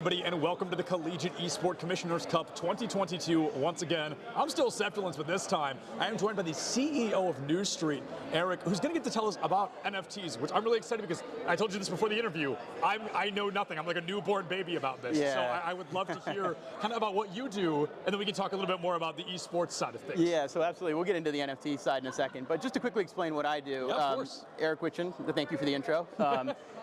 Everybody, and welcome to the Collegiate Esport Commissioners Cup 2022. Once again, I'm still Septulence, but this time I am joined by the CEO of New Street, Eric, who's going to get to tell us about NFTs, which I'm really excited because I told you this before the interview. I know nothing. I'm like a newborn baby about this. Yeah. So I would love to hear kind of about what you do, and then we can talk a little bit more about the esports side of things. Yeah, so absolutely. We'll get into the NFT side in a second. But just to quickly explain what I do, Yeah, of course. Eric Witchen, thank you for the intro.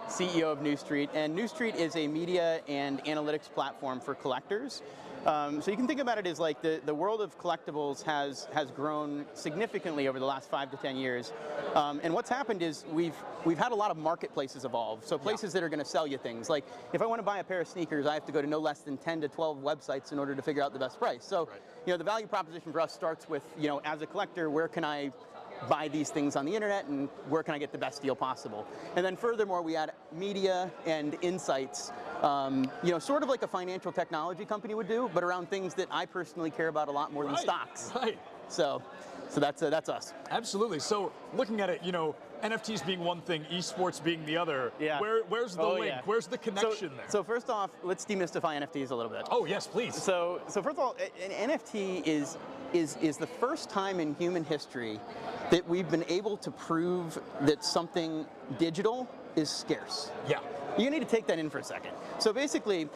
CEO of New Street, and New Street is a media and analytics platform for collectors. So you can think about it as like the world of collectibles has grown significantly over the last 5 to 10 years. And what's happened is we've had a lot of marketplaces evolve. So places that are going to sell you things. Like if I want to buy a pair of sneakers, I have to go to no less than 10 to 12 websites in order to figure out the best price. So the value proposition for us starts with, as a collector, where can I buy these things on the internet and where can I get the best deal possible? And then furthermore, we add media and insights, sort of like a financial technology company would do, but around things that I personally care about a lot more than stocks. Right. So that's us. Absolutely. So looking at it, NFTs being one thing, esports being the other. Yeah. Where's the link? Yeah. Where's the connection there? So first off, let's demystify NFTs a little bit. Oh yes, please. So first of all, an NFT is the first time in human history that we've been able to prove that something digital is scarce. Yeah. You need to take that in for a second. So basically,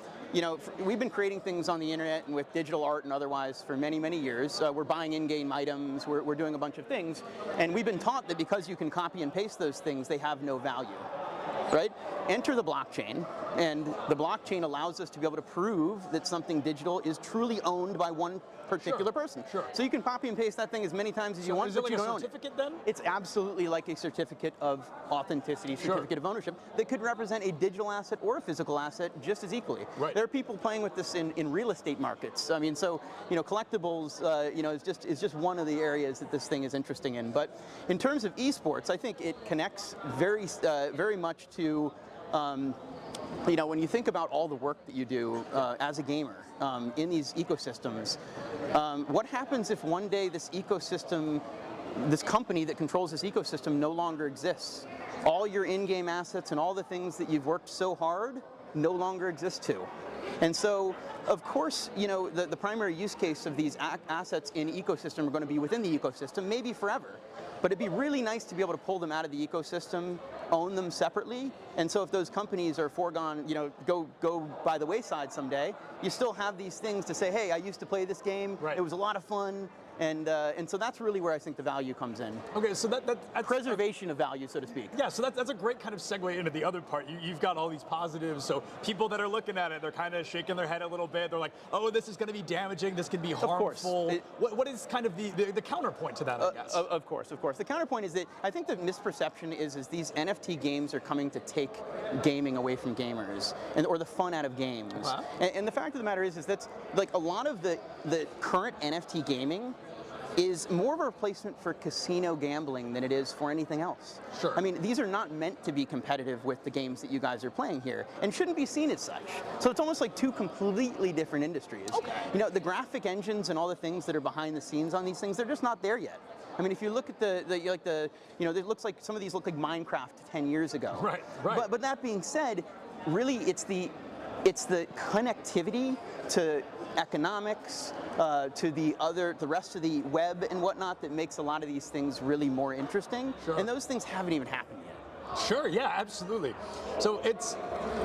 we've been creating things on the internet and with digital art and otherwise for many, many years. We're buying in-game items, we're doing a bunch of things, and we've been taught that because you can copy and paste those things, they have no value, right? Enter the blockchain, and the blockchain allows us to be able to prove that something digital is truly owned by one particular person. Sure. So you can copy and paste that thing as many times as you want, but you don't own it. Is it like a certificate then? It's absolutely like a certificate of authenticity, certificate of ownership that could represent a digital asset or a physical asset just as equally. Right. There are people playing with this in real estate markets. I mean, so collectibles, is just one of the areas that this thing is interesting in. But in terms of esports, I think it connects very much to. When you think about all the work that you do as a gamer in these ecosystems, what happens if one day this ecosystem, this company that controls this ecosystem no longer exists? All your in-game assets and all the things that you've worked so hard no longer exist too. And so, of course, the primary use case of these assets in ecosystem are going to be within the ecosystem, maybe forever. But it'd be really nice to be able to pull them out of the ecosystem, own them separately, and so if those companies are foregone, go by the wayside someday, you still have these things to say, hey, I used to play this game, it was a lot of fun, and so that's really where I think the value comes in. Okay, so that's preservation of value, so to speak. Yeah, so that's a great kind of segue into the other part. You've got all these positives, so people that are looking at it, they're kind of shaking their head a little bit. They're like, oh, this is going to be damaging, this can be harmful. Of course. What is kind of the counterpoint to that, I guess? Of course. The counterpoint is that I think the misperception is these NFT games are coming to take gaming away from gamers, or the fun out of games. And the fact of the matter is that's like a lot of the current NFT gaming is more of a replacement for casino gambling than it is for anything else. Sure. I mean, these are not meant to be competitive with the games that you guys are playing here, and shouldn't be seen as such. So it's almost like two completely different industries. Okay. The graphic engines and all the things that are behind the scenes on these things, they're just not there yet. I mean, if you look at it looks like some of these look like Minecraft 10 years ago. Right. But that being said, really it's the connectivity to economics, to the rest of the web and whatnot that makes a lot of these things really more interesting. Sure. And those things haven't even happened yet. Sure, yeah, absolutely. So it's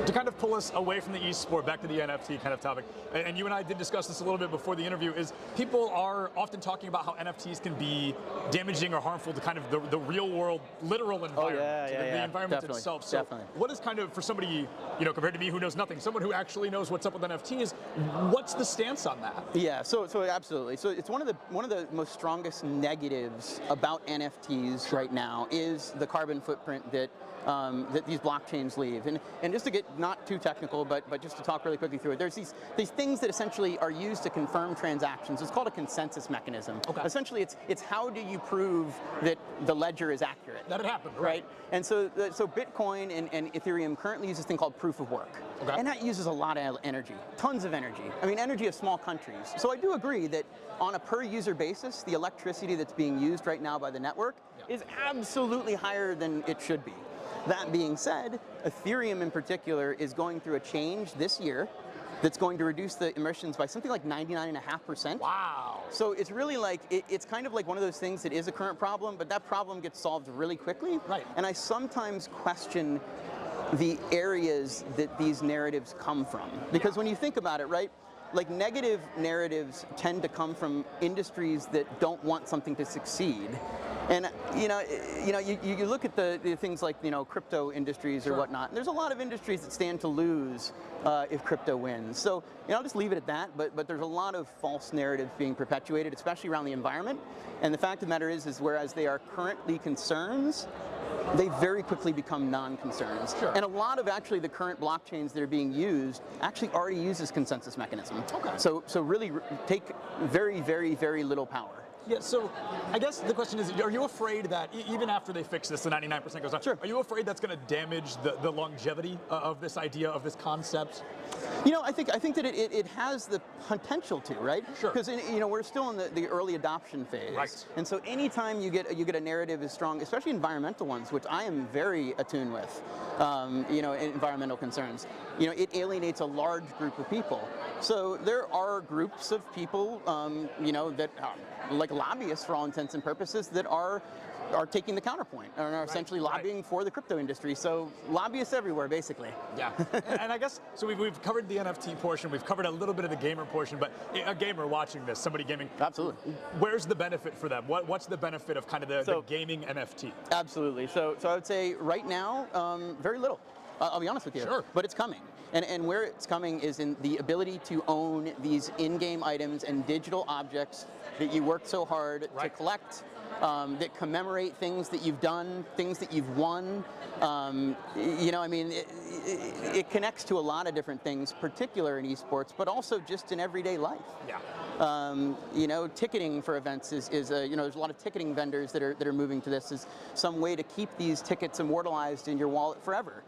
to kind of pull us away from the esport back to the NFT kind of topic. And you and I did discuss this a little bit before the interview, is people are often talking about how NFTs can be damaging or harmful to kind of the real world, literal environment, the environment itself. So what is kind of, for somebody, compared to me who knows nothing, someone who actually knows what's up with NFTs, what's the stance on that? Yeah, so absolutely. So it's one of the most strongest negatives about NFTs right now is the carbon footprint that these blockchains leave. And just to get not too technical, but just to talk really quickly through it, there's these things that essentially are used to confirm transactions. It's called a consensus mechanism. Okay. Essentially, it's how do you prove that the ledger is accurate? That it happened, right? And so Bitcoin and Ethereum currently use this thing called proof of work. Okay. And that uses a lot of energy, tons of energy. I mean, energy of small countries. So I do agree that on a per user basis, the electricity that's being used right now by the network is absolutely higher than it should be. That being said, Ethereum in particular is going through a change this year that's going to reduce the emissions by something like 99.5%. Wow. So it's really like, it's kind of like one of those things that is a current problem, but that problem gets solved really quickly. Right. And I sometimes question the areas that these narratives come from. Because when you think about it, right, like negative narratives tend to come from industries that don't want something to succeed. And you look at the things like crypto industries or Sure. whatnot. And there's a lot of industries that stand to lose if crypto wins. So I'll just leave it at that. But there's a lot of false narratives being perpetuated, especially around the environment. And the fact of the matter is whereas they are currently concerns, they very quickly become non-concerns. Sure. And a lot of actually the current blockchains that are being used actually already use this consensus mechanism. Okay. So really take very, very, very little power. Yeah, so I guess the question is, are you afraid that even after they fix this, the 99% goes on, Sure. are you afraid that's going to damage the longevity of this idea, of this concept? I think that it has the potential to, right? Sure. Because we're still in the early adoption phase. Right. And so anytime you get a narrative as strong, especially environmental ones, which I am very attuned with, environmental concerns, it alienates a large group of people. So there are groups of people, that like lobbyists for all intents and purposes that are taking the counterpoint and are essentially lobbying for the crypto industry. So lobbyists everywhere, basically. Yeah, and I guess, so we've covered the NFT portion, we've covered a little bit of the gamer portion, but a gamer watching this, somebody gaming, Absolutely. where's the benefit for them? What's the benefit of kind of the gaming NFT? Absolutely. So I would say right now, very little. I'll be honest with you. Sure. But it's coming. And where it's coming is in the ability to own these in-game items and digital objects that you worked so hard to collect, that commemorate things that you've done, things that you've won. It connects to a lot of different things, particular in esports, but also just in everyday life. Yeah. Ticketing for events is there's a lot of ticketing vendors that are moving to this as some way to keep these tickets immortalized in your wallet forever.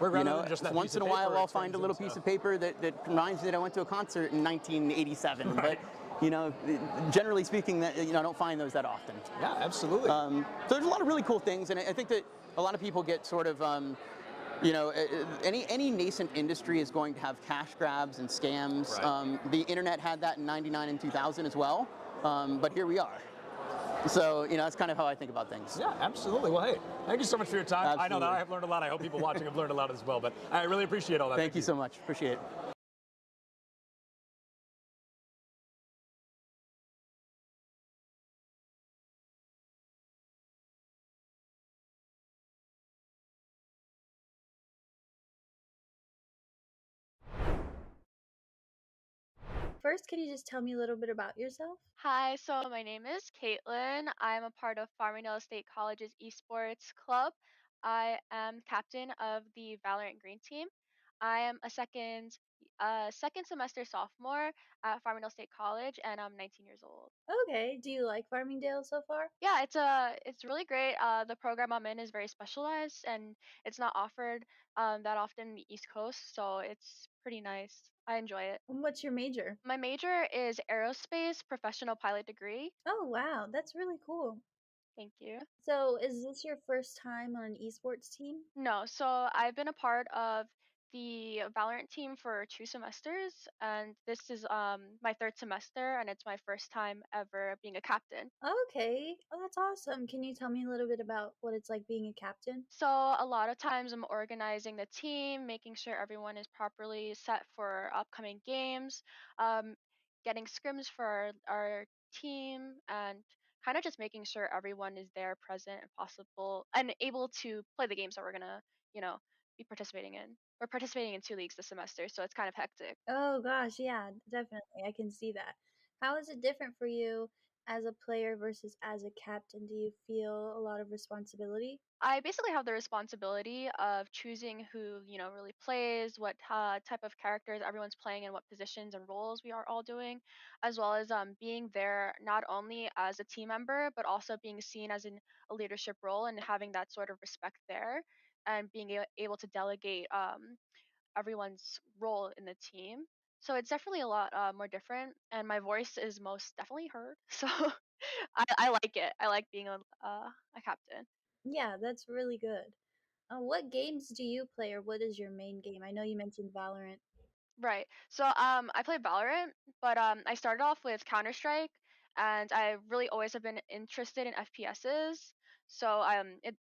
Once in a while I'll find a little piece of paper that reminds me that I went to a concert in 1987. Right. But generally speaking, that I don't find those that often. Yeah, absolutely. So there's a lot of really cool things, and I think that a lot of people get sort of any nascent industry is going to have cash grabs and scams. Right. The internet had that in '99 and 2000 as well, but here we are. So, that's kind of how I think about things. Yeah, absolutely. Well, hey, thank you so much for your time. Absolutely. I know that I have learned a lot. I hope people watching have learned a lot as well, but I really appreciate all that. Thank you so much. Appreciate it. First, can you just tell me a little bit about yourself? Hi, so my name is Caitlin. I'm a part of Farmingdale State College's esports club. I am captain of the Valorant Green team. I am a second semester sophomore at Farmingdale State College, and I'm 19 years old. Okay, do you like Farmingdale so far? Yeah, it's really great. The program I'm in is very specialized, and it's not offered that often in the East Coast, so it's pretty nice. I enjoy it. And what's your major? My major is aerospace professional pilot degree. Oh, wow, that's really cool. Thank you. So, is this your first time on an esports team? No, so I've been a part of the Valorant team for 2 semesters, and this is my third semester, and it's my first time ever being a captain. Okay, oh, that's awesome. Can you tell me a little bit about what it's like being a captain? So a lot of times I'm organizing the team, making sure everyone is properly set for upcoming games, um, getting scrims for our team, and kind of just making sure everyone is there, present, and possible, and able to play the games that we're gonna, you know, be participating in. We're participating in 2 leagues this semester, so it's kind of hectic. Oh, gosh, yeah, definitely. I can see that. How is it different for you as a player versus as a captain? Do you feel a lot of responsibility? I basically have the responsibility of choosing who, really plays, what type of characters everyone's playing, and what positions and roles we are all doing, as well as being there not only as a team member, but also being seen as in a leadership role and having that sort of respect there, and being able to delegate everyone's role in the team. So it's definitely a lot more different, and my voice is most definitely heard. So I like it. I like being a captain. Yeah, that's really good. What games do you play, or what is your main game? I know you mentioned Valorant. Right. So I play Valorant, but I started off with Counter Strike, and I really always have been interested in FPSs. So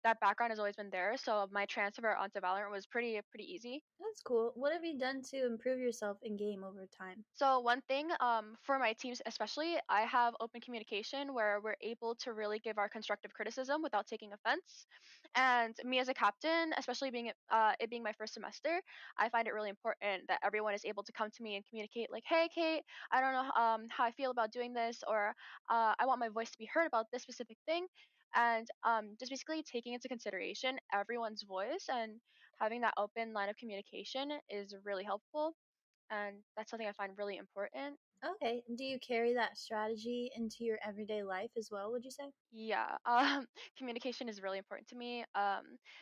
that background has always been there. So my transfer onto Valorant was pretty easy. That's cool. What have you done to improve yourself in game over time? So one thing, for my teams especially, I have open communication where we're able to really give our constructive criticism without taking offense. And me as a captain, especially it being my first semester, I find it really important that everyone is able to come to me and communicate like, "Hey, Kate, I don't know how I feel about doing this," or "I want my voice to be heard about this specific thing." And just basically taking into consideration everyone's voice and having that open line of communication is really helpful, and that's something I find really important. Okay. Do you carry that strategy into your everyday life as well, would you say? Yeah, communication is really important to me,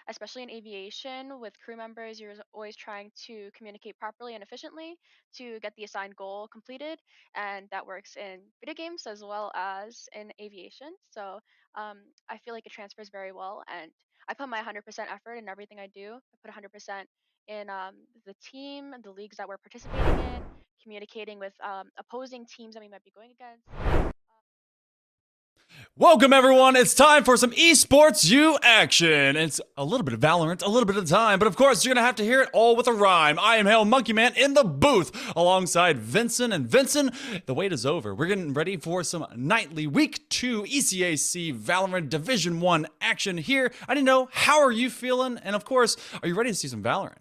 especially in aviation with crew members. You're always trying to communicate properly and efficiently to get the assigned goal completed, and that works in video games as well as in aviation. So I feel like it transfers very well, and I put my 100% effort in everything I do. I put 100% in the team, the leagues that we're participating in, communicating with opposing teams that we might be going against. Welcome, everyone. It's time for some esports U action. It's a little bit of Valorant, a little bit of time, but of course, you're going to have to hear it all with a rhyme. I am Hail Monkey Man in the booth alongside Vincent. And Vincent, the wait is over. We're getting ready for some nightly Week 2 ECAC Valorant Division 1 action here. I didn't know, how are you feeling? And of course, are you ready to see some Valorant?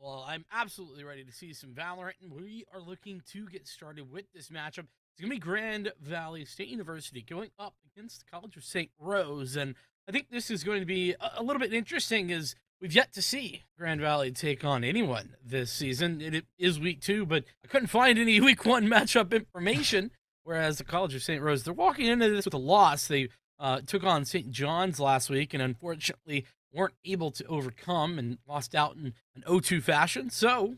Well, I'm absolutely ready to see some Valorant, and we are looking to get started with this matchup. It's going to be Grand Valley State University going up against the College of St. Rose, and I think this is going to be a little bit interesting as we've yet to see Grand Valley take on anyone this season. It is Week 2, but I couldn't find any Week 1 matchup information, whereas the College of St. Rose, they're walking into this with a loss. They took on St. John's last week, and unfortunately weren't able to overcome and lost out in an 0-2 fashion. So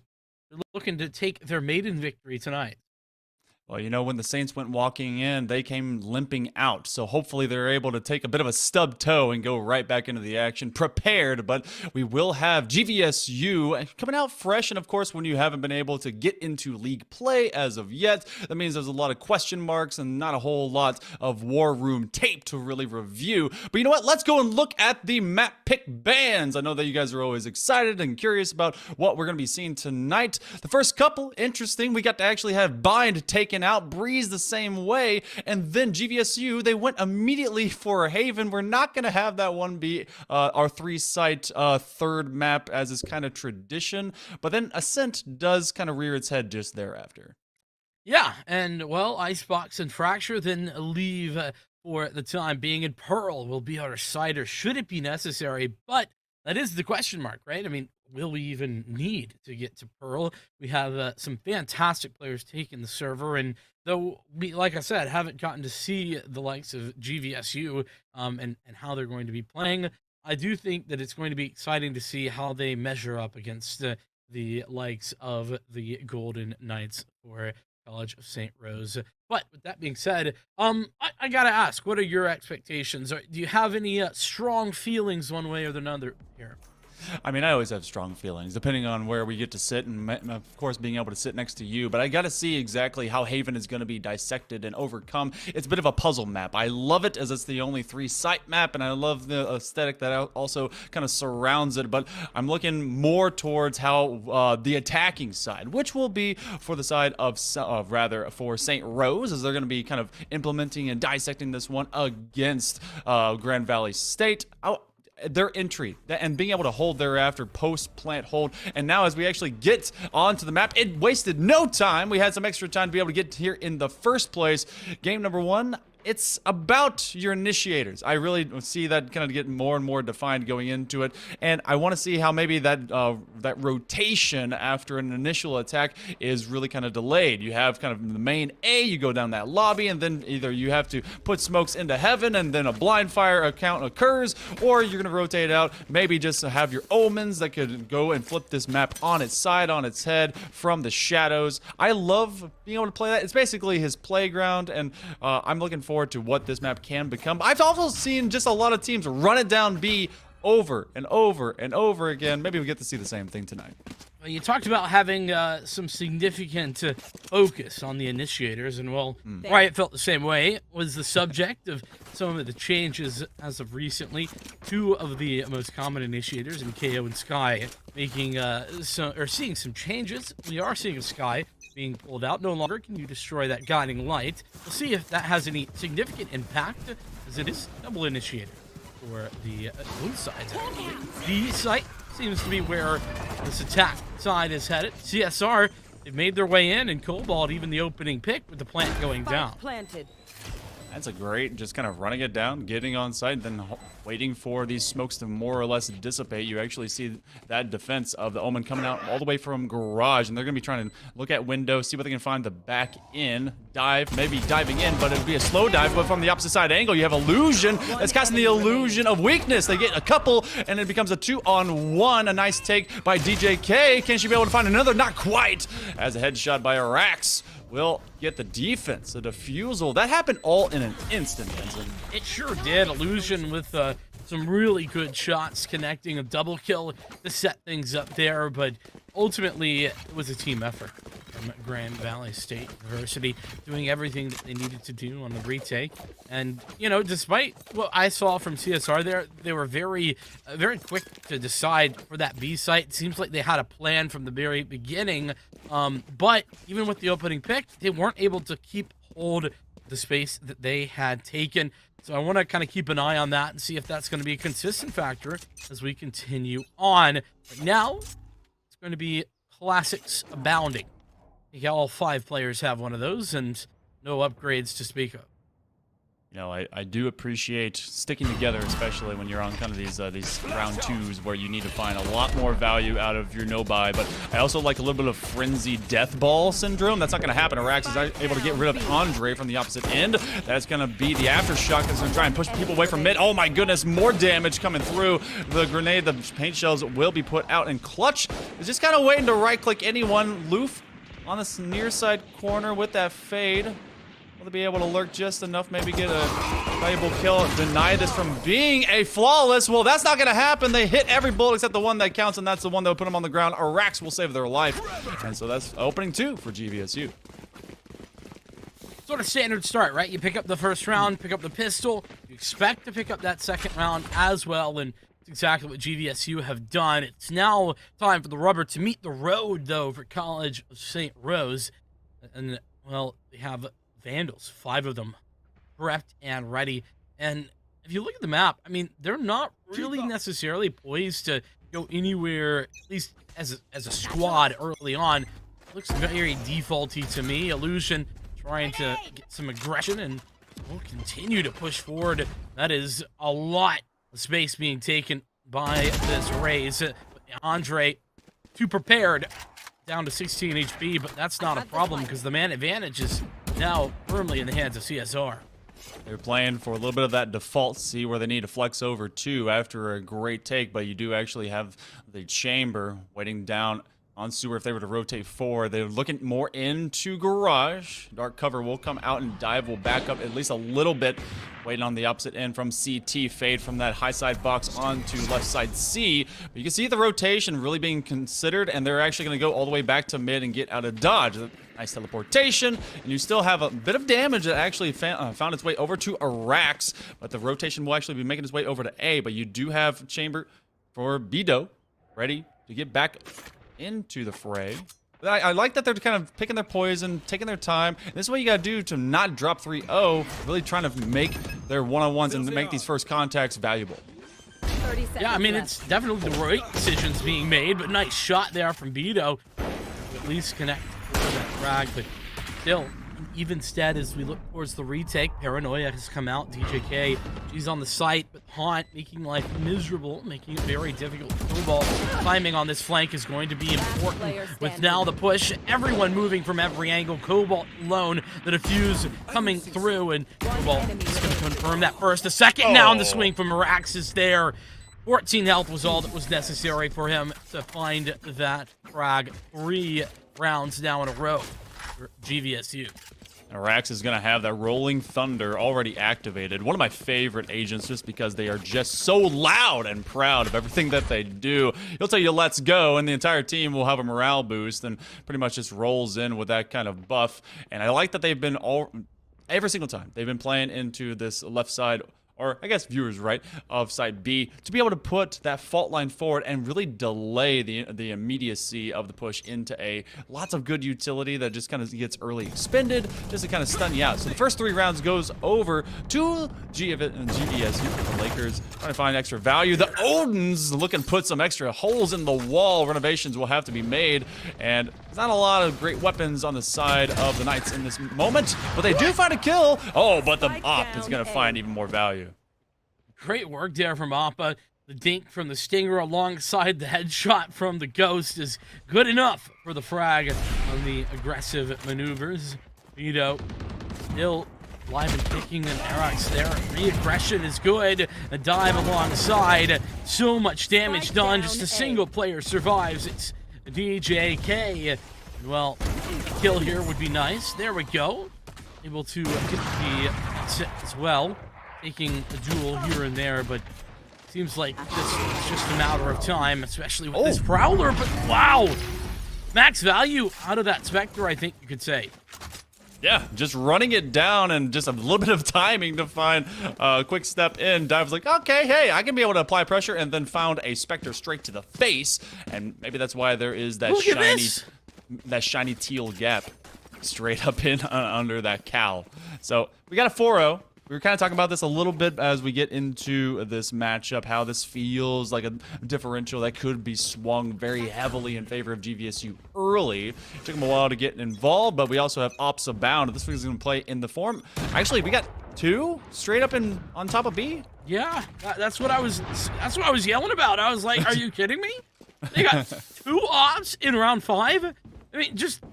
they're looking to take their maiden victory tonight. Well, you know, when the Saints went walking in, they came limping out. So hopefully they're able to take a bit of a stub toe and go right back into the action prepared. But we will have GVSU coming out fresh. And of course, when you haven't been able to get into league play as of yet, that means there's a lot of question marks and not a whole lot of war room tape to really review. But you know what? Let's go and look at the map pick bands. I know that you guys are always excited and curious about what we're going to be seeing tonight. The first couple, interesting. We got to actually have Bind taken out, Breeze the same way, and then GVSU, they went immediately for Haven. We're not going to have that one be our 3-site third map as is kind of tradition, but then Ascent does kind of rear its head just thereafter. Yeah, and well, Icebox and Fracture then leave for the time being, and Pearl will be our cider should it be necessary, but that is the question mark, right? I mean, will we even need to get to Pearl? We have some fantastic players taking the server, and though we, like I said, haven't gotten to see the likes of GVSU and how they're going to be playing, I do think that it's going to be exciting to see how they measure up against the likes of the Golden Knights for College of St. Rose. But with that being said, I gotta ask, what are your expectations? Do you have any strong feelings one way or another here? I mean, I always have strong feelings, depending on where we get to sit, and of course, being able to sit next to you. But I got to see exactly how Haven is going to be dissected and overcome. It's a bit of a puzzle map. I love it as it's the only 3-site map, and I love the aesthetic that also kind of surrounds it. But I'm looking more towards how the attacking side, which will be for the side of rather for St. Rose, as they're going to be kind of implementing and dissecting this one against Grand Valley State. Their entry and being able to hold thereafter post plant hold, and now as we actually get onto the map, it wasted no time. We had some extra time to be able to get here in the first place. Game number 1, it's about your initiators. I really see that kind of get more and more defined going into it, and I want to see how maybe that that rotation after an initial attack is really kind of delayed. You have kind of the main A, you go down that lobby, and then either you have to put smokes into heaven and then a blind fire account occurs, or you're going to rotate out, maybe just have your omens that could go and flip this map on its side, on its head from the shadows. I love being able to play that. It's basically his playground, and I'm looking forward to what this map can become. I've also seen just a lot of teams run it down B over and over and over again. Maybe we get to see the same thing tonight. Well, you talked about having some significant focus on the initiators, and well, Riot felt the same way. Was the subject of some of the changes as of recently. Two of the most common initiators in KO and Sky making seeing some changes. We are seeing a Sky being pulled out. No longer can you destroy that guiding light. We'll see if that has any significant impact, as it is double initiator for the both sides. The site seems to be where this attack side is headed. CSR, they've made their way in, and Cobalt even the opening pick with the plant going down. Planted. That's a great, just kind of running it down, getting on site, and then waiting for these smokes to more or less dissipate. You actually see that defense of the Omen coming out all the way from garage, and they're going to be trying to look at window, see what they can find the back in, dive, maybe diving in, but it would be a slow dive, but from the opposite side angle, you have Illusion that's casting the illusion of weakness. They get a couple, and it becomes a 2-on-1. A nice take by DJK. Can she be able to find another? Not quite, as a headshot by Arax will get the defense, the defusal. That happened all in an instant, Benson. It sure did. Illusion with some really good shots connecting a double kill to set things up there, but ultimately it was a team effort from Grand Valley State University, doing everything that they needed to do on the retake. And, you know, despite what I saw from CSR there, they were very quick to decide for that B site. It seems like they had a plan from the very beginning, but even with the opening pick, they weren't able to keep hold of the space that they had taken. So I want to kind of keep an eye on that and see if that's going to be a consistent factor as we continue on. But now, it's going to be classics abounding. I think all 5 players have one of those, and no upgrades to speak of. You know, I do appreciate sticking together, especially when you're on kind of these round 2s where you need to find a lot more value out of your no-buy. But I also like a little bit of frenzy death ball syndrome. That's not going to happen. Arax is able to get rid of Andre from the opposite end. That's going to be the aftershock that's going to try and push people away from mid. Oh my goodness, more damage coming through. The grenade, the paint shells will be put out, and Clutch is just kind of waiting to right-click anyone. Loof on this near side corner with that fade. Will they be able to lurk just enough, maybe get a valuable kill, deny this from being a flawless? Well, that's not going to happen. They hit every bullet except the one that counts, and that's the one that will put them on the ground. Arax will save their life. And so that's opening 2 for GVSU. Sort of standard start, right? You pick up the first round, pick up the pistol. You expect to pick up that second round as well, and it's exactly what GVSU have done. It's now time for the rubber to meet the road, though, for College of St. Rose. And, well, they have Vandals, 5 of them prepped and ready. And if you look at the map, I mean, they're not really necessarily poised to go anywhere, at least as a squad early on. It looks very defaulty to me. Illusion trying to get some aggression, and will continue to push forward. That is a lot of space being taken by this raise. Andre, too prepared, down to 16 HP, but that's not a problem because the man advantage is now firmly in the hands of CSR. They're playing for a little bit of that default C where they need to flex over 2 after a great take, but you do actually have the chamber waiting down on sewer. If they were to rotate 4, they're looking more into garage. Dark cover will come out, and dive will back up at least a little bit, waiting on the opposite end from CT. Fade from that high side box onto left side C. But you can see the rotation really being considered, and they're actually going to go all the way back to mid and get out of dodge. Nice teleportation, and you still have a bit of damage that actually found its way over to Arax, but the rotation will actually be making its way over to A. But you do have chamber for Bido ready to get back into the fray. I like that they're kind of picking their poison, taking their time. And this is what you got to do to not drop 3-0, really trying to make their one-on-ones and make these first contacts valuable. Yeah, I mean, it's definitely the right decisions being made, but nice shot there from Bido to at least connect with that frag, but still, even stead as we look towards the retake. Paranoia has come out. DJK, she's on the site, but Haunt making life miserable, making it very difficult for Cobalt. Timing on this flank is going to be important with now the push. Everyone moving from every angle. Cobalt alone, the defuse coming through, and Cobalt is going to confirm that first. The second now on the swing from Arax is there. 14 health was all that was necessary for him to find that frag. 3 rounds now in a row for GVSU. Arax is going to have that Rolling Thunder already activated. One of my favorite agents just because they are just so loud and proud of everything that they do. He'll tell you, let's go, and the entire team will have a morale boost and pretty much just rolls in with that kind of buff. And I like that they've been every single time they've been playing into this left side, or I guess viewers, right, of side B, to be able to put that fault line forward and really delay the immediacy of the push into A. Lots of good utility that just kind of gets early expended, just to kind of stun you out. So the first 3 rounds goes over to GVSU. The Lakers trying to find extra value. The Odins looking to put some extra holes in the wall. Renovations will have to be made, and there's not a lot of great weapons on the side of the Knights in this moment, but they do find a kill. Oh, but the Op is going to find even more value. Great work there from Appa. The dink from the Stinger alongside the headshot from the Ghost is good enough for the frag on the aggressive maneuvers. Vito still alive and kicking, and Arax there. Re-aggression is good. A dive alongside. So much damage done. Just a single player survives. It's DJK. And well, a kill here would be nice. There we go. Able to get the exit as well. Taking a duel here and there, but seems like this is just a matter of time, especially with this Prowler. But wow, max value out of that Spectre, I think you could say. Yeah, just running it down and just a little bit of timing to find a quick step in. Dive's like, okay, hey, I can be able to apply pressure, and then found a Spectre straight to the face, and maybe that's why there is that shiny teal gap straight up in under that cowl. So we got a 4-0. We were kind of talking about this a little bit as we get into this matchup, how this feels like a differential that could be swung very heavily in favor of GVSU early. It took them a while to get involved, but we also have Ops Abound. This one's going to play in the form. Actually, we got 2 straight up on top of B. Yeah, that's what I was yelling about. I was like, are you kidding me? They got 2 Ops in round 5. I mean, just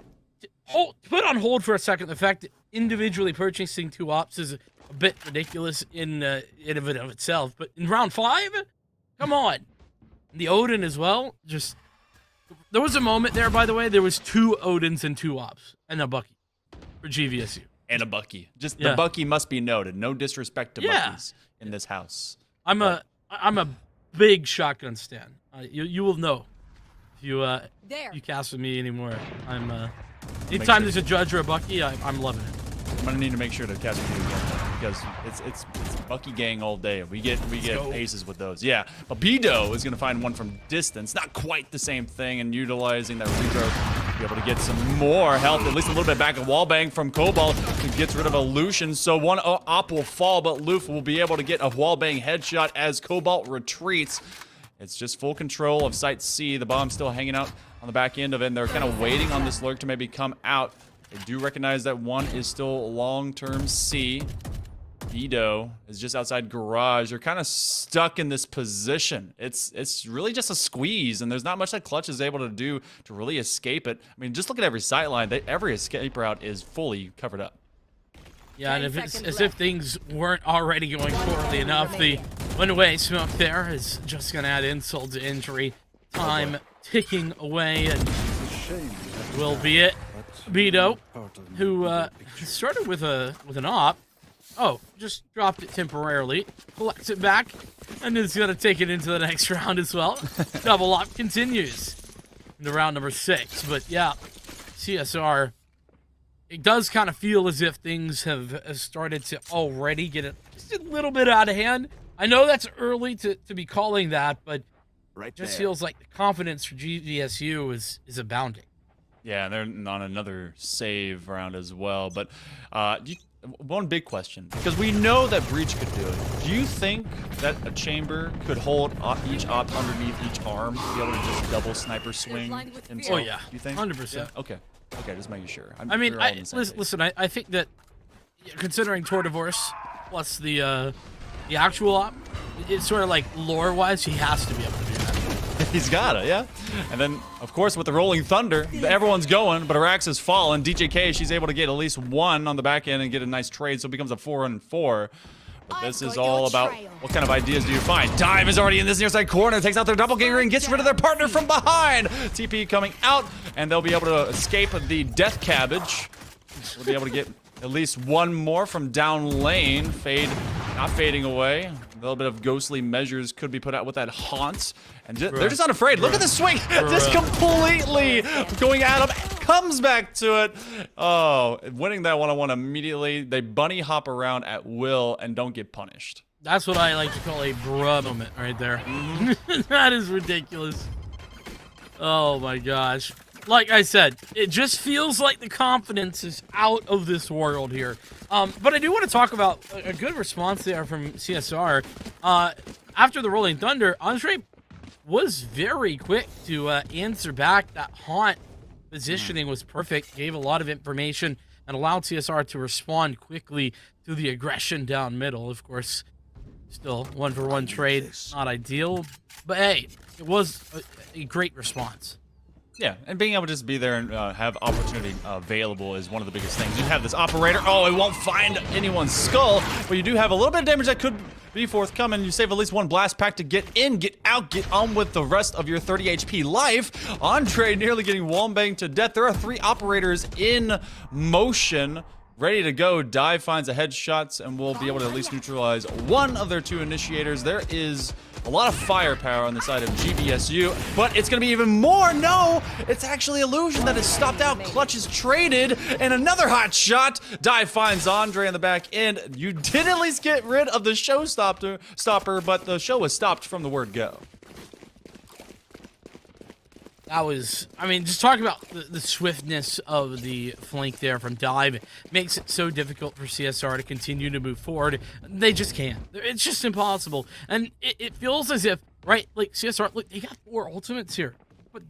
put on hold for a second the fact that individually purchasing 2 Ops is a bit ridiculous in and of itself, but in round 5, come on. The Odin as well. Just there was a moment there, by the way. There was 2 Odins and 2 Ops and a Bucky for GVSU. And a Bucky. Just the Bucky must be noted. No disrespect to Buckies in this house. I'm a big shotgun stan. You will know if you cast with me anymore. Anytime there's a Judge or a Bucky, I'm loving it. I'm gonna need to make sure to catch you again because it's Bucky gang all day. We get aces with those. Yeah, but Bido is gonna find one from distance. Not quite the same thing, and utilizing that regrowth to be able to get some more health, at least a little bit back. A wall bang from Cobalt gets rid of a Lucian, so one op will fall, but Loof will be able to get a wall bang headshot as Cobalt retreats. It's just full control of Site C. The bomb's still hanging out on the back end of it, and they're kind of waiting on this lurk to maybe come out. They do recognize that one is still long-term C. Vito is just outside garage. They're kind of stuck in this position. It's really just a squeeze, and there's not much that Clutch is able to do to really escape it. I mean, just look at every sight line. Every escape route is fully covered up. Yeah, and if it's as if things weren't already going poorly enough, the one-way smoke there is just going to add insult to injury. Time ticking away, and that will be it. Vito, who started with an op. Oh, just dropped it temporarily. Collects it back, and is going to take it into the next round as well. Double op continues into round number 6. But yeah, CSR, it does kind of feel as if things have started to already get just a little bit out of hand. I know that's early to be calling that, but it just feels like the confidence for GVSU is abounding. Yeah, they're on another save round as well. But one big question, because we know that Breach could do it. Do you think that a chamber could hold each op underneath each arm to be able to just double sniper swing himself? Oh yeah, you think? 100%. Yeah. Okay, just making sure. Listen, I think that considering Tour Divorce plus the actual op, it's sort of like lore-wise, he has to be able to do that. He's gotta, yeah. And then, of course, with the Rolling Thunder, everyone's going, but Arax has fallen. DJK, she's able to get at least 1 on the back end and get a nice trade, so it becomes a 4-4. But this is all about what kind of ideas do you find. Dive is already in this near side corner, takes out their doppelganger and gets rid of their partner from behind. TP coming out, and they'll be able to escape the death cabbage. We'll be able to get At least one more from down lane. Fade, not fading away. A little bit of ghostly measures could be put out with that haunt. And they're just unafraid. Look at the swing. Just completely going at him. Comes back to it. Oh, winning that one-on-one immediately. They bunny hop around at will and don't get punished. That's what I like to call a bruh moment right there. That is ridiculous. Oh my gosh. Like I said, it just feels like the confidence is out of this world here. But I do want to talk about a good response there from CSR. After the Rolling Thunder, Andre was very quick to answer back. That haunt positioning was perfect, gave a lot of information, and allowed CSR to respond quickly to the aggression down middle. Of course, still 1-for-1 trade, not ideal, but hey, it was a great response. Yeah, and being able to just be there and have opportunity available is one of the biggest things. You have this operator. Oh, it won't find anyone's skull, but you do have a little bit of damage that could be forthcoming. You save at least one blast pack to get in, get out, get on with the rest of your 30 HP life. Andre nearly getting wall-banged to death. There are 3 operators in motion, ready to go. Dive finds a headshot and will be able to at least neutralize one of their 2 initiators. There is a lot of firepower on the side of GBSU, but it's going to be even more. No, it's actually Illusion that is stopped out. Clutch is traded, and another hot shot. Dive finds Andre on the back end. You did at least get rid of the showstopper, but the show was stopped from the word go. That was, I mean, just talking about the swiftness of the flank there from Dive. It makes it so difficult for CSR to continue to move forward. They just can't. It's just impossible. And it feels as if, right, like CSR, look, they got 4 ultimates here, but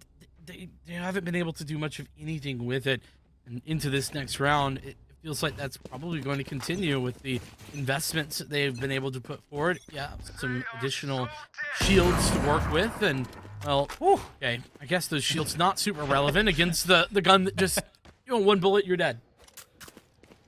they haven't been able to do much of anything with it. And into this next round, it feels like that's probably going to continue with the investments that they've been able to put forward. Yeah, some additional shields to work with, and well, whew, okay, I guess those shields not super relevant against the gun that just, you know, 1 bullet, you're dead.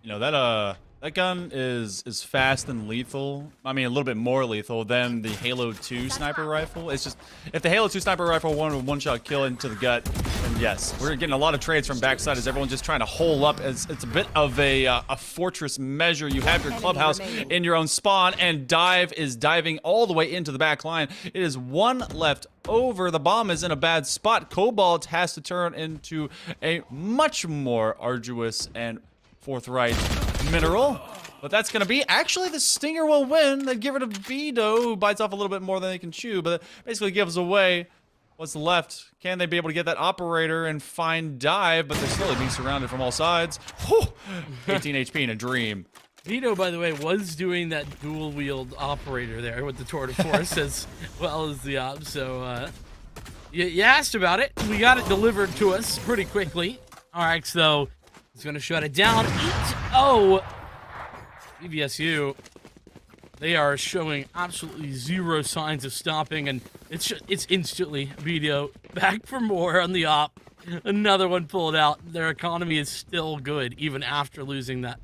You know, that gun is fast and lethal. I mean, a little bit more lethal than the Halo 2 sniper rifle. It's just, if the Halo 2 sniper rifle wanted a one-shot kill into the gut, then yes, we're getting a lot of trades from backside as everyone's just trying to hole up. It's a bit of a fortress measure. You have your clubhouse in your own spawn, and Dive is diving all the way into the back line. It is 1 left over. The bomb is in a bad spot. Cobalt has to turn into a much more arduous and forthright mineral, but that's gonna be actually the Stinger will win. They give it to Vito, who bites off a little bit more than they can chew, but it basically gives away what's left. Can they be able to get that operator and find Dive? But they're slowly being surrounded from all sides. Whew, 18 HP in a dream. Vito, by the way, was doing that dual wield operator there with the Tour de Force as well as the op. So you asked about it. We got it delivered to us pretty quickly. RX though is going to shut it down. 8-0. EVSU, they are showing absolutely 0 signs of stopping, and it's instantly Vito back for more on the op. Another one pulled out. Their economy is still good even after losing that.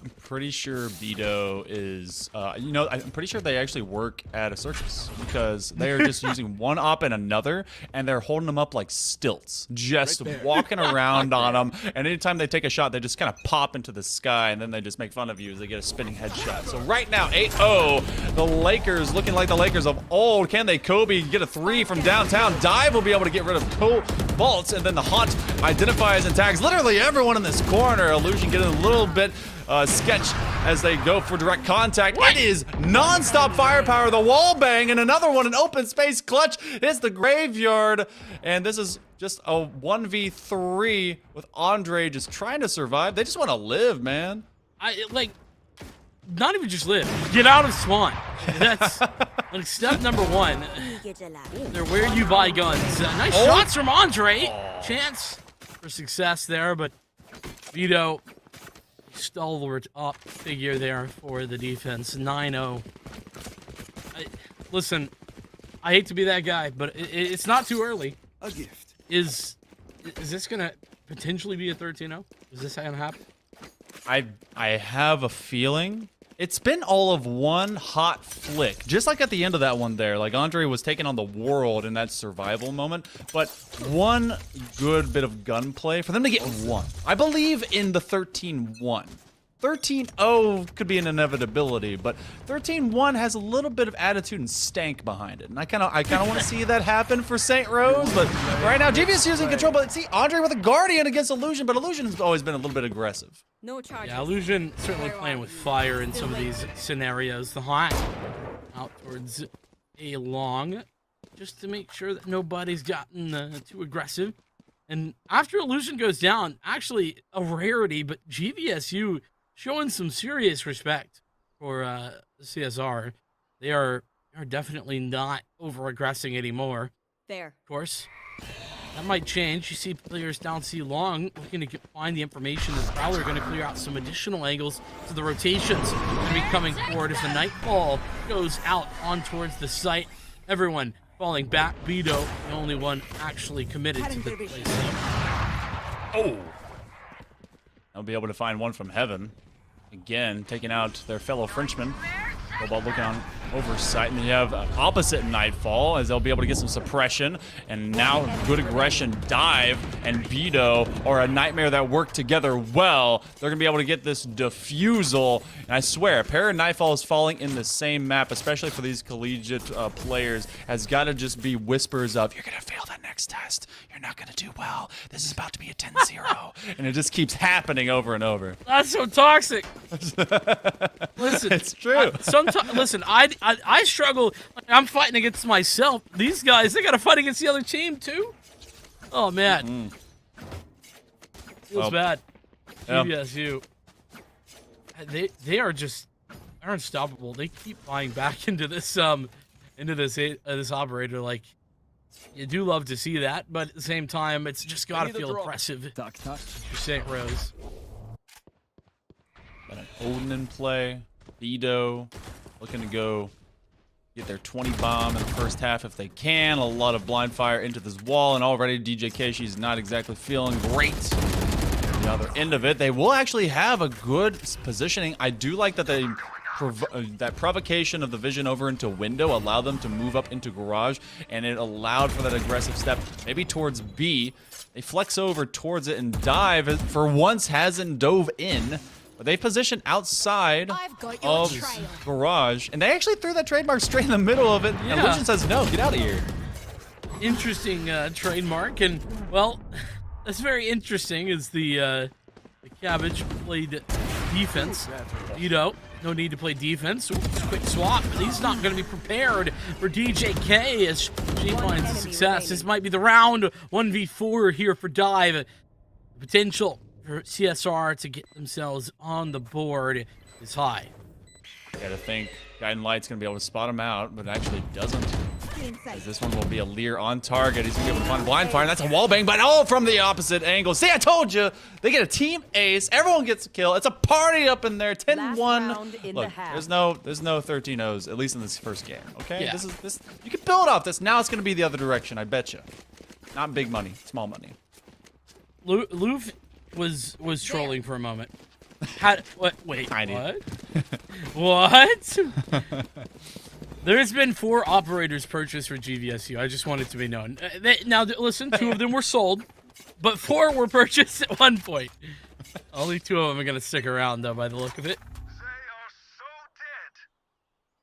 I'm pretty sure Vito is, you know, I'm pretty sure they actually work at a circus, because they are just using one op and another, and they're holding them up like stilts, just walking around on them. And anytime they take a shot, they just kind of pop into the sky, and then they just make fun of you as they get a spinning headshot. So right now, 8-0, the Lakers looking like the Lakers of old. Can they Kobe get a 3 from downtown? Dive will be able to get rid of Cobalt, and then the Haunt identifies and tags literally everyone in this corner. Illusion getting a little bit sketch as they go for direct contact. What? It is non-stop firepower. The wall bang, and another one in open space. Clutch hits the graveyard, and this is just a 1v3 with Andre just trying to survive. They just want to live, man. Not even just live. Get out of spawn. That's like step number 1. They're where you buy guns. Nice shots from Andre. Chance for success there, but Vito, stalwart up figure there for the defense. 9-0. Listen, I hate to be that guy, but it's not too early. A gift. Is this gonna potentially be a 13-0? Is this gonna happen? I have a feeling It's been all of one hot flick, just like at the end of that one there. Like Andre was taking on the world in that survival moment, but one good bit of gunplay for them to get one. I believe in the 13-1. 13-0 could be an inevitability, but 13-1 has a little bit of attitude and stank behind it. And I kind of want to see that happen for St. Rose, but right now GVSU is in control. But see, Andre with a Guardian against Illusion, but Illusion has always been a little bit aggressive. No charges. Yeah, Illusion certainly playing with fire in some of these scenarios. The hot out towards a long, just to make sure that nobody's gotten too aggressive. And after Illusion goes down, actually a rarity, but GVSU showing some serious respect for CSR. They are definitely not over-aggressing anymore. There. Of course, that might change. You see players down C long looking to find the information that Prowler are going to clear out some additional angles to the rotations going to be coming forward as the Nightfall goes out on towards the site. Everyone falling back. Beto, the only one actually committed to the place. Oh! They'll be able to find one from heaven. Again, taking out their fellow Frenchman. Cobalt looking on oversight, and then you have opposite Nightfall as they'll be able to get some suppression, and now good aggression, dive, and Beto, or a Nightmare that work together well. They're gonna be able to get this defusal, and I swear, a pair of Nightfalls falling in the same map, especially for these collegiate players, has got to just be whispers of, you're gonna fail that next test, you're not gonna do well, this is about to be a 10-0, and it just keeps happening over and over. That's so toxic. Listen, It's true. Listen, I struggle. I'm fighting against myself. These guys, they got to fight against the other team too. Oh man, feels bad. Yeah. GVSU, they are just they're unstoppable. They keep flying back into this this operator. Like, you do love to see that, but at the same time, it's just got to feel oppressive for St. Rose. Got an Odin in play. Beto looking to go get their 20 bomb in the first half if they can. A lot of blind fire into this wall, and already DJ Keishi's not exactly feeling great. On the other end of it, they will actually have a good positioning. I do like that that provocation of the vision over into window allowed them to move up into garage, and it allowed for that aggressive step, maybe towards B. They flex over towards it and dive. For once, hasn't dove in. But they position outside of garage, and they actually threw that trademark straight in the middle of it. Yeah. And Illusion says, no, get out of here. Interesting trademark, and well, that's very interesting. Is the Cabbage played defense. Beto, no need to play defense. Quick swap. He's not going to be prepared for DJK as she finds a success. This might be the round 1v4 here for Dive. Potential for CSR to get themselves on the board is high. Gotta think Guiding Light's gonna be able to spot him out, but actually doesn't. As this one will be a Lear on target. He's gonna be able to find blind fire, and that's a wall bang, but all from the opposite angle. See, I told you! They get a team ace, everyone gets a kill. It's a party up in there, 10-1. Look, there's no 13-0s, at least in this first game, okay? Yeah. This you can build off this. Now it's gonna be the other direction, I bet you. Not big money, small money. Loof was trolling for a moment. Wait, I did. What? There's been 4 operators purchased for GVSU. I just want it to be known. Now, listen, 2 of them were sold, but 4 were purchased at one point. Only 2 of them are going to stick around, though, by the look of it.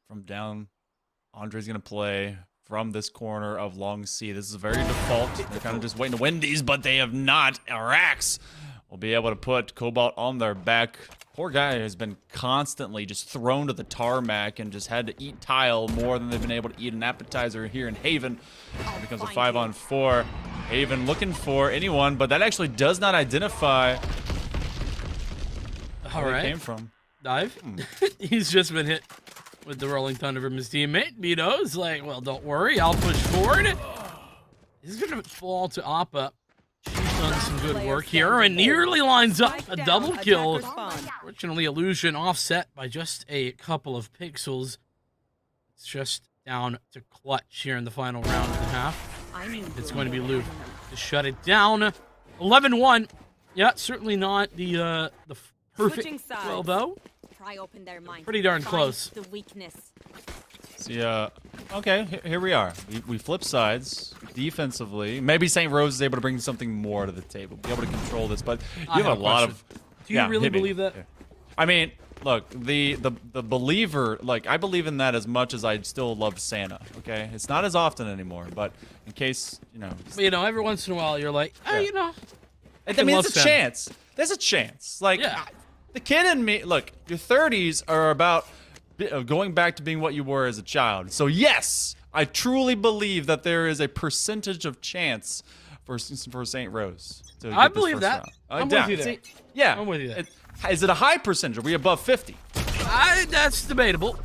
From down, Andre's going to play from this corner of Long C. This is very default. They're kind of just waiting to win these, but they have not. Arax will be able to put Cobalt on their back. Poor guy has been constantly just thrown to the tarmac and just had to eat tile more than they've been able to eat an appetizer here in Haven. It becomes a 5-on-4. Haven looking for anyone, but that actually does not identify where it came from. Dive. He's just been hit with the Rolling Thunder from his teammate. Beto's like, well, don't worry, I'll push forward. He's going to fall to Appa. She's done some good work here and nearly lines up a double kill. Fortunately, Illusion offset by just a couple of pixels. It's just down to clutch here in the final round and a half. It's going to be Luke to shut it down. 11-1. Yeah, certainly not the perfect 12-0. Pry open their mind. Pretty darn Find close. The weakness. See, okay, here we are. We flip sides defensively. Maybe St. Rose is able to bring something more to the table, be able to control this. But you have a lot of. Do you really believe that? Yeah. I mean, look, the believer, like, I believe in that as much as I still love Santa. Okay, it's not as often anymore, but in case Every once in a while you're like, Yeah. I mean, love it's a Santa. chance. There's a chance. Like, Yeah. the kid in me, look, your 30s are about going back to being what you were as a child. So, yes, I truly believe that there is a percentage of chance for St. Rose. To I get this believe first that. round. I'm Yeah, with you there. see, yeah. I'm with you there. Is it a high percentage? Are we above 50? That's debatable.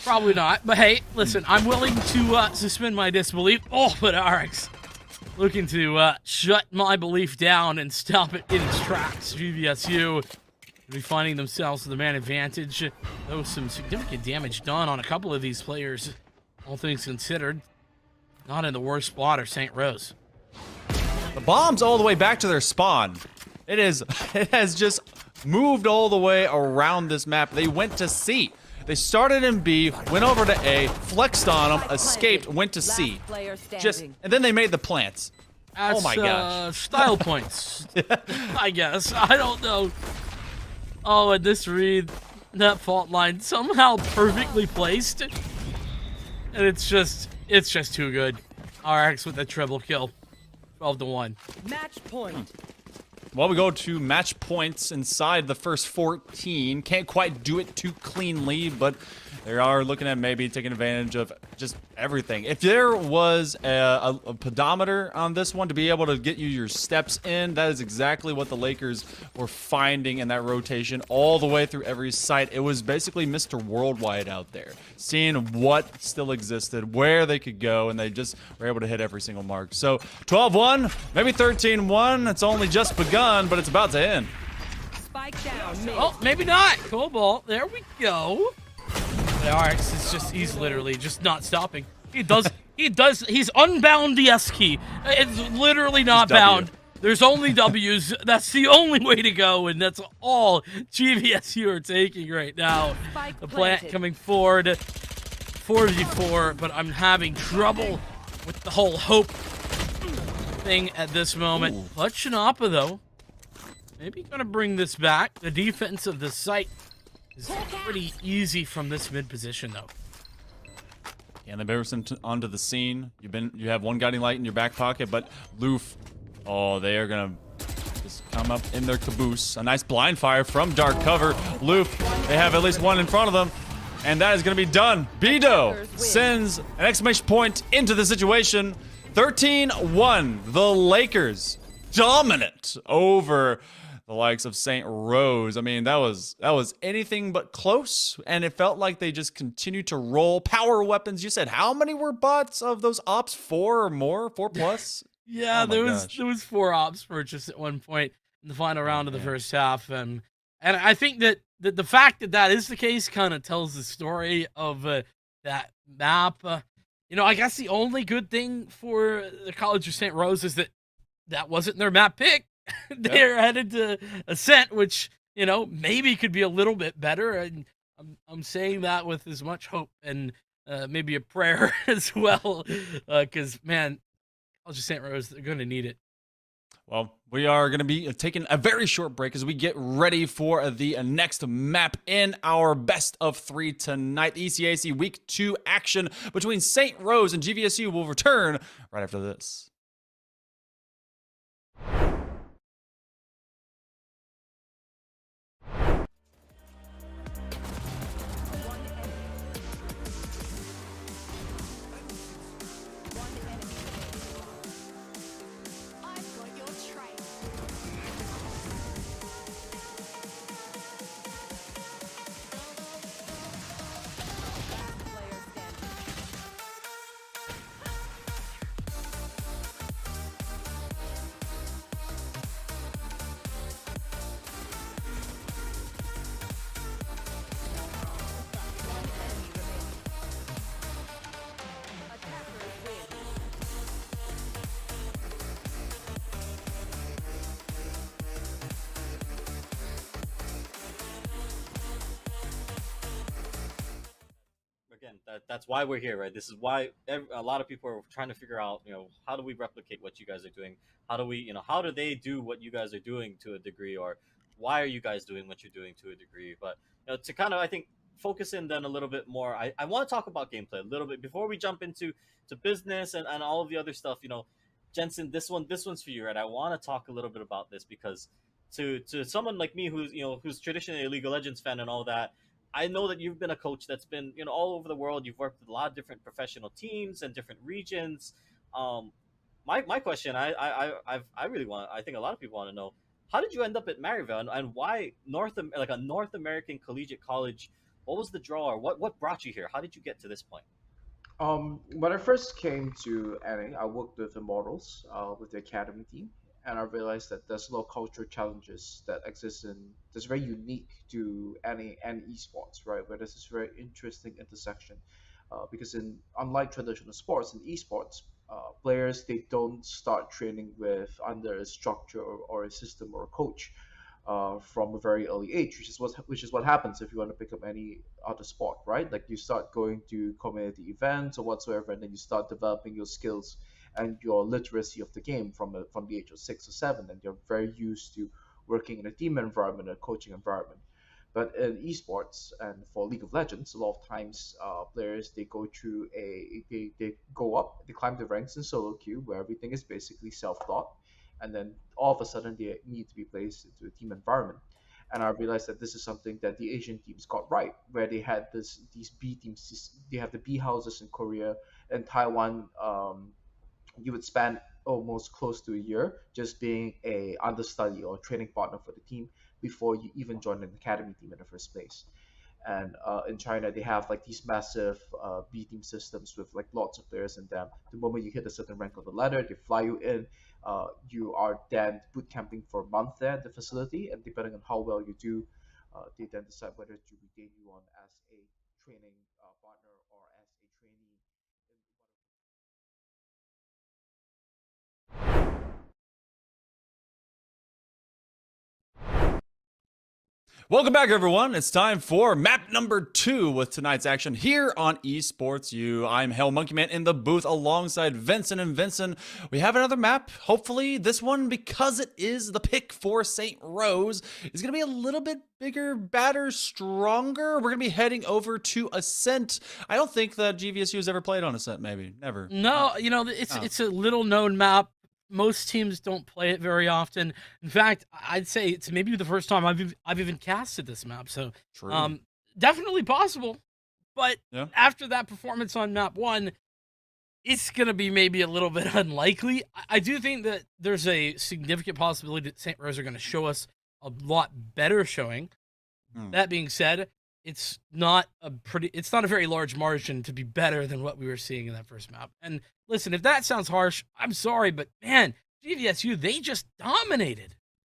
Probably not. But hey, listen, I'm willing to suspend my disbelief. Oh, but RX looking to shut my belief down and stop it in its tracks. GVSU will be finding themselves with the man advantage. Though some significant damage done on a couple of these players, all things considered. Not in the worst spot are St. Rose. The bomb's all the way back to their spawn. It has just moved all the way around this map. They went to C. They started in B, went over to A, flexed on them, escaped, went to C. And then they made the plants. That's, oh my gosh. Style points, I guess. I don't know. Oh, and this read, that fault line somehow perfectly placed. And it's just too good. RX with the triple kill. 12-1. Match point. Well, we go to match points inside the first 14. Can't quite do it too cleanly, but they are looking at maybe taking advantage of just everything. If there was a pedometer on this one to be able to get you your steps in, that is exactly what the Lakers were finding in that rotation all the way through every site. It was basically Mr. Worldwide out there, seeing what still existed, where they could go, and they just were able to hit every single mark. So 12-1, maybe 13-1. It's only just begun, but it's about to end. Spike down. Mid. Oh, maybe not. Cobalt. There we go. But RX is he's literally just not stopping. He's unbound the S key. It's literally not bound. There's only W's. That's the only way to go, and that's all GVSU are taking right now. The plant coming forward, 4v4, but I'm having trouble with the whole hope thing at this moment. Clutch Shinapa, though, maybe gonna bring this back. The defense of the site is pretty easy from this mid position, though. And they've ever sent onto the scene. You have one guiding light in your back pocket, but Loof, oh, they are gonna just come up in their caboose. A nice blind fire from dark cover. Loof, they have at least one in front of them, and that is gonna be done. Bido sends an exclamation point into the situation. 13-1. The Lakers dominant over the likes of St. Rose. I mean, that was anything but close, and it felt like they just continued to roll power weapons. You said how many were bots of those ops? 4 or more? 4 plus? Yeah, Oh there my was 4 ops purchased at one point in the final round of the first half, and I think that the fact that is the case kind of tells the story of that map. I guess the only good thing for the College of St. Rose is that wasn't their map pick. They're headed to Ascent, which maybe could be a little bit better. And I'm saying that with as much hope and maybe a prayer as well, because man, College of St. Rose, they're going to need it. Well, we are going to be taking a very short break as we get ready for the next map in our best of 3 tonight. ECAC Week 2 action between St. Rose and GVSU will return right after this. That's why we're here, right? This is why a lot of people are trying to figure out, how do we replicate what you guys are doing? How do we, how do they do what you guys are doing to a degree, or why are you guys doing what you're doing to a degree? But to kind of, I think, focus in then a little bit more. I want to talk about gameplay a little bit before we jump into business and all of the other stuff. Jensen, this one's for you, right? I want to talk a little bit about this because to someone like me who's traditionally a League of Legends fan and all that, I know that you've been a coach that's been all over the world. You've worked with a lot of different professional teams and different regions. Um, my question, I really want. I think a lot of people want to know, how did you end up at Maryville, and why like a North American collegiate college? What was the draw, or what brought you here? How did you get to this point? When I first came to NA, I worked with the models, with the academy team, and I realized that there's a lot of cultural challenges that exist that's very unique to NA and esports, right? Where there's this very interesting intersection, because unlike traditional sports, in esports, players they don't start training with under a structure or a system or a coach. From a very early age, which is what happens if you want to pick up any other sport, right? Like you start going to community events or whatsoever, and then you start developing your skills and your literacy of the game from the age of 6 or 7, and you're very used to working in a team environment, a coaching environment. But in esports and for League of Legends, a lot of times players they go through they go up, they climb the ranks in solo queue where everything is basically self-taught, and then all of a sudden they need to be placed into a team environment. And I realized that this is something that the Asian teams got right, where they had these B teams. They have the B houses in Korea and Taiwan. You would spend almost close to a year just being a understudy or training partner for the team before you even join an academy team in the first place. And in China, they have like these massive B team systems with like lots of players in them. The moment you hit a certain rank on the ladder, they fly you in. You are then boot camping for a month there at the facility, and depending on how well you do, they then decide whether to retain you on as a training partner or as a trainee. Welcome back, everyone. It's time for map number 2 with tonight's action here on Esports U. I'm Hell Monkey Man in the booth alongside Vincent and Vincent. We have another map. Hopefully, this one, because it is the pick for St. Rose, is going to be a little bit bigger, badder, stronger. We're going to be heading over to Ascent. I don't think that GVSU has ever played on Ascent, maybe. Never. No, it's a little known map. Most teams don't play it very often. In fact, I'd say it's maybe the first time I've even casted this map. So, True. definitely possible. But Yeah. after that performance on map 1, it's gonna be maybe a little bit unlikely. I do think that there's a significant possibility that St. Rose are gonna show us a lot better showing. Hmm. That being said, it's not a very large margin to be better than what we were seeing in that first map. And listen, if that sounds harsh, I'm sorry, but man, GVSU, they just dominated.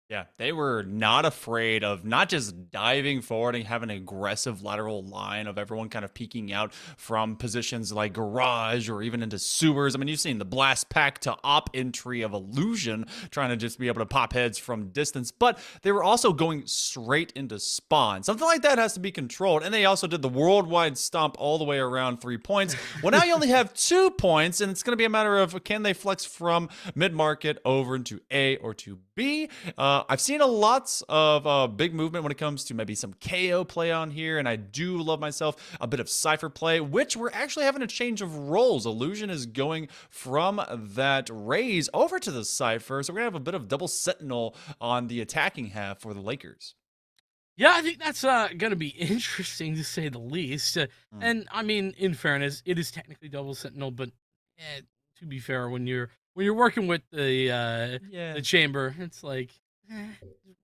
Yeah, they were not afraid of not just diving forward and having an aggressive lateral line of everyone kind of peeking out from positions like garage or even into sewers. I mean, you've seen the blast pack to op entry of Illusion trying to just be able to pop heads from distance, but they were also going straight into spawn. Something like that has to be controlled, and they also did the worldwide stomp all the way around 3 points. Well, now you only have 2 points, and it's going to be a matter of can they flex from mid-market over into A or to B. I've seen a lots of big movement when it comes to maybe some KO play on here, and I do love myself a bit of Cypher play, which we're actually having a change of roles. Illusion is going from that Raze over to the Cypher, so we're going to have a bit of double Sentinel on the attacking half for the Lakers. Yeah, I think that's going to be interesting to say the least. And I mean, in fairness, it is technically double Sentinel, but to be fair, when you're working with the chamber, it's like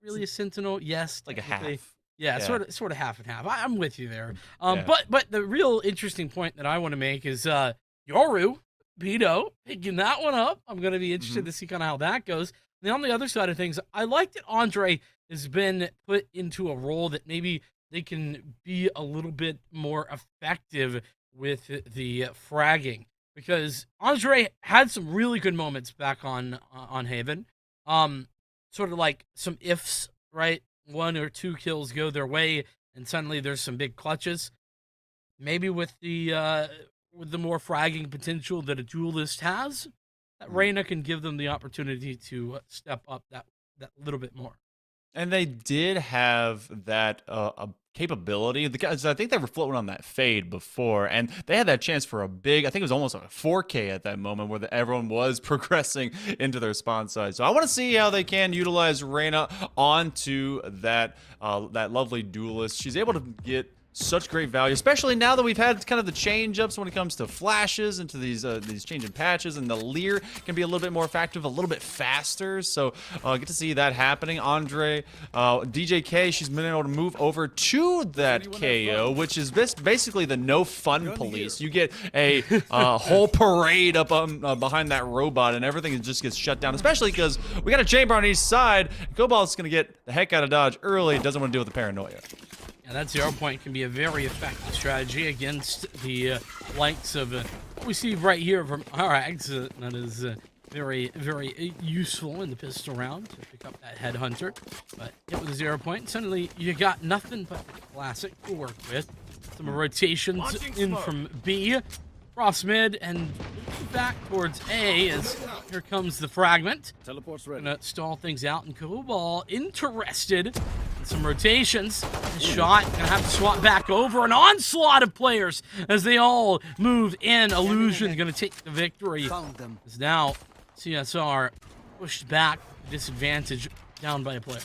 really a Sentinel. Yes, like a half. Yeah, sort of half and half. I'm with you there. But the real interesting point that I want to make is Yoru, Pito, picking that one up. I'm going to be interested to see kind of how that goes. And then on the other side of things, I like that Andre has been put into a role that maybe they can be a little bit more effective with the fragging. Because Andre had some really good moments back on Haven. Sort of like some ifs, right? 1 or 2 kills go their way, and suddenly there's some big clutches. maybe with the more fragging potential that a duelist has, that Reyna can give them the opportunity to step up that little bit more. And they did have that capability. The guys, I think they were floating on that fade before, and they had that chance for a big, I think it was almost a 4K at that moment where everyone was progressing into their spawn side. So I want to see how they can utilize Reyna onto that lovely duelist. She's able to get such great value, especially now that we've had kind of the change-ups when it comes to flashes into these changing patches, and the Leer can be a little bit more effective, a little bit faster. So get to see that happening. Andre, DJK, she's been able to move over to that KO, which is basically the no fun police. You get a whole parade up behind that robot, and everything just gets shut down, especially because we got a chamber on each side. Cobalt's going to get the heck out of dodge early, doesn't want to deal with the paranoia. Yeah, that 0 point can be a very effective strategy against the likes of what we see right here from Arags. That is very, very useful in the pistol round to pick up that headhunter. But hit with a 0 point, suddenly you got nothing but the classic to work with. Some rotations in from B, cross mid, and back towards A as here comes the fragment. Teleport's ready. Gonna stall things out, and Cobalt interested. Some rotations. Shot. Gonna have to swap back over. An onslaught of players as they all move in. Illusion gonna take the victory. As now CSR pushed back. Disadvantage down by a player.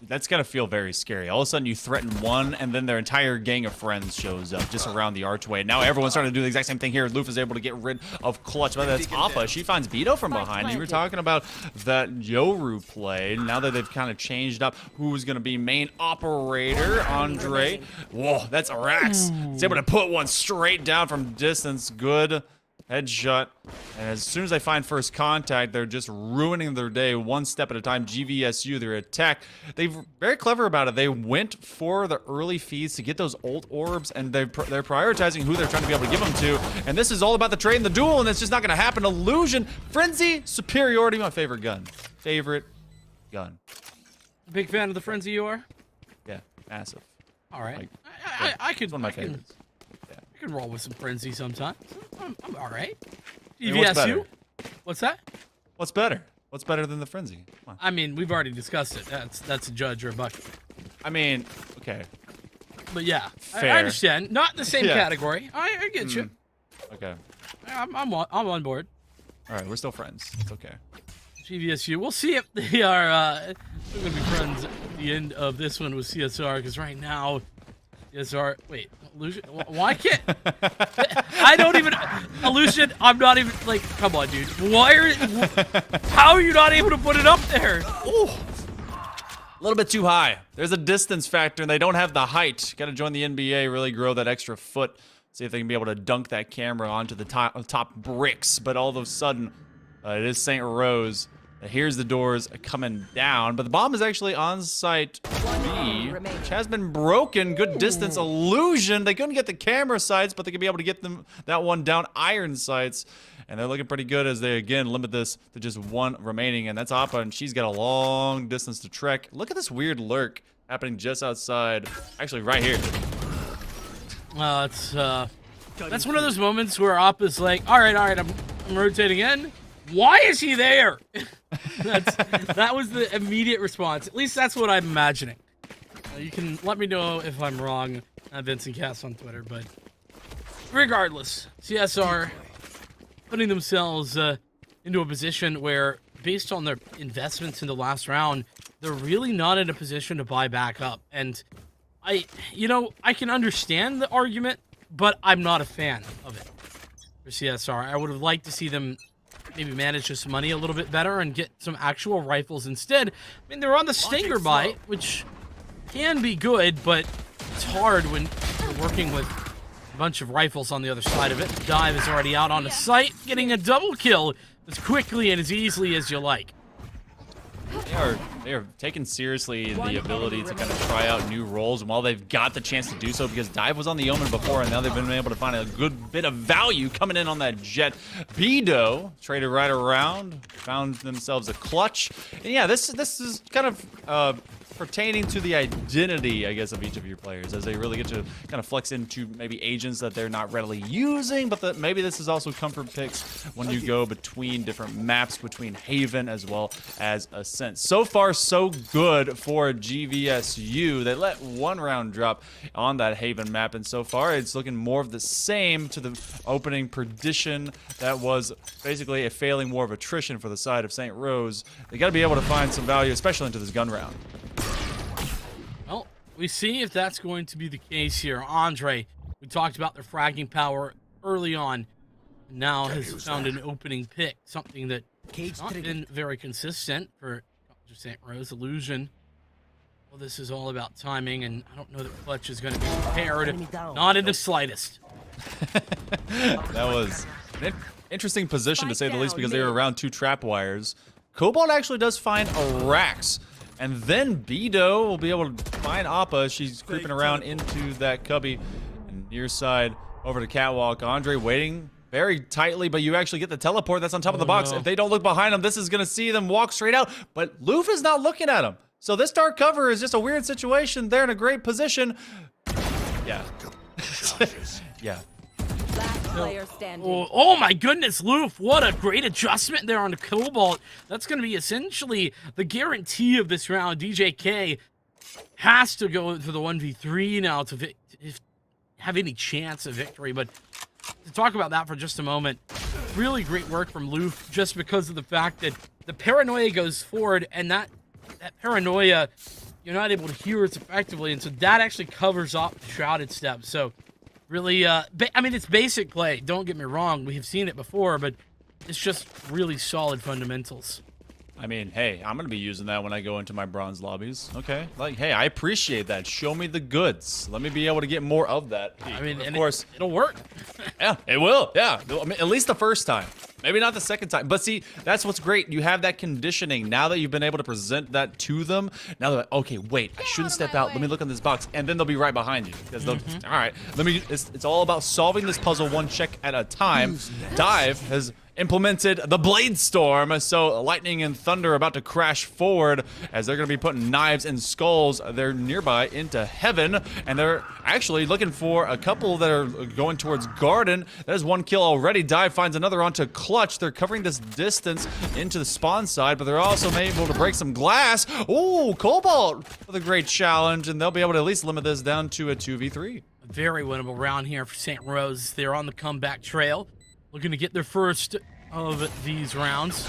That's got to feel very scary. All of a sudden, you threaten one, and then their entire gang of friends shows up just around the archway. Now everyone's starting to do the exact same thing here. Loof is able to get rid of Clutch, but that's Appa. She finds Beto from behind. You were talking about that Yoru play. Now that they've kind of changed up who's going to be main operator, Andre. Whoa, that's Arax. He's able to put one straight down from distance. Good headshot. And as soon as they find first contact, they're just ruining their day one step at a time. GVSU, their attack, they're very clever about it. They went for the early feeds to get those old orbs, and they're prioritizing who they're trying to be able to give them to. And this is all about the trade and the duel, and it's just not going to happen. Illusion, Frenzy, Superiority, my favorite gun. Favorite gun. Big fan of the Frenzy you are? Yeah, massive. All right. Like, I could. It's one of my favorites. I can roll with some Frenzy sometimes. I'm all right. What's better? EVSU? What's that? What's better? What's better than the Frenzy? Come on. I mean, we've already discussed it. That's a judge or a bucket. I mean, okay. But yeah, Fair. I understand. Not in the same Yeah. category. I get you. Okay. I'm on board. All right, we're still friends. It's okay. GVSU. We'll see if they are going to be friends at the end of this one with CSR, because right now, CSR. Wait, Illusion. Why can't I don't even Illusion? I'm not even like. Come on, dude. How are you not able to put it up there? Ooh. A little bit too high. There's a distance factor, and they don't have the height. Got to join the NBA, really grow that extra foot. See if they can be able to dunk that camera onto the top bricks. But all of a sudden, it is St. Rose. Here's the doors coming down, but the bomb is actually on site B, which has been broken. Good distance. Illusion. They couldn't get the camera sights, but they could be able to get them that one down iron sights. And they're looking pretty good as they, again, limit this to just one remaining. And that's Appa, and she's got a long distance to trek. Look at this weird lurk happening just outside. Actually, right here. That's one of those moments where Appa's like, all right, I'm rotating in. Why is he there? That was the immediate response. At least that's what I'm imagining. You can let me know if I'm wrong at Vincent Cass on Twitter, but regardless, CSR putting themselves into a position where, based on their investments in the last round, they're really not in a position to buy back up. And I can understand the argument, but I'm not a fan of it for CSR. I would have liked to see them maybe manage this money a little bit better and get some actual rifles instead. I mean, they're on the Stinger Bite, which can be good, but it's hard when you're working with a bunch of rifles on the other side of it. Dive is already out on the site, getting a double kill as quickly and as easily as you like. They are they are taking seriously the ability to kind of try out new roles. And while they've got the chance to do so, because Dive was on the Omen before, and now they've been able to find a good bit of value coming in on that Jet. Bido traded right around, found themselves a clutch. And yeah, this is kind of pertaining to the identity, I guess, of each of your players, as they really get to kind of flex into maybe agents that they're not readily using, but maybe this is also comfort picks when you go between different maps, between Haven as well as Ascent. So far, so good for GVSU. They let one round drop on that Haven map, and so far it's looking more of the same to the opening Perdition that was basically a failing war of attrition for the side of St. Rose. They got to be able to find some value, especially into this gun round. Well, we see if that's going to be the case here. Andre, we talked about their fragging power early on. Now has found an opening pick, something that not been very consistent for St. Rose. Illusion. Well, this is all about timing, and I don't know that Clutch is going to be prepared. Not in the slightest. That was an interesting position, to say the least, because they were around 2 trap wires. Cobalt actually does find a Rax. And then Bido will be able to find Appa. She's creeping around into that cubby. And near side over to Catwalk. Andre waiting very tightly, but you actually get the teleport that's on top of the box. No. If they don't look behind them, this is going to see them walk straight out. But Loof is not looking at him. So this dark cover is just a weird situation. They're in a great position. Yeah. Yeah. Last player standing. Oh my goodness, Loof, what a great adjustment there on the Cobalt. That's going to be essentially the guarantee of this round. DJK has to go for the 1v3 now to have any chance of victory. But to talk about that for just a moment, really great work from Loof, just because of the fact that the paranoia goes forward, and that paranoia, you're not able to hear it effectively, and so that actually covers up the Shrouded Step. So really, I mean, it's basic play. Don't get me wrong. We have seen it before, but it's just really solid fundamentals. I mean, hey, I'm going to be using that when I go into my bronze lobbies. Okay. Like, hey, I appreciate that. Show me the goods. Let me be able to get more of that. I mean, of course, it'll work. Yeah, it will. Yeah. I mean, at least the first time. Maybe not the second time. But see, that's what's great. You have that conditioning. Now that you've been able to present that to them, now they're like, okay, wait, I shouldn't step out. Let me look in this box. And then they'll be right behind you. Because they'll, all right, it's all about solving this puzzle one check at a time. Dive has implemented the Blade Storm, so Lightning and Thunder are about to crash forward as they're going to be putting knives and skulls. They're nearby into Heaven, and they're actually looking for a couple that are going towards Garden. That is one kill already. Dive finds another onto Clutch. They're covering this distance into the spawn side, but they're also able to break some glass. Ooh, Cobalt with a great challenge, and they'll be able to at least limit this down to a 2v3. A very winnable round here for St. Rose. They're on the comeback trail, looking to get their first of these rounds.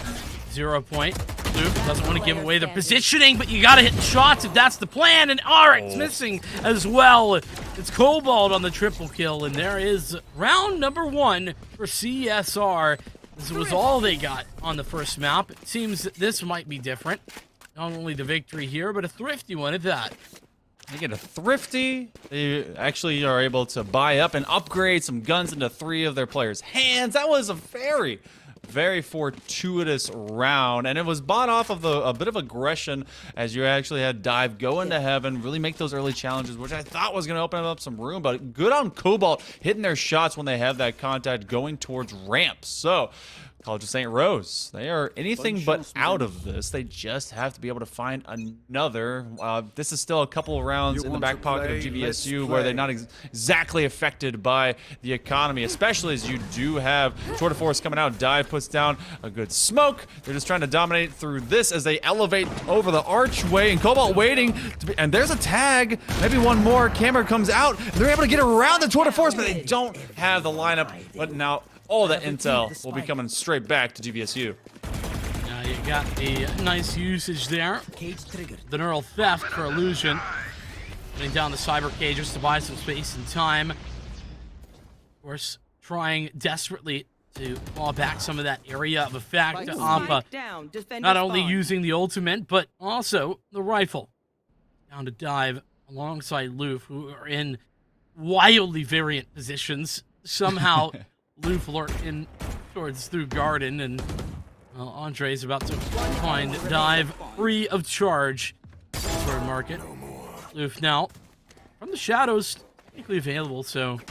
0 point. Luke doesn't want to give away the positioning, but you got to hit shots if that's the plan. And Arek's missing as well. It's Cobalt on the triple kill, and there is round number 1 for CSR. This was all they got on the first map. It seems that this might be different. Not only the victory here, but a thrifty one at that. They get a thrifty. They actually are able to buy up and upgrade some guns into 3 of their players' hands. That was a very fortuitous round, and it was bought off of a bit of aggression as you actually had Dive go into Heaven, really make those early challenges, which I thought was going to open up some room, but good on Cobalt hitting their shots when they have that contact going towards ramp. So College of St. Rose, they are anything but out of this. They just have to be able to find another. This is still a couple of rounds in the back pocket of GVSU where they're not exactly affected by the economy, especially as you do have Tour de Force coming out. Dive puts down a good smoke. They're just trying to dominate through this as they elevate over the archway, and Cobalt waiting to be, and there's a tag. Maybe one more. Camera comes out. They're able to get around the Tour de Force, but they don't have the lineup. But now all that intel will be coming straight back to GVSU. Now you got the nice usage there. The neural theft for Illusion. Putting down the cyber cages to buy some space and time. Of course, trying desperately to claw back some of that area of effect to Ampa. Not only using the ultimate, but also the rifle. Down to Dive alongside Loof, who are in wildly variant positions. Somehow Loof lurked in towards through Garden, and Well, Andre's about to find dive free of charge. Sword market. Loof now from the shadows, technically available. So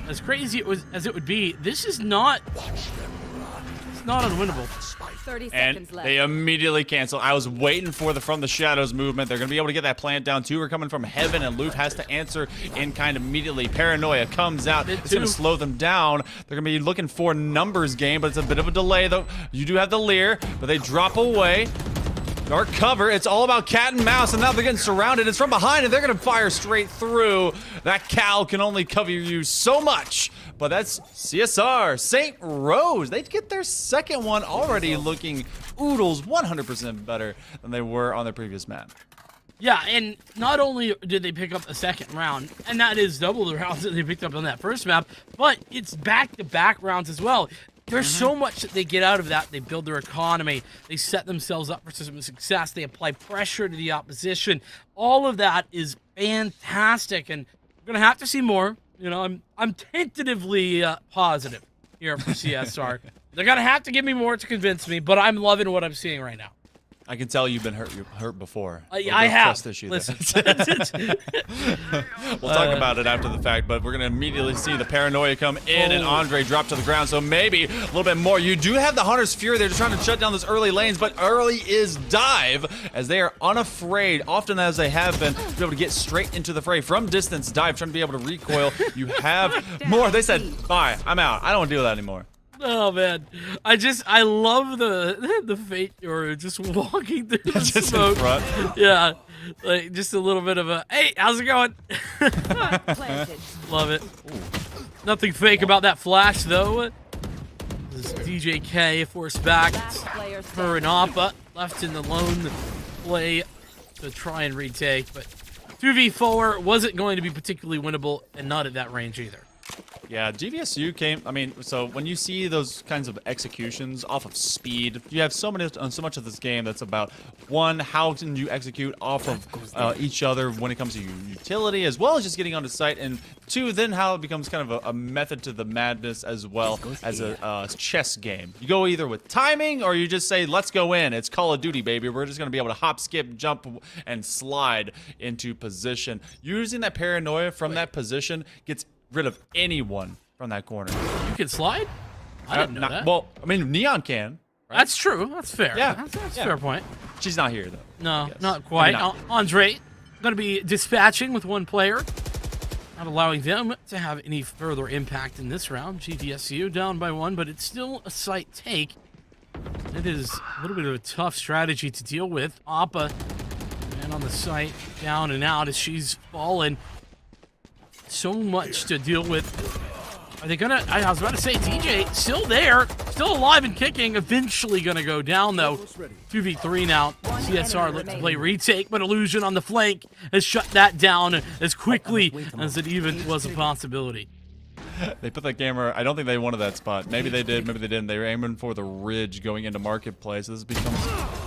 as crazy as it would be, this is not. It's not unwinnable. 30 And seconds left. they immediately cancel. I was waiting for the from the shadows movement. They're going to be able to get that plant down. Two are coming from heaven, and Loof has to answer in kind immediately. Paranoia comes out. It's going to slow them down. They're going to be looking for numbers game, but it's a bit of a delay, though. You do have the Lear, but they drop away. Dark cover. It's all about cat and mouse, and now they're getting surrounded. It's from behind, and they're going to fire straight through. That cow can only cover you so much. But that's CSR, St. Rose. They get their second one already looking oodles 100% better than they were on their previous map. Yeah, and not only did they pick up a second round, and that is double the rounds that they picked up on that first map, but it's back-to-back rounds as well. There's so much that they get out of that. They build their economy. They set themselves up for some success. They apply pressure to the opposition. All of that is fantastic, and we're going to have to see more. You know, I'm tentatively positive here for CSR. They're going to have to give me more to convince me, but I'm loving what I'm seeing right now. I can tell you've been hurt before. I have. Trust issue Listen. We'll talk about it after the fact, but we're going to immediately see the Paranoia come in and Andre drop to the ground, so maybe a little bit more. You do have the Hunter's Fury. They're just trying to shut down those early lanes, but early is dive, as they are unafraid, often as they have been, to be able to get straight into the fray. From distance, dive, trying to be able to recoil. You have more. They said, bye, I'm out. I don't want to deal with that anymore. Oh man, I love the fate you're just walking through the Just smoke. in front. Yeah, like just a little bit of a hey, how's it going? Planted. Love it. Ooh. Nothing fake about that flash though. This is DJK forced back. Last player Her and Appa left in the lone play to try and retake, but 2v4 wasn't going to be particularly winnable, and not at that range either. Yeah, GVSU came. I mean, so when you see those kinds of executions off of speed, you have so much of this game that's about one, how can you execute off of each other when it comes to utility, as well as just getting onto site, and two, then how it becomes kind of a method to the madness as well as a chess game. You go either with timing or you just say, let's go in. It's Call of Duty, baby. We're just going to be able to hop, skip, jump, and slide into position. Using that Paranoia from that position gets rid of anyone from that corner. You can slide? I didn't know that. Well, I mean, Neon can. Right? That's true. That's fair. Yeah. That's Yeah. a fair point. She's not here, though. No, Yes. not quite. I mean, Andre going to be dispatching with one player, not allowing them to have any further impact in this round. GVSU down by one, but it's still a site take. It is a little bit of a tough strategy to deal with. Appa, and on the site, down and out as she's fallen. So much to deal with. Are they gonna? I was about to say, DJ still there, still alive and kicking. Eventually gonna go down though. 2v3 now. CSR looks to play retake, but Illusion on the flank has shut that down as quickly as it even was a possibility. They put that camera. I don't think they wanted that spot. Maybe they did. Maybe they didn't. They were aiming for the ridge going into Marketplace. This becomes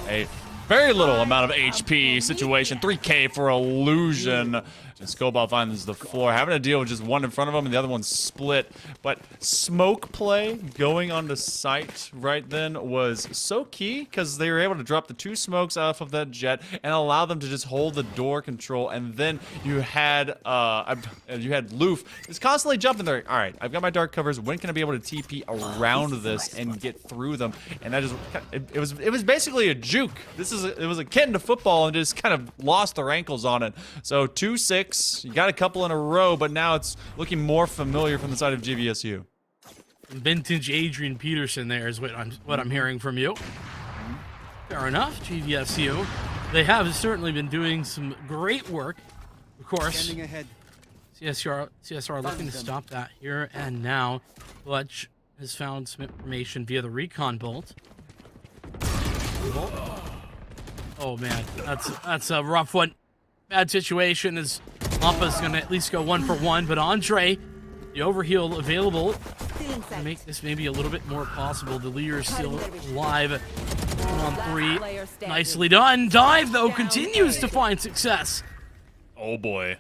a very little amount of HP situation. 3K for Illusion. And Scoball finds the floor, having to deal with just one in front of him and the other one split. But smoke play going on the site right then was so key because they were able to drop the two smokes off of that jet and allow them to just hold the door control. And then you had Loof is constantly jumping there. All right, I've got my dark covers. When can I be able to TP around this and get through them? And that just it was basically a juke. It was akin to football and just kind of lost their ankles on it. So 2-6. You got a couple in a row, but now it's looking more familiar from the side of GVSU. Vintage Adrian Peterson there is what I'm hearing from you. Fair enough, GVSU. They have certainly been doing some great work. Of course, CSR looking to stop that here and now. Butch has found some information via the recon bolt. Oh man, that's a rough one. Bad situation as Appa's gonna at least go 1 for 1, but Andre, the overheal available, to make this maybe a little bit more possible. The Lear is still alive. 1-on-3, nicely done. Dive though continues to find success. Oh boy.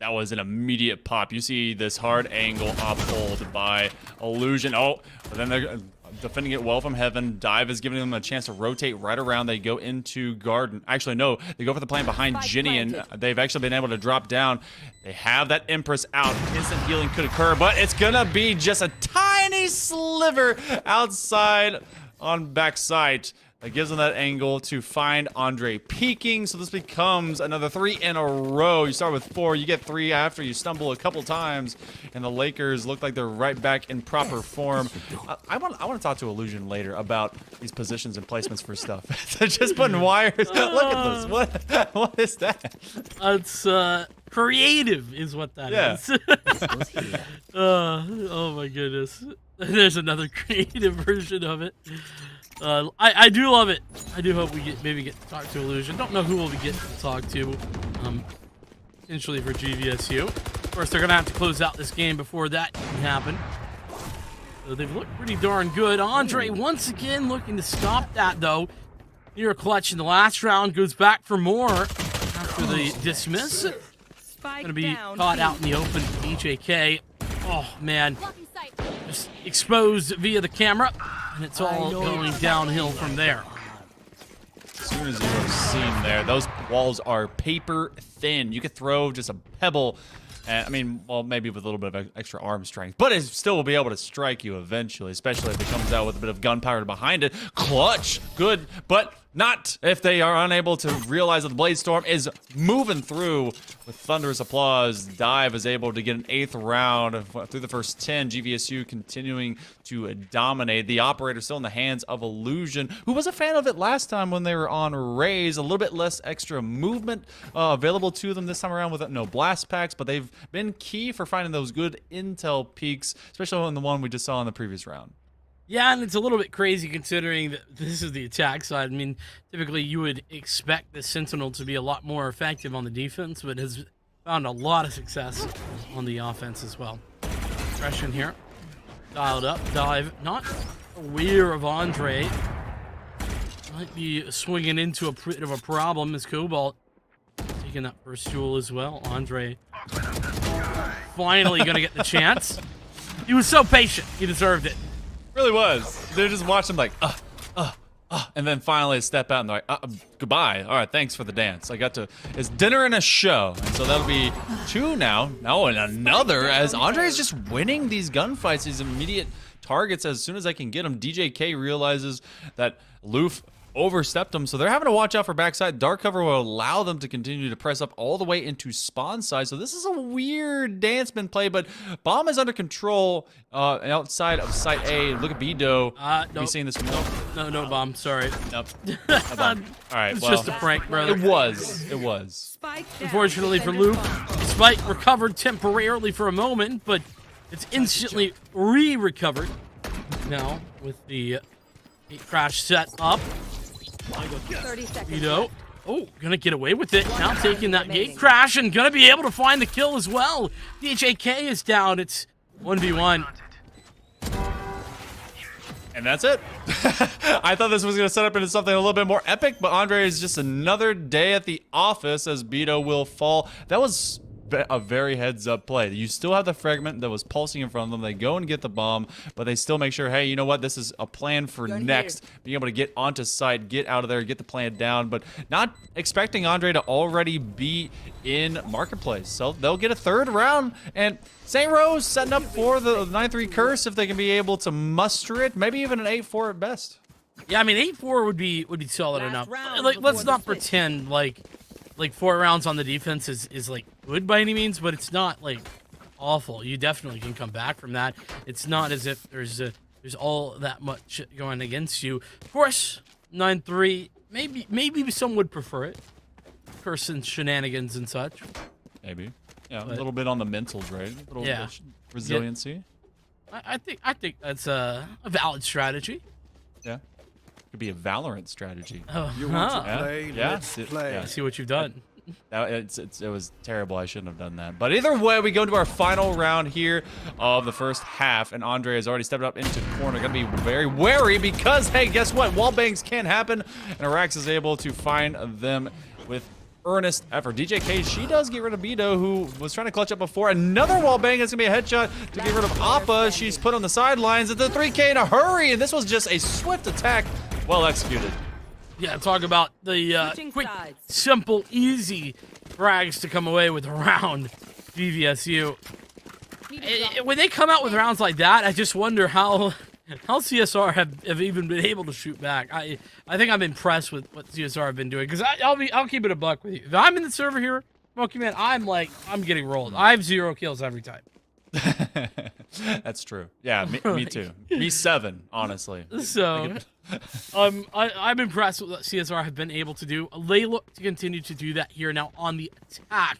That was an immediate pop. You see this hard angle uphold by Illusion. Oh, but then they're defending it well from heaven. Dive is giving them a chance to rotate right around. They go into garden. Actually, no, they go for the plan behind Ginny, and they've actually been able to drop down. They have that Empress out. Instant healing could occur, but it's gonna be just a tiny sliver outside on backside. That gives them that angle to find Andre peeking. So this becomes another 3 in a row. You start with 4, you get 3 after you stumble a couple times, and the Lakers look like they're right back in proper form. I want to talk to Illusion later about these positions and placements for stuff. They're just putting wires. Look at this. What is that? It's creative, is what that is. Oh my goodness. There's another creative version of it. I do love it. I do hope we maybe get to talk to Illusion. Don't know who we'll be getting to talk to. Potentially for GVSU. Of course, they're gonna have to close out this game before that can happen. So they've looked pretty darn good. Andre once again looking to stop that though. Near a clutch in the last round, goes back for more after the dismiss. Gonna be caught out in the open. EJK. Oh man, just exposed via the camera. And it's all going downhill from there. As soon as you are seen there, those walls are paper thin. You could throw just a pebble, and, I mean, well, maybe with a little bit of extra arm strength, but it still will be able to strike you eventually, especially if it comes out with a bit of gunpowder behind it. Clutch, good, but not if they are unable to realize that the Blade Storm is moving through with thunderous applause. Dive is able to get an 8th round through the first 10. GVSU continuing to dominate. The operator still in the hands of Illusion, who was a fan of it last time when they were on Raze. A little bit less extra movement available to them this time around with no blast packs, but they've been key for finding those good intel peaks, especially on the one we just saw in the previous round. Yeah, and it's a little bit crazy considering that this is the attack side. I mean, typically you would expect the Sentinel to be a lot more effective on the defense, but has found a lot of success on the offense as well. Fresh in here. Dialed up. Dive. Not aware of Andre. Might be swinging into a bit of a problem as Cobalt taking that first duel as well. Andre finally going to get the chance. He was so patient. He deserved it. Really was. They're just watching like, and then finally step out and they're like, goodbye. All right, thanks for the dance. I got to, it's dinner and a show. And so that'll be 2 now. No, and another as Andre is just winning these gunfights, these immediate targets as soon as I can get them. DJK realizes that Loof overstepped them, so they're having to watch out for backside. Dark cover will allow them to continue to press up all the way into spawn side. So this is a weird dance been played, but bomb is under control outside of site A. Look at Bido. No, you seen this more? No bomb. Sorry. Nope. No bomb. All right. It's well, just a prank, brother. It was. It was. Unfortunately for Luke, Spike recovered temporarily for a moment, but it's instantly re-recovered now with the crash set up. 30 seconds. Bido. Oh, gonna get away with it. Now taking that gate crash and gonna be able to find the kill as well. DJK is down. It's 1v1. And that's it. I thought this was going to set up into something a little bit more epic, but Andre is just another day at the office as Bido will fall. That was a very heads-up play. You still have the fragment that was pulsing in front of them. They go and get the bomb, but they still make sure, hey, you know what? This is a plan for next. Being able to get onto site, get out of there, get the plan down, but not expecting Andre to already be in Marketplace. So they'll get a 3rd round, and St. Rose setting up for the 9-3 curse if they can be able to muster it. Maybe even an 8-4 at best. Yeah, I mean, 8-4 would be solid enough. Like, let's not pretend like 4 rounds on the defense is like good by any means, but it's not like awful. You definitely can come back from that. It's not as if there's all that much going against you. Of course, 9-3, maybe some would prefer it. Person shenanigans and such. Maybe. Yeah, a little bit on the mentals, right? A little bit resiliency. Yeah. I think that's a valid strategy. Yeah. Could be a Valorant strategy. Oh, You want to play? Yeah. Let's play. I see what you've done. It was terrible. I shouldn't have done that. But either way, we go into our final round here of the first half, and Andre has already stepped up into the corner. Got to be very wary because, hey, guess what? Wall bangs can happen, and Arax is able to find them with earnest effort. DJK, she does get rid of Beto, who was trying to clutch up before. Another wall bang. It's going to be a headshot to get rid of Appa. She's put on the sidelines. It's a 3K in a hurry, and this was just a swift attack. Well executed. Yeah, talk about the quick, simple, easy frags to come away with a round. VVSU. When they come out with rounds like that, I just wonder how CSR have even been able to shoot back. I think I'm impressed with what CSR have been doing, because I'll keep it a buck with you. If I'm in the server here, Smokey Man, I'm getting rolled. I have 0 kills every time. That's true. Yeah, me too. Me 7, honestly. So, I'm impressed with what CSR have been able to do. They look to continue to do that here now on the attack.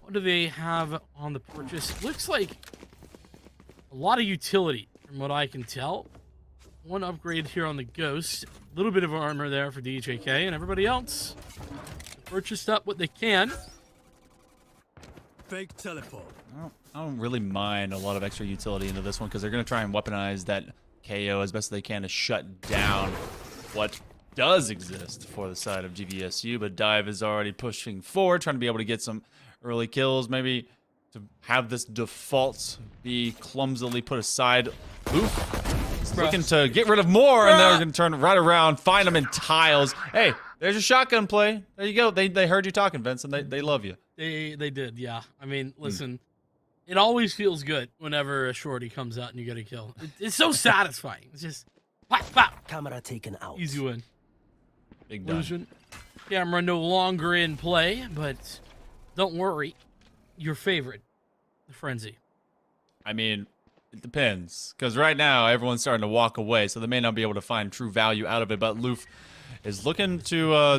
What do they have on the purchase? Looks like a lot of utility, from what I can tell. One upgrade here on the Ghost. A little bit of armor there for DJK, and everybody else purchased up what they can. Fake teleport. I don't really mind a lot of extra utility into this one, because they're going to try and weaponize that KO as best they can to shut down what does exist for the side of GVSU. But Dive is already pushing forward, trying to be able to get some early kills, maybe to have this default be clumsily put aside. Oof. He's looking to get rid of more, and they're going to turn right around, find them in tiles. Hey, there's your shotgun play. There you go. They heard you talking, Vince, and they love you. They did, yeah. I mean, listen, it always feels good whenever a shorty comes out and you get a kill. It's so satisfying. It's just, pop, pop. Camera taken out. Easy win. Big done. Illusion. Camera no longer in play, but don't worry. Your favorite, the Frenzy. I mean, it depends, because right now everyone's starting to walk away, so they may not be able to find true value out of it. But Loof is looking to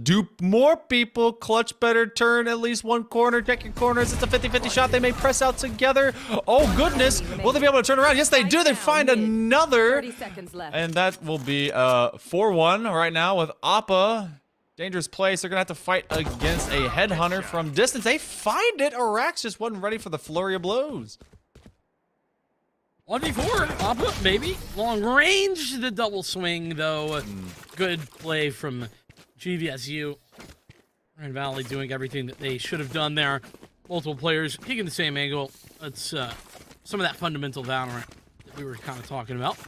dupe more people, clutch better, turn at least one corner, check your corners. It's a 50-50 shot. They may press out together. Oh goodness, will they be able to turn around? Yes, they do. They find another, 30 seconds left. and that will be 4-1 right now with Appa. Dangerous place. They're gonna have to fight against a headhunter from distance. They find it. Arax just wasn't ready for the flurry of blows. 1v4, Appa, maybe. Long range, the double swing, though. Good play from GVSU. Grand Valley doing everything that they should have done there. Multiple players taking the same angle. That's some of that fundamental Valorant that we were kind of talking about.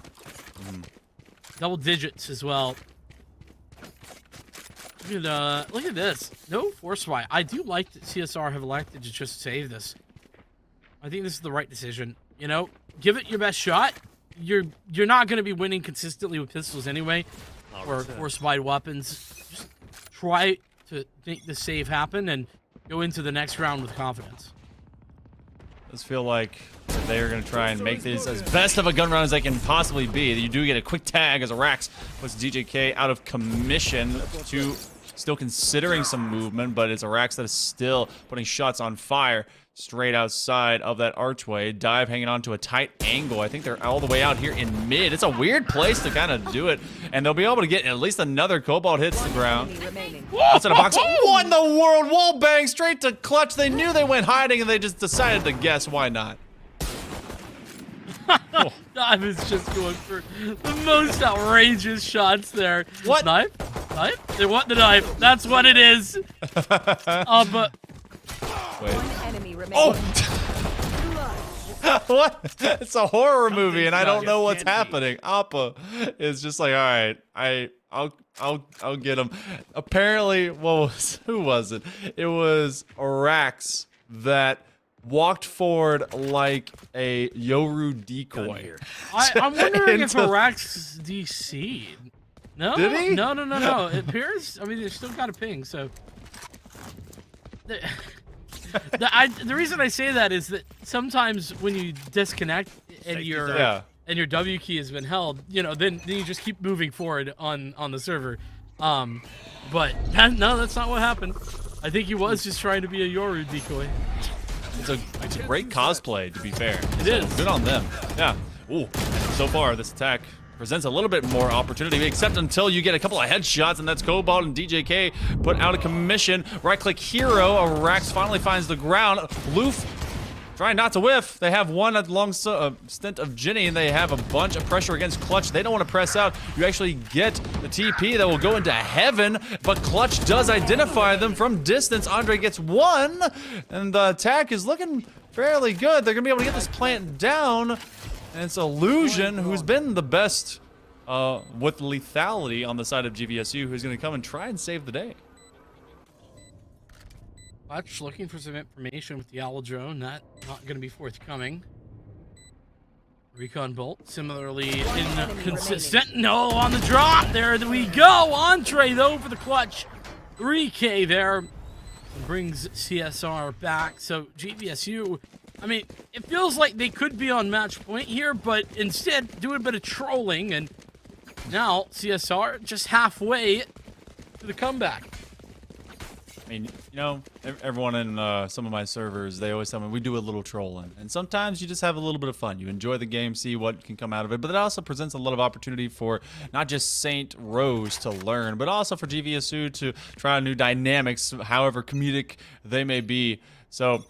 Double digits as well. Look at this. No force fight. I do like that CSR have elected to just save this. I think this is the right decision. You know, give it your best shot. You're not going to be winning consistently with pistols anyway, or force fight weapons. Just try to make the save happen and go into the next round with confidence. Does feel like they are going to try and make this as best of a gun round as they can possibly be. You do get a quick tag as Arax puts DJK out of commission to still considering some movement, but it's Arax that is still putting shots on fire straight outside of that archway. Dive hanging on to a tight angle. I think they're all the way out here in mid. It's a weird place to kind of do it, and they'll be able to get at least another Cobalt hits the ground. Outside the box. What in the world? Wall bang straight to clutch. They knew they went hiding, and they just decided to guess. Why not? Dive is just going for the most outrageous shots there. What? Knife? Knife? They want the knife. That's what it is. But wait. Enemy remaining. Oh! What? It's a horror movie, and I don't know what's happening. Appa is just like, all right, I'll get him. Apparently, who was it? It was Arax that walked forward like a Yoru decoy. I'm wondering if Arax DC'd. No? Did he? No. It appears, I mean, they still got a ping, so. The reason I say that is that sometimes when you disconnect and your W key has been held, you know, then you just keep moving forward on the server. But no, that's not what happened. I think he was just trying to be a Yoru decoy. It's a great cosplay, to be fair. It is. Good on them. Yeah. Ooh. So far, this attack presents a little bit more opportunity, except until you get a couple of headshots, and that's Cobalt and DJK put out of commission. Right-click hero. Arax finally finds the ground. Loof trying not to whiff. They have one at long stint of Ginny, and they have a bunch of pressure against Clutch. They don't want to press out. You actually get the TP that will go into heaven, but Clutch does identify them from distance. Andre gets one, and the attack is looking fairly good. They're going to be able to get this plant down, and it's Illusion, who's been the best with lethality on the side of GVSU, who's going to come and try and save the day. Clutch looking for some information with the Owl Drone. Not going to be forthcoming. Recon Bolt, similarly inconsistent. No, on the drop. There we go. Andre, though, for the Clutch. 3K there. Brings CSR back. So GVSU, I mean, it feels like they could be on match point here, but instead doing a bit of trolling. And now CSR just halfway to the comeback. I mean, you know, everyone in some of my servers, they always tell me we do a little trolling. And sometimes you just have a little bit of fun. You enjoy the game, see what can come out of it. But it also presents a lot of opportunity for not just Saint Rose to learn, but also for GVSU to try new dynamics, however comedic they may be. So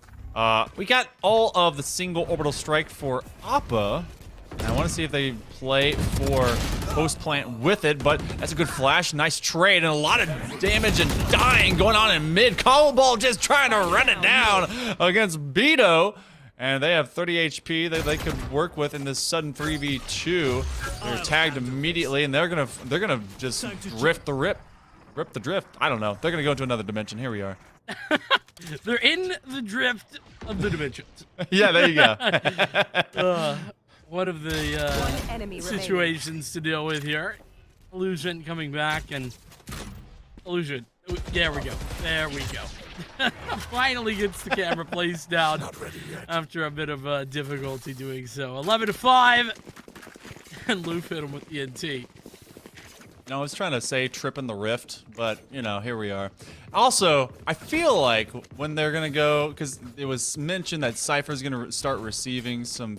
we got all of the single orbital strike for Appa. And I want to see if they play for post plant with it, but that's a good flash. Nice trade and a lot of damage and dying going on in mid. Cobalt just trying to run it down against Beto. And they have 30 HP that they could work with in this sudden 3v2. They're tagged immediately, and they're gonna just rip the drift. I don't know. They're gonna go into another dimension. Here we are. They're in the drift of the dimensions. Yeah, there you go. One of the situations to deal with here. Illusion coming back, and Illusion. There we go. Finally gets the camera placed down after a bit of difficulty doing so. 11-5, and Loof hit him with the NT. No, I was trying to say tripping the rift, but, you know, here we are. Also, I feel like when they're going to go, because it was mentioned that Cypher's going to start receiving some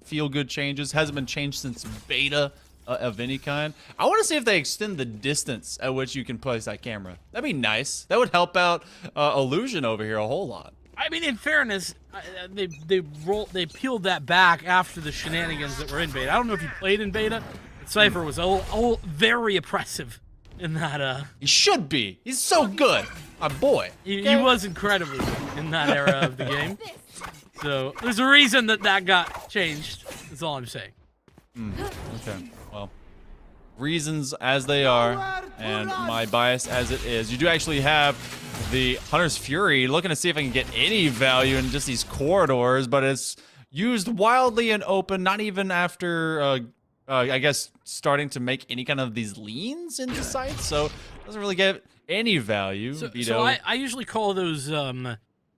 feel-good changes. Hasn't been changed since beta of any kind. I want to see if they extend the distance at which you can place that camera. That'd be nice. That would help out Illusion over here a whole lot. I mean, in fairness, they peeled that back after the shenanigans that were in beta. I don't know if you played in beta. Cypher was very oppressive in that. He should be. He's so good. My boy. He was incredibly good in that era of the game. So there's a reason that got changed. That's all I'm saying. Okay. Well, reasons as they are, and my bias as it is. You do actually have the Hunter's Fury looking to see if I can get any value in just these corridors, but it's used wildly and open. Not even after, I guess, starting to make any kind of these leans into sight. So it doesn't really get any value. So I usually call those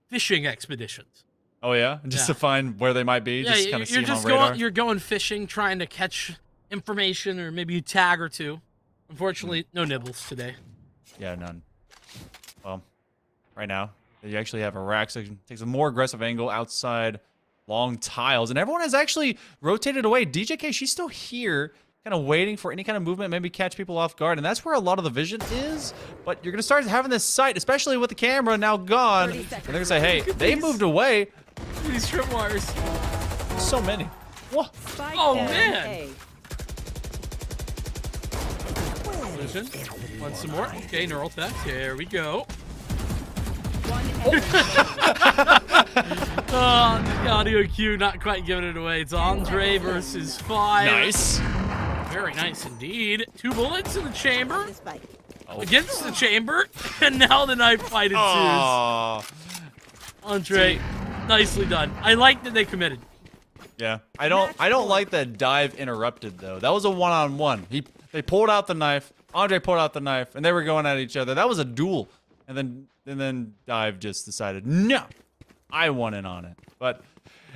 fishing expeditions. Oh yeah, just to find where they might be, just kind of see them on radar. You're going fishing, trying to catch information, or maybe a tag or two. Unfortunately, no nibbles today. Yeah, none. Well, right now you actually have a rack, so it takes a more aggressive angle outside long tiles, and everyone has actually rotated away. DJK, she's still here, kind of waiting for any kind of movement, maybe catch people off guard, and that's where a lot of the vision is. But you're gonna start having this sight, especially with the camera now gone. And they're gonna say, "Hey, they moved away." These tripwires. So many. What? Oh man! Listen, want some more? Okay, neural theft. Here we go. Oh, the audio cue not quite giving it away. It's Andre versus 5. Nice. Very nice indeed. 2 bullets in the chamber. Against the chamber. And now the knife fight ensues. Andre, nicely done. I like that they committed. Yeah. I don't like that dive interrupted though. That was a one-on-one. They pulled out the knife. Andre pulled out the knife, and they were going at each other. That was a duel. And then Dive just decided, no, I want in on it. But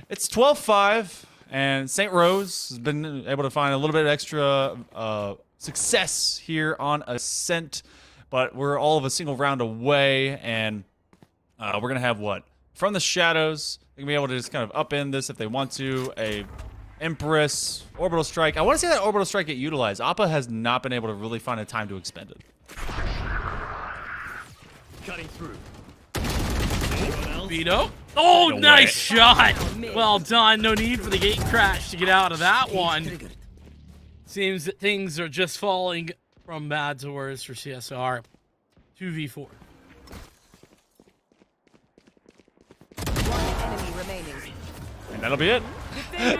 it's 12-5, and St. Rose has been able to find a little bit of extra success here on Ascent. But we're all of a single round away, and we're going to have what? From the Shadows, they're going to be able to just kind of upend this if they want to. A Empress, Orbital Strike. I want to see that Orbital Strike get utilized. Appa has not been able to really find a time to expend it. Cutting through. Vito. Oh, No nice way. shot. Well done. No need for the gate crash to get out of that one. Seems that things are just falling from bad to worse for CSR. 2v4. One enemy remaining. And that'll be it.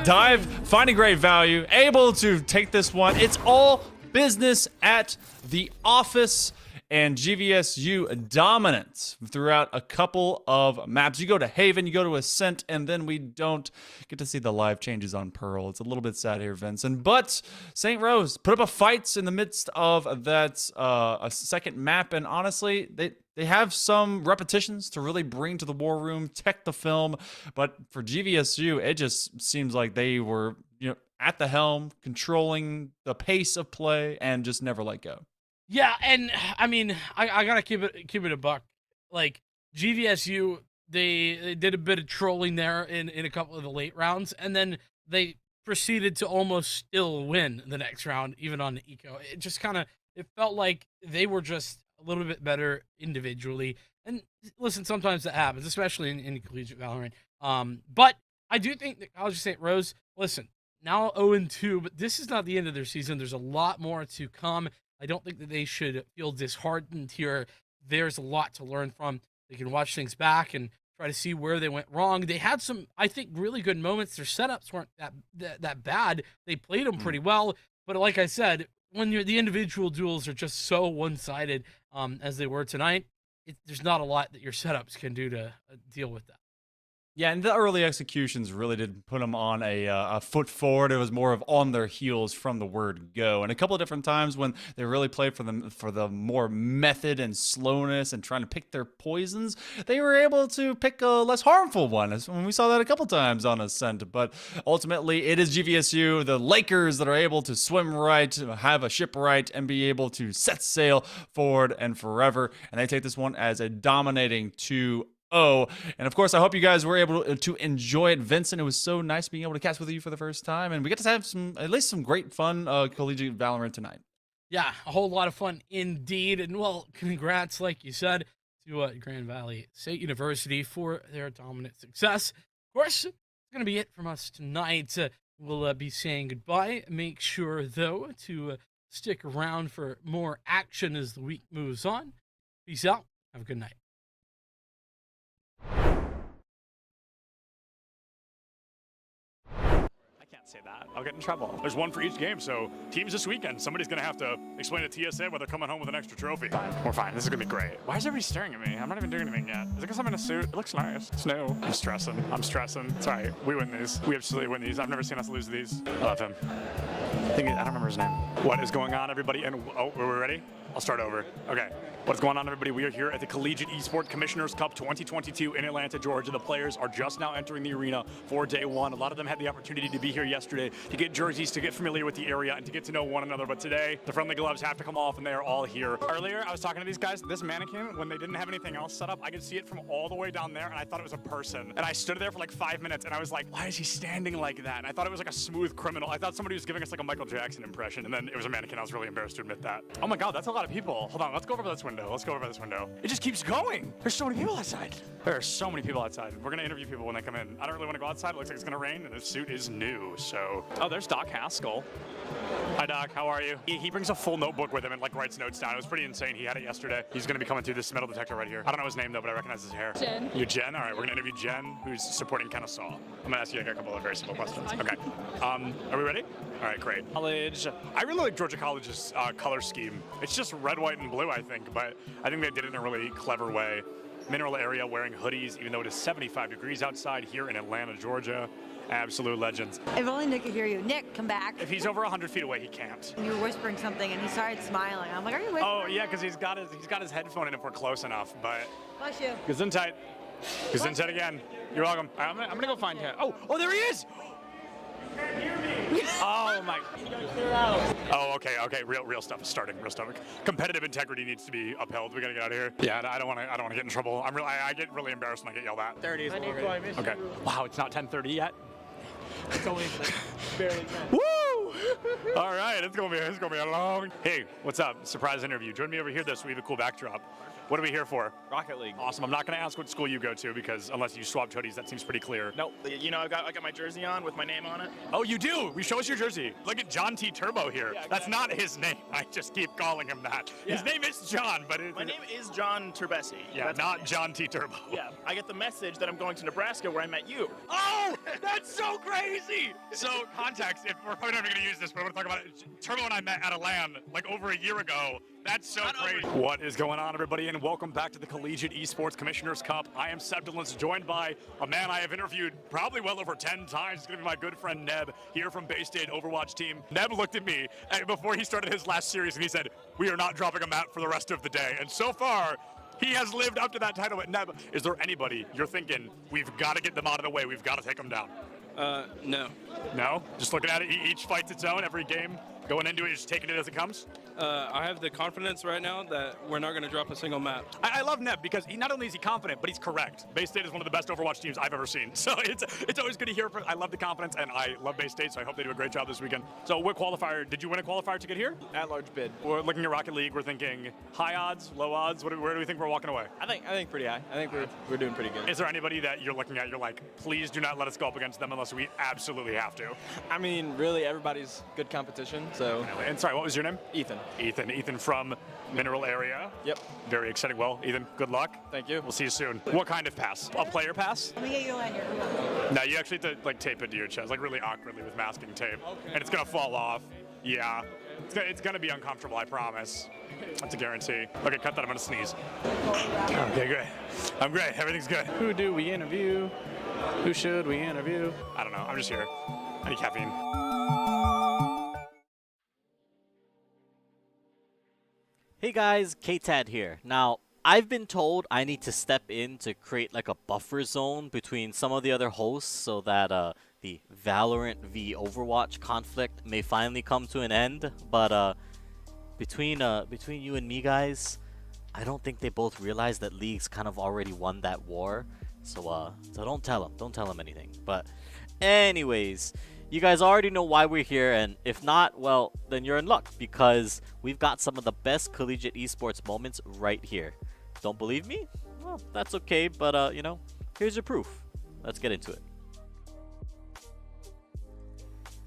Dive, finding great value, able to take this one. It's all business at the office, and GVSU dominant throughout a couple of maps. You go to Haven, you go to Ascent, and then we don't get to see the live changes on Pearl. It's a little bit sad here, Vincent. But St. Rose put up a fight in the midst of that a second map, and honestly, they have some repetitions to really bring to the war room, tech the film, but for GVSU, it just seems like they were, at the helm, controlling the pace of play, and just never let go. Yeah, and I mean, I gotta keep it a buck. Like GVSU, they did a bit of trolling there in a couple of the late rounds, and then they proceeded to almost still win the next round, even on the eco. It just it felt like they were just a little bit better individually. And listen, sometimes that happens, especially in collegiate Valorant. But I do think that College of St. Rose, listen, now 0-2, but this is not the end of their season. There's a lot more to come. I don't think that they should feel disheartened here. There's a lot to learn from. They can watch things back and try to see where they went wrong. They had some, I think, really good moments. Their setups weren't that bad. They played them pretty well. But like I said, when the individual duels are just so one-sided as they were tonight, there's not a lot that your setups can do to deal with that. Yeah, and the early executions really did put them on a foot forward. It was more of on their heels from the word go. And a couple of different times when they really played for the more method and slowness and trying to pick their poisons, they were able to pick a less harmful one. And we saw that a couple times on Ascent. But ultimately, it is GVSU, the Lakers, that are able to swim right, have a ship right, and be able to set sail forward and forever. And they take this one as a dominating 2-0. And of course, I hope you guys were able to enjoy it. Vincent, it was so nice being able to cast with you for the first time, and we get to have at least some great fun collegiate Valorant tonight. Yeah, a whole lot of fun indeed. And well, congrats, like you said, to Grand Valley State University for their dominant success. Of course, it's going to be it from us tonight. We'll be saying goodbye. Make sure, though, to stick around for more action as the week moves on. Peace out. Have a good night. Say that. I'll get in trouble. There's one for each game, so teams this weekend, somebody's going to have to explain to TSA why they're coming home with an extra trophy. Fine. We're fine. This is going to be great. Why is everybody staring at me? I'm not even doing anything yet. Is it because I'm in a suit? It looks nice. It's new. I'm stressing. It's all right. We win these. We absolutely win these. I've never seen us lose these. I love him. I don't remember his name. What is going on, everybody? And oh, are we ready? I'll start over. Okay. What's going on, everybody? We are here at the Collegiate Esport Commissioners Cup 2022 in Atlanta, Georgia. The players are just now entering the arena for day one. A lot of them had the opportunity to be here yesterday to get jerseys, to get familiar with the area, and to get to know one another. But today, the friendly gloves have to come off, and they are all here. Earlier, I was talking to these guys. This mannequin, when they didn't have anything else set up, I could see it from all the way down there, and I thought it was a person. And I stood there for like 5 minutes, and I was like, why is he standing like that? And I thought it was like a smooth criminal. I thought somebody was giving us like a Michael Jackson impression, and then it was a mannequin. I was really embarrassed to admit that. Oh my God, that's a lot of people. Hold on, let's go over this window. It just keeps going. There's so many people outside. There are so many people outside. We're gonna interview people when they come in. I don't really want to go outside. It looks like it's gonna rain, and the suit is new, so. Oh, there's Doc Haskell. Hi, Doc, how are you? He brings a full notebook with him and like writes notes down. It was pretty insane. He had it yesterday. He's gonna be coming through this metal detector right here. I don't know his name though, but I recognize his hair. Jen. You're Jen? All right, we're gonna interview Jen, who's supporting Kennesaw. I'm gonna ask you like a couple of very simple questions. Okay. Are we ready? All right, great. College. I really like Georgia College's color scheme. It's just red, white, and blue, I think, but I think they did it in a really clever way. Mineral area wearing hoodies, even though it is 75 degrees outside here in Atlanta, Georgia. Absolute legends. If only Nick could hear you. Nick, come back. If he's over 100 feet away, he can't. You were whispering something, and he started smiling. I'm like, are you whispering? Oh yeah, because he's got his headphone in if we're close enough. But Bless you. Gesundheit. Gesundheit again. You're welcome. I'm gonna go find him. Oh, there he is. Oh my. Oh, okay. Real stuff is starting. Real stuff. Competitive integrity needs to be upheld. We gotta get out of here. Yeah, I don't want to get in trouble. I get really embarrassed when I get yelled at. 30 is okay. Wow, it's not 10:30 yet. It's only barely 10. Woo! All right, it's gonna be a long. Hey, what's up? Surprise interview. Join me over here, though, so we have a cool backdrop. What are we here for? Rocket League. Awesome. I'm not going to ask what school you go to because unless you swapped hoodies, that seems pretty clear. Nope. You know, I got my jersey on with my name on it. Oh, you do? Show us your jersey. Look at John T. Turbo here. Yeah, That's not his name. I just keep calling him that. Yeah. His name is John, but My name is John Turbesi. Yeah, That's not John T. Turbo. Yeah, I get the message that I'm going to Nebraska where I met you. Oh, that's so crazy! So, context, if we're probably not going to use this, but I want to talk about it. Turbo and I met at a LAN like over a year ago. That's so crazy. What is going on, everybody, and welcome back to the Collegiate Esports Commissioners Cup. I am Sebdolence, joined by a man I have interviewed probably well over 10 times. It's going to be my good friend Neb, here from Bay State Overwatch team. Neb looked at me before he started his last series, and he said, "We are not dropping a map for the rest of the day." And so far, he has lived up to that title. But Neb, is there anybody you're thinking, we've got to get them out of the way, we've got to take them down? No. No? Just looking at it, each fight's its own, every game going into it, just taking it as it comes? I have the confidence right now that we're not going to drop a single map. I love Neb because not only is he confident, but he's correct. Bay State is one of the best Overwatch teams I've ever seen. So it's always good to hear. I love the confidence, and I love Bay State, so I hope they do a great job this weekend. So what qualifier, did you win a qualifier to get here? At-large bid. We're looking at Rocket League, we're thinking high odds, low odds, where do we think we're walking away? I think pretty high. I think we're doing pretty good. Is there anybody that you're looking at, you're like, please do not let us go up against them unless we absolutely have to? I mean, really, everybody's good competition, so. And sorry, what was your name? Ethan. Ethan from Mineral area. Yep. Very exciting. Well, Ethan, good luck. Thank you. We'll see you soon. What kind of pass? A player pass? Let me get you lanyard. No, you actually have to like tape it to your chest, like really awkwardly with masking tape. Okay. And it's gonna fall off. Yeah. It's gonna be uncomfortable, I promise. That's a guarantee. Okay, cut that, I'm gonna sneeze. Okay, great. I'm great, everything's good. Who do we interview? Who should we interview? I don't know, I'm just here. I need caffeine. Hey guys, KTAD here. Now, I've been told I need to step in to create like a buffer zone between some of the other hosts so that the Valorant v Overwatch conflict may finally come to an end. But between you and me guys, I don't think they both realize that League's kind of already won that war. So don't tell them anything. But anyways, you guys already know why we're here, and if not, well, then you're in luck because we've got some of the best collegiate esports moments right here. Don't believe me? Well, that's okay, but you know, here's your proof. Let's get into it.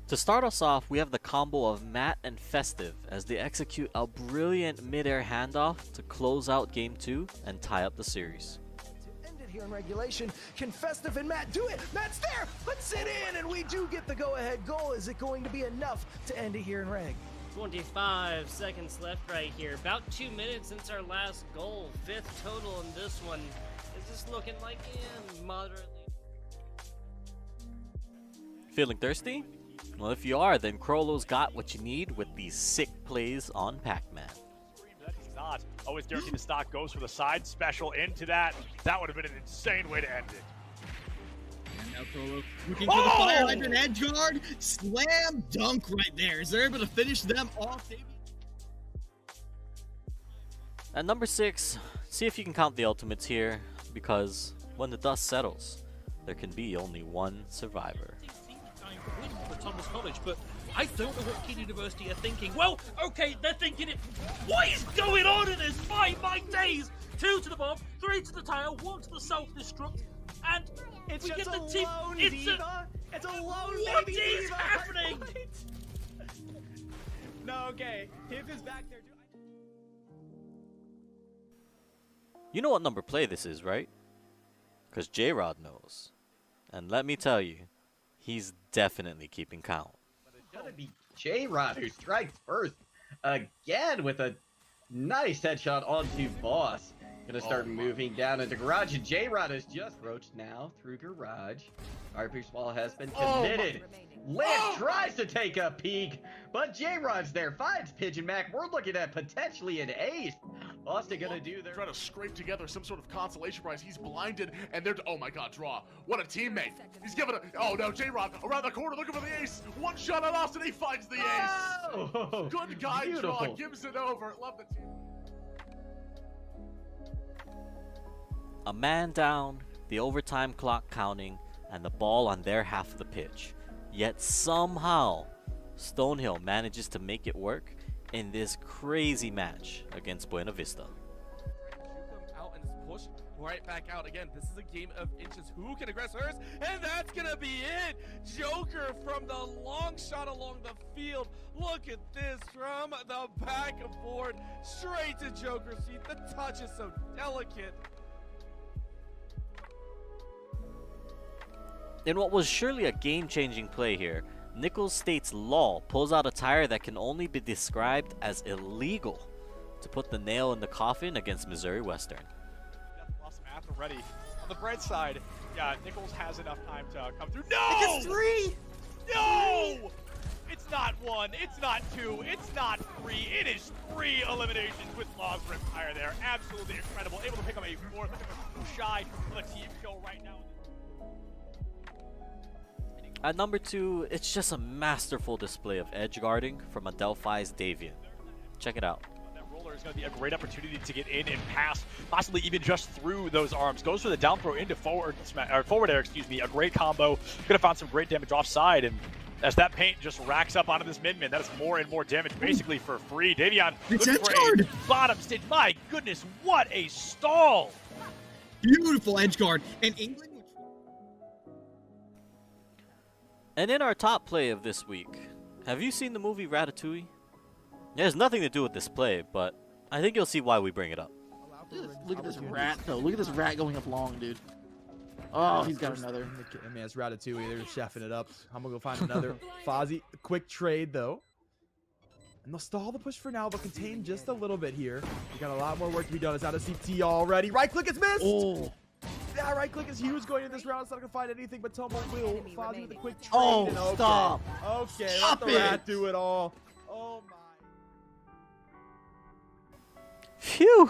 To start us off, we have the combo of Matt and Festive as they execute a brilliant mid-air handoff to close out Game 2 and tie up the series. Here in regulation, can Festive and Matt do it? Matt's there, puts it in, and we do get the go-ahead goal. Is it going to be enough to end it here in reg? 25 seconds left right here. About 2 minutes since our last goal. 5th total in this one. Is this looking like moderately? Feeling thirsty? Well, if you are, then Crollo's got what you need with these sick plays on Pac-Man. Not always guaranteed to stock, goes for the side special into that. That would have been an insane way to end it. And now Crollo looking for the fire hydrant edge guard. Slam dunk right there. Is there able to finish them off? At number 6, see if you can count the ultimates here, because when the dust settles, there can be only one survivor. For Thomas College, but I don't know what Keene University are thinking. Well, okay, they're thinking it. What is going on in this? My days! 2 to the bomb, 3 to the tile, 1 to the self-destruct, and it's we just get the a team. lone It's diva. It's a lone what baby is diva. happening? No, okay. Hip is back there. You know what number play this is, right? Because J-Rod knows. And let me tell you, he's definitely keeping count. It's gonna be J-Rod who strikes first again with a nice headshot onto Boss. Gonna start moving down into Garage, and J-Rod is just roached now through Garage. Fireproof Wall has been committed. Lance tries to take a peek, but J-Rod's there, finds Pigeon Mac. We're looking at potentially an ace. Boston gonna do their... Trying to scrape together some sort of consolation prize. He's blinded, and they're... Oh my god, draw. What a teammate. He's giving a... Oh no, J-Rod around the corner looking for the ace. One shot on Austin, he finds the ace. Oh, good guy beautiful. draw, gives it over. Love the team. A man down, the overtime clock counting, and the ball on their half of the pitch. Yet somehow, Stonehill manages to make it work in this crazy match against Buena Vista. right back out. Again, this is a game of inches. Who can aggress first? And that's going to be it. Joker from the long shot along the field. Look at this from the backboard. Straight to Joker's feet. The touch is so delicate. In what was surely a game-changing play here, Nichols State's Law pulls out a tire that can only be described as illegal to put the nail in the coffin against Missouri Western. Lost math already. On the bright side, yeah, Nichols has enough time to come through. No! It gets 3! No! It's not 1, it's not 2, it's not 3. It is 3 eliminations with Law's rip tire there. Absolutely incredible. Able to pick up a 4th. Shy on the team show right now. At number 2, it's just a masterful display of edge guarding from Adelphi's Davian. Check it out. That roller is going to be a great opportunity to get in and pass, possibly even just through those arms. Goes for the down throw into forward air, excuse me. A great combo. Could have found some great damage offside, and as that paint just racks up onto this midman, that is more and more damage basically for free. Davion, It's edge guard! Bottom stage. My goodness, what a stall! Beautiful edge guard. And England. And in our top play of this week, have you seen the movie Ratatouille? It has nothing to do with this play, but I think you'll see why we bring it up. Look at this rat, though. Look at this rat going up long, dude. Oh, he's got another. I mean, it's Ratatouille. They're chefing it up. I'm going to go find another. Fozzie, quick trade, though. And they'll stall the push for now, but contain just a little bit here. We got a lot more work to be done. It's out of CT already. Right click is missed! Oh. That right click is huge going in this round. It's not going to find anything, but Tomo will. Fozzie with a quick trade. Oh, and okay. stop. Okay, Stop let the rat do it all. Oh, my. Phew!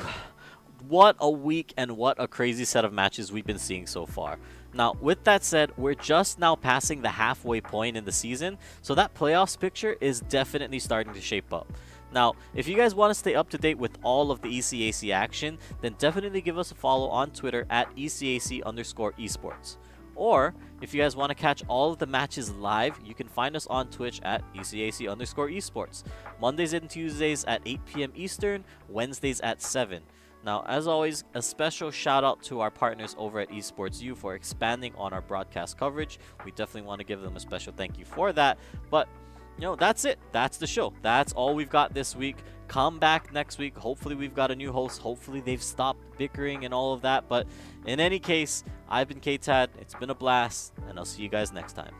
What a week and what a crazy set of matches we've been seeing so far. Now, with that said, we're just now passing the halfway point in the season, so that playoffs picture is definitely starting to shape up. Now, if you guys want to stay up to date with all of the ECAC action, then definitely give us a follow on Twitter at ECAC_esports. Or, if you guys want to catch all of the matches live, you can find us on Twitch at ECAC_esports. Mondays and Tuesdays at 8 p.m. Eastern, Wednesdays at 7. Now, as always, a special shout out to our partners over at Esports U for expanding on our broadcast coverage. We definitely want to give them a special thank you for that. But you know, that's it. That's the show. That's all we've got this week. Come back next week. Hopefully we've got a new host. Hopefully they've stopped bickering and all of that. But in any case, I've been K-Tad. It's been a blast, and I'll see you guys next time.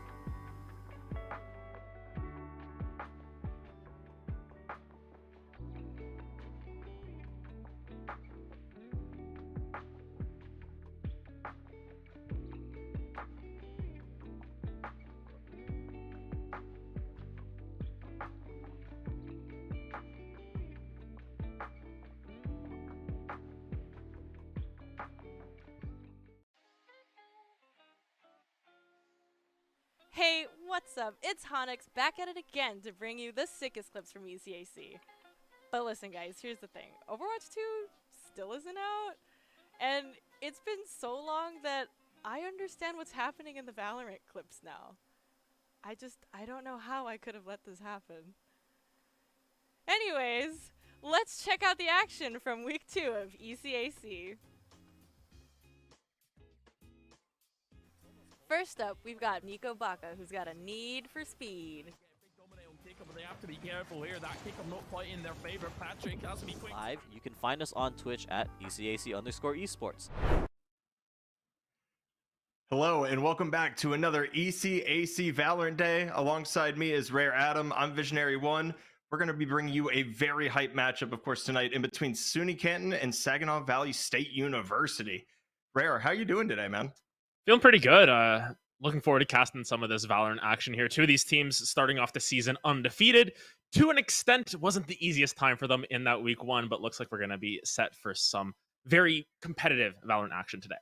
Hey, what's up? It's Honix back at it again to bring you the sickest clips from ECAC. But listen guys, here's the thing. Overwatch 2 still isn't out, and it's been so long that I understand what's happening in the Valorant clips now. I don't know how I could have let this happen. Anyways, let's check out the action from week 2 of ECAC. First up, we've got Nico Baca, who's got a need for speed. They have to be careful here. That kick not quite in their favor. Patrick has to be quick. Live, you can find us on Twitch at ECAC_esports. Hello, and welcome back to another ECAC Valorant Day. Alongside me is Rare Adam. I'm Visionary 1. We're going to be bringing you a very hype matchup, of course, tonight in between SUNY Canton and Saginaw Valley State University. Rare, how you doing today, man? Feeling pretty good. Looking forward to casting some of this Valorant action here. Two of these teams starting off the season undefeated. To an extent, it wasn't the easiest time for them in that week 1, but looks like we're going to be set for some very competitive Valorant action today.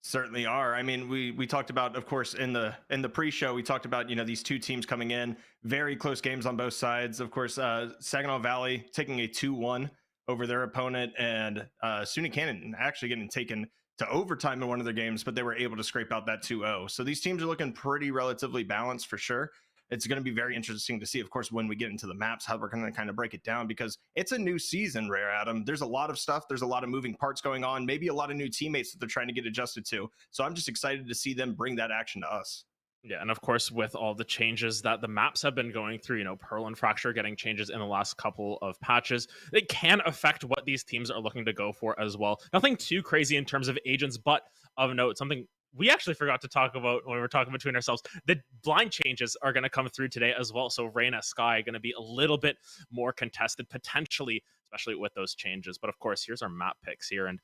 Certainly are. I mean, we talked about, of course, in the pre-show, we talked about, these two teams coming in, very close games on both sides. Of course, Saginaw Valley taking a 2-1 over their opponent, and SUNY Canton actually getting taken to overtime in one of their games, but they were able to scrape out that 2-0. So these teams are looking pretty relatively balanced for sure. it's going to be very interesting to see, of course, when we get into the maps, how we're going to kind of break it down, because it's a new season, Rare Adam. There's a lot of stuff. There's a lot of moving parts going on, maybe a lot of new teammates that they're trying to get adjusted to. So I'm just excited to see them bring that action to us. Yeah, and of course, with all the changes that the maps have been going through, Pearl and Fracture getting changes in the last couple of patches, it can affect what these teams are looking to go for as well. Nothing too crazy in terms of agents, but of note, something we actually forgot to talk about when we were talking between ourselves, the blind changes are going to come through today as well. So Reyna, Sky going to be a little bit more contested, potentially, especially with those changes. But of course, here's our map picks here, and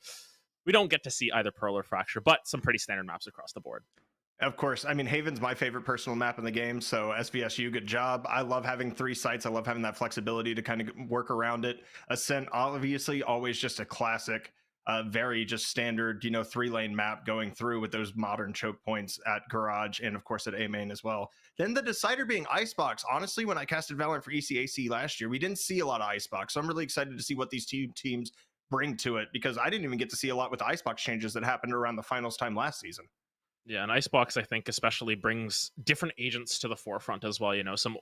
we don't get to see either Pearl or Fracture, but some pretty standard maps across the board. Of course. I mean, Haven's my favorite personal map in the game, so SVSU, good job. I love having 3 sites. I love having that flexibility to kind of work around it. Ascent, obviously, always just a classic, very just standard, 3-lane map going through with those modern choke points at Garage and, of course, at A main as well. Then the decider being Icebox. Honestly, when I casted Valorant for ECAC last year, we didn't see a lot of Icebox, so I'm really excited to see what these two teams bring to it, because I didn't even get to see a lot with the Icebox changes that happened around the finals time last season. Yeah, and Icebox, I think, especially brings different agents to the forefront as well. Some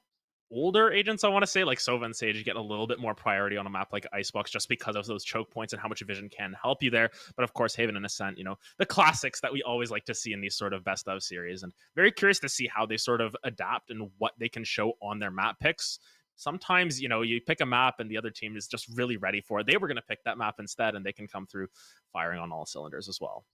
older agents, I want to say, like Sova and Sage, get a little bit more priority on a map like Icebox just because of those choke points and how much vision can help you there. But of course, Haven and Ascent, the classics that we always like to see in these sort of best of series. And very curious to see how they sort of adapt and what they can show on their map picks. Sometimes, you pick a map and the other team is just really ready for it. They were going to pick that map instead, and they can come through firing on all cylinders as well.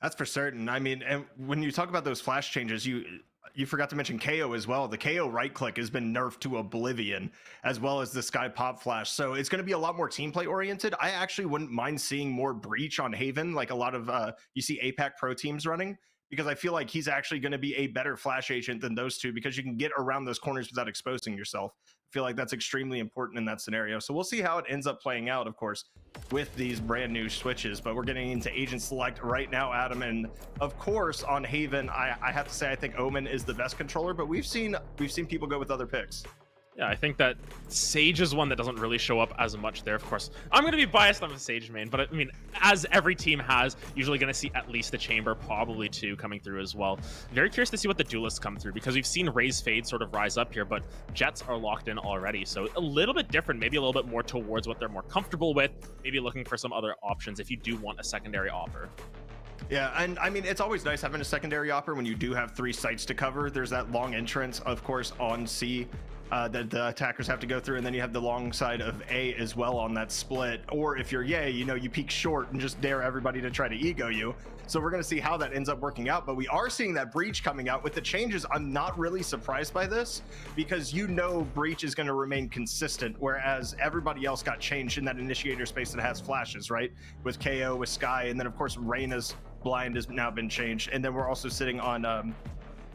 That's for certain. I mean, and when you talk about those flash changes, you forgot to mention KO as well. The KO right click has been nerfed to oblivion, as well as the Sky Pop Flash. So it's going to be a lot more team play oriented. I actually wouldn't mind seeing more Breach on Haven, like a lot of you see APAC pro teams running, because I feel like he's actually going to be a better flash agent than those two, because you can get around those corners without exposing yourself. I feel like that's extremely important in that scenario. So we'll see how it ends up playing out, of course, with these brand new switches. But we're getting into agent select right now, Adam. And of course, on Haven, I have to say I think Omen is the best controller, but we've seen people go with other picks. Yeah, I think that Sage is one that doesn't really show up as much there. Of course, I'm going to be biased on the Sage main, but I mean, as every team has, usually going to see at least the Chamber, probably 2 coming through as well. Very curious to see what the duelists come through, because we've seen Raze Fade sort of rise up here, but Jets are locked in already. So a little bit different, maybe a little bit more towards what they're more comfortable with, maybe looking for some other options if you do want a secondary offer. Yeah, and I mean, it's always nice having a secondary offer when you do have 3 sites to cover. There's that long entrance, of course, on C. That the attackers have to go through, and then you have the long side of A as well on that split. Or if you're Yay, you peek short and just dare everybody to try to ego you. So we're going to see how that ends up working out. But we are seeing that Breach coming out with the changes. I'm not really surprised by this, because Breach is going to remain consistent, whereas everybody else got changed in that initiator space that has flashes, right? With KO, with Sky, and then of course Reyna's blind has now been changed. And then we're also sitting on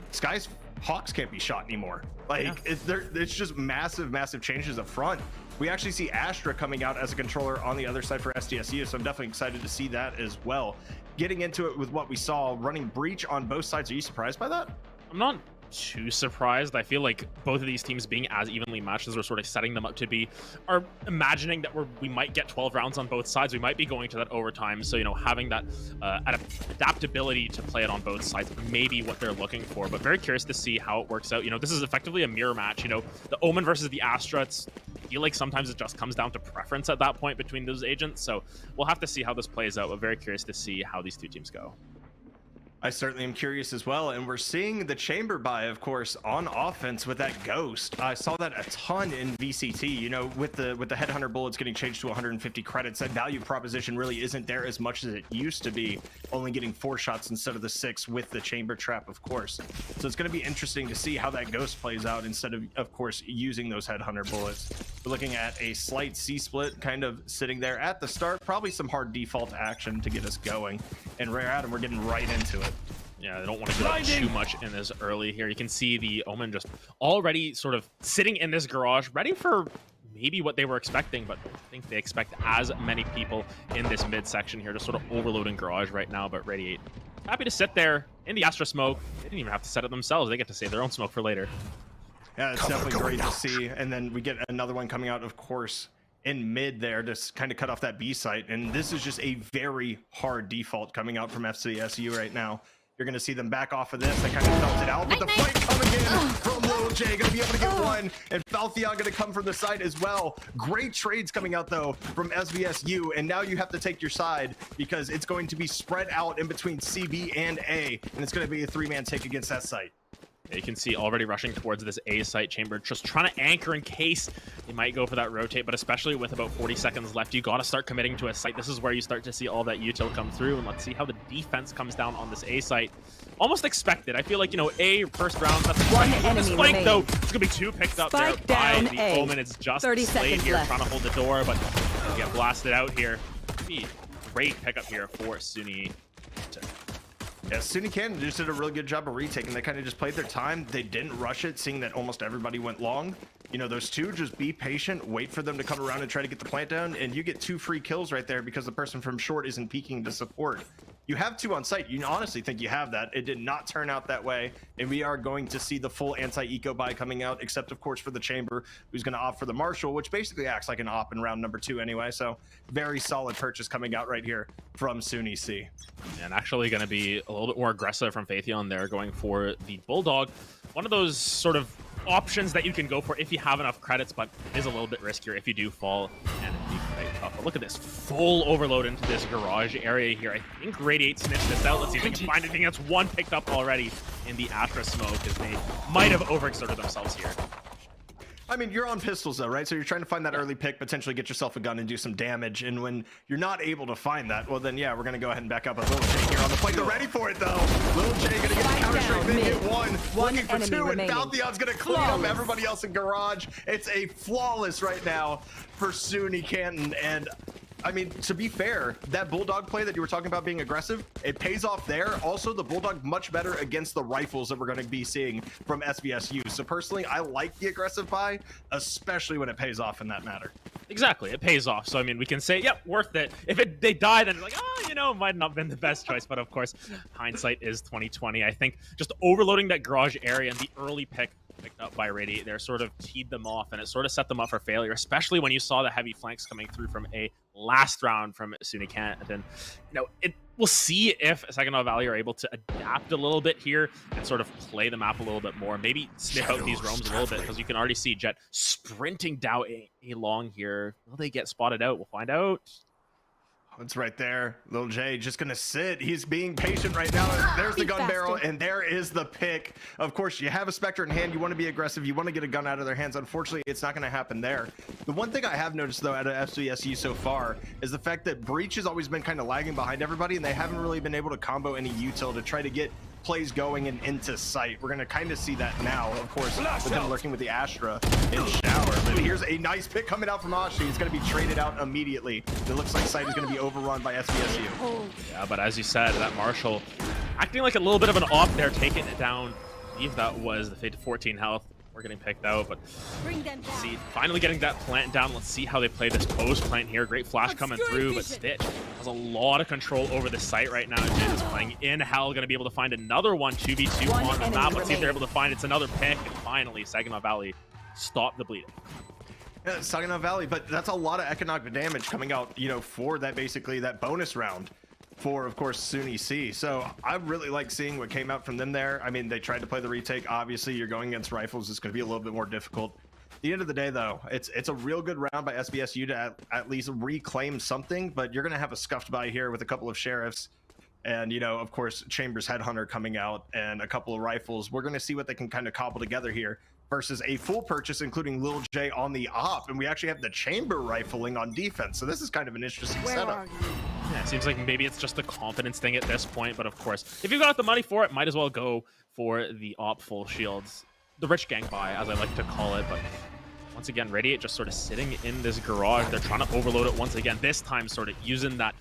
Sky's Hawks can't be shot anymore. Like, it's just massive changes up front. We actually see Astra coming out as a controller on the other side for SDSU, so I'm definitely excited to see that as well. Getting into it with what we saw, running Breach on both sides, are you surprised by that? I'm not too surprised. I feel like both of these teams being as evenly matched as we're sort of setting them up to be, are imagining that we might get 12 rounds on both sides. We might be going to that overtime. So, having that adaptability to play it on both sides may be what they're looking for. But very curious to see how it works out. This is effectively a mirror match. The Omen versus the Astra. I feel like sometimes it just comes down to preference at that point between those agents. So we'll have to see how this plays out. But very curious to see how these two teams go. I certainly am curious as well, and we're seeing the Chamber buy, of course, on offense with that Ghost. I saw that a ton in VCT, with the Headhunter bullets getting changed to 150 credits. That value proposition really isn't there as much as it used to be, only getting 4 shots instead of the 6 with the Chamber trap, of course. So it's going to be interesting to see how that Ghost plays out instead of course, using those Headhunter bullets. We're looking at a slight C-split kind of sitting there at the start, probably some hard default action to get us going. And Rare Adam, we're getting right into it. Yeah, they don't want to get up too much in this early here. You can see the Omen just already sort of sitting in this garage, ready for maybe what they were expecting, but I think they expect as many people in this midsection here, just sort of overloading garage right now. But Radiate, happy to sit there in the Astra smoke. They didn't even have to set it themselves. They get to save their own smoke for later. Yeah, it's definitely great to see. And then we get another one coming out, of course, in mid there to kind of cut off that B site. And this is just a very hard default coming out from FCSU right now. You're going to see them back off of this. They kind of felt it out, but the flank coming in from Lil J. Going to be able to get one, and Faltheon going to come from the side as well. Great trades coming out, though, from SVSU, and now you have to take your side because it's going to be spread out in between CB and A, and it's going to be a 3-man take against that site. You can see already rushing towards this A site. Chamber just trying to anchor in case they might go for that rotate, but especially with about 40 seconds left, you got to start committing to a site. This is where you start to see all that util come through, and let's see how the defense comes down on this A site. Almost expected. I feel like, you know, A first round, that's one this enemy flank, remaining. though, it's going to be 2 picked up Spike there by down the A. Omen. It's just 30 Slade seconds here left. trying to hold the door, but get blasted out here. Great pickup here for SUNY. Yeah, SUNY Canton just did a really good job of retaking. They kind of just played their time. They didn't rush it, seeing that almost everybody went long. You know, those two, just be patient, wait for them to come around and try to get the plant down, and you get 2 free kills right there because the person from short isn't peeking to support. You have 2 on site. You honestly think you have that. It did not turn out that way, and we are going to see the full anti-eco buy coming out, except of course for the Chamber, who's going to opt for the Marshall, which basically acts like an op in round number 2 anyway. So very solid purchase coming out right here from SUNY C. And actually going to be a little bit more aggressive from Phaethion there, going for the Bulldog. One of those sort of options that you can go for if you have enough credits, but is a little bit riskier if you do fall, and it'd be quite tough. But look at this full overload into this garage area here. I think Radiate snitched this out. Let's see if they can find anything. That's 1 picked up already in the Astra smoke, as they might have overexerted themselves here. I mean, you're on pistols though, right? So you're trying to find that early pick, potentially get yourself a gun and do some damage. And when you're not able to find that, well then, yeah, we're going to go ahead and back up a Lil J here on the plate. They're ready for it though. Lil J going to get the counter straight, mid, hit 1, looking for 2, and Faltheon's going to clean up everybody else in garage. It's a flawless right now for SUNY Canton. And I mean, to be fair, that Bulldog play that you were talking about being aggressive, it pays off there. Also, the Bulldog much better against the rifles that we're going to be seeing from SVSU. So personally, I like the aggressive buy, especially when it pays off in that matter. Exactly, it pays off. So I mean, we can say, yep, worth it. If they die, then it's like, oh, you know, it might not have been the best choice. But of course, hindsight is 2020. I think just overloading that garage area and the early picked up by Radiate there sort of teed them off, and it sort of set them up for failure, especially when you saw the heavy flanks coming through from a last round from SUNY Canton. You know, we'll see if Saginaw Valley are able to adapt a little bit here and sort of play the map a little bit more. Maybe sniff out these roams a little bit, because you can already see Jet sprinting down a long here. Will they get spotted out? We'll find out. It's right there. Lil J just going to sit. He's being patient right now. There's the gun barrel, and there is the pick. Of course, you have a Spectre in hand. You want to be aggressive. You want to get a gun out of their hands. Unfortunately, it's not going to happen there. The one thing I have noticed, though, out of FCSU so far is the fact that Breach has always been kind of lagging behind everybody, and they haven't really been able to combo any util to try to get plays going and into sight. We're going to kind of see that now, of course, with him lurking with the Astra in shower. But here's a nice pick coming out from Ashi. He's going to be traded out immediately. It looks like sight is going to be overrun by SVSU. Yeah, but as you said, that Marshall acting like a little bit of an op there, taking it down. I believe that was the Fate to 14 health. We're getting picked out, but see, finally getting that plant down. Let's see how they play this post plant here. Great flash coming through, but Stitch has a lot of control over the site right now. Jin is playing in hell, going to be able to find another 2v2 on the map. Let's see if they're able to find it's another pick, and finally Saginaw Valley stop the bleeding. Yeah, Saginaw Valley, but that's a lot of economic damage coming out, you know, for that basically that bonus round for, of course, SUNY C. So I really like seeing what came out from them there. I mean, they tried to play the retake. Obviously, you're going against rifles. It's going to be a little bit more difficult. At the end of the day, though, it's a real good round by SVSU to at least reclaim something, but you're going to have a scuffed by here with a couple of sheriffs. And, you know, of course, Chambers Headhunter coming out and a couple of rifles. We're going to see what they can kind of cobble together here versus a full purchase, including Lil J on the op. And we actually have the Chamber rifling on defense. So this is kind of an interesting setup. Yeah, it seems like maybe it's just a confidence thing at this point. But of course, if you've got the money for it, might as well go for the op full shields. The rich gang buy, as I like to call it. But once again, Radiate just sort of sitting in this garage. They're trying to overload it once again. This time sort of using that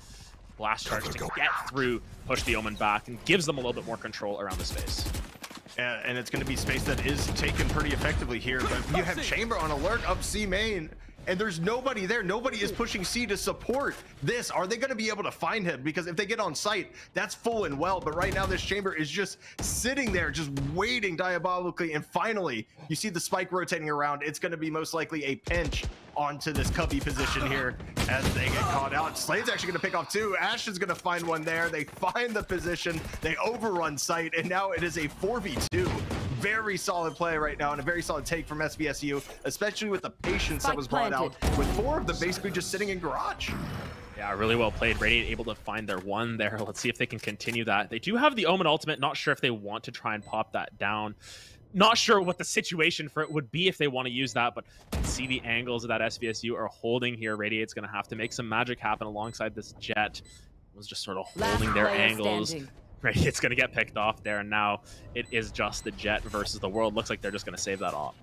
blast charge to get through, push the Omen back, and gives them a little bit more control around the space. And it's going to be space that is taken pretty effectively here, but you have Chamber on alert up C main. and there's nobody there. Nobody is pushing C to support this. Are they going to be able to find him? Because if they get on site, that's full and well. But right now, this chamber is just sitting there, just waiting diabolically. And finally, you see the spike rotating around. It's going to be most likely a pinch onto this cubby position here as they get caught out. Slade's actually going to pick off two. Ashton's going to find one there. They find the position. They overrun site, and now it is a 4v2. Very solid play right now and a very solid take from SVSU, especially with the patience that was brought out with 4 of them basically just sitting in garage. Yeah, really well played. Radiant able to find their one there. Let's see if they can continue that. They do have the Omen ultimate. Not sure if they want to try and pop that down. Not sure what the situation for it would be if they want to use that, but you can see the angles that SVSU are holding here. Radiate's going to have to make some magic happen alongside this Jet. Was just sort of holding their angles. Radiate's going to get picked off there, and now it is just the Jet versus the World. Looks like they're just going to save that off.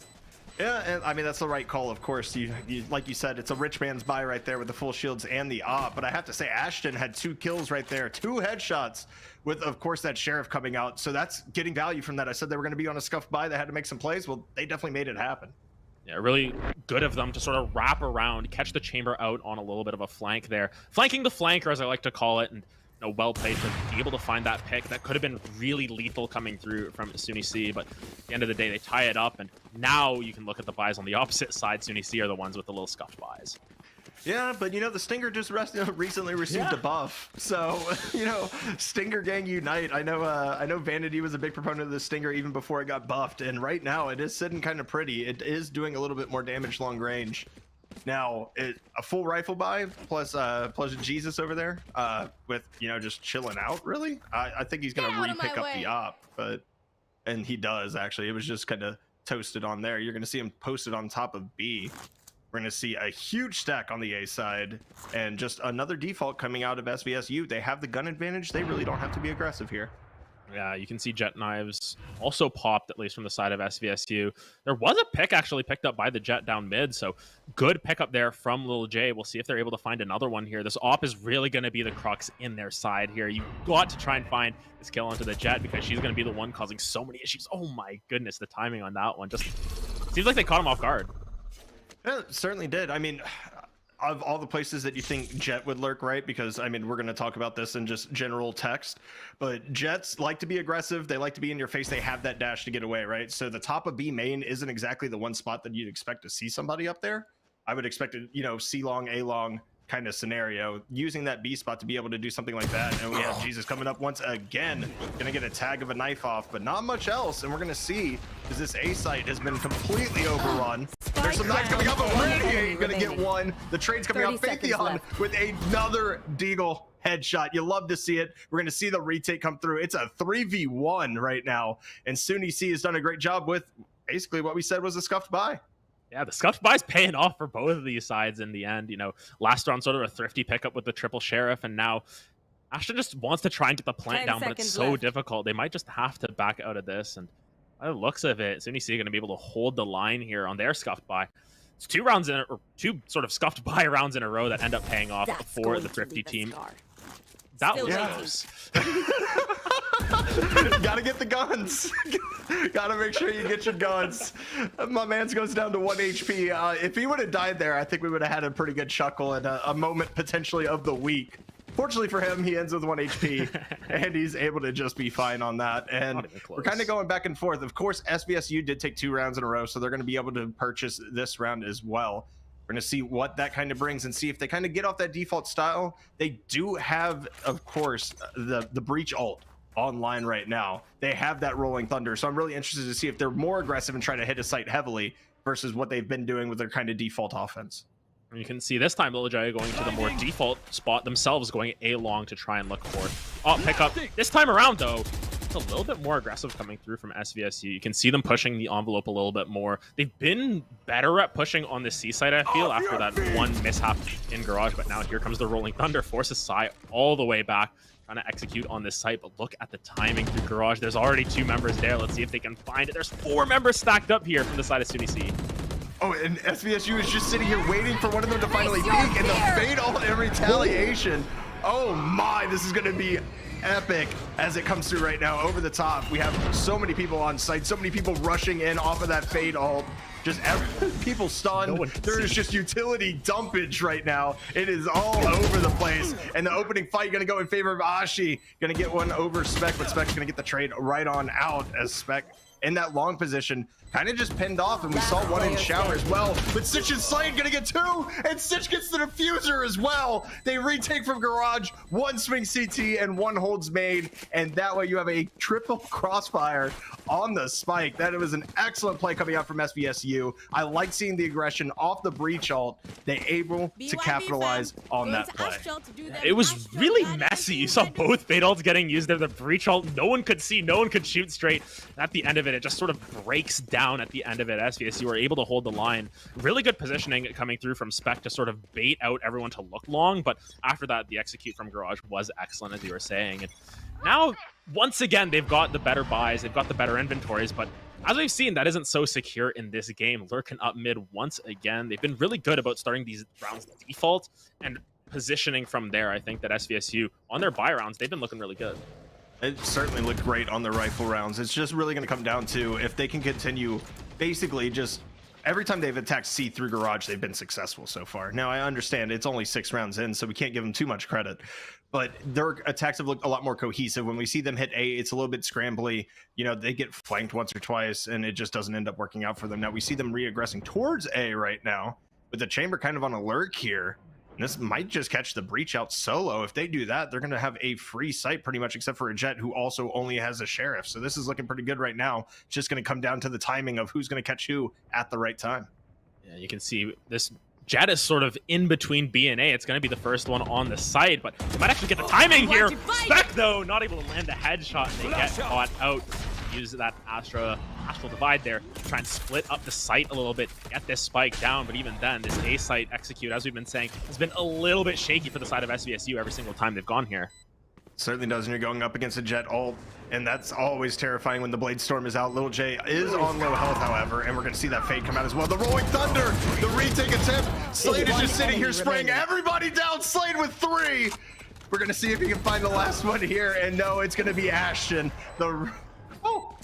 Yeah, and I mean, that's the right call, of course. You like you said, it's a rich man's buy right there with the full shields and the op. But I have to say, Ashton had 2 kills right there, 2 headshots with, of course, that Sheriff coming out. So that's getting value from that. I said they were going to be on a scuffed buy. They had to make some plays. Well, they definitely made it happen. Yeah, really good of them to sort of wrap around, catch the chamber out on a little bit of a flank there. Flanking the flanker, as I like to call it, and well played to be able to find that pick. That could have been really lethal coming through from SUNY C, but at the end of the day, they tie it up, and now you can look at the buys on the opposite side. SUNY C are the ones with the little scuffed buys. Yeah, but the Stinger just recently received a buff, so Stinger gang unite. I know Vanity was a big proponent of the Stinger even before it got buffed, and right now it is sitting kind of pretty. It is doing a little bit more damage long range. Now, a full rifle buy plus Jesus over there with just chilling out. Really, I think he's gonna re-pick up the op, and he does actually. It was just kind of toasted on there. You're gonna see him posted on top of B. We're going to see a huge stack on the A side and just another default coming out of SVSU. They have the gun advantage. They really don't have to be aggressive here. Yeah, you can see Jet Knives also popped, at least from the side of SVSU. There was a pick actually picked up by the Jet down mid, so good pickup there from Lil J. We'll see if they're able to find another one here. This op is really going to be the crux in their side here. You got to try and find this kill onto the Jet because she's going to be the one causing so many issues. Oh my goodness, the timing on that one just seems like they caught him off guard. Yeah, it certainly did. I mean, of all the places that you think Jet would lurk, right? Because, I mean, we're going to talk about this in just general text, but Jets like to be aggressive. They like to be in your face. They have that dash to get away, right? So the top of B main isn't exactly the one spot that you'd expect to see somebody up there. I would expect a, C long, A long kind of scenario, using that B spot to be able to do something like that. And we have Jesus coming up once again, gonna get a tag of a knife off, but not much else. And we're gonna see, because this A site has been completely overrun. There's some knives coming up, but Radiate gonna get one. The trade's coming out. Faithion with another Deagle headshot. You love to see it. We're gonna see the retake come through. It's a 3v1 right now, and SUNY C has done a great job with basically what we said was a scuffed buy. Yeah, the scuffed buy's paying off for both of these sides in the end. Last round sort of a thrifty pickup with the triple Sheriff, and now Ashton just wants to try and get the plant down, but it's so difficult. They might just have to back out of this, and by the looks of it, SUNY C are going to be able to hold the line here on their scuffed buy. It's two sort of scuffed buy rounds in a row that end up paying off for the thrifty team. That was close. Gotta get the guns. Gotta make sure you get your guns. My man's goes down to 1 HP. If he would have died there, I think we would have had a pretty good chuckle and a moment potentially of the week. Fortunately for him, he ends with 1 HP, and he's able to just be fine on that. And we're kind of going back and forth. Of course, SVSU did take 2 rounds in a row, so they're going to be able to purchase this round as well. We're going to see what that kind of brings and see if they kind of get off that default style. They do have, of course, the Breach ult online right now. They have that Rolling Thunder, so I'm really interested to see if they're more aggressive and try to hit a site heavily versus what they've been doing with their kind of default offense. You can see this time Lil J going to the more default spot themselves, going A long to try and look for pick up. This time around, though, it's a little bit more aggressive coming through from SVSU. You can see them pushing the envelope a little bit more. They've been better at pushing on the C side, I feel, after that one mishap in Garage, but now here comes the Rolling Thunder, forces Sai all the way back, trying to execute on this site, but look at the timing through Garage. There's already 2 members there. Let's see if they can find it. There's 4 members stacked up here from the side of SUNY C. Oh, and SVSU is just sitting here waiting for one of them to finally peek, and the fade ult in retaliation Oh my, this is going to be epic as it comes through right now. Over the top, we have so many people on site, so many people rushing in off of that fade ult. Just people stunned. There is just utility dumpage right now. It is all over the place. And the opening fight going to go in favor of Ashi. Going to get one over Spec, but Spec's going to get the trade right on out as Spec in that long position kind of just pinned off, and we saw one in shower as well. But Stitch and Slade gonna get two, and Stitch gets the diffuser as well. They retake from Garage, one swing CT and one holds main, and that way you have a triple crossfire on the spike. That was an excellent play coming out from SVSU. I like seeing the aggression off the breach ult. They able to capitalize on that play. It was really messy. You saw both fade ults getting used there. The breach ult, no one could see, no one could shoot straight. At the end of it, it just sort of breaks down at the end of it. SVSU were able to hold the line. Really good positioning coming through from Spec to sort of bait out everyone to look long, but after that, the execute from Garage was excellent, as you were saying. And now, once again, they've got the better buys, they've got the better inventories, but as we've seen, that isn't so secure in this game. Lurking up mid once again. They've been really good about starting these rounds default and positioning from there. I think that SVSU, on their buy rounds, they've been looking really good. It certainly looked great on the rifle rounds. It's just really going to come down to if they can continue basically just every time they've attacked C through Garage, they've been successful so far. Now, I understand it's only 6 rounds in, so we can't give them too much credit, but their attacks have looked a lot more cohesive. When we see them hit A, it's a little bit scrambly. You know, they get flanked once or twice, and it just doesn't end up working out for them. Now, we see them re-aggressing towards A right now, with the Chamber kind of on a lurk here. And this might just catch the breach out solo. If they do that, they're going to have a free site pretty much, except for a Jet who also only has a Sheriff. So this is looking pretty good right now. It's just going to come down to the timing of who's going to catch who at the right time. Yeah, you can see this Jet is sort of in between B and A. It's going to be the first one on the site, but they might actually get the timing here. Spec, though, not able to land the headshot. They get caught out. Use that astral divide there to try and split up the site a little bit, get this spike down, but even then, this A site execute, as we've been saying, has been a little bit shaky for the side of SVSU every single time they've gone here. Certainly does, and you're going up against a Jet ult, and that's always terrifying when the Blade Storm is out. Little J is on low health, however, and we're going to see that fade come out as well. The Rolling Thunder, the retake attempt. Slade is just sitting here spraying everybody down. Slade with 3. We're going to see if he can find the last one here, and no, it's going to be Ashton. Oh,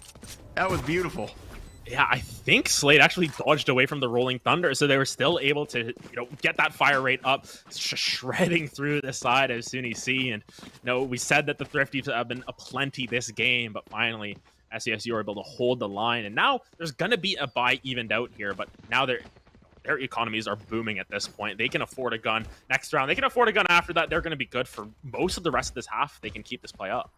that was beautiful. Yeah, I think Slade actually dodged away from the Rolling Thunder, so they were still able to, get that fire rate up, shredding through the side of SUNY C. And we said that the Thrifties have been aplenty this game, but finally SCSU are able to hold the line. And now there's gonna be a buy evened out here, but now their economies are booming at this point. They can afford a gun next round. They can afford a gun after that. They're gonna be good for most of the rest of this half. They can keep this play up.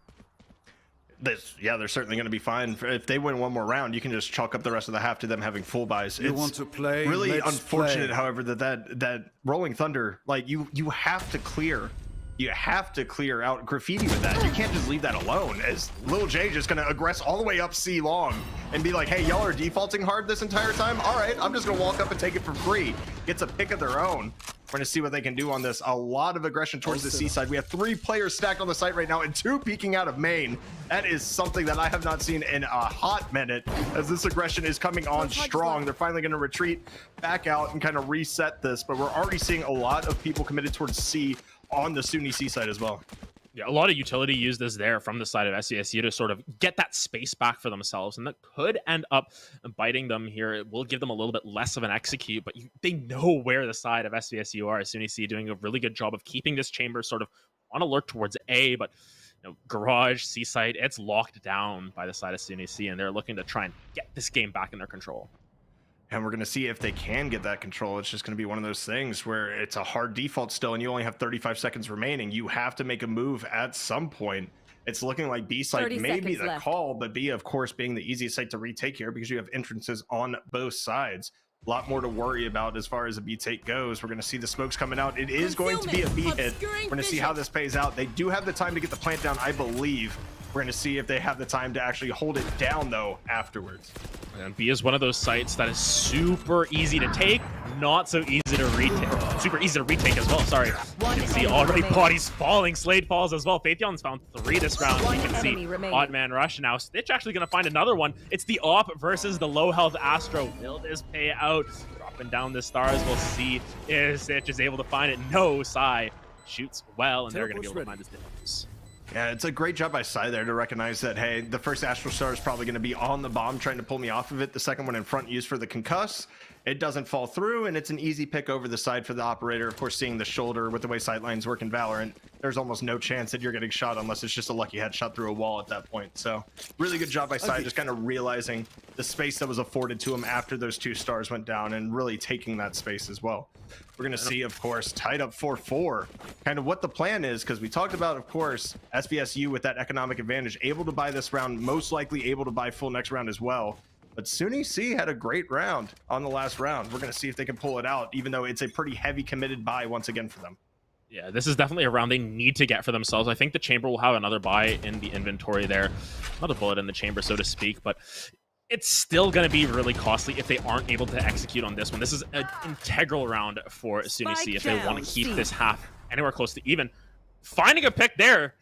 Yeah, they're certainly going to be fine. If they win one more round, you can just chalk up the rest of the half to them having full buys. You want to play? Really Let's unfortunate, play. however, that Rolling Thunder, like you have to clear. You have to clear out Graffiti with that. You can't just leave that alone, as Lil J just going to aggress all the way up C long and be like, hey, y'all are defaulting hard this entire time? All right, I'm just going to walk up and take it for free. Gets a pick of their own. We're going to see what they can do on this. A lot of aggression towards the C side. We have 3 players stacked on the site right now and 2 peeking out of main. That is something that I have not seen in a hot minute, as this aggression is coming on strong. They're finally going to retreat back out and kind of reset this, but we're already seeing a lot of people committed towards C on the SUNY C side as well. Yeah, a lot of utility used is there from the side of SCSU to sort of get that space back for themselves, and that could end up biting them here. It will give them a little bit less of an execute, but they know where the side of SVSU are. SUNY C doing a really good job of keeping this chamber sort of on alert towards A, but Garage, C site, it's locked down by the side of SUNY C, and they're looking to try and get this game back in their control. And we're going to see if they can get that control. It's just going to be one of those things where it's a hard default still, and you only have 35 seconds remaining. You have to make a move at some point. It's looking like B site may be the call, but B, of course, being the easiest site to retake here because you have entrances on both sides. A lot more to worry about as far as a B take goes. We're going to see the smokes coming out. It is going to be a B hit. We're going to see how this pays out. They do have the time to get the plant down, I believe. We're going to see if they have the time to actually hold it down, though, afterwards. And B is one of those sites that is super easy to take, not so easy to retake. Super easy to retake as well, sorry. You can see already bodies falling. Slade falls as well. Faithion's found 3 this round. You can see Odd Man Rush now. Stitch actually going to find another one. It's the Op versus the low health Astro. Will this pay out? Dropping down the stars. We'll see if Stitch is able to find it. No, Sai shoots well, and they're going to be able to find this difference. Yeah, it's a great job by Sai there to recognize that, hey, the first Astral Star is probably going to be on the bomb trying to pull me off of it. The second one in front used for the concuss. It doesn't fall through, and it's an easy pick over the side for the operator. Of course, seeing the shoulder with the way sightlines work in Valorant, there's almost no chance that you're getting shot unless it's just a lucky headshot through a wall at that point. So really good job by Sai, just kind of realizing the space that was afforded to him after those 2 stars went down and really taking that space as well. We're going to see, of course, tied up 4-4, kind of what the plan is, because we talked about, of course, SVSU with that economic advantage, able to buy this round, most likely able to buy full next round as well. But SUNY C had a great round on the last round. We're going to see if they can pull it out, even though it's a pretty heavy committed buy once again for them. Yeah, this is definitely a round they need to get for themselves. I think the Chamber will have another buy in the inventory there. Another bullet in the Chamber, so to speak, but it's still going to be really costly if they aren't able to execute on this one. This is an integral round for SUNY C if they want to keep this half anywhere close to even. Finding a pick there,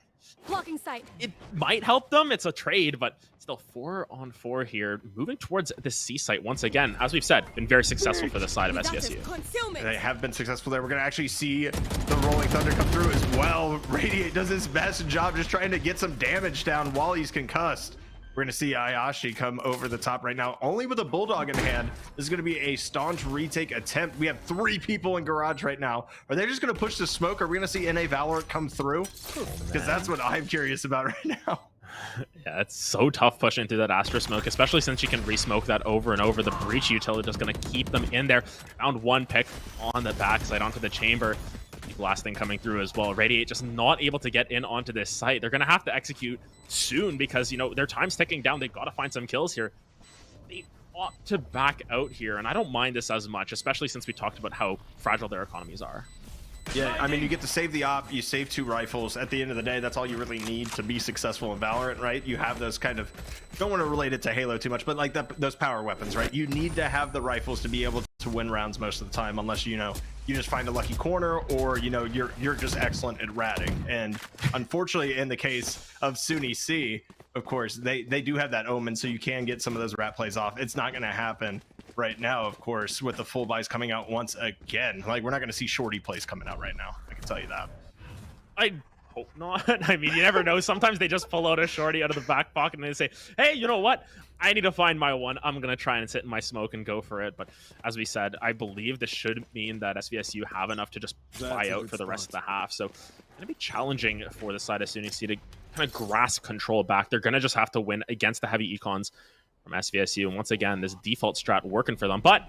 blocking sight. It might help them. It's a trade, but still 4-on-4 here. Moving towards the C site once again. As we've said, been very successful for the side of SVSU. They have been successful there. We're going to actually see the Rolling Thunder come through as well. Radiate does his best job just trying to get some damage down while he's concussed. We're going to see Ayashi come over the top right now, only with a Bulldog in hand. This is going to be a staunch retake attempt. We have 3 people in garage right now. Are they just going to push the smoke? Are we going to see NA Valorant come through? Because that's what I'm curious about right now. Yeah, it's so tough pushing through that Astra smoke, especially since you can re-smoke that over and over. The breach utility just going to keep them in there. Found one pick on the backside onto the chamber. Blasting coming through as well. Radiate just not able to get in onto this site. They're going to have to execute soon because, you know, their time's ticking down. They've got to find some kills here. They ought to back out here, and I don't mind this as much, especially since we talked about how fragile their economies are. Yeah, I mean, you get to save the op, you save 2 rifles. At the end of the day, that's all you really need to be successful in Valorant, right? You have those kind of, don't want to relate it to Halo too much, but like those power weapons, right? You need to have the rifles to be able to win rounds most of the time, unless, you know, you just find a lucky corner or, you know, you're just excellent at ratting. And unfortunately, in the case of SUNY C, of course, they do have that omen, so you can get some of those rat plays off. It's not going to happen right now, of course, with the full buys coming out once again. Like, we're not going to see shorty plays coming out right now. I can tell you that. I hope not. I mean, you never know. Sometimes they just pull out a shorty out of the back pocket and they say, hey, you know what? I need to find my one. I'm going to try and sit in my smoke and go for it. But as we said, I believe this should mean that SVSU have enough to just buy out for the rest of the half. So it's going to be challenging for the side of SUNY C to kind of grasp control back. They're going to just have to win against the heavy econs from SVSU. And once again, this default strat working for them. But,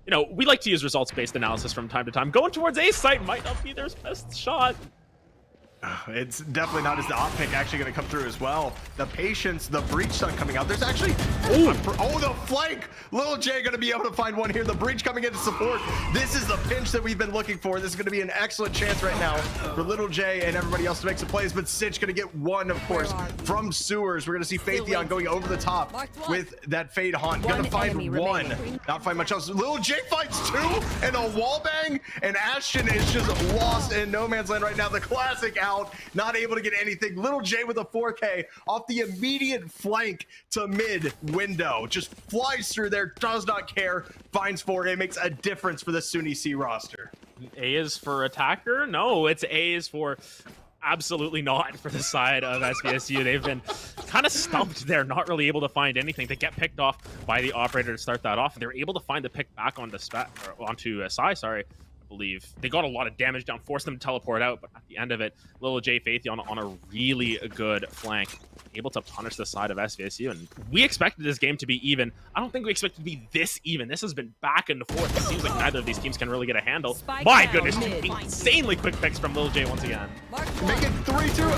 you know, we like to use results-based analysis from time to time. Going towards A site might not be their best shot. It's definitely not. As the op pick actually going to come through as well. The patience, the breach stun coming out. There's actually, the flank. Little J going to be able to find one here. The breach coming in to support. This is the pinch that we've been looking for. This is going to be an excellent chance right now for Little J and everybody else to make some plays. But Sitch going to get one, of course, from Sewers. We're going to see Phaetheon going over the top with that Fade Haunt. Going to find one. Not find much else. Little J finds 2 and a wall bang. And Ashton is just lost in no man's land right now. The classic out. Not able to get anything. Little J with a 4K off the immediate flank to mid window. Just flies through there, does not care, finds 4. It makes a difference for the SUNY C roster. A is for attacker? No, it's A is for absolutely not for the side of SVSU. They've been kind of stumped there, not really able to find anything. They get picked off by the operator to start that off. They're able to find the pick back onto Sai, sorry. Believe they got a lot of damage down, forced them to teleport out, but at the end of it, Little J Phaetheon on a really good flank, able to punish the side of SVSU. And we expected this game to be even. I don't think we expected it to be this even. This has been back and forth. It seems like neither of these teams can really get a handle. My goodness, insanely quick picks from Little J once again. Make it 3-2.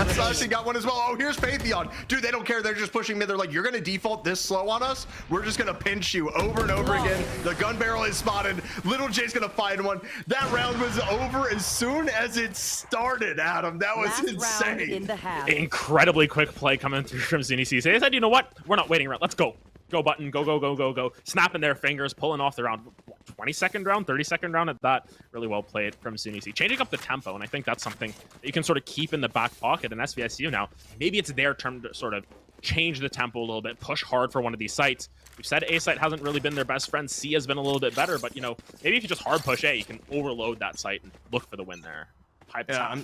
Sashi got one as well. Oh, here's Phaetheon. Dude, they don't care. They're just pushing mid. They're like, you're going to default this slow on us? We're just going to pinch you over and over again. The gun barrel is spotted. Little J's going to find one. That round was over as soon as it started, Adam. That was insane. Incredibly quick play coming through from SUNY C. They said, you know what? We're not waiting around. Let's go. Go button. Go, go, go, go, go. Snapping their fingers, pulling off the round. 22nd round, 32nd round at that. Really well played from SUNY C. Changing up the tempo, and I think that's something that you can sort of keep in the back pocket in SVSU now. Maybe it's their turn to sort of change the tempo a little bit, push hard for one of these sites. We've said A site hasn't really been their best friend. C has been a little bit better, but, you know, maybe if you just hard push A, you can overload that site and look for the win there. pipe. Yeah,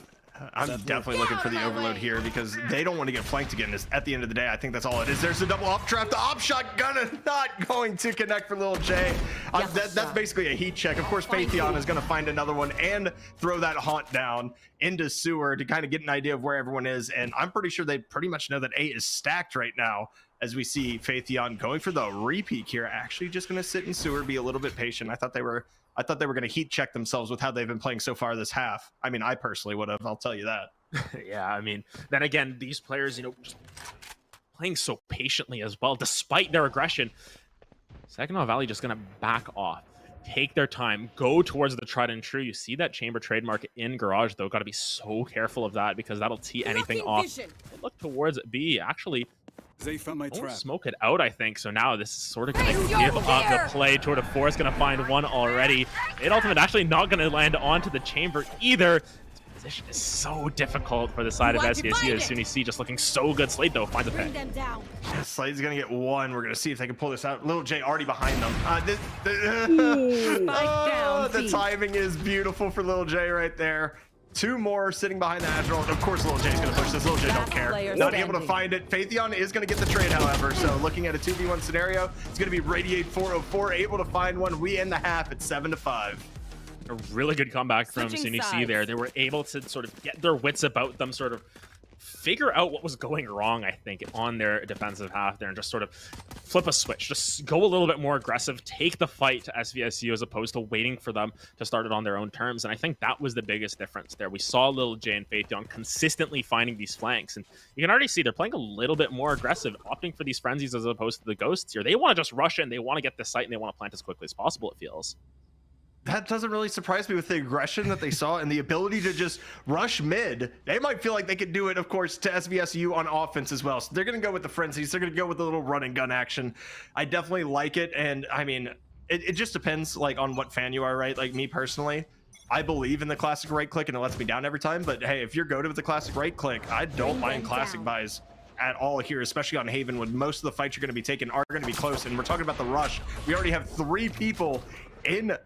I'm definitely looking for the overload here because they don't want to get flanked again. At the end of the day, I think that's all it is. There's a double up trap. The op shot gonna not going to connect for Lil J. That's basically a heat check. Of course, Phaetheon is going to find another one and throw that haunt down into sewer to kind of get an idea of where everyone is. And I'm pretty sure they pretty much know that A is stacked right now as we see Phaetheon going for the repeat here. Actually just going to sit in sewer, be a little bit patient. I thought they were going to heat check themselves with how they've been playing so far this half. I mean, I personally would have, I'll tell you that. Yeah, I mean, then again, these players, just playing so patiently as well, despite their aggression. Saginaw Valley just going to back off, take their time, go towards the tried and true. You see that chamber trademark in garage, though. Got to be so careful of that because that'll tee anything off. Look towards B. Actually, they found my trap. Smoke it out, I think. So now this is sort of going to give up the play. Tour de Force going to find one already. It ultimate actually not going to land onto the chamber either. This position is so difficult for the side of SVSU. As SUNY C just looking so good. Slade, though, finds a pick. Yeah, Slade's going to get one. We're going to see if they can pull this out. Lil J already behind them. The timing is beautiful for Lil J right there. Two more sitting behind the Agile. Of course, Lil J's going to push this. Lil J don't care. Not able to find it. Phaetheon is going to get the trade, however. So looking at a 2v1 scenario, it's going to be Radiate 404 able to find one. We end the half at 7-5. A really good comeback from SUNY C there. They were able to sort of get their wits about them, sort of figure out what was going wrong, I think, on their defensive half there and just sort of flip a switch. Just go a little bit more aggressive, take the fight to SVSU as opposed to waiting for them to start it on their own terms. And I think that was the biggest difference there. We saw Lil J and Phaetheon consistently finding these flanks. And you can already see they're playing a little bit more aggressive, opting for these frenzies as opposed to the ghosts here. They want to just rush in, they want to get this site, and they want to plant as quickly as possible, it feels. That doesn't really surprise me with the aggression that they saw and the ability to just rush mid. They might feel like they could do it, of course, to SVSU on offense as well. So they're going to go with the frenzies. They're going to go with the little run and gun action. I definitely like it. And I mean, it just depends like on what fan you are, right? Like me personally, I believe in the classic right click and it lets me down every time. But hey, if you're go to with the classic right click, I don't mind classic buys at all here, especially on Haven when most of the fights you're going to be taking are going to be close. And we're talking about the rush. We already have 3 people in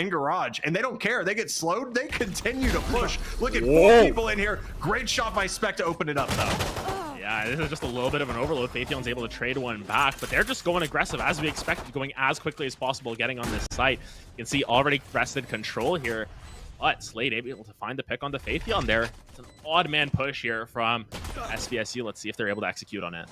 garage, and they don't care. They get slowed, they continue to push. Look at 4 people in here. Great shot by Spec to open it up though. Yeah, this is just a little bit of an overload. Phaetheon's able to trade one back, but they're just going aggressive as we expected, going as quickly as possible, getting on this site. You can see already wrested control here, but Slade able to find the pick on the Phaetheon there. It's an odd man push here from SVSU. Let's see if they're able to execute on it.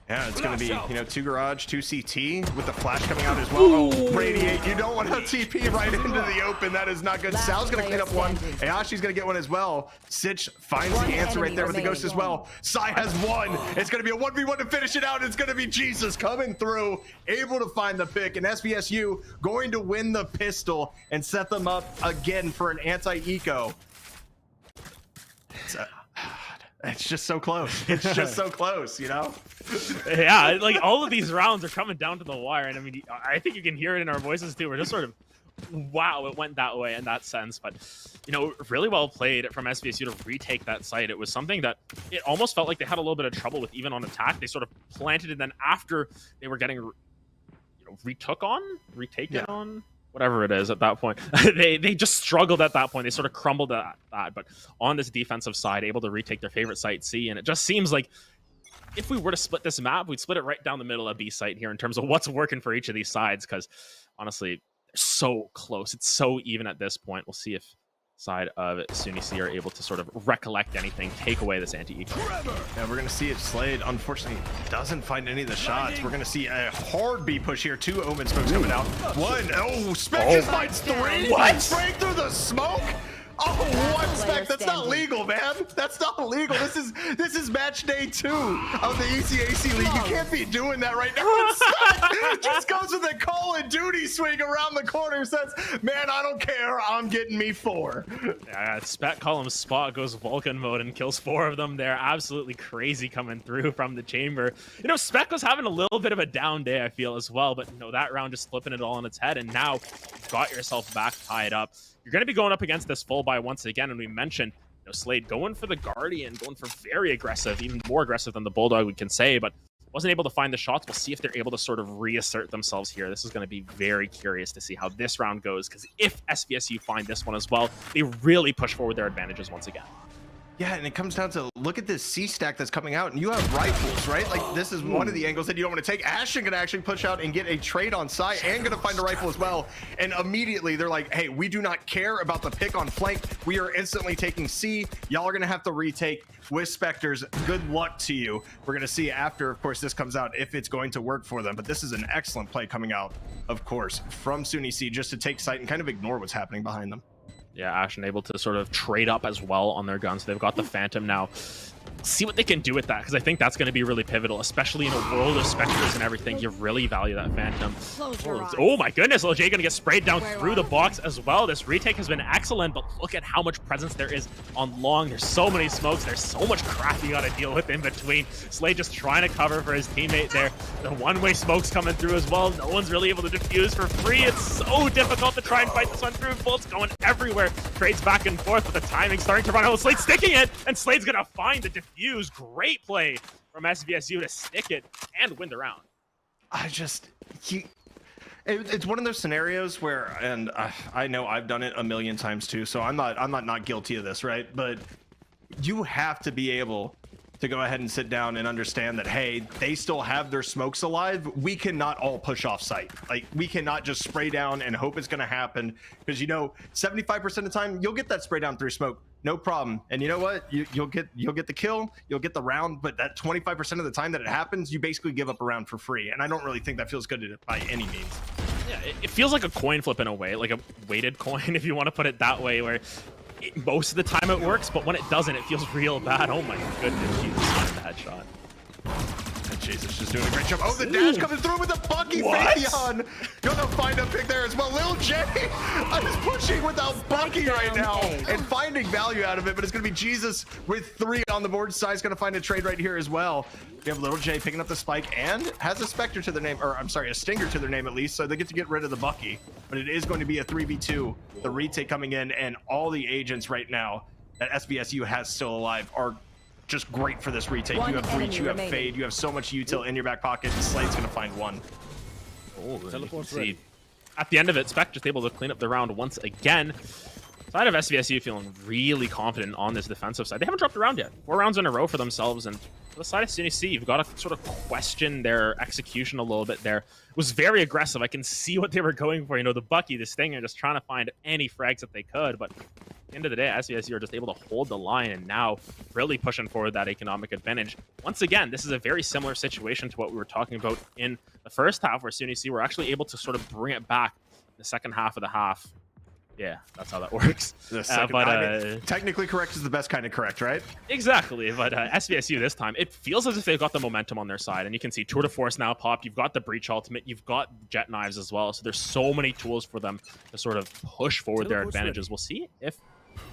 Yeah, it's going to be, 2 garage, 2 CT with the flash coming out as well. Oh, Radiate. You don't want to TP right into the open. That is not good. Sal's going to clean up one. Ayashi's going to get one as well. Sitch finds the answer right there with the ghost as well. Sai has one. It's going to be a 1v1 to finish it out. It's going to be Jesus coming through, able to find the pick. And SVSU going to win the pistol and set them up again for an anti-eco. It's just so close. It's just so close, Yeah, like all of these rounds are coming down to the wire, and I mean, I think you can hear it in our voices too. We're just sort of, wow, it went that way in that sense. But really well played from SVSU to retake that site. It was something that it almost felt like they had a little bit of trouble with even on attack. They sort of planted, and then after they were getting, retaken on. Whatever it is at that point, they just struggled at that point. They sort of crumbled at that. But on this defensive side, able to retake their favorite site C, and it just seems like if we were to split this map, we'd split it right down the middle of B site here in terms of what's working for each of these sides. Because honestly, they're so close. It's so even at this point. We'll see if side of SUNY C are able to sort of recollect anything, take away this anti-eco. Yeah, we're going to see it. Slade, unfortunately, doesn't find any of the shots. We're going to see a hard B push here. 2 Omen smokes coming out. 1. Oh, Spec just finds 3. What? Straight through the smoke? Oh, what, Spec? That's not legal, man. That's not legal. This is match day 2 of the ECAC league. You can't be doing that right now. Spec just goes with a Call of Duty swing around the corner, says, man, I don't care. I'm getting me 4. Yeah, Spec column spot goes Vulcan mode and kills 4 of them. They're absolutely crazy coming through from the chamber. Spec was having a little bit of a down day, I feel, as well. But that round just flipping it all on its head. And now you've got yourself back tied up. You're going to be going up against this full buy once again, and we mentioned Slade going for the Guardian, going for very aggressive, even more aggressive than the Bulldog we can say, but wasn't able to find the shots. We'll see if they're able to sort of reassert themselves here. This is going to be very curious to see how this round goes, because if SVSU find this one as well, they really push forward their advantages once again. Yeah, and it comes down to, look at this C stack that's coming out, and you have rifles, right? Like, this is one of the angles that you don't want to take. Ashton gonna actually push out and get a trade on site, and gonna find a rifle as well. And immediately they're like, hey, we do not care about the pick on flank. We are instantly taking C. Y'all are gonna have to retake with Spectres. Good luck to you. We're gonna see after, of course, this comes out if it's going to work for them. But this is an excellent play coming out, of course, from SUNY C, just to take site and kind of ignore what's happening behind them. Yeah, Ashen able to sort of trade up as well on their guns. They've got the Phantom now. See what they can do with that, because I think that's going to be really pivotal, especially in a world of Spectres and everything. You really value that Phantom. Oh my goodness, Lil J going to get sprayed down through the box as well. This retake has been excellent, but look at how much presence there is on long. There's so many smokes. There's so much crap you got to deal with in between. Slade just trying to cover for his teammate there. The one-way smoke's coming through as well. No one's really able to defuse for free. It's so difficult to try and fight this one through. Bullets going everywhere. Trades back and forth, but the timing starting to run out. Slade sticking it, and Slade's going to find the defuse. Great play from SVSU to stick it and win the round. It's one of those scenarios where, and I know I've done it a million times too, so I'm not guilty of this, right? But you have to be able to go ahead and sit down and understand that, hey, they still have their smokes alive. We cannot all push off site. Like, we cannot just spray down and hope it's going to happen, because 75% of the time you'll get that spray down through smoke, no problem. And you know what? You'll get the kill, you'll get the round, but that 25% of the time that it happens, you basically give up a round for free. And I don't really think that feels good by any means. Yeah, it feels like a coin flip in a way, like a weighted coin, if you want to put it that way, where most of the time it works, but when it doesn't, it feels real bad. Oh my goodness, Jesus, the headshot. And Jesus just doing a great job. Oh, the dash coming through with a Bucky Fabian. Gonna find a pick there as well. Lil J is pushing without Bucky right now and finding value out of it, but it's gonna be Jesus with 3 on the board side. He's gonna find a trade right here as well. We have Lil J picking up the spike and has a Spectre to their name, or I'm sorry, a Stinger to their name at least, so they get to get rid of the Bucky. But it is going to be a 3v2. The retake coming in, and all the agents right now that SVSU has still alive are just great for this retake. You have Breach, you have Fade, you have so much util in your back pocket, and Slade's gonna find one. Oh, see, at the end of it, Spec just able to clean up the round once again. Side of SVSU feeling really confident on this defensive side. They haven't dropped a round yet. 4 rounds in a row for themselves, and for the side of SUNY C, you've got to sort of question their execution a little bit there. It was very aggressive. I can see what they were going for. The Bucky, the Stinger, just trying to find any frags that they could, but at the end of the day, SVSU are just able to hold the line and now really pushing forward that economic advantage. Once again, this is a very similar situation to what we were talking about in the first half, where SUNY C were actually able to sort of bring it back in the second half of the half. Yeah, that's how that works. Technically correct is the best kind of correct, right? Exactly, but SVSU this time, it feels as if they've got the momentum on their side, and you can see Tour de Force now popped. You've got the Breach Ultimate, you've got Jet Knives as well, so there's so many tools for them to sort of push forward their advantages. We'll see if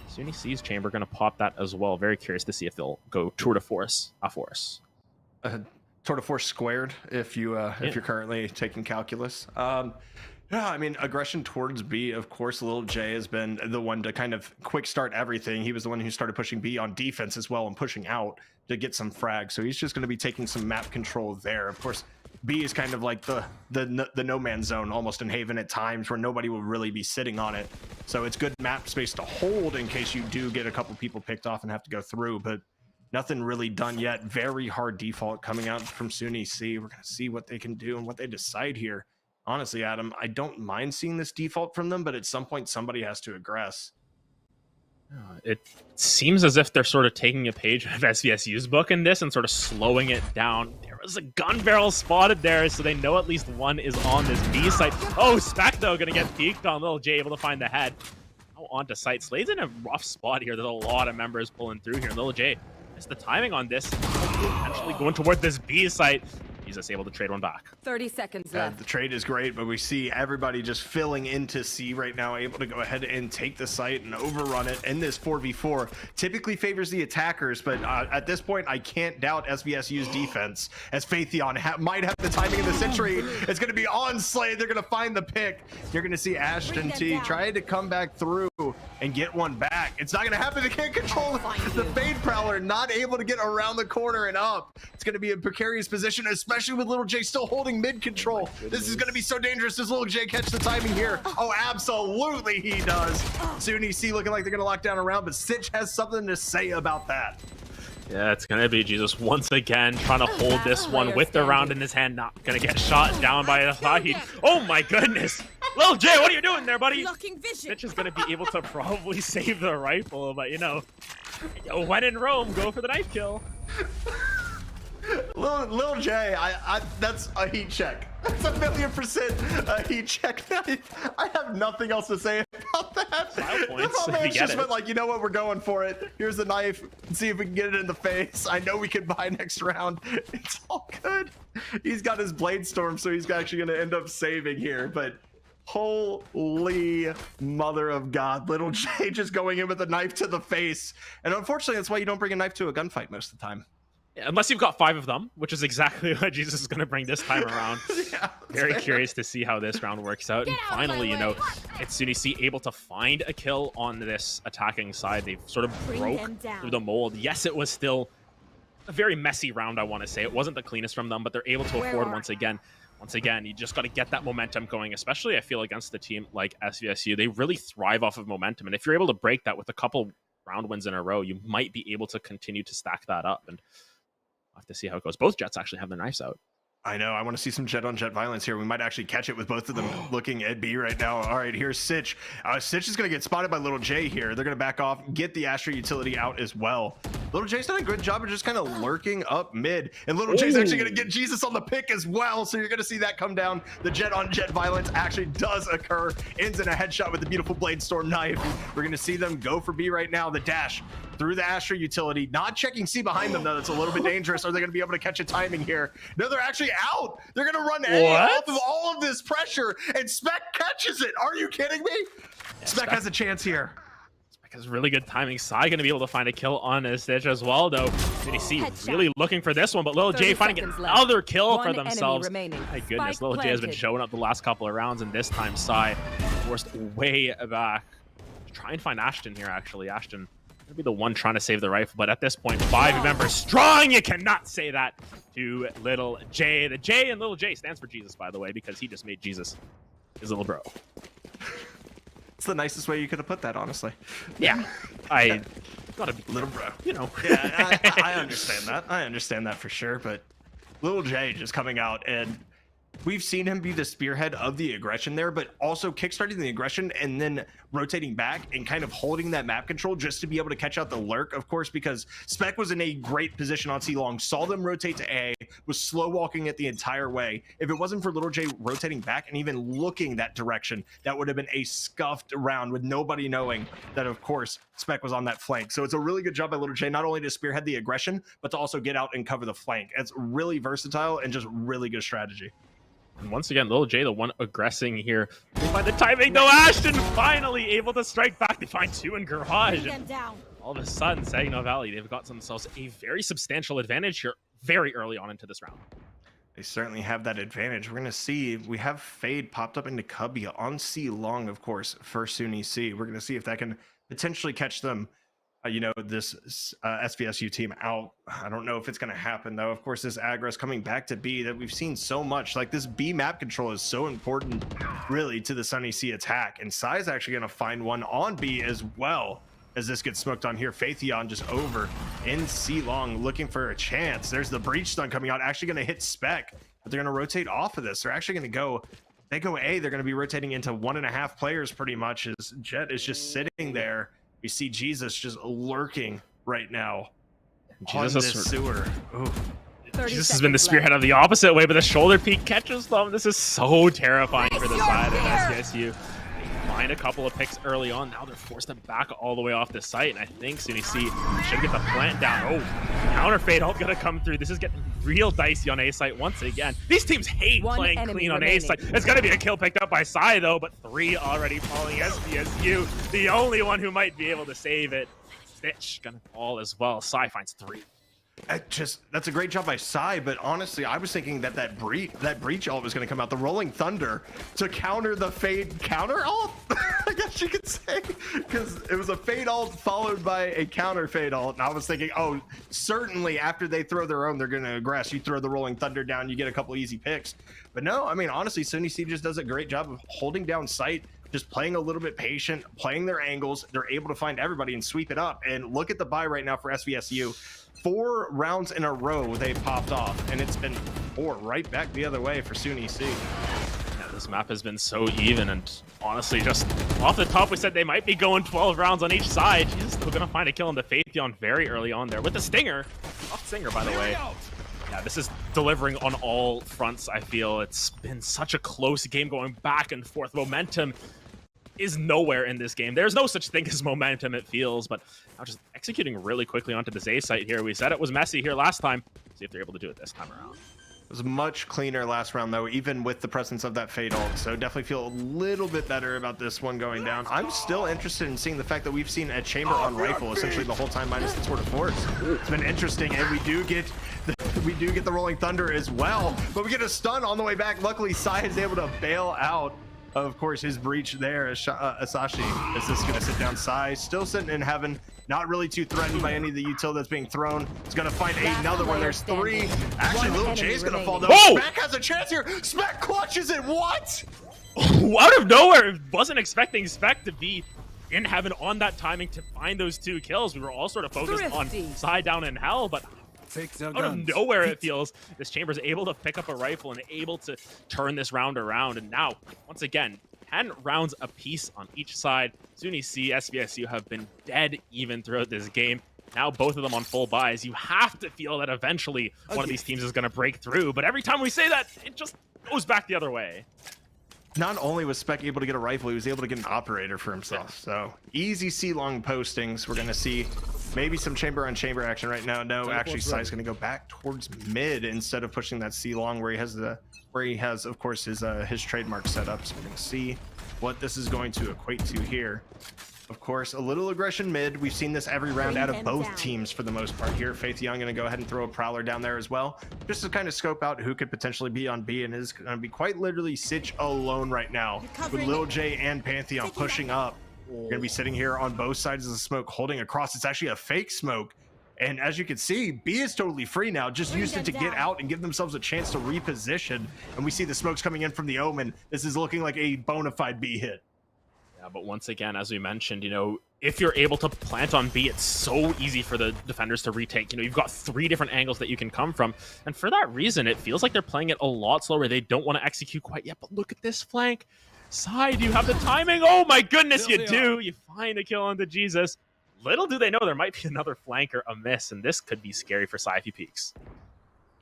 SUNY C's Chamber going to pop that as well. Very curious to see if they'll go Tour de Force, Tour de Force squared if you're currently taking calculus. Yeah, I mean, aggression towards B, of course, Lil J has been the one to kind of quick start everything. He was the one who started pushing B on defense as well and pushing out to get some frags. So he's just going to be taking some map control there. Of course, B is kind of like the no man's zone almost in Haven at times, where nobody will really be sitting on it. So it's good map space to hold in case you do get a couple people picked off and have to go through, but nothing really done yet. Very hard default coming out from SUNY C. We're going to see what they can do and what they decide here. Honestly, Adam, I don't mind seeing this default from them, but at some point somebody has to aggress. It seems as if they're sort of taking a page of SVSU's book in this and sort of slowing it down. There was a gun barrel spotted there, so they know at least one is on this B site. Oh, Spec, though, going to get peeked on. Lil J able to find the head. Oh, onto site. Slade's in a rough spot here. There's a lot of members pulling through here. Lil J missed the timing on this. Potentially going toward this B site. Jesus able to trade one back. 30 seconds Yeah, left. the trade is great, but we see everybody just filling into C right now, able to go ahead and take the site and overrun it. And this 4v4 typically favors the attackers, but at this point, I can't doubt SVSU's defense, as Phaetheon might have the timing of the century. It's going to be on Slade. They're going to find the pick. You're going to see Ashton T trying to come back through and get one back. It's not going to happen. They can't control the Fade Prowler, not able to get around the corner and up. It's going to be a precarious position, especially with Little J still holding mid control. This is going to be so dangerous. Does Little J catch the timing here? Oh, absolutely he does. SUNY C looking like they're going to lock down a round, but Sitch has something to say about that. Yeah, it's going to be Jesus once again trying to hold this one with the round in his hand. Not going to get shot down by Fahid. Oh my goodness. Lil J, what are you doing there, buddy? Sitch is going to be able to probably save the rifle, but you know, when in Rome, go for the knife kill. Lil J, that's a heat check. That's 1,000,000% a heat check. I have nothing else to say about that. Style points, The man just it. went like, you know what, we're going for it. Here's the knife. See if we can get it in the face. I know we can buy next round. It's all good. He's got his Blade Storm, so he's actually going to end up saving here, but holy mother of God, Little J just going in with a knife to the face. And unfortunately, that's why you don't bring a knife to a gunfight most of the time. Yeah, unless you've got 5 of them, which is exactly what Jesus is going to bring this time around. Yeah, very curious to see how this round works out. And finally, you know, it's SUNY C able to find a kill on this attacking side. They've sort of broke through the mold. Yes, it was still a very messy round, I want to say. It wasn't the cleanest from them, but they're able to afford once again, you just got to get that momentum going, especially I feel against a team like SVSU. They really thrive off of momentum. And if you're able to break that with a couple round wins in a row, you might be able to continue to stack that up. And I'll have to see how it goes. Both Jets actually have their knives out. I know. I want to see some jet-on-jet violence here. We might actually catch it with both of them looking at B right now. All right, here's Sitch. Sitch is going to get spotted by Little J here. They're going to back off, get the Astra utility out as well. Little J's done a good job of just kind of lurking up mid. And Little J's actually going to get Jesus on the pick as well. So you're going to see that come down. The jet-on-jet violence actually does occur. Ends in a headshot with the beautiful Blade Storm knife. We're going to see them go for B right now. The dash through the Astra utility. Not checking C behind them, though. That's a little bit dangerous. Are they going to be able to catch a timing here? No, they're actually out. They're going to run A off of all of this pressure, and Spec catches it. Are you kidding me? Yeah, Spec has a chance here. Spec has really good timing. Sai going to be able to find a kill on his Stitch as well, though. CDC really looking for this one, but Lil J finding another kill for themselves. My goodness, Lil J has been showing up the last couple of rounds, and this time Sai forced way back. Try and find Ashton here, actually. Ashton gonna be the one trying to save the rifle, but at this point, 5 members strong. You cannot say that to Little J. The J in Little J stands for Jesus, by the way, because he just made Jesus his little bro. It's the nicest way you could have put that, honestly. Yeah, I gotta be little bro, you know. Yeah, I understand that. I understand that for sure, but Little J just coming out, and we've seen him be the spearhead of the aggression there, but also kickstarting the aggression and then rotating back and kind of holding that map control just to be able to catch out the lurk, of course, because Spec was in a great position on C-Long, saw them rotate to A, was slow walking it the entire way. If it wasn't for Little J rotating back and even looking that direction, that would have been a scuffed round with nobody knowing that, of course, Spec was on that flank. So it's a really good job by Little J, not only to spearhead the aggression, but to also get out and cover the flank. It's really versatile and just really good strategy. And once again, Lil J, the one aggressing here. By the timing, though, Ashton finally able to strike back. They find 2 in garage. And all of a sudden, Saginaw Valley, they've got themselves a very substantial advantage here very early on into this round. They certainly have that advantage. We're going to see, we have Fade popped up into Cubby on C-Long, of course, for SUNY C. We're going to see if that can potentially catch them, you know, this SVSU team out. I don't know if it's going to happen, though. Of course, this aggress coming back to B that we've seen so much. Like, this B map control is so important, really, to the SUNY C attack. And Sai's actually going to find one on B as well as this gets smoked on here. Phaetheon just over in C-Long looking for a chance. There's the breach stun coming out, actually going to hit Spec, but they're going to rotate off of this. They're actually going to go, they go A, they're going to be rotating into 1.5 players pretty much, as Jet is just sitting there. We see Jesus just lurking right now on this sewer. Ooh. Jesus has been the spearhead of the opposite way, but the shoulder peek catches them. This is so terrifying for the side of SVSU. find a couple of picks early on. Now they're forced them back all the way off the site, and I think SUNY C should get the plant down. Oh, counter fade all gonna come through. This is getting real dicey on A site once again. These teams hate playing clean on A site. It's gonna be a kill picked up by Psy though, but 3 already falling. SBSU, the only one who might be able to save it. Stitch gonna fall as well. Psy finds 3. That's a great job by Psy, but honestly, I was thinking that breach ult was going to come out, the Rolling Thunder, to counter the Fade counter ult, I guess you could say, because it was a Fade ult followed by a counter Fade ult, and I was thinking, oh, certainly after they throw their own, they're going to aggress. You throw the Rolling Thunder down, you get a couple easy picks. But no, I mean, honestly, SUNY C just does a great job of holding down sight, just playing a little bit patient, playing their angles. They're able to find everybody and sweep it up. And look at the buy right now for SVSU. 4 rounds in a row they popped off, and it's been 4 right back the other way for SUNY C. Yeah, this map has been so even, and honestly, just off the top, we said they might be going 12 rounds on each side. She's still gonna find a kill on the Phaetheon very early on there with the Stinger. Soft Stinger, by the way. Yeah, this is delivering on all fronts, I feel. It's been such a close game going back and forth. Momentum is nowhere in this game. There's no such thing as momentum, it feels, but now just executing really quickly onto the Zay site here. We said it was messy here last time. See if they're able to do it this time around. It was much cleaner last round, though, even with the presence of that Fade ult. So definitely feel a little bit better about this one going down. I'm still interested in seeing the fact that we've seen a chamber on rifle essentially the whole time minus the Sword of Force. It's been interesting, and we do get the Rolling Thunder as well, but we get a stun on the way back. Luckily, Psy is able to bail out, of course, his breach there. Asashi is just going to sit down. Psy still sitting in heaven, not really too threatened by any of the util that's being thrown. He's going to find another one. There's 3. Actually, Little J's going to fall down. Oh! Spec has a chance here. Spec clutches it. What? Out of nowhere, wasn't expecting Spec to be in heaven on that timing to find those 2 kills. We were all sort of focused on Psy down in hell, but out of nowhere, it feels this Chamber's able to pick up a rifle and able to turn this round around. And now, once again, 10 rounds apiece on each side. SUNY C, SVSU have been dead even throughout this game. Now both of them on full buys. You have to feel that eventually one of these teams is going to break through. But every time we say that, it just goes back the other way. Not only was Spec able to get a rifle, he was able to get an operator for himself. So easy C-long postings. We're going to see maybe some chamber on chamber action right now. No, actually, Psy's going to go back towards mid instead of pushing that C-long where he has, of course, his trademark set up. So we're going to see what this is going to equate to here. Of course, a little aggression mid. We've seen this every round out of both teams for the most part here. Phaetheon going to go ahead and throw a Prowler down there as well, just to kind of scope out who could potentially be on B, and is going to be quite literally Sitch alone right now with Lil J and Pantheon pushing up. You're going to be sitting here on both sides of the smoke holding across. It's actually a fake smoke. And as you can see, B is totally free now, just used it to get out and give themselves a chance to reposition. And we see the smokes coming in from the Omen. This is looking like a bona fide B hit. Yeah, but once again, as we mentioned, if you're able to plant on B, it's so easy for the defenders to retake. You've got 3 different angles that you can come from. And for that reason, it feels like they're playing it a lot slower. They don't want to execute quite yet, but look at this flank. Psy, do you have the timing? Oh my goodness, you do. You find a kill onto Jesus. Little do they know there might be another flanker amiss, and this could be scary for Psy if he peeks.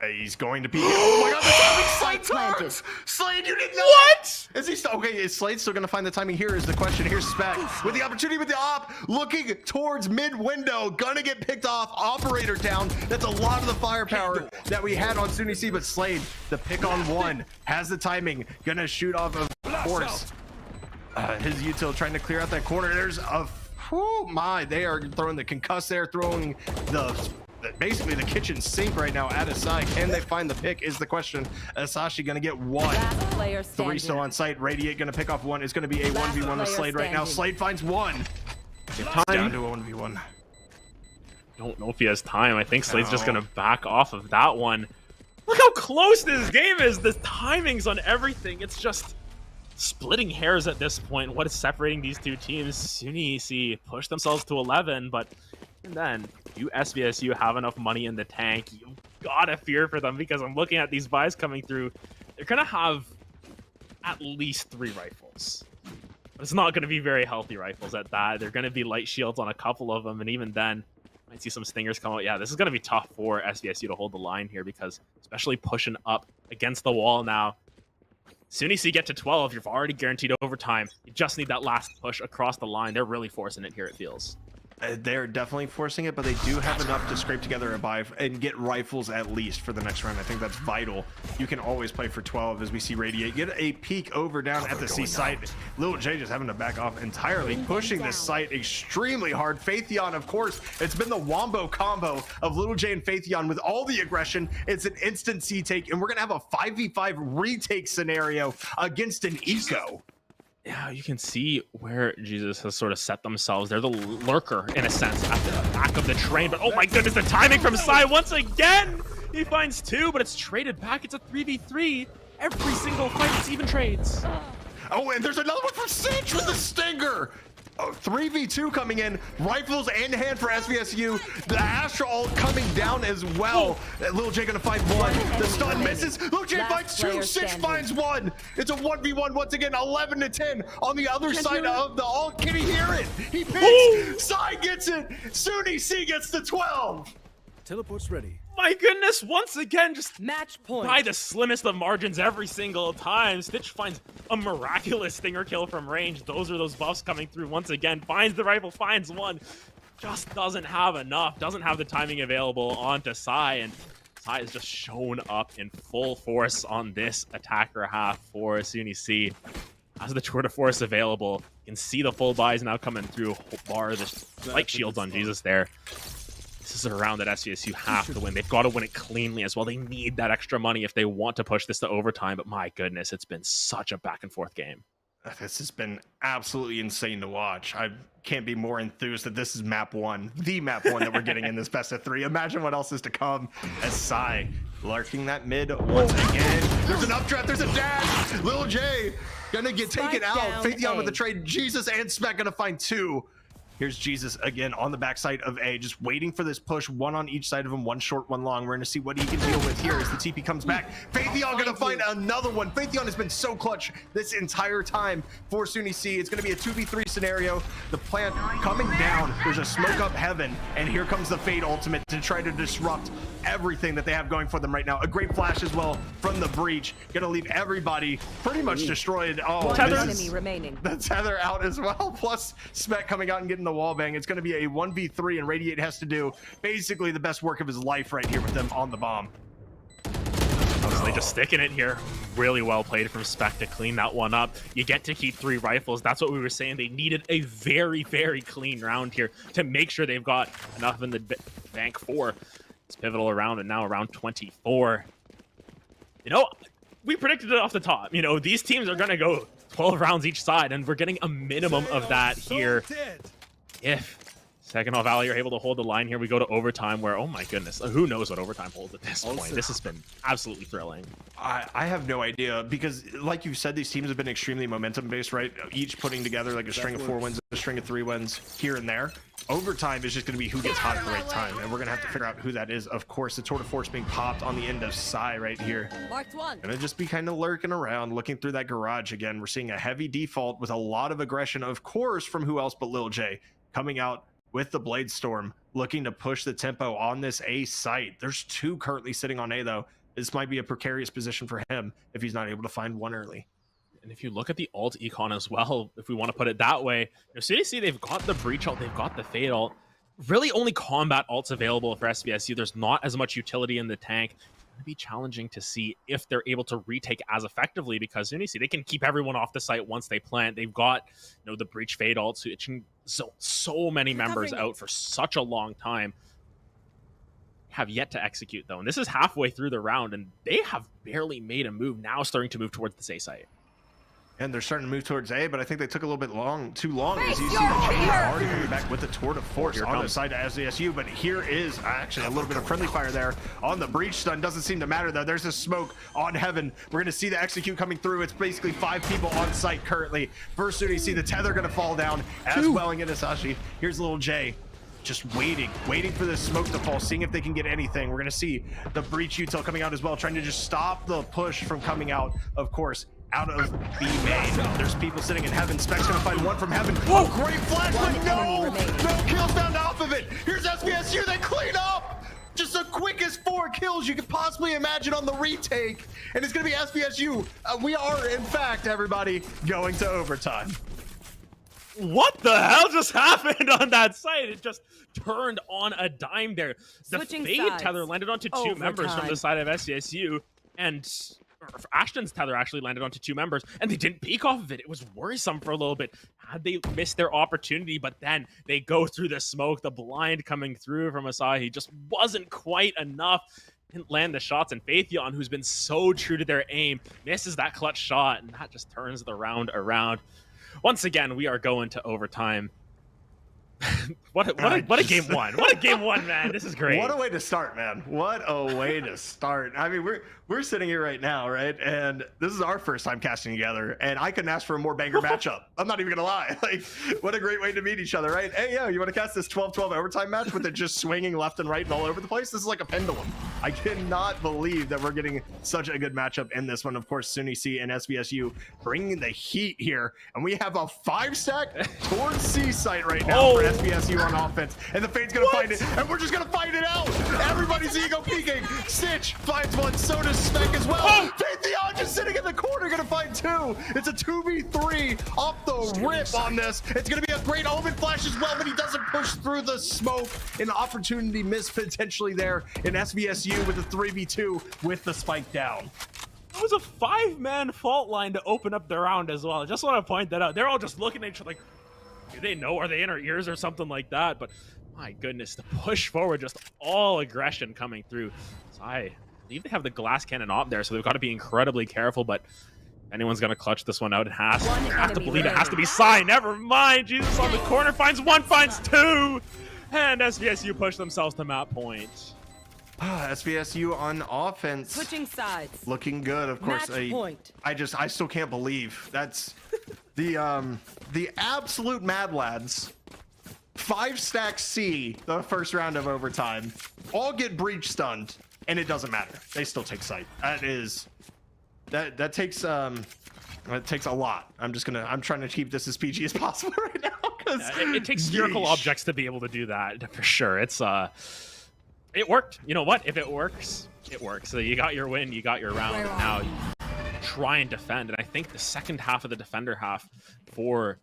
He's going to be. Oh my god, the timing! Slade turns! Slade, you didn't know! What? Is he still. Okay, is Slade still going to find the timing? Here is the question. Here's Spec with the opportunity with the op, looking towards mid window. Gonna get picked off. Operator down. That's a lot of the firepower that we had on SUNY C, but Slade, the pick on 1, has the timing. Gonna shoot off of course. His util trying to clear out that corner. There's a. Oh my, they are throwing the concuss there, throwing basically the kitchen sink right now at Asai. Can they find the pick is the question. Asashi gonna get 1. 3 still on site. Radiate gonna pick off 1. It's gonna be a 1v1 with Slade right now. Slade finds 1. Down to a 1v1. Don't know if he has time. I think Slade's just gonna back off of that one. Look how close this game is. The timings on everything. It's just splitting hairs at this point. What is separating these 2 teams? SUNY C push themselves to 11, but and then you SVSU have enough money in the tank. You gotta fear for them, because I'm looking at these buys coming through. They're gonna have at least 3 rifles. But it's not gonna be very healthy rifles at that. They're gonna be light shields on a couple of them, and even then, might see some stingers come out. Yeah, this is gonna be tough for SVSU to hold the line here, because especially pushing up against the wall now, SUNY C get to 12, you've already guaranteed overtime. You just need that last push across the line. They're really forcing it here, it feels. They're definitely forcing it, but they do have enough to scrape together a buy and get rifles at least for the next round. I think that's vital. You can always play for 12 as we see Radiate get a peek over down at the C site. Lil J just having to back off entirely, pushing this site extremely hard. Phaetheon, of course, it's been the wombo combo of Lil J and Phaetheon with all the aggression. It's an instant C take, and we're going to have a 5v5 retake scenario against an eco. Yeah, you can see where Jesus has sort of set themselves. They're the lurker, in a sense, at the back of the train. But oh my goodness, the timing from Sai once again! He finds 2, but it's traded back. It's a 3v3. Every single fight, it's even trades. Oh, and there's another one for Cinch with the Stinger! 3v2 coming in, rifles in hand for SVSU. The Astra ult coming down as well. Lil J gonna find 1. The stun misses. Lil J finds 2. Cinch finds 1. It's a 1v1 once again. 11-10 on the other side of the ult. Can he hear it? He picks. Sai gets it. SUNY C gets the 12. Teleport's ready. My goodness, once again, just match point by the slimmest of margins every single time. Stitch finds a miraculous stinger kill from range. Those are those buffs coming through once again. Finds the rifle, finds 1. Just doesn't have enough. Doesn't have the timing available onto Sai, and Sai has just shown up in full force on this attacker half for SUNY C. Has the tour de force available. You can see the full buys now coming through. Bar the light shields on Jesus there. This is a round that SVSU have to win. They've got to win it cleanly as well. They need that extra money if they want to push this to overtime. But my goodness, it's been such a back and forth game. This has been absolutely insane to watch. I can't be more enthused that this is map 1, the map 1 that we're getting in this best of 3. Imagine what else is to come as Sai lurking that mid once again. There's an updraft, there's a dash. Lil J gonna get taken out. Phaetheon with the trade. Jesus and Smack gonna find 2. Here's Jesus again on the backside of A, just waiting for this push. 1 on each side of him, 1 short, 1 long. We're going to see what he can deal with here as the TP comes back. Phaetheon going to find another one. Phaetheon has been so clutch this entire time for SUNY C. It's going to be a 2v3 scenario. The plant coming down. There's a smoke up heaven, and here comes the Fade ultimate to try to disrupt everything that they have going for them right now. A great flash as well from the breach. Going to leave everybody pretty much destroyed. Oh, one enemy remaining. The tether out as well, plus Smet coming out and getting the wall bang. It's going to be a 1v3, and Radiate has to do basically the best work of his life right here with them on the bomb. Obviously just sticking it here. Really well played from Spec to clean that one up. You get to keep 3 rifles. That's what we were saying. They needed a very, very clean round here to make sure they've got enough in the bank for this pivotal round, and now around 24. You know, we predicted it off the top. You know, these teams are going to go 12 rounds each side, and we're getting a minimum of that here. If Saginaw Valley are able to hold the line here, we go to overtime where, oh my goodness, who knows what overtime holds at this point. This has been absolutely thrilling. I have no idea, because like you said, these teams have been extremely momentum based, right? Each putting together like a string of 4 wins, a string of 3 wins here and there. Overtime is just going to be who gets hot at the right time, and we're going to have to figure out who that is. Of course, the tour de force being popped on the end of Sai right here. Marked 1. Gonna just be kind of lurking around, looking through that garage again. We're seeing a heavy default with a lot of aggression, of course, from who else but Lil J, coming out with the Blade Storm, looking to push the tempo on this A site. There's 2 currently sitting on A, though. This might be a precarious position for him if he's not able to find 1 early. And if you look at the alt econ as well, if we want to put it that way, you know, CDC, they've got the breach alt, they've got the fade alt. Really only combat alts available for SVSU. There's not as much utility in the tank. It's going to be challenging to see if they're able to retake as effectively, because you see they can keep everyone off the site once they plant. They've got, you know, the breach fade alts, which so many members out for such a long time. Have yet to execute though, and this is halfway through the round, and they have barely made a move. Now starting to move towards the A site. And they're starting to move towards A, but I think they took a little bit too long as you see the chain already coming back with the tour de force on the side of SVSU. But here is actually a little bit of friendly fire there on the breach stun. Doesn't seem to matter though. There's a smoke on heaven. We're going to see the execute coming through. It's basically 5 people on site currently. First, you see the tether going to fall down as well and get Asashi. Here's Lil J. Just waiting for this smoke to fall, seeing if they can get anything. We're going to see the breach util coming out as well, trying to just stop the push from coming out, of course, out of B main. There's people sitting in heaven. Spec's going to find 1 from heaven. Oh, great flash, but no kills found off of it. Here's SVSU, they clean up. Just the quickest 4 kills you could possibly imagine on the retake, and it's going to be SVSU. We are, in fact, everybody, going to overtime. What the hell just happened on that site? It just turned on a dime there. The Switching Fade sides. tether landed onto 2 members from the Overtime. side of SCSU, and Ashton's tether actually landed onto 2 members, and they didn't peek off of it. It was worrisome for a little bit. Had they missed their opportunity, but then they go through the smoke, the blind coming through from Asahi just wasn't quite enough. Didn't land the shots, and Phaethon, who's been so true to their aim, misses that clutch shot, and that just turns the round around. Once again, we are going to overtime. What a game one. What a game one, man. This is great. What a way to start, man. What a way to start. I mean, we're sitting here right now, right? And this is our first time casting together, and I couldn't ask for a more banger matchup. I'm not even gonna lie. Like, what a great way to meet each other, right? Hey, yo, you want to cast this 12-12 overtime match with it just swinging left and right and all over the place? This is like a pendulum. I cannot believe that we're getting such a good matchup in this one. Of course, SUNY C and SVSU bringing the heat here, and we have a 5-stack towards C site right now for SVSU on offense, and the Fade's gonna find it, and we're just gonna find it out. Everybody's ego peeking. Stitch finds one, so does Spec as well. Phaethon just sitting in the corner, gonna find 2. It's a 2v3 off the rip on this. It's gonna be a great Omen flash as well, but he doesn't push through the smoke. An opportunity missed potentially there in SVSU with a 3v2 with the spike down. It was a 5-man fault line to open up the round as well. I just want to point that out. They're all just looking at each other like, do they know? Are they in our ears or something like that? But my goodness, the push forward, just all aggression coming through. So I believe they have the glass cannon op there, so they've got to be incredibly careful. But if anyone's going to clutch this one out, it has to believe it has to be Psy. Never mind. Jesus on the corner finds 1, finds 2. And SVSU push themselves to map point. SVSU on offense. Switching sides. Looking good, of course. Match point. I still can't believe that's the absolute Mad Lads. 5-stack C, the first round of overtime. All get breach stunned, and it doesn't matter. They still take sight. That takes a lot. I'm trying to keep this as PG as possible right now, because it takes spherical objects to be able to do that for sure. It worked. You know what? If it works, it works. So you got your win, you got your round, and now you try and defend. And I think the second half of the defender half for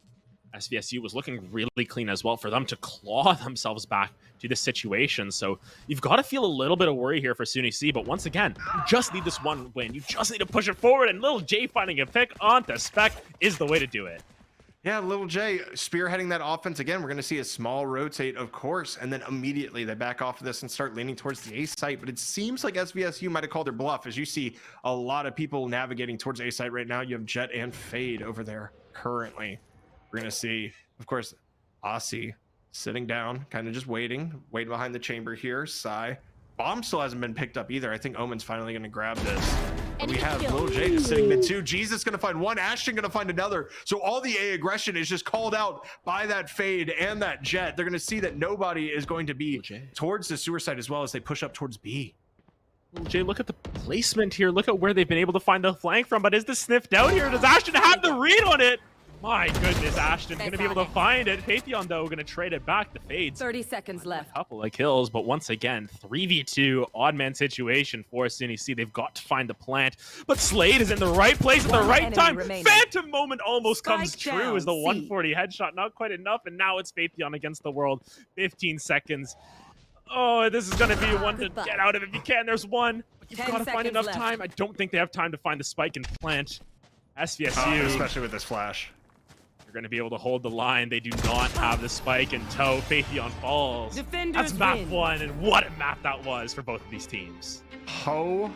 SVSU was looking really clean as well for them to claw themselves back to this situation. So you've got to feel a little bit of worry here for SUNY C, but once again, you just need this one win. You just need to push it forward, and Little J finding a pick onto Spec is the way to do it. Yeah, Little J spearheading that offense again. We're going to see a small rotate, of course, and then immediately they back off of this and start leaning towards the A site. But it seems like SVSU might have called their bluff, as you see a lot of people navigating towards A site right now. You have Jet and Fade over there currently. We're going to see, of course, Aussie sitting down, kind of just waiting behind the chamber here. Psy. Bomb still hasn't been picked up either. I think Omen's finally going to grab this. But we have Lil J just sitting mid 2. Jesus going to find 1. Ashton going to find another. So all the A aggression is just called out by that Fade and that Jet. They're going to see that nobody is going to be towards the sewer side as well as they push up towards B. Jay, look at the placement here. Look at where they've been able to find the flank from. But is this sniffed out here? Does Ashton have the read on it? My goodness, Ashton going to be able to find it. Phaethon, though, going to trade it back. The Fades. 30 seconds left. A couple of kills, but once again, 3v2 odd man situation for SUNY C. They've got to find the plant, but Slade is in the right place at the right time. Phantom moment almost comes true as the 140 headshot. Not quite enough, and now it's Phaethon against the world. 15 seconds. Oh, this is going to be one to get out of if you can. There's one, but you've got to find enough time. I don't think they have time to find the spike and plant. SVSU. Especially with this flash. They're going to be able to hold the line. They do not have the spike in tow. Phaethon falls. That's map 1, and what a map that was for both of these teams. Oh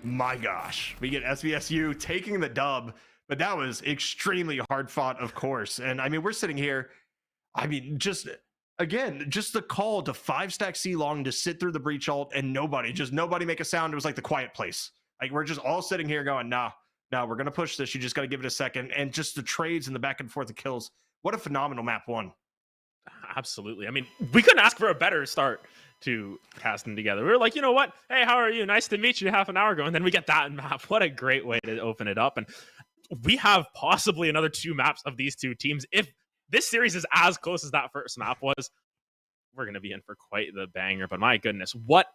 my gosh. We get SVSU taking the dub, but that was extremely hard fought, of course. And I mean, we're sitting here, I mean, just the call to 5-stack C long to sit through the breach ult and nobody make a sound. It was like the quiet place. Like, we're just all sitting here going, nah. No, we're going to push this. You just got to give it a second. And just the trades and the back and forth of kills. What a phenomenal map 1. Absolutely. I mean, we couldn't ask for a better start to casting together. We were like, you know what? Hey, how are you? Nice to meet you half an hour ago. And then we get that map. What a great way to open it up. And we have possibly another 2 maps of these 2 teams. If this series is as close as that first map was, we're going to be in for quite the banger. But my goodness, what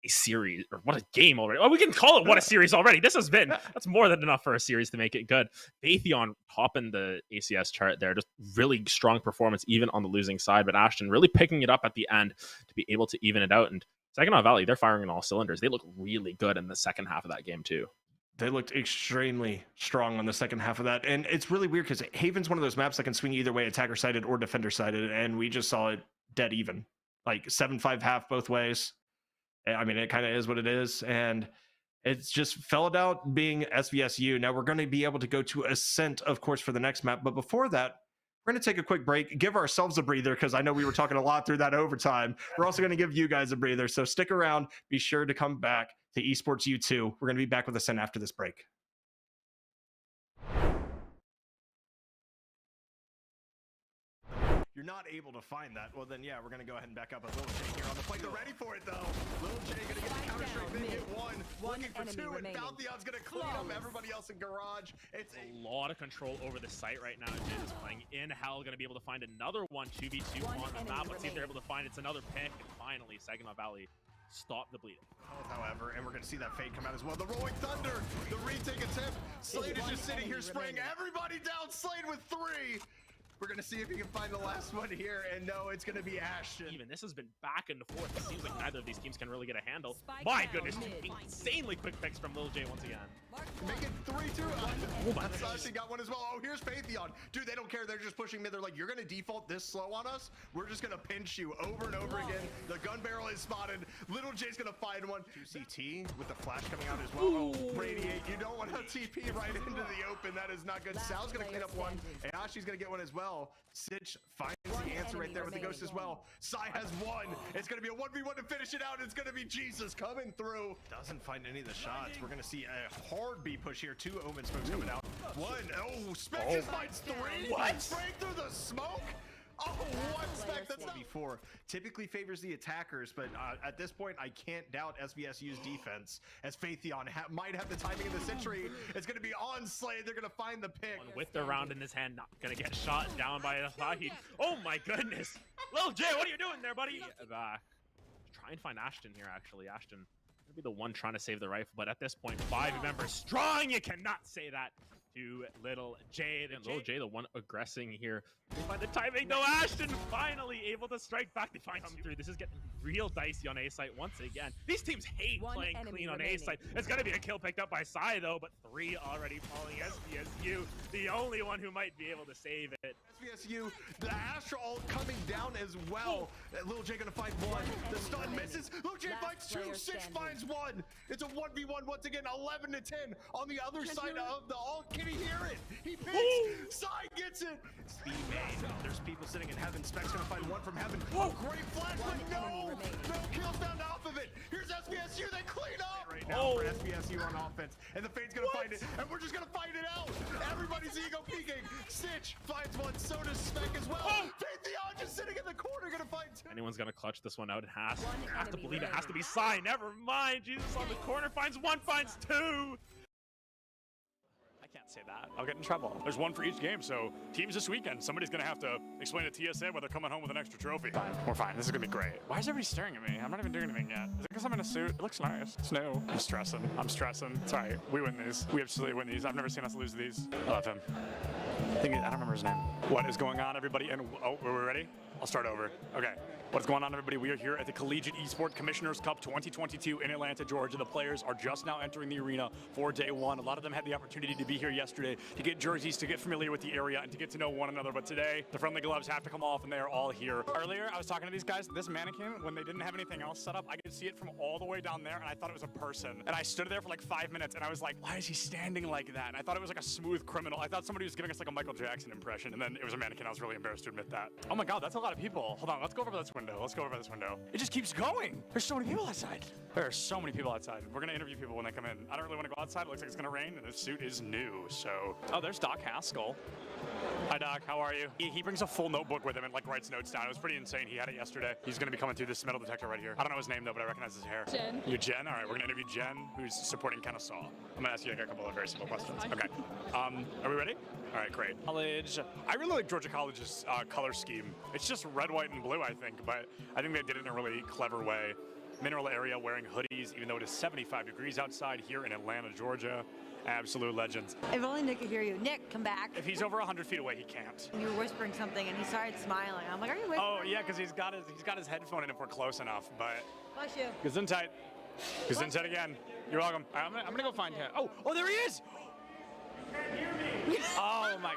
a series, or what a game already. Well, we can call it what a series already. That's more than enough for a series to make it good. Raytheon topping the ACS chart there, just really strong performance even on the losing side, but Ashton really picking it up at the end to be able to even it out. And Saginaw Valley, they're firing on all cylinders. They look really good in the second half of that game too. They looked extremely strong on the second half of that. And it's really weird because Haven's one of those maps that can swing either way, attacker-sided or defender-sided, and we just saw it dead even. Like 7-5 half both ways. I mean, it kind of is what it is. And it's just fell out being SVSU. Now we're going to be able to go to Ascent, of course, for the next map. But before that, we're going to take a quick break, give ourselves a breather, because I know we were talking a lot through that overtime. We're also going to give you guys a breather. So stick around. Be sure to come back to Esports U2. We're going to be back with Ascent after this break. You're not able to find that, well then yeah, we're gonna go ahead and back up with Little J here on the plate. They're ready for it though. Little J gonna get the counter strike, they get one looking for two, and Falthion's gonna clean up everybody else in garage. It's a lot of control over the site right now. Jin is playing in hell, gonna be able to find another 2v2 on the map. Let's see if they're able to find it's another pick, and finally Saginaw Valley stop the bleeding. However, and we're going to see that fade come out as well. The Rolling Thunder, the retake attempt. Slade is just sitting here spraying everybody down. Slade with 3. We're going to see if he can find the last one here, and no, it's going to be Ashton. Even this has been back and forth. It seems like neither of these teams can really get a handle. My goodness, insanely quick picks from Lil J once again. Make it 3-2. Oh my gosh. Ashton got one as well. Oh, here's Raytheon. Dude, they don't care. They're just pushing mid. They're like, you're going to default this slow on us? We're just going to pinch you over and over again. The gun barrel is spotted. Little J's going to find one. 2CT with the flash coming out as well. Oh, Radiate. You don't want to TP right into the open. That is not good. Sal's going to clean up one. And Ashi's going to get one as well. Sitch finds the answer right there with the ghost as well. Sai has one. It's going to be a 1v1 to finish it out. It's going to be Jesus coming through. Doesn't find any of the shots. We're going to see a hard B push here. 2 Omen smokes coming out. 1. Oh, Spec just finds 3. What? Straight through the smoke. Oh, one Spec. That's not before. Typically favors the attackers, but at this point, I can't doubt SVSU's defense, as Raytheon might have the timing of the century. It's going to be on Slade. They're going to find the pick. With the round in his hand, not going to get shot down by Asahi. Oh my goodness. Lil J, what are you doing there, buddy? Try and find Ashton here, actually. Ashton going to be the one trying to save the rifle, but at this point, 5 members strong. You cannot say that to Little J. And Little J, the one aggressing here. By the timing, though, Ashton finally able to strike back. They find him through. This is getting real dicey on A site once again. These teams hate playing clean on A site. It's going to be a kill picked up by Sai, though, but 3 already falling. SVSU, the only one who might be able to save it. SVSU, the Astra ult coming down as well. Little J gonna find 1. The stun misses. Little J finds 2. Sitch finds 1. It's a 1v1 once again. 11-10 on the other side of the ult. Can he hear it? He picks. Sai gets it. Speed made. There's people sitting in heaven. Spec's gonna find 1 from heaven. Oh, great flash, but no kills found off of it. Here's SVSU. They clean up right now for SVSU on offense, and the Fade's gonna find it, and we're just gonna find it out. Everybody's ego peeking. Sitch finds 1. So does Spec as well. Raytheon just sitting in the corner, gonna find 2. Anyone's gonna clutch this one out. It has to believe it has to be Sai. Never mind. Jesus on the corner finds 1, finds 2. Can't say that. I'll get in trouble. There's 1 for each game, so teams this weekend, somebody's gonna have to explain to TSA why they're coming home with an extra trophy. Fine. We're fine. This is gonna be great. Why is everybody staring at me? I'm not even doing anything yet. Is it because I'm in a suit? It looks nice. It's new. I'm stressing. It's alright. We win these. We absolutely win these. I've never seen us lose these. I love him. I don't remember his name. What is going on, everybody? And oh, are we ready? I'll start over. Okay. What's going on, everybody? We are here at the Collegiate Esports Commissioners Cup 2022 in Atlanta, Georgia. The players are just now entering the arena for day 1. A lot of them had the opportunity to be here yesterday to get jerseys, to get familiar with the area, and to get to know one another. But today, the friendly gloves have to come off, and they are all here. Earlier, I was talking to these guys. This mannequin, when they didn't have anything else set up, I could see it from all the way down there, and I thought it was a person. And I stood there for like 5 minutes, and I was like, why is he standing like that? And I thought it was like a smooth criminal. I thought somebody was giving us like a Michael Jackson impression, and then it was a mannequin. I was really embarrassed to admit that. Oh my God, that's a lot of people. Hold on, let's go over this window. It just keeps going. There's so many people outside. There are so many people outside. We're gonna interview people when they come in. I don't really want to go outside. It looks like it's gonna rain, and this suit is new, so. Oh, there's Doc Haskell. Hi, Doc. How are you? He brings a full notebook with him and like writes notes down. It was pretty insane. He had it yesterday. He's gonna be coming through this metal detector right here. I don't know his name though, but I recognize his hair. Jen. You're Jen? All right, we're gonna interview Jen, who's supporting Kennesaw. I'm gonna ask you like a couple of very simple questions. Okay. Are we ready? All right, great. College. I really like Georgia College's color scheme. It's just red, white, and blue, I think, but I think they did it in a really clever way. mineral area wearing hoodies, even though it is 75 degrees outside here in Atlanta, Georgia. Absolute legends. If only Nick could hear you. Nick, come back. If he's over 100 feet away, he can't. You were whispering something, and he started smiling. I'm like, are you whispering? Oh yeah, because he's got his headphone in if we're close enough. But Bless you. Gesundheit. Gesundheit again. You're welcome. I'm gonna go find him. Oh, there he is. Oh my.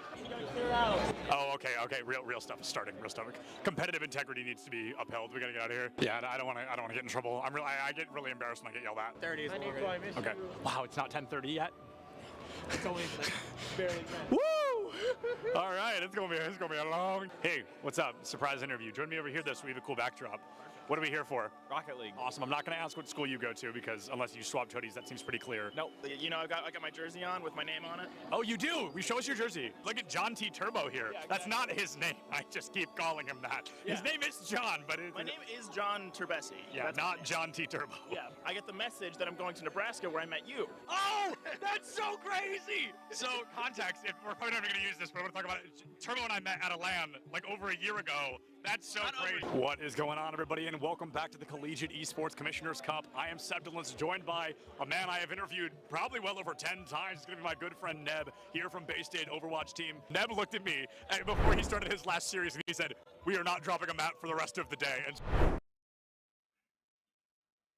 Oh, okay. Real stuff is starting. Real stuff. Competitive integrity needs to be upheld. We gotta get out of here. Yeah, I don't want to get in trouble. I get really embarrassed when I get yelled at. 30 is Okay. Wow, it's not 10:30 yet. It's only barely. Woo! All right, it's gonna be a long. Hey, what's up? Surprise interview. Join me over here though, so we have a cool backdrop. What are we here for? Rocket League. Awesome. I'm not going to ask what school you go to because unless you swapped hoodies, that seems pretty clear. Nope. You know, I got my jersey on with my name on it. Oh, you do? Show us your jersey. Look at John T. Turbo here. Yeah, that's not his name. I just keep calling him that. Yeah. His name is John, but my name is John Turbesi. Yeah, that's not John T. Turbo. Yeah, I get the message that I'm going to Nebraska where I met you. Oh, that's so crazy. So context, if we're probably not going to use this, but we're going to talk about it. Turbo and I met at a LAN like over a year ago. That's so crazy. What is going on, everybody, and welcome back to the Collegiate Esports Commissioner's Cup. I am Seb Dillons, joined by a man I have interviewed probably well over 10 times. It's going to be my good friend Neb here from Bay State Overwatch team. Neb looked at me before he started his last series, and he said, "We are not dropping a map for the rest of the day." And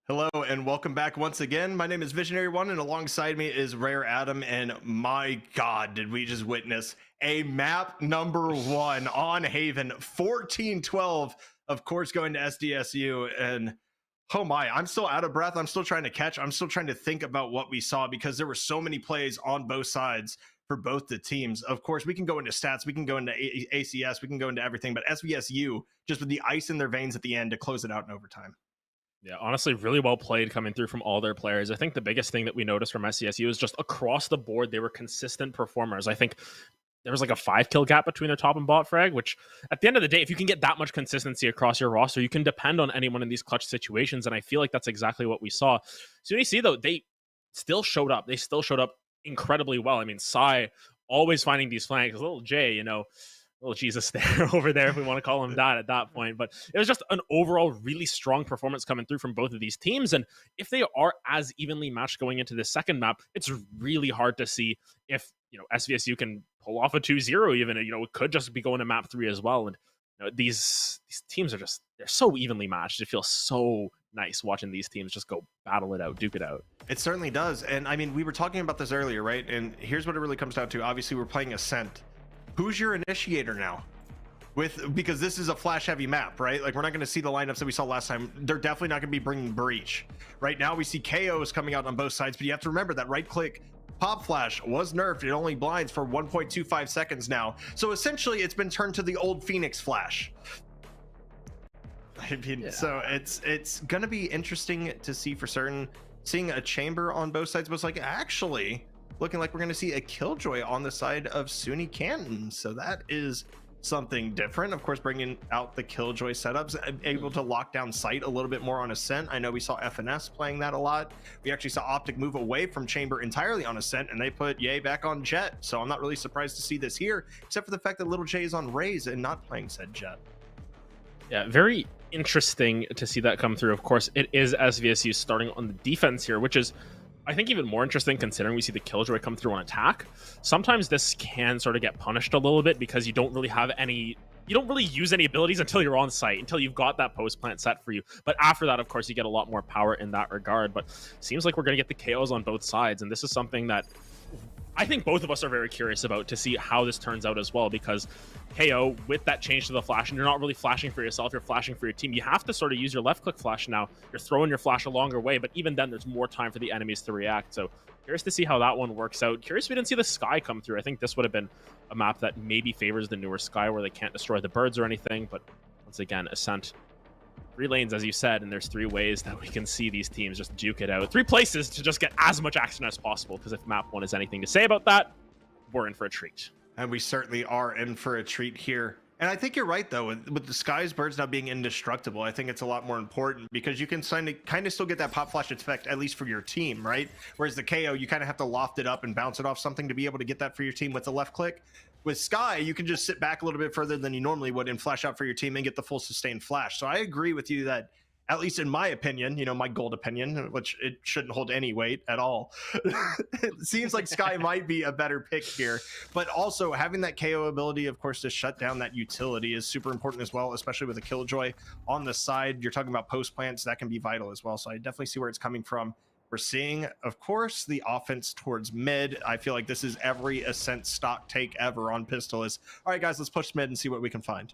Hello and welcome back once again. My name is Visionary One, and alongside me is Rare Adam. And my God, did we just witness a map number 1 on Haven, 14-12, of course, going to SDSU. And oh my, I'm still out of breath. I'm still trying to catch. I'm still trying to think about what we saw because there were so many plays on both sides for both the teams. Of course, we can go into stats, we can go into ACS, we can go into everything, but SVSU just with the ice in their veins at the end to close it out in overtime. Yeah, honestly, really well played coming through from all their players. I think the biggest thing that we noticed from SCSU is just across the board, they were consistent performers. I think there was like a 5-kill gap between their top and bot frag, which at the end of the day, if you can get that much consistency across your roster, you can depend on anyone in these clutch situations. And I feel like that's exactly what we saw. SUNY, though, they still showed up. They still showed up incredibly well. I mean, Sai always finding these flanks. Little Jay, you know, little Jesus there over there, if we want to call him that at that point. But it was just an overall really strong performance coming through from both of these teams. And if they are as evenly matched going into the second map, it's really hard to see if, you know, SVSU can pull off a 2-0 even. You know, it could just be going to map 3 as well. And you know, these teams are just, they're so evenly matched. It feels so nice watching these teams just go battle it out, duke it out. It certainly does. And I mean, we were talking about this earlier, right? And here's what it really comes down to. Obviously, we're playing Ascent. Who's your initiator now? Because this is a flash heavy map, right? Like, we're not going to see the lineups that we saw last time. They're definitely not going to be bringing Breach. Right now we see KOs coming out on both sides, but you have to remember that right click pop flash was nerfed. It only blinds for 1.25 seconds now. So essentially it's been turned to the old Phoenix flash. I mean, so it's going to be interesting to see for certain. Seeing a chamber on both sides was like, actually looking like we're going to see a Killjoy on the side of SUNY Canton. So that is something different. Of course, bringing out the Killjoy setups, able to lock down sight a little bit more on Ascent. I know we saw FNS playing that a lot. We actually saw Optic move away from Chamber entirely on Ascent, and they put Ye back on Jet. So I'm not really surprised to see this here, except for the fact that Little J is on Raze and not playing said Jet. Yeah, very interesting to see that come through. Of course, it is SVSU starting on the defense here, which is, I think, even more interesting considering we see the Killjoy come through on attack. Sometimes this can sort of get punished a little bit because you don't really have any, you don't really use any abilities until you're on site, until you've got that post plant set for you. But after that, of course, you get a lot more power in that regard. But seems like we're going to get the KOs on both sides. And this is something that I think both of us are very curious about to see how this turns out as well, because KO, with that change to the flash, and you're not really flashing for yourself, you're flashing for your team. You have to sort of use your left click flash now. You're throwing your flash a longer way, but even then there's more time for the enemies to react. So curious to see how that one works out. Curious we didn't see the Sky come through. I think this would have been a map that maybe favors the newer Sky where they can't destroy the birds or anything. But once again, Ascent, 3 lanes, as you said, and there's 3 ways that we can see these teams just duke it out. 3 places to just get as much action as possible, because if map 1 has anything to say about that, we're in for a treat. And we certainly are in for a treat here. And I think you're right, though, with the Sky's birds now being indestructible, I think it's a lot more important because you can kind of still get that pop flash effect, at least for your team, right? Whereas the KO, you kind of have to loft it up and bounce it off something to be able to get that for your team with the left click. With Sky, you can just sit back a little bit further than you normally would and flash out for your team and get the full sustained flash. So I agree with you that at least in my opinion, my gold opinion, which it shouldn't hold any weight at all. It seems like Sky might be a better pick here, but also having that KO ability, of course, to shut down that utility is super important as well, especially with a Killjoy on the side. You're talking about post plants, that can be vital as well. So I definitely see where it's coming from. We're seeing, of course, the offense towards mid. I feel like this is every Ascent stock take ever on Pistol is, all right, guys, let's push mid and see what we can find.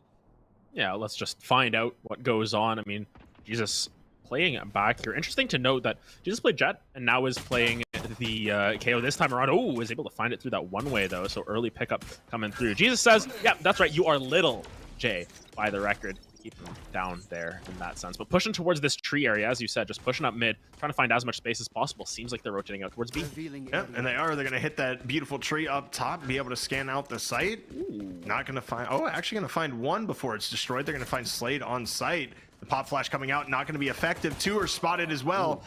Yeah, let's just find out what goes on. I mean, Jesus playing it back here. Interesting to note that Jesus played Jet and now is playing the KO this time around. Oh, is able to find it through that one way, though. So early pickup coming through. Jesus says, yeah, that's right. You are little, Jay, by the record. Keep him down there in that sense. But pushing towards this tree area, as you said, just pushing up mid, trying to find as much space as possible. Seems like they're rotating out towards B. Yep, and they are. They're going to hit that beautiful tree up top, be able to scan out the site. Ooh. Not going to find... Oh, actually going to find one before it's destroyed. They're going to find Slade on site. The pop flash coming out, not going to be effective. Two are spotted as well. Ooh.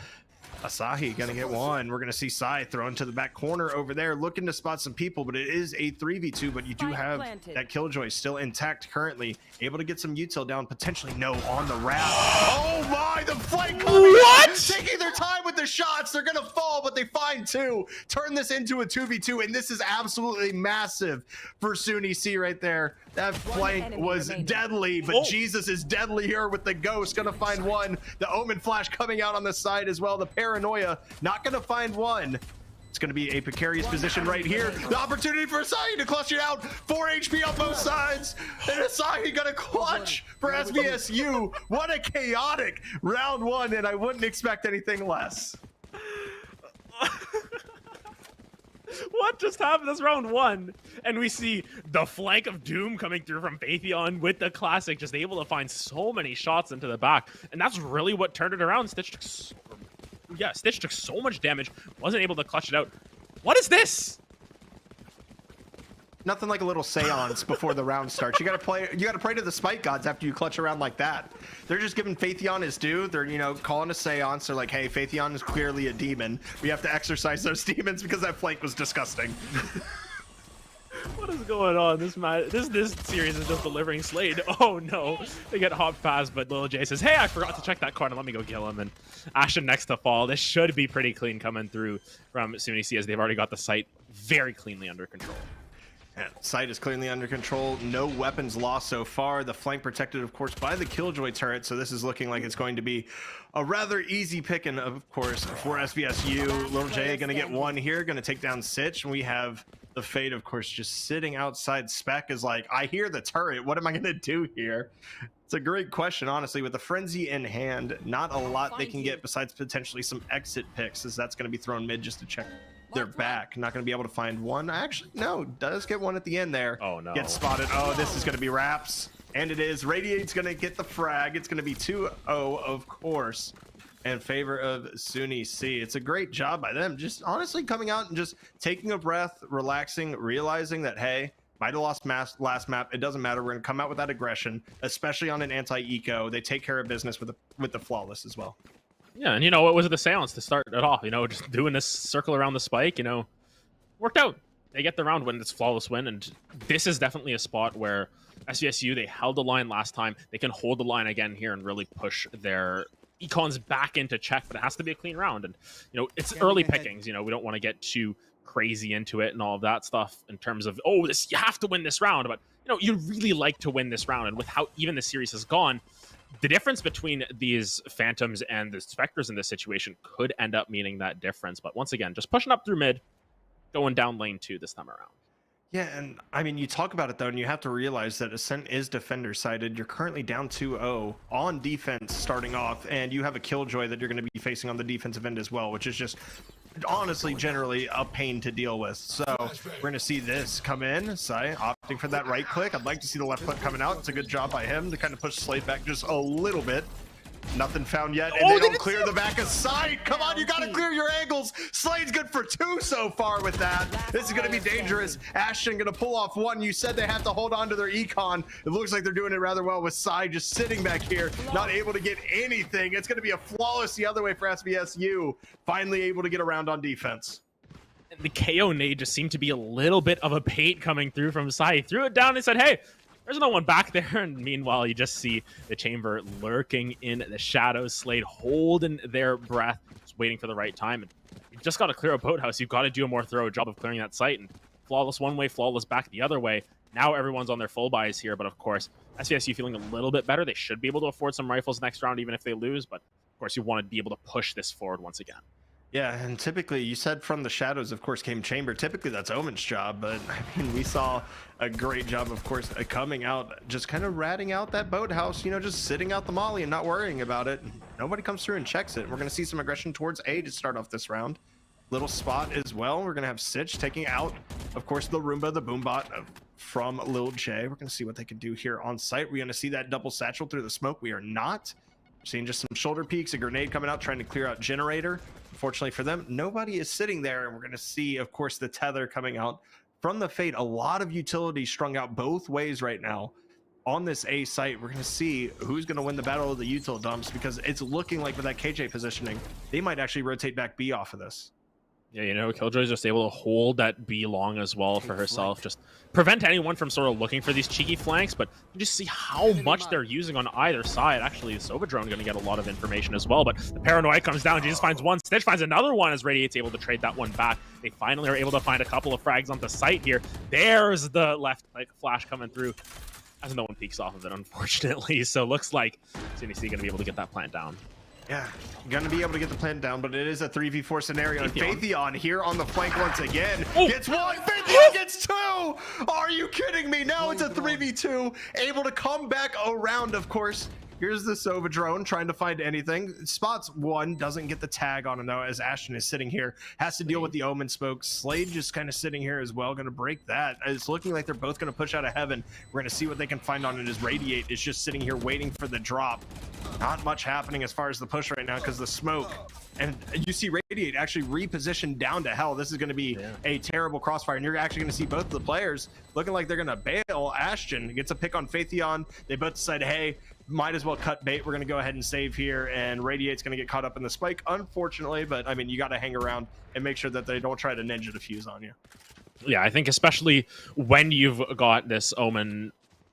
Asahi gonna get one. We're gonna see Sai thrown to the back corner over there, looking to spot some people, but it is a 3v2, but you do have that Killjoy still intact currently, able to get some util down, potentially no on the wrap. Oh my, the flank coming out, taking their time with the shots. They're gonna fall, but they find two, turn this into a 2v2, and this is absolutely massive for SUNY C right there. That flank was deadly, but Jesus is deadly here with the Ghost. Gonna find one. The Omen flash coming out on the side as well. The Paranoia not gonna find one. It's gonna be a precarious position right here. The opportunity for Asahi to clutch it out. 4 HP on both sides. And Asahi gonna clutch for SVSU. What a chaotic round one, and I wouldn't expect anything less. What just happened? That's round one. And we see the flank of Doom coming through from Phaetheon with the classic, just able to find so many shots into the back. And that's really what turned it around. Stitch took so much damage, wasn't able to clutch it out. What is this? Nothing like a little seance before the round starts. You gotta pray to the spike gods after you clutch around like that. They're just giving Phaetheon his due. They're, calling a seance. They're like, hey, Phaetheon is clearly a demon. We have to exorcise those demons because that flank was disgusting. What is going on? This series is just delivering Slade. Oh no, they get hopped past, but Lil J says, hey, I forgot to check that card and let me go kill him. And Ashton next to fall. This should be pretty clean coming through from SUNY C, as they've already got the site very cleanly under control. Yeah, site is cleanly under control. No weapons lost so far. The flank protected, of course, by the Killjoy turret. So this is looking like it's going to be a rather easy picking, of course, for SVSU. Lil J going to get one here, going to take down Sitch. And we have the Fade, of course, just sitting outside. Spec is like, I hear the turret. What am I going to do here? It's a great question, honestly. With the Frenzy in hand, not a lot they can get besides potentially some exit picks, as that's going to be thrown mid just to check their back. Not going to be able to find one. Actually, no, does get one at the end there. Oh no, gets spotted. Oh, this is going to be Raps, and it is. Radiate's going to get the frag. It's going to be 2-0, of course, in favor of SUNY C. It's a great job by them, just honestly coming out and just taking a breath, relaxing, realizing that, hey, might have lost last map, it doesn't matter. We're going to come out with that aggression, especially on an anti-eco. They take care of business with the flawless as well. Yeah, and what was it, the seance to start it off? Just doing this circle around the spike, worked out. They get the round win, it's flawless win, and this is definitely a spot where SVSU, they held the line last time. They can hold the line again here and really push their econs back into check, but it has to be a clean round. And, it's early pickings. We don't want to get too crazy into it and all of that stuff in terms of, you have to win this round. But, you really like to win this round. And with how even the series has gone, the difference between these Phantoms and the Spectres in this situation could end up meaning that difference. But once again, just pushing up through mid, going down lane 2 this time around. Yeah, and I mean, you talk about it though, and you have to realize that Ascent is defender sided. You're currently down 2-0 on defense starting off, and you have a Killjoy that you're going to be facing on the defensive end as well, which is just honestly generally a pain to deal with. So we're going to see this come in. Sai opting for that right click. I'd like to see the left click coming out. It's a good job by him to kind of push Slade back just a little bit. Nothing found yet, and they don't clear the back of sight. Come on, you gotta clear your angles. Slade's good for 2 so far with that. This is gonna be dangerous. Ashton gonna pull off one. You said they have to hold on to their econ. It looks like they're doing it rather well with Sai just sitting back here, not able to get anything. It's gonna be a flawless the other way for SVSU. Finally able to get around on defense. The KO nade just seemed to be a little bit of a bait coming through from Sai. He threw it down and said, hey, There's no one back there, and meanwhile, you just see the Chamber lurking in the shadows. Slade holding their breath, just waiting for the right time. And you've just got to clear a boathouse. You've got to do a more thorough job of clearing that site. And flawless one way, flawless back the other way. Now everyone's on their full buys here, but of course, SVSU feeling a little bit better. They should be able to afford some rifles next round, even if they lose. But of course, you want to be able to push this forward once again. Yeah, and typically, you said from the shadows, of course, came Chamber. Typically, that's Omen's job, but I mean, we saw a great job, of course, coming out, just kind of ratting out that boathouse, you know, just sitting out the molly and not worrying about it. Nobody comes through and checks it. We're going to see some aggression towards A to start off this round. Little spot as well. We're going to have Sitch taking out, of course, the Roomba, the Boombot from Lil J. We're going to see what they can do here on site. We're going to see that double satchel through the smoke. We are not. We're seeing just some shoulder peeks, a grenade coming out, trying to clear out Generator. Unfortunately for them, nobody is sitting there, and we're going to see, of course, the Tether coming out from the Fate. A lot of utility strung out both ways right now on this A site. We're going to see who's going to win the battle of the util dumps, because it's looking like with that KJ positioning, they might actually rotate back B off of this. Yeah, you know, Killjoy's just able to hold that B long as well for herself. Just prevent anyone from sort of looking for these cheeky flanks, but you just see how much they're using on either side. Actually, the Sova drone going to get a lot of information as well, but the Paranoia comes down. Jesus finds one. Stitch finds another one as Radiate's able to trade that one back. They finally are able to find a couple of frags on the site here. There's the left like flash coming through, as no one peeks off of it, unfortunately. So looks like SUNY going to be able to get that plant down. Yeah, gonna be able to get the plan down, but it is a 3v4 scenario. And Phaethion here on the flank once again. Gets one, Phaethion gets two! Are you kidding me? Now it's a 3v2, able to come back around, of course. Here's the Sova drone trying to find anything. Spots one, doesn't get the tag on him though, as Ashton is sitting here. Has to deal with the Omen smoke. Slade just kind of sitting here as well, gonna break that. It's looking like they're both gonna push out of heaven. We're gonna see what they can find on it as Radiate is just sitting here waiting for the drop. Not much happening as far as the push right now because the smoke. And you see Radiate actually repositioned down to hell. This is going to be a terrible crossfire. And you're actually going to see both of the players looking like they're going to bail. Ashton gets a pick on Phaethion. They both decide, hey, might as well cut bait. We're going to go ahead and save here. And Radiate's going to get caught up in the spike, unfortunately. But, I mean, you got to hang around and make sure that they don't try to ninja defuse on you. Yeah, I think especially when you've got this Omen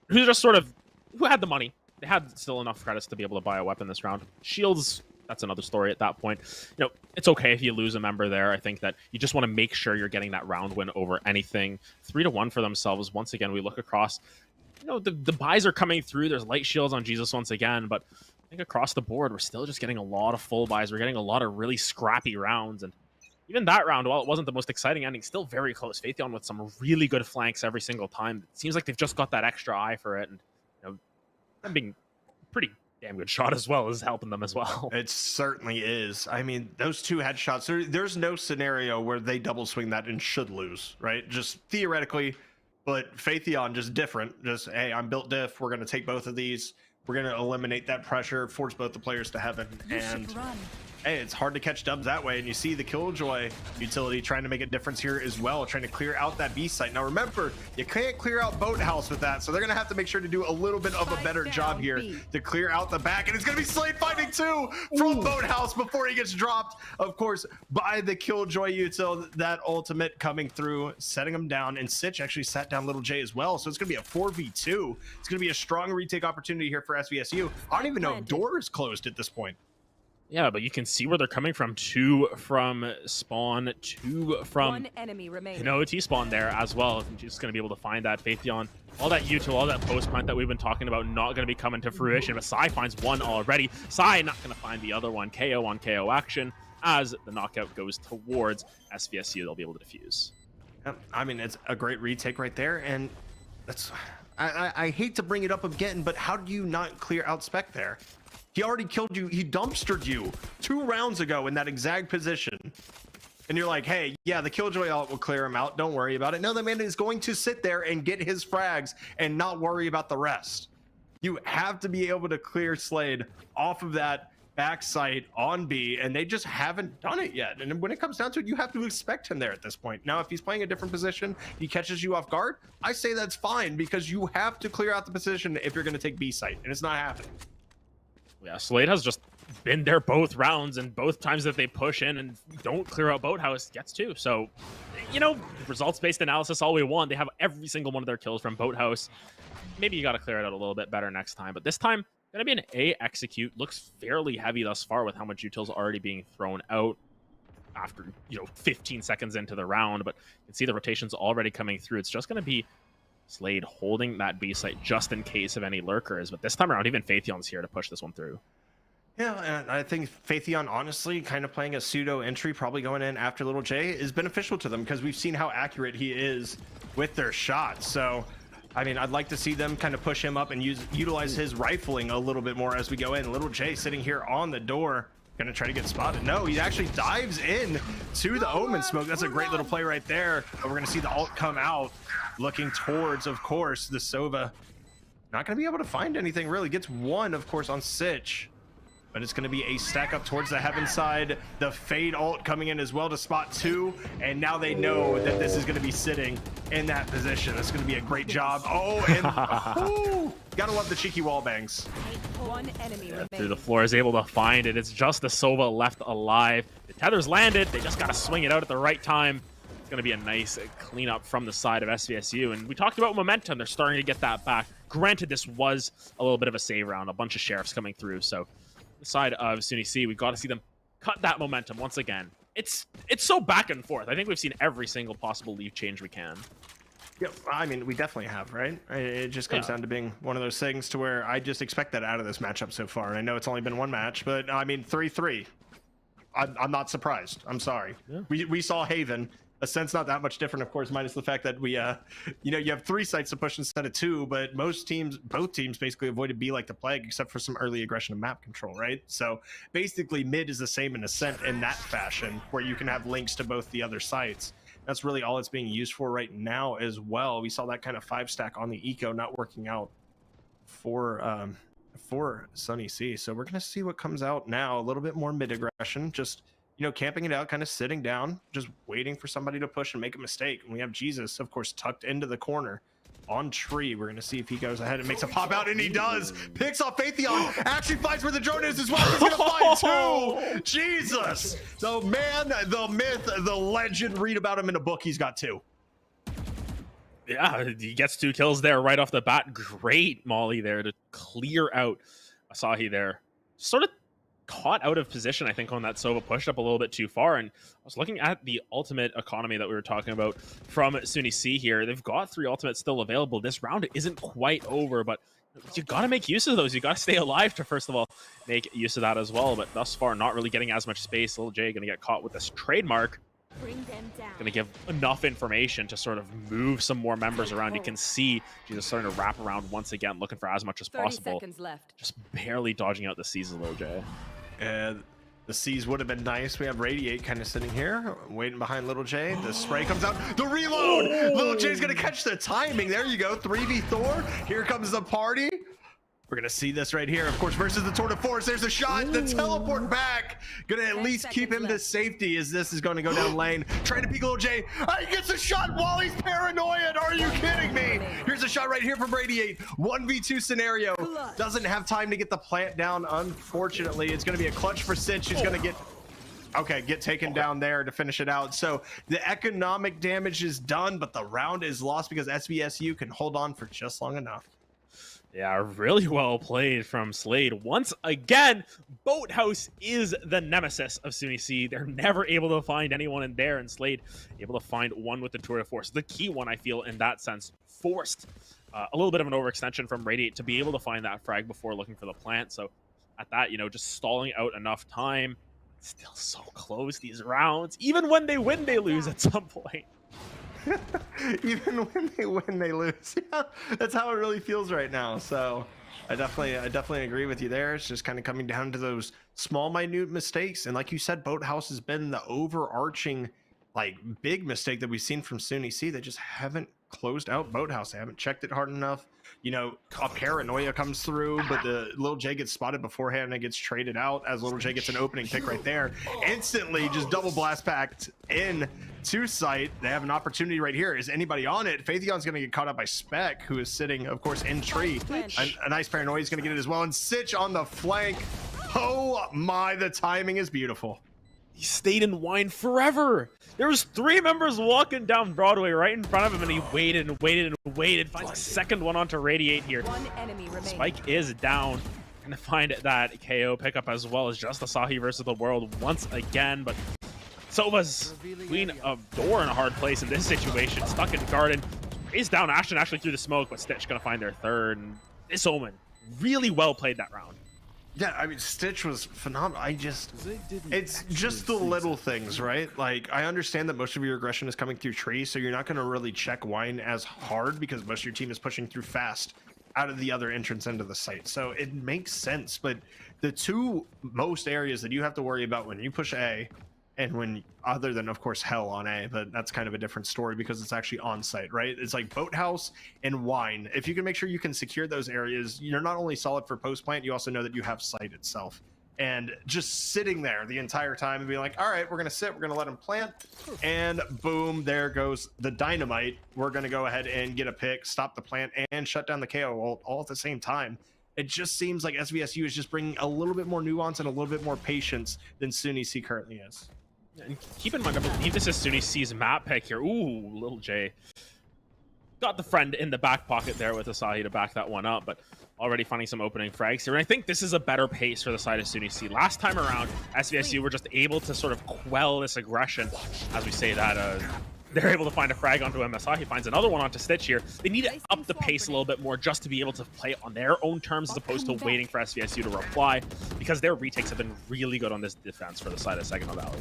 who just sort of, who had the money. They had still enough credits to be able to buy a weapon this round. Shields, that's another story at that point. You know, it's okay if you lose a member there. I think that you just want to make sure you're getting that round win over anything. 3-1 for themselves. Once again, we look across, you know, the buys are coming through. There's light shields on Jesus once again, but I think across the board, we're still just getting a lot of full buys. We're getting a lot of really scrappy rounds, and even that round, while it wasn't the most exciting ending, still very close. Phaethion with some really good flanks every single time. It seems like they've just got that extra eye for it, and you know, them being pretty damn good shot as well is helping them as well. It certainly is. I mean, those two headshots, there's no scenario where they double swing that and should lose, right? Just theoretically, but Phaethion just different. Just, hey, I'm built diff. We're going to take both of these. We're going to eliminate that pressure, force both the players to heaven. And hey, it's hard to catch dubs that way. And you see the Killjoy utility trying to make a difference here as well, trying to clear out that B site. Now remember, you can't clear out Boathouse with that, so they're going to have to make sure to do a little bit of a better job here to clear out the back. And it's going to be Slade finding two from Boathouse before he gets dropped, of course, by the Killjoy util. That ultimate coming through, setting him down. And Sitch actually sat down Little J as well. So it's going to be a 4v2. It's going to be a strong retake opportunity here for SVSU. I don't even know if door is closed at this point. Yeah, but you can see where they're coming from. 2 from spawn, 2 from one enemy remaining. OT spawn there as well. And she's going to be able to find that Phaethion. All that util, all that post plant that we've been talking about, not going to be coming to fruition. But Psy finds one already. Psy not going to find the other one. KO on KO action as the knockout goes towards SVSU. They'll be able to defuse. I mean, it's a great retake right there. And that's, I hate to bring it up again, but how do you not clear out Spec there? He already killed you. He dumpstered you 2 rounds ago in that exact position. And you're like, hey, yeah, the Killjoy ult will clear him out. Don't worry about it. No, the man is going to sit there and get his frags and not worry about the rest. You have to be able to clear Slade off of that back site on B, and they just haven't done it yet. And when it comes down to it, you have to expect him there at this point. Now, if he's playing a different position, he catches you off guard, I say that's fine, because you have to clear out the position if you're going to take B site, and it's not happening. Yeah, Slade has just been there both rounds, and both times that they push in and don't clear out Boathouse gets 2. So you know, results-based analysis all we want. They have every single one of their kills from Boathouse. Maybe you got to clear it out a little bit better next time. But this time, going to be an A execute. Looks fairly heavy thus far with how much util's already being thrown out after, you know, 15 seconds into the round. But you can see the rotations already coming through. It's just going to be Slade holding that B site just in case of any lurkers. But this time around, even Phaethion's here to push this one through. Yeah, and I think Phaethion, honestly, kind of playing a pseudo entry, probably going in after Little J, is beneficial to them because we've seen how accurate he is with their shots. So, I mean, I'd like to see them kind of push him up and utilize his rifling a little bit more as we go in. Little J sitting here on the door, gonna try to get spotted. No, he actually dives in to the Omen smoke. That's a great little play right there. But we're gonna see the ult come out, looking towards, of course, the Sova. Not gonna be able to find anything really. Gets one, of course, on Sitch. But it's going to be a stack up towards the heaven side. The Fade ult coming in as well to spot 2. And now they know that this is going to be sitting in that position. That's going to be a great job. Oh, and gotta love the cheeky wall bangs. One enemy Through the floor is able to find it. It's just the Sova left alive. The tether's landed. They just got to swing it out at the right time. It's going to be a nice cleanup from the side of SVSU. And we talked about momentum. They're starting to get that back. Granted, this was a little bit of a save round. A bunch of sheriffs coming through. So side of SUNY C, we've got to see them cut that momentum once again. It's so back and forth. I think we've seen every single possible leave change we can. Yeah, I mean, we definitely have, right? It just comes down to being one of those things to where I just expect that out of this matchup so far. And I know it's only been one match, but I mean, 3-3. I'm not surprised. I'm sorry. Yeah. We saw Haven. Ascent's not that much different, of course, minus the fact that we, you know, you have 3 sites to push instead of 2, but both teams basically avoided B like the plague, except for some early aggression and map control, right? So basically mid is the same in Ascent in that fashion, where you can have links to both the other sites. That's really all it's being used for right now as well. We saw that kind of 5-stack on the eco not working out for Sunny C. So we're going to see what comes out now. A little bit more mid aggression, just, you know, camping it out, kind of sitting down, just waiting for somebody to push and make a mistake. And we have Jesus, of course, tucked into the corner on tree. We're going to see if he goes ahead and makes a pop out, and he does. Picks off Phaethion, actually finds where the drone is as well. He's going to find 2. Jesus. The man, the myth, the legend. Read about him in a book. He's got 2. Yeah, he gets 2 kills there right off the bat. Great Molly there to clear out Asahi there. Sort of caught out of position, I think, when that Sova pushed up a little bit too far. And I was looking at the ultimate economy that we were talking about from SUNY C here. They've got 3 ultimates still available. This round isn't quite over, but you got to make use of those. You got to stay alive to, first of all, make use of that as well. But thus far, not really getting as much space. Little J going to get caught with this trademark. Bring them down. Going to give enough information to sort of move some more members around. You can see Jesus starting to wrap around once again, looking for as much as 30 possible. seconds left. Just barely dodging out the C's of Little J. And the C's would have been nice. We have Radiate kind of sitting here, waiting behind Little J. The spray comes out. The reload! Little J's going to catch the timing. There you go. 3v Thor. Here comes the party. We're going to see this right here, of course, versus the Tour de Force. There's a shot. The teleport back. Going to at least keep him to safety as this is going to go down lane. Trying to peek Little J. He gets a shot while he's paranoid. Are you kidding me? Here's a shot right here from Radiate. 1v2 scenario. Doesn't have time to get the plant down, unfortunately. It's going to be a clutch for Sitch. He's going to get taken down there to finish it out. So the economic damage is done, but the round is lost because SVSU can hold on for just long enough. Yeah, really well played from Slade. Once again, Boathouse is the nemesis of SUNY C. They're never able to find anyone in there, and Slade able to find one with the Tour de Force. The key one, I feel, in that sense, forced a little bit of an overextension from Radiate to be able to find that frag before looking for the plant. So at that, you know, just stalling out enough time. Still so close, these rounds. Even when they win, they lose at some point. Even when they win, they lose. Yeah, that's how it really feels right now. So I definitely agree with you there. It's just kind of coming down to those small, minute mistakes. And like you said, Boathouse has been the overarching, like, big mistake that we've seen from SUNY C. They just haven't closed out Boathouse. They haven't checked it hard enough. You know, a paranoia comes through, but the Little J gets spotted beforehand and gets traded out as Little J gets an opening pick right there. Instantly, just double blast packed in to site. They have an opportunity right here. Is anybody on it? Phaethion's going to get caught up by Spec, who is sitting, of course, in tree. A nice paranoia is going to get it as well. And Sitch on the flank. Oh my, the timing is beautiful. He stayed in wine forever. There was 3 members walking down Broadway right in front of him, and he waited and waited and waited. Finds a second one onto Radiate here. One enemy remaining. Spike is down. Gonna find that KO pickup as well as just Asahi versus the world once again, but Sova's queen of door in a hard place in this situation. Stuck in garden. He's down Ashton actually through the smoke, but Stitch gonna find their third. And this Omen really well played that round. Yeah, I mean, Stitch was phenomenal. It's just the little things, right? Like, I understand that most of your aggression is coming through tree, so you're not going to really check wine as hard because most of your team is pushing through fast out of the other entrance into the site. So it makes sense, but the two most areas that you have to worry about when you push A, and when, other than of course hell on A, but that's kind of a different story because it's actually on site, right? It's like boathouse and wine. If you can make sure you can secure those areas, you're not only solid for post plant, you also know that you have site itself. And just sitting there the entire time and being like, all right, we're gonna sit, we're gonna let him plant, and boom, there goes the dynamite. We're gonna go ahead and get a pick, stop the plant, and shut down the KO all at the same time. It just seems like SVSU is just bringing a little bit more nuance and a little bit more patience than SUNY C currently is. And keep in mind, I believe this is SUNY C's map pick here. Ooh, little J. Got the friend in the back pocket there with Asahi to back that one up, but already finding some opening frags here. And I think this is a better pace for the side of SUNY C. Last time around, SVSU were just able to sort of quell this aggression. As we say that, they're able to find a frag onto him. Asahi finds another one onto Stitch here. They need to up the pace a little bit more just to be able to play on their own terms as opposed to waiting for SVSU to reply, because their retakes have been really good on this defense for the side of Saginaw Valley.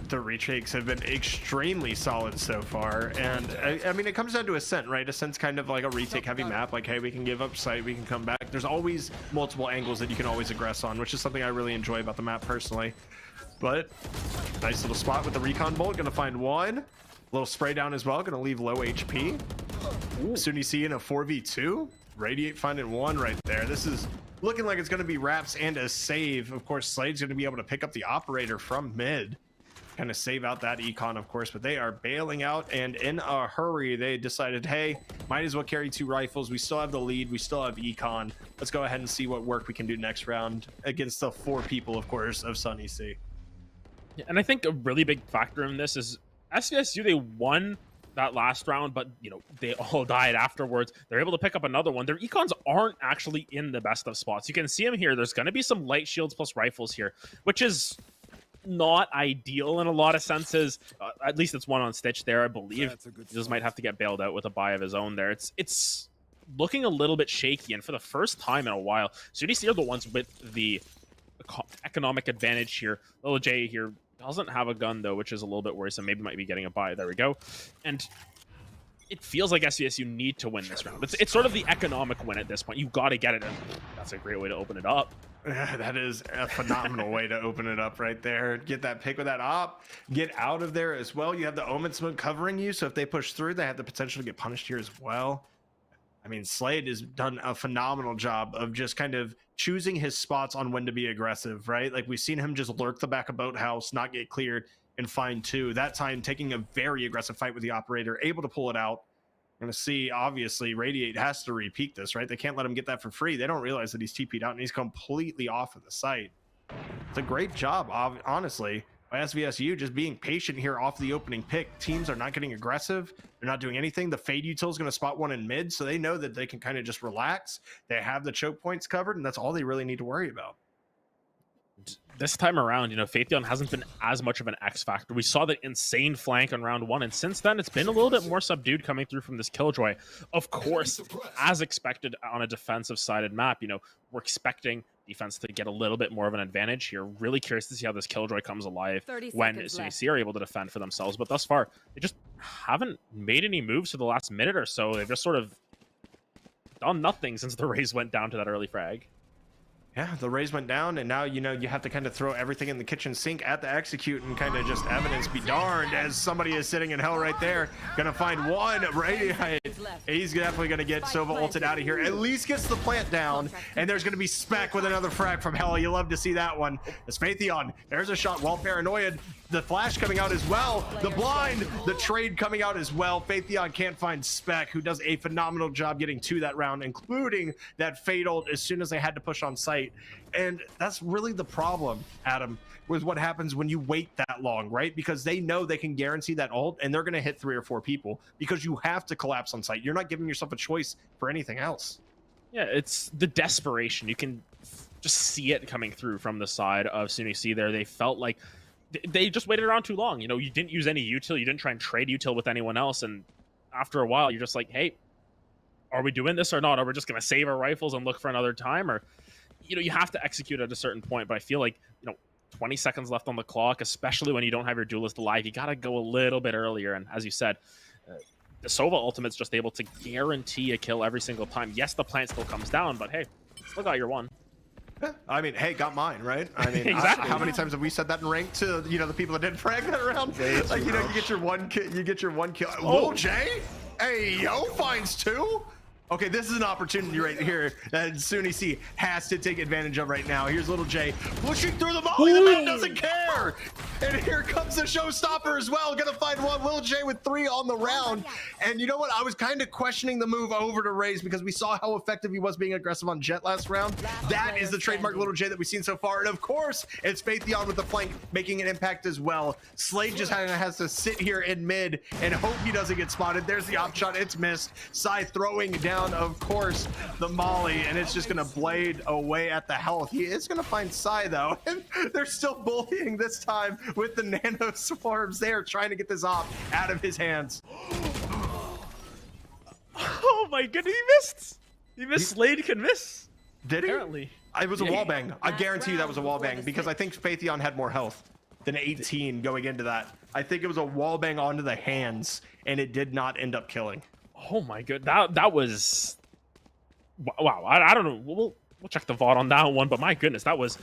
The retakes have been extremely solid so far, and I mean, it comes down to Ascent, right? Ascent's kind of like a retake heavy map, like, hey, we can give up site, we can come back. There's always multiple angles that you can always aggress on, which is something I really enjoy about the map personally. But nice little spot with the recon bolt, gonna find one. Little spray down as well, gonna leave low HP. SUNY C in a 4v2. Radiate finding one right there. This is looking like it's gonna be Raps and a save. Of course, Slade's gonna be able to pick up the operator from mid. Kind of save out that econ, of course, but they are bailing out, and in a hurry they decided, hey, might as well carry 2 rifles. We still have the lead, we still have econ. Let's go ahead and see what work we can do next round against the 4 people, of course, of SUNY C. Yeah, and I think a really big factor in this is SVSU, they won that last round, but you know, they all died afterwards. They're able to pick up another one. Their econs aren't actually in the best of spots. You can see them here. There's going to be some light shields plus rifles here, which is not ideal in a lot of senses. At least it's one on Stitch there, I believe. He just might have to get bailed out with a buy of his own there. It's looking a little bit shaky, and for the first time in a while, SUNY C are the ones with the economic advantage here. Little J here doesn't have a gun though, which is a little bit worrisome. Maybe might be getting a buy. There we go. And it feels like SVSU need to win this round. It's sort of the economic win at this point. You got to get it in. That's a great way to open it up. That is a phenomenal way to open it up right there. Get that pick with that op. Get out of there as well. You have the Omen Smoke covering you, so if they push through, they have the potential to get punished here as well. I mean, Slade has done a phenomenal job of just kind of choosing his spots on when to be aggressive, right? Like, we've seen him just lurk the back of Boathouse, not get cleared, and find 2. That time, taking a very aggressive fight with the operator, able to pull it out. We're going to see, obviously, Radiate has to repeat this, right? They can't let him get that for free. They don't realize that he's TP'd out, and he's completely off of the site. It's a great job, honestly, by SVSU just being patient here off the opening pick. Teams are not getting aggressive. They're not doing anything. The Fade Util is going to spot one in mid, so they know that they can kind of just relax. They have the choke points covered, and that's all they really need to worry about. This time around, you know, Phaetheon hasn't been as much of an X factor. We saw that insane flank on round 1, and since then, it's been a little bit more subdued coming through from this Killjoy. Of course, as expected on a defensive-sided map, you know, we're expecting defense to get a little bit more of an advantage here. Really curious to see how this Killjoy comes alive when SUNY C are able to defend for themselves. But thus far, they just haven't made any moves for the last minute or so. They've just sort of done nothing since the Rays went down to that early frag. Yeah, the Rays went down, and now, you know, you have to kind of throw everything in the kitchen sink at the execute and kind of just evidence be darned as somebody is sitting in hell right there. Gonna find one. Radiate. He's definitely gonna get Sova ulted out of here. At least gets the plant down, and there's gonna be Spec with another frag from hell. You love to see that one. It's Phaetheon. There's a shot. Well, Paranoid. The flash coming out as well. The blind. The trade coming out as well. Phaetheon can't find Spec, who does a phenomenal job getting to that round, including that fade ult as soon as they had to push on site. And that's really the problem, Adam, with what happens when you wait that long, right? Because they know they can guarantee that ult, and they're going to hit 3 or 4 people because you have to collapse on site. You're not giving yourself a choice for anything else. Yeah, it's the desperation. You can just see it coming through from the side of SUNY C there. They felt like they just waited around too long. You know, you didn't use any util. You didn't try and trade util with anyone else. And after a while, you're just like, hey, are we doing this or not? Are we just going to save our rifles and look for another time? Or, you know, you have to execute at a certain point. But I feel like, 20 seconds left on the clock, especially when you don't have your duelist alive, you got to go a little bit earlier. And as you said, the Sova ultimate's just able to guarantee a kill every single time. Yes, the plant still comes down, but hey, still got your one. I mean, hey, got mine, right? I mean, exactly. How many times have we said that in rank to the people that didn't frag that round? Like, you get your one kill. You get your one kill. Lil J, hey yo, finds 2. Okay, this is an opportunity right here that SUNY C has to take advantage of right now. Here's Little J pushing through the molly. The man doesn't care. And here comes the showstopper as well. Gonna find one. Little J with 3 on the round. And you know what? I was kind of questioning the move over to Raze because we saw how effective he was being aggressive on Jet last round. That is the trademark Little J that we've seen so far. And of course, it's Faithion with the flank making an impact as well. Slade just has to sit here in mid and hope he doesn't get spotted. There's the op shot. It's missed. Sai throwing down, of course, the molly, and it's just gonna blade away at the health. He is gonna find Sai though, and they're still bullying this time with the nano swarms. They are trying to get this op out of his hands. Oh my goodness, he missed. Slade can miss. Did he? Apparently. It was a wall bang. I guarantee you that was a wall bang because I think Faithion had more health than 18 going into that. I think it was a wall bang onto the hands, and it did not end up killing. Oh my god, that was wow. I don't know. We'll check the VOD on that one, but my goodness, that was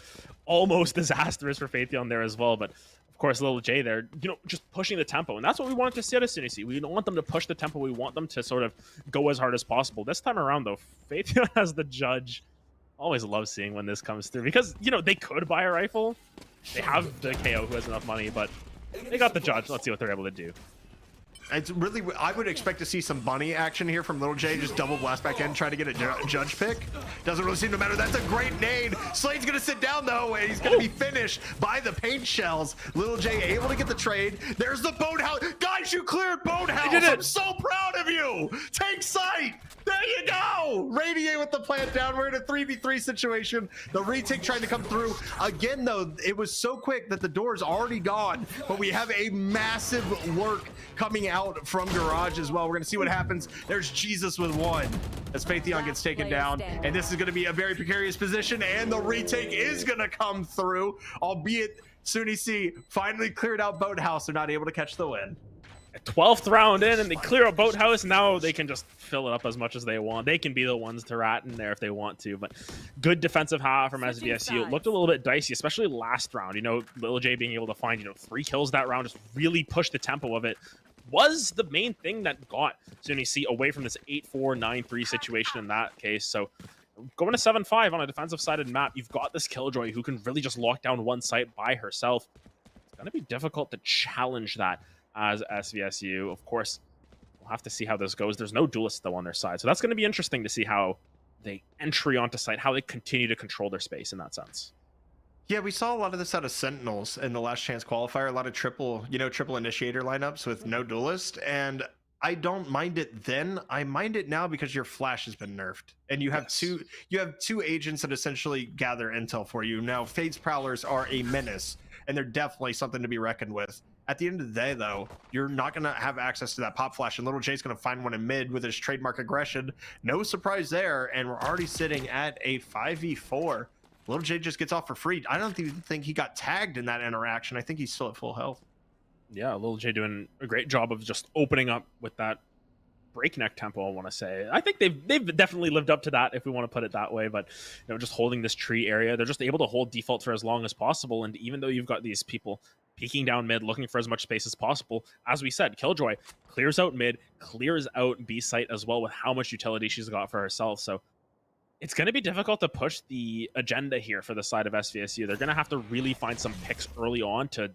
almost disastrous for Faithion there as well. But of course, Little J there, just pushing the tempo, and that's what we wanted to see out of SUNY C. We don't want them to push the tempo. We want them to sort of go as hard as possible. This time around, though, Faithion as the judge. Always love seeing when this comes through because they could buy a rifle. They have the KO who has enough money, but they got the judge. Let's see what they're able to do. It's really, I would expect to see some bunny action here from Little J, just double blast back in, try to get a judge pick. Doesn't really seem to matter. That's a great nade. Slade's gonna sit down though, and he's gonna be finished by the paint shells. Little J able to get the trade. There's the boathouse. Guys, you cleared boathouse. I'm so proud of you. Take sight. There you go. Radiate with the plant down. We're in a 3v3 situation. The retake trying to come through. Again, though, it was so quick that the door's already gone, but we have a massive lurk coming out from garage as well. We're gonna see what happens. There's Jesus with 1 as Faithion gets taken down, and this is gonna be a very precarious position, and the retake is gonna come through, albeit SUNY C finally cleared out boathouse. They're not able to catch the win. 12th round in, and they clear a boathouse. Now they can just fill it up as much as they want. They can be the ones to rat in there if they want to. But good defensive half from SVSU. It looked a little bit dicey, especially last round. Lil J being able to find 3 kills that round, just really pushed the tempo of it, was the main thing that got SUNY C away from this 8-4, 9-3 situation in that case. So going to 7-5 on a defensive-sided map, you've got this Killjoy who can really just lock down one site by herself. It's going to be difficult to challenge that as SVSU. Of course, we'll have to see how this goes. There's no duelist though on their side, so that's going to be interesting to see how they entry onto site, how they continue to control their space in that sense. Yeah, we saw a lot of this out of Sentinels in the last chance qualifier, a lot of triple initiator lineups with no duelist, and I don't mind it then. I mind it now because your flash has been nerfed, and you have two agents that essentially gather intel for you. Now, Fade's Prowlers are a menace, and they're definitely something to be reckoned with. At the end of the day, though, you're not going to have access to that pop flash, and Little J's going to find one in mid with his trademark aggression. No surprise there, and we're already sitting at a 5v4. Little J just gets off for free. I don't even think he got tagged in that interaction. I think he's still at full health. Yeah, Little J doing a great job of just opening up with that breakneck tempo, I want to say. I think they've definitely lived up to that, if we want to put it that way. But just holding this tree area, they're just able to hold default for as long as possible. And even though you've got these people peeking down mid, looking for as much space as possible, as we said, Killjoy clears out mid, clears out B site as well with how much utility she's got for herself. So it's going to be difficult to push the agenda here for the side of SVSU. They're going to have to really find some picks early on to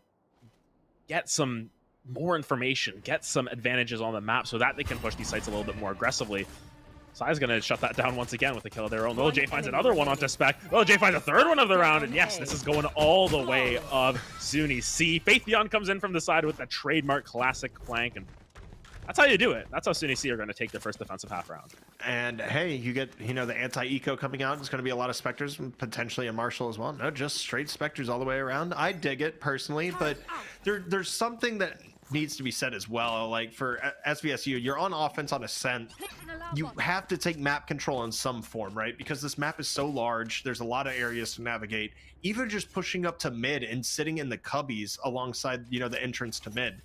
get some more information, get some advantages on the map so that they can push these sites a little bit more aggressively. Sai's going to shut that down once again with a kill of their own. Lil J finds another one onto Spec. Lil J finds a third one of the round, and yes, this is going all the way of SUNY C. Faithion comes in from the side with the trademark classic flank, and that's how you do it. That's how SUNY C are going to take their first defensive half round. And hey, you get, you know, the anti-eco coming out. It's going to be a lot of Spectres, potentially a Marshal as well. No, just straight Spectres all the way around. I dig it personally, but there's something that needs to be said as well. Like for SVSU, you're on offense on Ascent. You have to take map control in some form, right? Because this map is so large. There's a lot of areas to navigate. Even just pushing up to mid and sitting in the cubbies alongside, you know, the entrance to mid.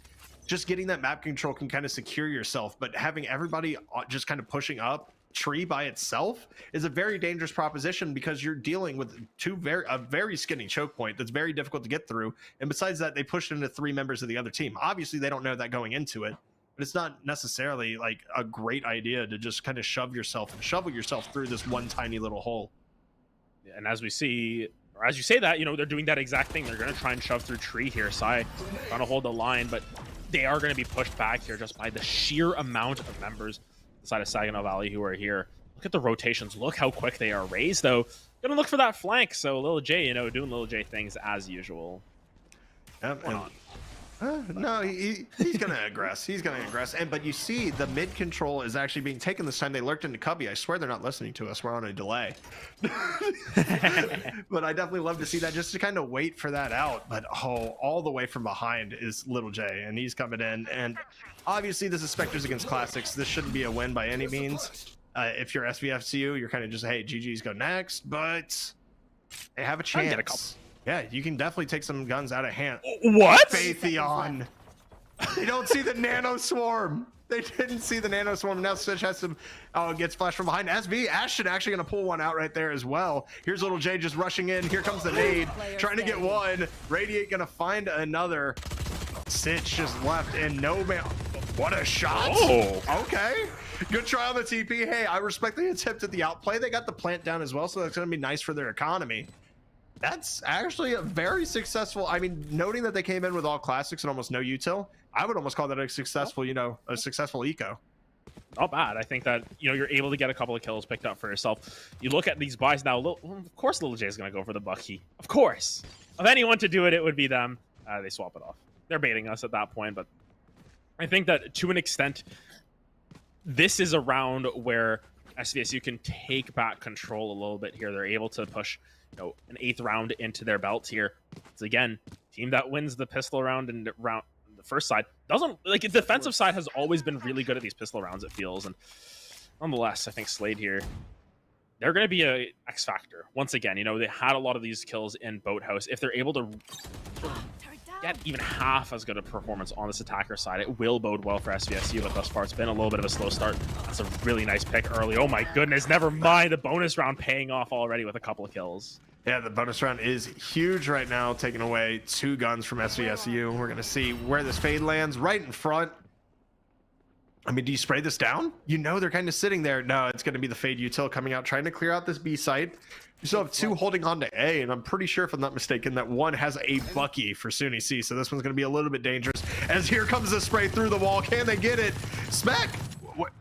Just getting that map control can kind of secure yourself, but having everybody just kind of pushing up tree by itself is a very dangerous proposition because you're dealing with a very skinny choke point that's very difficult to get through. And besides that, they pushed into 3 members of the other team. Obviously, they don't know that going into it, but it's not necessarily like a great idea to just kind of shovel yourself through this one tiny little hole. And as we see, or as you say that, you know, they're doing that exact thing. They're going to try and shove through tree here. Sai trying to hold the line, but they are going to be pushed back here just by the sheer amount of members inside of Saginaw Valley who are here. Look at the rotations. Look how quick they are raised, though. Going to look for that flank. So Lil J, you know, doing Lil J things as usual. Yep, no, he's going to aggress. He's going to aggress. But you see, the mid control is actually being taken this time. They lurked into Cubby. I swear they're not listening to us. We're on a delay. But I definitely love to see that, just to kind of wait for that out. But all the way from behind is Little J, and he's coming in. And obviously, this is Spectres against Classics. This shouldn't be a win by any means. If you're SVFCU, you're kind of just, hey, GG's go next. But they have a chance. Yeah, you can definitely take some guns out of hand. What? Faithion. They don't see the nano swarm. They didn't see the nano swarm. Now Switch has some. Oh, gets flashed from behind. SV Ashton actually going to pull one out right there as well. Here's Little J just rushing in. Here comes the nade. Trying to get one. Radiate going to find another. Sitch just left and no man. What a shot. Oh. Okay. Good try on the TP. Hey, I respect the attempt at the outplay. They got the plant down as well, so that's going to be nice for their economy. That's actually a very successful. I mean, noting that they came in with all classics and almost no util, I would almost call that a successful, you know, a successful eco. Not bad. I think that, you know, you're able to get a couple of kills picked up for yourself. You look at these buys now. Of course, Lil J is going to go for the Bucky. Of course. Of anyone to do it, it would be them. They swap it off. They're baiting us at that point, but I think that to an extent, this is a round where SVSU can take back control a little bit here. They're able to push, you know, an 8th round into their belt here. It's again, team that wins the pistol round and round the first side doesn't, like, the defensive side has always been really good at these pistol rounds, it feels. And nonetheless, I think Slade here, they're going to be a X factor once again. You know, they had a lot of these kills in Boathouse. If they're able to get even half as good a performance on this attacker side, it will bode well for SVSU, but thus far it's been a little bit of a slow start. That's a really nice pick early. Oh my goodness, never mind, the bonus round paying off already with a couple of kills. Yeah, the bonus round is huge right now, taking away 2 guns from SVSU. We're going to see where this fade lands, right in front. I mean, do you spray this down? You know they're kind of sitting there. No, it's going to be the fade util coming out, trying to clear out this B site. You still have 2 holding on to A, and I'm pretty sure, if I'm not mistaken, that one has a Bucky for SUNY C, so this one's going to be a little bit dangerous. As here comes the spray through the wall. Can they get it? Smack! What?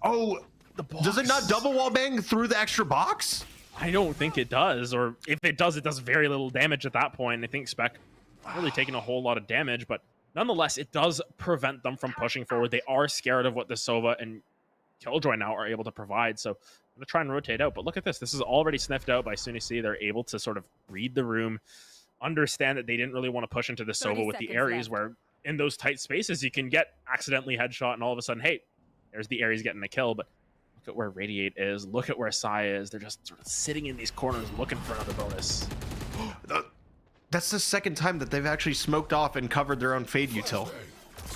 Oh, does it not double wall bang through the extra box? I don't think it does, or if it does very little damage at that point. I think Spec not really taking a whole lot of damage, but nonetheless, it does prevent them from pushing forward. They are scared of what the Sova and Killjoy now are able to provide, so I'm going to try and rotate out. But look at this. This is already sniffed out by SUNY C. They're able to sort of read the room, understand that they didn't really want to push into the Sova with the Ares, where in those tight spaces you can get accidentally headshot, and all of a sudden, hey, there's the Ares getting a kill. But look at where Radiate is. Look at where Sai is. They're just sort of sitting in these corners looking for another bonus. That's the second time that they've actually smoked off and covered their own fade util.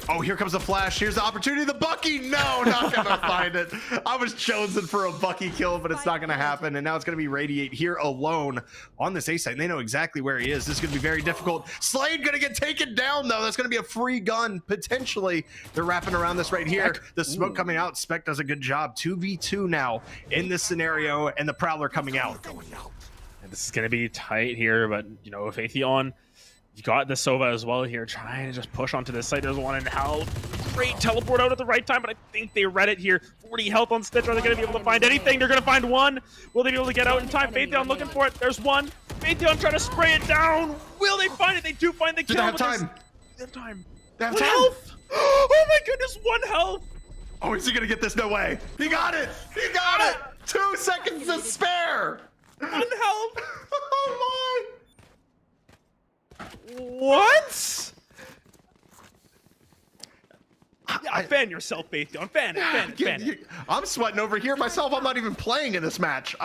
Oh, here comes the flash. Here's the opportunity. The Bucky. No, not going to find it. I was chosen for a Bucky kill, but it's not going to happen. And now it's going to be Radiate here alone on this A site. And they know exactly where he is. This is going to be very difficult. Slade going to get taken down, though. That's going to be a free gun, potentially. They're wrapping around this right here. The smoke coming out. Spec does a good job. 2v2 now in this scenario, and the Prowler coming out. And this is going to be tight here, but, you know, Faithion, you got the Sova as well here, trying to just push onto this site. There's one in hell. great teleport out at the right time, but I think they read it here. 40 health on Stitch. Are they going to be able to find anything? They're going to find one. Will they be able to get out in time? Phaeton looking for it. There's one. Phaeton trying to spray it down. Will they find it? They do find the kill. They have time. They have time. They have One time. health. Oh my goodness, 1 health. Oh, is he going to get this? No way. He got it. He got it. 2 seconds to spare. 1 health. Oh my. What? Fan yourself, Phaeton. Fan it. I'm sweating over here myself. I'm not even playing in this match.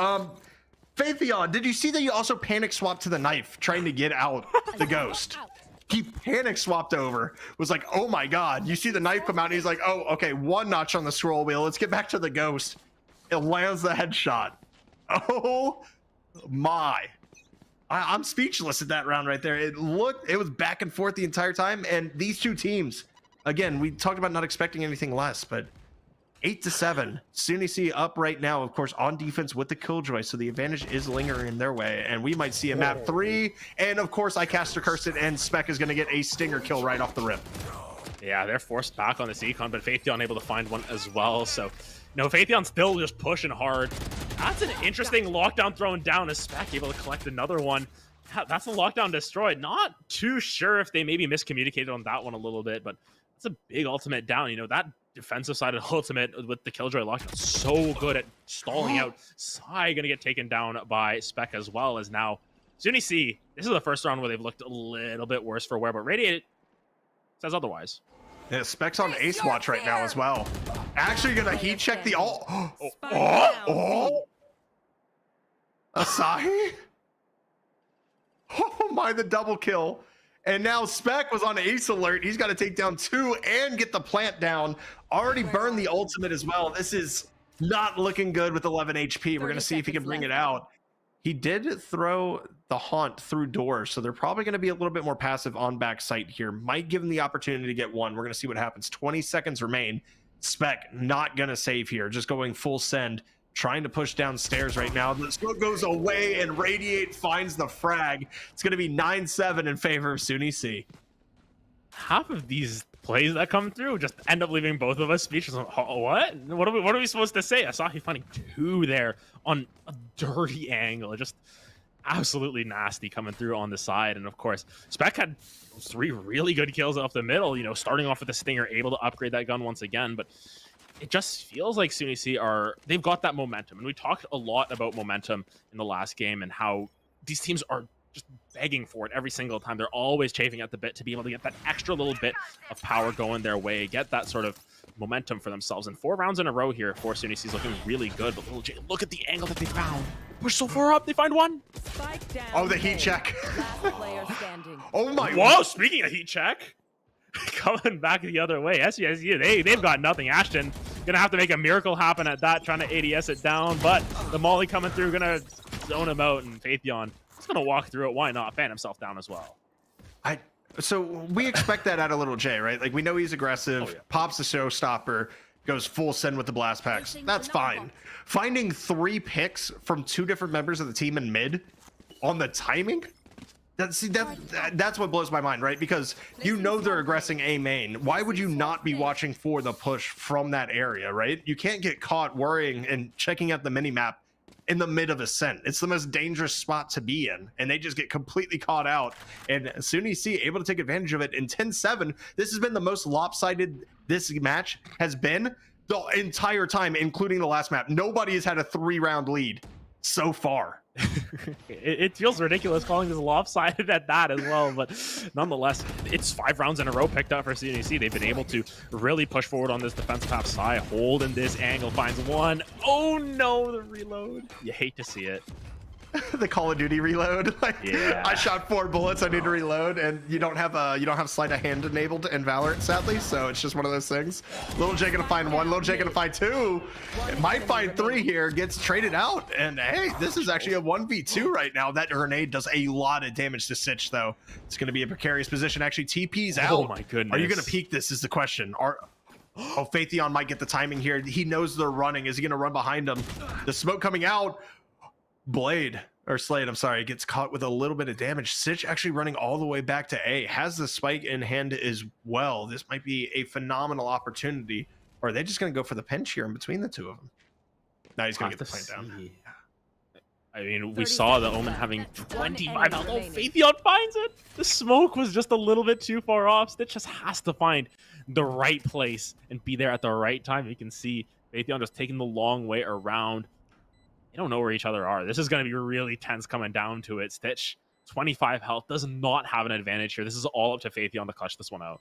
Phaeton, did you see that you also panic swapped to the knife trying to get out the ghost? He panic swapped over, was like, oh my god. You see the knife come out and he's like, oh, okay, 1 notch on the scroll wheel. Let's get back to the ghost. It lands the headshot. Oh my. I'm speechless at that round right there. It was back and forth the entire time. And these two teams, again, we talked about not expecting anything less, but 8-7. SUNY C up right now, of course, on defense with the Killjoy, so the advantage is lingering their way, and we might see a map 3. And of course, I cast a curse it, and Spec is going to get a stinger kill right off the rip. Yeah, they're forced back on this Econ, but Phaeton able to find one as well. So, no, Phaeton's still just pushing hard. That's an interesting lockdown thrown down as Spec able to collect another one. That's a lockdown destroyed. Not too sure if they maybe miscommunicated on that one a little bit, but that's a big ultimate down. You know, that defensive side of the ultimate with the Killjoy lockdown, so good at stalling out. Sai gonna get taken down by Spec as well, as now SUNY C. This is the first round where they've looked a little bit worse for wear, but Radiate says otherwise. Yeah, Spec's on ace watch right now as well. Actually gonna heat check the ult. Asahi? Oh my, the double kill. And now Spec was on ace alert. He's got to take down 2 and get the plant down. Already burned the ultimate as well. This is not looking good with 11 HP. We're going to see if he can bring it out. He did throw the haunt through doors, so they're probably going to be a little bit more passive on back site here. Might give him the opportunity to get one. We're going to see what happens. 20 seconds remain. Spec not going to save here. Just going full send. Trying to push downstairs right now. The smoke goes away and Radiate finds the frag. It's going to be 9-7 in favor of SUNY C. Half of these plays that come through just end up leaving both of us speechless. What? What are we supposed to say? Asahi finding 2 there on a dirty angle. Just absolutely nasty coming through on the side. And of course, Spec had 3 really good kills off the middle, you know, starting off with the Stinger, able to upgrade that gun once again. But it just feels like SUNY C they've got that momentum. And we talked a lot about momentum in the last game and how these teams are just begging for it every single time. They're always chafing at the bit to be able to get that extra little bit of power going their way, get that sort of momentum for themselves. And 4 rounds in a row here for SUNY C is looking really good. But Little J, look at the angle that they found. Push so far up, they find one. Oh, the heat check. Oh my. Whoa, speaking of heat check. Coming back the other way. SUSU, they've got nothing. Ashton gonna have to make a miracle happen at that, trying to ADS it down, but the molly coming through, gonna zone him out, and Phaeton is gonna walk through it. Why not? Fan himself down as well. So we expect that out of Little J, right? Like, we know he's aggressive, pops the showstopper, goes full send with the blast packs. That's fine. Finding 3 picks from 2 different members of the team in mid on the timing? That's what blows my mind, right? Because you know they're aggressing A main. Why would you not be watching for the push from that area, right? You can't get caught worrying and checking out the minimap in the mid of ascent. It's the most dangerous spot to be in, and they just get completely caught out. And SUNY C able to take advantage of it in 10-7. This has been the most lopsided this match has been the entire time, including the last map. Nobody has had a 3-round lead so far. It feels ridiculous calling this lopsided at that as well, but nonetheless, it's 5 rounds in a row picked up for SUNY C. They've been able to really push forward on this defense path. Sai holding this angle, finds one. Oh no, the reload. You hate to see it. The Call of Duty reload. Like, yeah. I shot 4 bullets. I need to reload, and you don't have sleight of hand enabled in Valorant, sadly. So it's just one of those things. Little J gonna find 1. Little J gonna find 2. It might find 3 here. Gets traded out, and hey, this is actually a 1v2 right now. That grenade does a lot of damage to Sitch, though. It's gonna be a precarious position. Actually, TP's out. Oh my goodness. Are you gonna peek this? Is the question. Oh, Phaeton might get the timing here. He knows they're running. Is he gonna run behind them? The smoke coming out. Blade or Slade, I'm sorry, gets caught with a little bit of damage. Sitch actually running all the way back to A, has the spike in hand as well. This might be a phenomenal opportunity. Or are they just going to go for the pinch here in between the two of them? Now he's going to get the plant down. I mean, we saw the Omen having 25 health. Oh, Phaethion finds it. The smoke was just a little bit too far off. Stitch just has to find the right place and be there at the right time. You can see Phaethion just taking the long way around. They don't know where each other are. This is going to be really tense coming down to it. Stitch, 25 health, does not have an advantage here. This is all up to Phaethion to clutch this one out.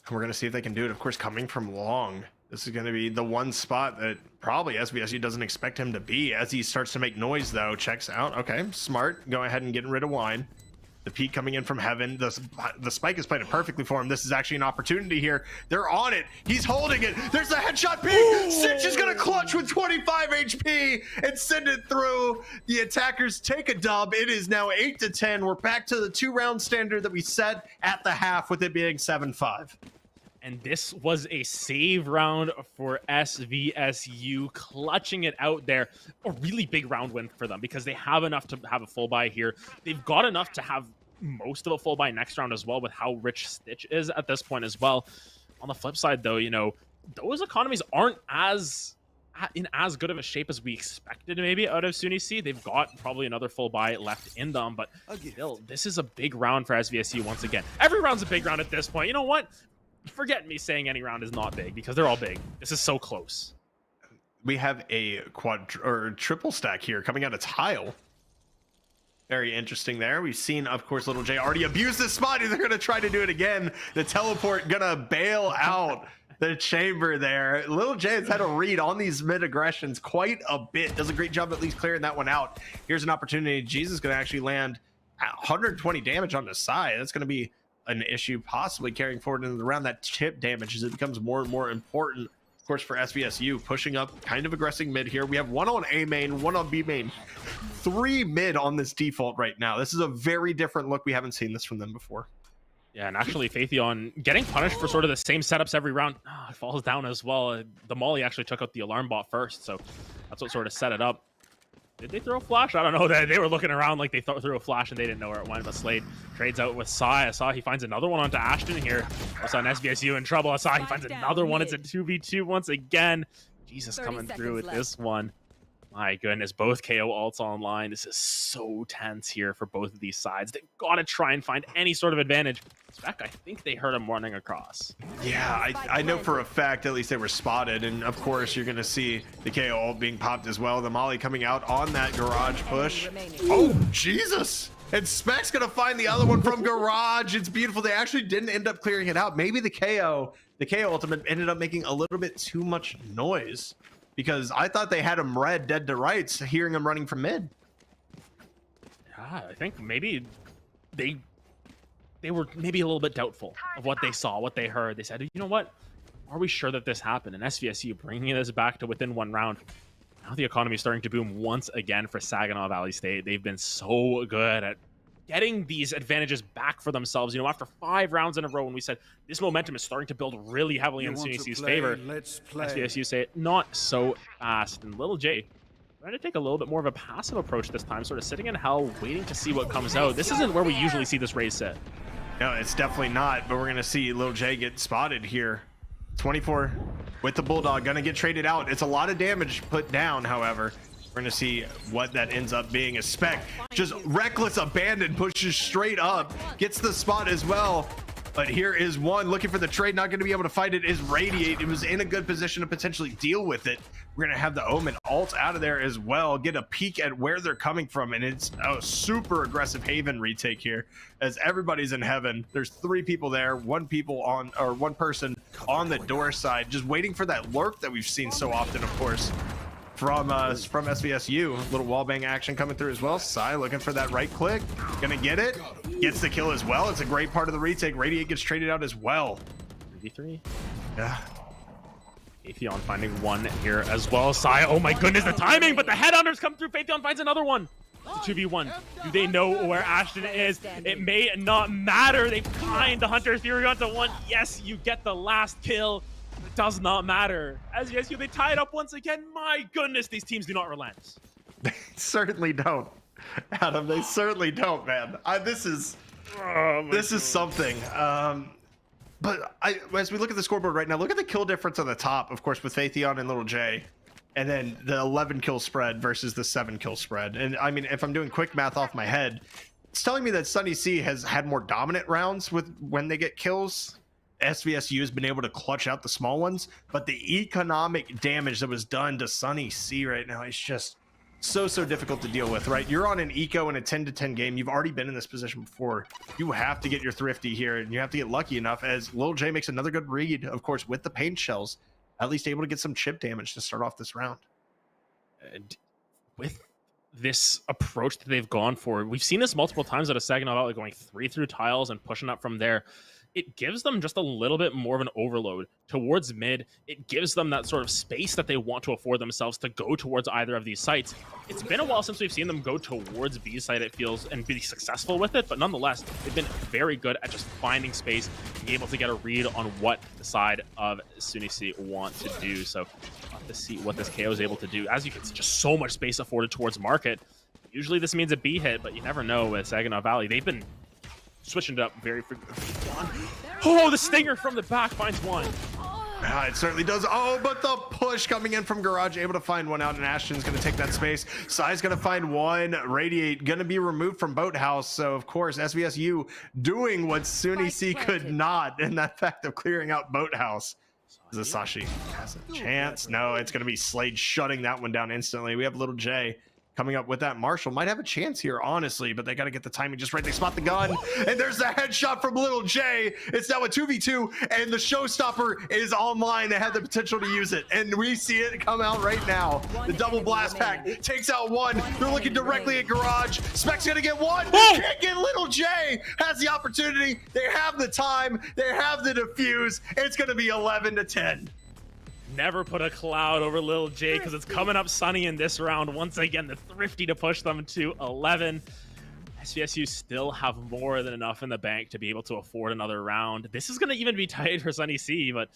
And we're going to see if they can do it. Of course, coming from long, this is going to be the one spot that probably SVSU doesn't expect him to be. As he starts to make noise, though, checks out. Okay, smart. Go ahead and getting rid of wine. The peak coming in from heaven. The spike is playing it perfectly for him. This is actually an opportunity here. They're on it. He's holding it. There's the headshot peak. Sitch is going to clutch with 25 HP and send it through. The attackers take a dub. It is now 8-10. We're back to the 2-round standard that we set at the half, with it being 7-5. And this was a save round for SVSU, clutching it out there. A really big round win for them because they have enough to have a full buy here. They've got enough to have most of a full buy next round as well, with how rich Stitch is at this point as well. On the flip side, though, you know, those economies aren't in as good of a shape as we expected maybe out of SUNY C. They've got probably another full buy left in them, but still, this is a big round for SVSU once again. Every round's a big round at this point. You know what? Forget me saying any round is not big, because they're all big. This is so close. We have a triple stack here coming out of Tile. Very interesting there. We've seen, of course, Little J already abuse this spot. They're going to try to do it again. The teleport going to bail out the chamber there. Little J has had a read on these mid aggressions quite a bit. Does a great job at least clearing that one out. Here's an opportunity. Jesus going to actually land 120 damage on the side. That's going to be an issue possibly carrying forward into the round. That chip damage as it becomes more and more important, of course, for SVSU, pushing up kind of aggressive mid here. We have one on A main, one on B main, 3 mid on this default right now. This is a very different look. We haven't seen this from them before. Yeah, and actually Phaethion getting punished for sort of the same setups every round. Falls down as well. The Molly actually took out the alarm bot first, so that's what sort of set it up. Did they throw a flash? I don't know. They were looking around like they threw a flash and they didn't know where it went. But Slade trades out with Sai. Asai, he finds another one onto Ashton here. Also on SVSU in trouble. Asai, he finds another one. It's a 2v2 once again. Jesus coming through with this one. My goodness, both KO ults online. This is so tense here for both of these sides. They've got to try and find any sort of advantage. Spec, I think they heard him running across. Yeah, I know for a fact at least they were spotted. And of course, you're going to see the KO ult being popped as well. The Molly coming out on that garage push. Oh, Jesus. And Spec's going to find the other one from garage. It's beautiful. They actually didn't end up clearing it out. Maybe the KO ultimate ended up making a little bit too much noise, because I thought they had him red dead to rights, hearing him running from mid. Yeah, I think maybe they were maybe a little bit doubtful of what they saw, what they heard. They said, you know what? Are we sure that this happened? And SVSU bringing this back to within 1 round. Now the economy is starting to boom once again for Saginaw Valley State. They've been so good at getting these advantages back for themselves. You know, after 5 rounds in a row, when we said this momentum is starting to build really heavily in SUNYC's favor, SVSU say it not so fast. And Little J trying to take a little bit more of a passive approach this time, sort of sitting in hell, waiting to see what comes out. This isn't where we usually see this raise sit. No, it's definitely not, but we're going to see Little J get spotted here. 24 with the Bulldog, going to get traded out. It's a lot of damage put down, however. We're going to see what that ends up being. A Spec, just reckless abandon, pushes straight up, gets the spot as well. But here is one looking for the trade, not going to be able to fight it, is Radiate. It was in a good position to potentially deal with it. We're going to have the Omen ult out of there as well, get a peek at where they're coming from, and it's a super aggressive Haven retake here as everybody's in heaven. There's 3 people there, one person on the door side, just waiting for that lurk that we've seen so often, of course, from SVSU. A little wallbang action coming through as well. Sai looking for that right click, gonna get it, gets the kill as well. It's a great part of the retake. Radiate gets traded out as well. 3v3. Yeah. Phaethion finding one here as well. Sai, oh my goodness, the timing, but the headhunters come through. Phaethion finds another one. It's a 2v1. Do they know where Ashton is? It may not matter. They find the Hunter Fury onto one. Yes, you get the last kill. It does not matter. As you they tie it up once again. My goodness, these teams do not relent. They certainly don't. Adam, they certainly don't, man. This is something. But as we look at the scoreboard right now, look at the kill difference on the top, of course, with Phaetheon and Little J, and then the 11 kill spread versus the 7 kill spread. And I mean, if I'm doing quick math off my head, it's telling me that Sunny C has had more dominant rounds with when they get kills. SVSU has been able to clutch out the small ones, but the economic damage that was done to Sunny C right now is just so difficult to deal with, right? You're on an eco in a 10-10 game. You've already been in this position before. You have to get your thrifty here, and you have to get lucky enough as Lil J makes another good read, of course, with the paint shells, at least able to get some chip damage to start off this round. And with this approach that they've gone for, we've seen this multiple times out of Saginaw Valley, going 3 through tiles and pushing up from there. It gives them just a little bit more of an overload towards mid. It gives them that sort of space that they want to afford themselves to go towards either of these sites. It's been a while since we've seen them go towards B site, it feels, and be successful with it, but nonetheless, they've been very good at just finding space, being able to get a read on what the side of SUNY C want to do. So we'll have to see what this KO is able to do. As you can see, just so much space afforded towards market. Usually this means a B hit, but you never know with Saginaw Valley. They've been switching it up very frequently. Oh, the stinger from the back finds one. It certainly does. Oh, but the push coming in from Garage, able to find one out, and Ashton's going to take that space. Sai's going to find one. Radiate going to be removed from Boathouse. So, of course, SVSU doing what SUNY C could not in that fact of clearing out Boathouse. Zasashi has a chance. No, it's going to be Slade shutting that one down instantly. We have Little J coming up with that. Marshall might have a chance here, honestly, but they got to get the timing just right. They spot the gun, and there's the headshot from Little J. It's now a 2v2, and the showstopper is online. They had the potential to use it, and we see it come out right now. The double blast pack takes out one. They're looking directly at Garage. Spec's gonna get one. Can't get Little J. Has the opportunity. They have the time. They have the defuse. It's gonna be 11-10. Never put a cloud over Lil J because it's coming up sunny in this round. Once again, the thrifty to push them to 11. SVSU still have more than enough in the bank to be able to afford another round. This is going to even be tight for Sunny C, but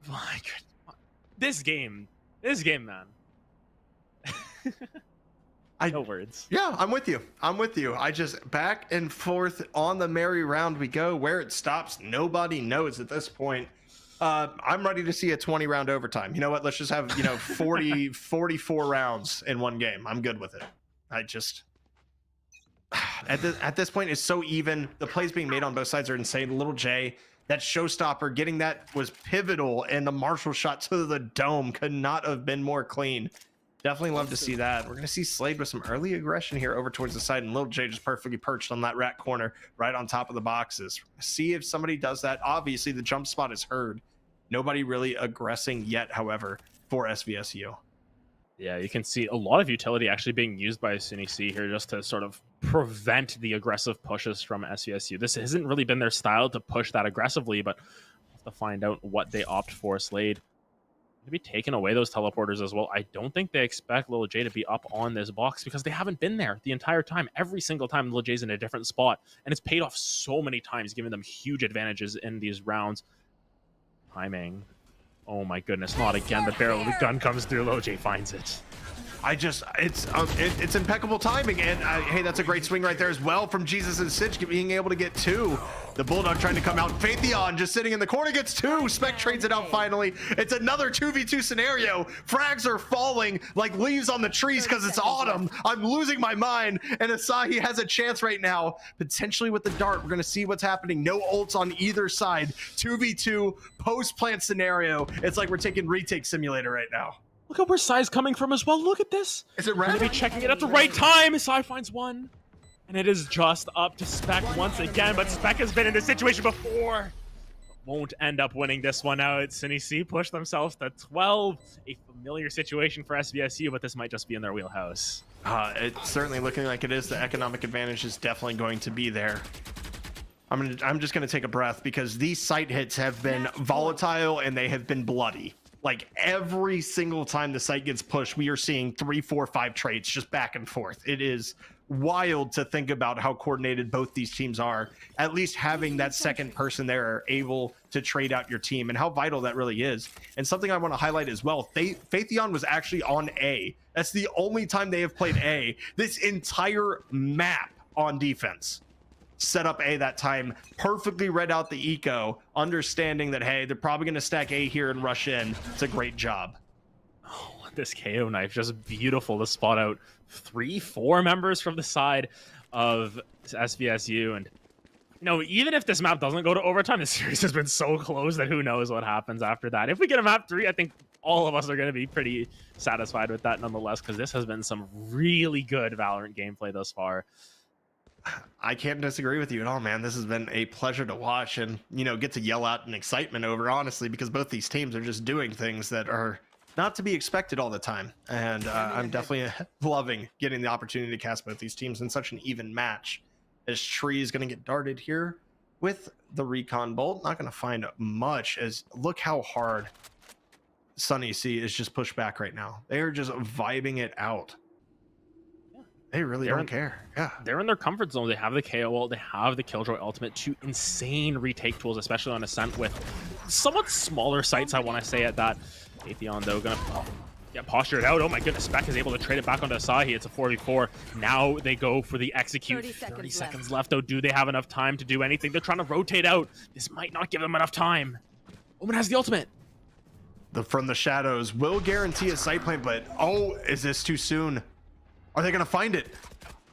my God, this game, man. No words. Yeah, I'm with you. I just back and forth on the merry round we go. Where it stops, nobody knows at this point. I'm ready to see a 20-round overtime. You know what? Let's just have, 44 rounds in one game. I'm good with it. I just... At this point, it's so even. The plays being made on both sides are insane. Little J, that showstopper, getting that was pivotal, and the Marshall shot to the dome could not have been more clean. Definitely love to see that. We're going to see Slade with some early aggression here over towards the side, and Little J just perfectly perched on that rat corner right on top of the boxes. See if somebody does that. Obviously, the jump spot is heard. Nobody really aggressing yet, however, for SVSU. Yeah, you can see a lot of utility actually being used by SUNY C here just to sort of prevent the aggressive pushes from SVSU. This hasn't really been their style to push that aggressively, but we'll have to find out what they opt for. Slade maybe taking away those teleporters as well. I don't think they expect Lil J to be up on this box because they haven't been there the entire time. Every single time Lil J's in a different spot, and it's paid off so many times, giving them huge advantages in these rounds. Timing. Oh my goodness, not again. The barrel of the gun comes through. Lil J finds it. It's impeccable timing, and hey, that's a great swing right there as well from Jesus and Sitch being able to get two. The Bulldog trying to come out. Phaetheon just sitting in the corner gets two. Spec trades it out finally. It's another 2v2 scenario. Frags are falling like leaves on the trees because it's autumn. I'm losing my mind, and Asahi has a chance right now, potentially with the dart. We're going to see what's happening. No ults on either side. 2v2 post-plant scenario. It's like we're taking retake simulator right now. Look at where Sai's coming from as well. Look at this. Is it red? Gonna be checking it at the right time. Sai finds one. And it is just up to Spec once again, but Spec has been in this situation before. Won't end up winning this one out. SUNY C push themselves to 12. A familiar situation for SVSU, but this might just be in their wheelhouse. It's certainly looking like it is. The economic advantage is definitely going to be there. I'm just going to take a breath because these site hits have been volatile and they have been bloody. Like every single time the site gets pushed, we are seeing 3, 4, 5 trades just back and forth. It is wild to think about how coordinated both these teams are. At least having that second person there able to trade out your team and how vital that really is. And something I want to highlight as well, Phaetheon was actually on A. That's the only time they have played A this entire map on defense. Set up A that time, perfectly read out the eco, understanding that, hey, they're probably going to stack A here and rush in. It's a great job. Oh, this KO knife, just beautiful to spot out 3, 4 members from the side of SVSU. And, you know, even if this map doesn't go to overtime, the series has been so close that who knows what happens after that. If we get a map 3, I think all of us are going to be pretty satisfied with that nonetheless, because this has been some really good Valorant gameplay thus far. I can't disagree with you at all, man. This has been a pleasure to watch and, you know, get to yell out in excitement over, honestly, because both these teams are just doing things that are not to be expected all the time. And I'm definitely loving getting the opportunity to cast both these teams in such an even match. As Tree is going to get darted here with the recon bolt. Not going to find much, as look how hard Sunny C is just pushed back right now. They are just vibing it out. They really don't care. Yeah, they're in their comfort zone. They have the KO ult, they have the Killjoy ultimate, 2 insane retake tools, especially on Ascent with somewhat smaller sights, I want to say at that. Atheon, though, gonna get postured out. Oh my goodness, Spec is able to trade it back onto Asahi. It's a 4v4. Now they go for the execute. 30 seconds left, though. Do they have enough time to do anything? They're trying to rotate out. This might not give them enough time. Omen has the ultimate. From the shadows will guarantee a sight point, but oh, is this too soon? Are they going to find it?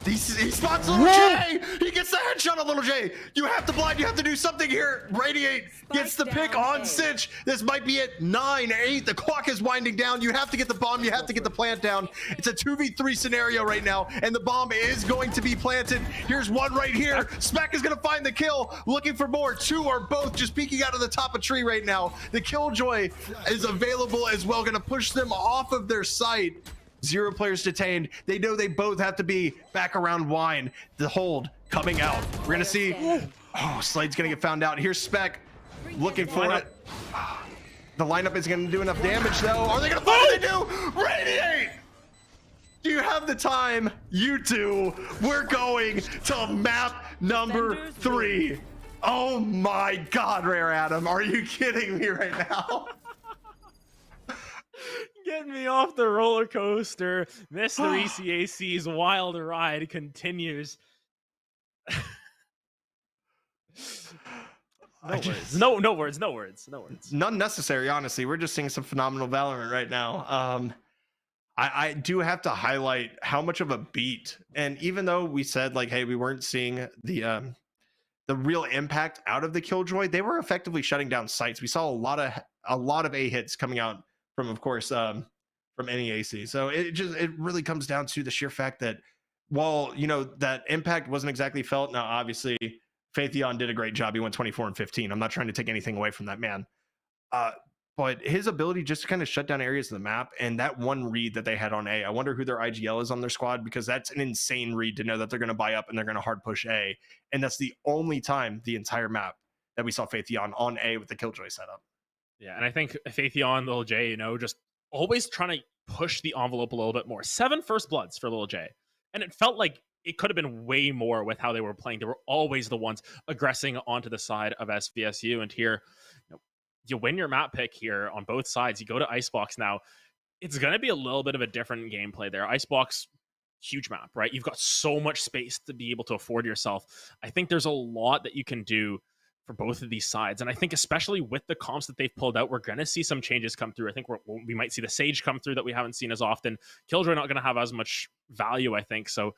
He spots Little J! He gets the headshot on Little J! You have to blind, you have to do something here! Radiate gets the pick on Cinch! This might be it. 9, 8, the clock is winding down. You have to get the bomb, you have to get the plant down. It's a 2v3 scenario right now, and the bomb is going to be planted. Here's one right here. Spec is going to find the kill, looking for more. 2 are both just peeking out of the top of tree right now. The Killjoy is available as well, going to push them off of their site. 0 players detained. They know they both have to be back around Wine. The hold coming out. We're gonna see. Oh, Slade's gonna get found out. Here's Spec looking for it. The lineup is gonna do enough damage though. Are they gonna find it? They do. Radiate! Do you have the time? You do. We're going to map number 3. Oh my God, Rare Adam. Are you kidding me right now? Get me off the roller coaster. Mr. ECAC's wild ride continues. No words. None necessary, honestly. We're just seeing some phenomenal Valorant right now. I do have to highlight how much of a beat, and even though we said like, hey, we weren't seeing the real impact out of the Killjoy, they were effectively shutting down sites. We saw a lot of A hits coming out from, of course, from NEAC. So it really comes down to the sheer fact that while, you know, that impact wasn't exactly felt. Now, obviously, Phaetheon did a great job. He went 24 and 15. I'm not trying to take anything away from that man. But his ability just to kind of shut down areas of the map, and that one read that they had on A, I wonder who their IGL is on their squad, because that's an insane read to know that they're going to buy up and they're going to hard push A. And that's the only time the entire map that we saw Phaetheon on A with the Killjoy setup. Yeah, and I think Phaetheon, Lil J, you know, just always trying to push the envelope a little bit more. 7 first bloods for Lil J. And it felt like it could have been way more with how they were playing. They were always the ones aggressing onto the side of SVSU. And here, you know, you win your map pick here on both sides. You go to Icebox now. It's going to be a little bit of a different gameplay there. Icebox, huge map, right? You've got so much space to be able to afford yourself. I think there's a lot that you can do for both of these sides. And I think especially with the comps that they've pulled out, we're going to see some changes come through. I think we might see the Sage come through that we haven't seen as often. Killjoy not going to have as much value, I think. So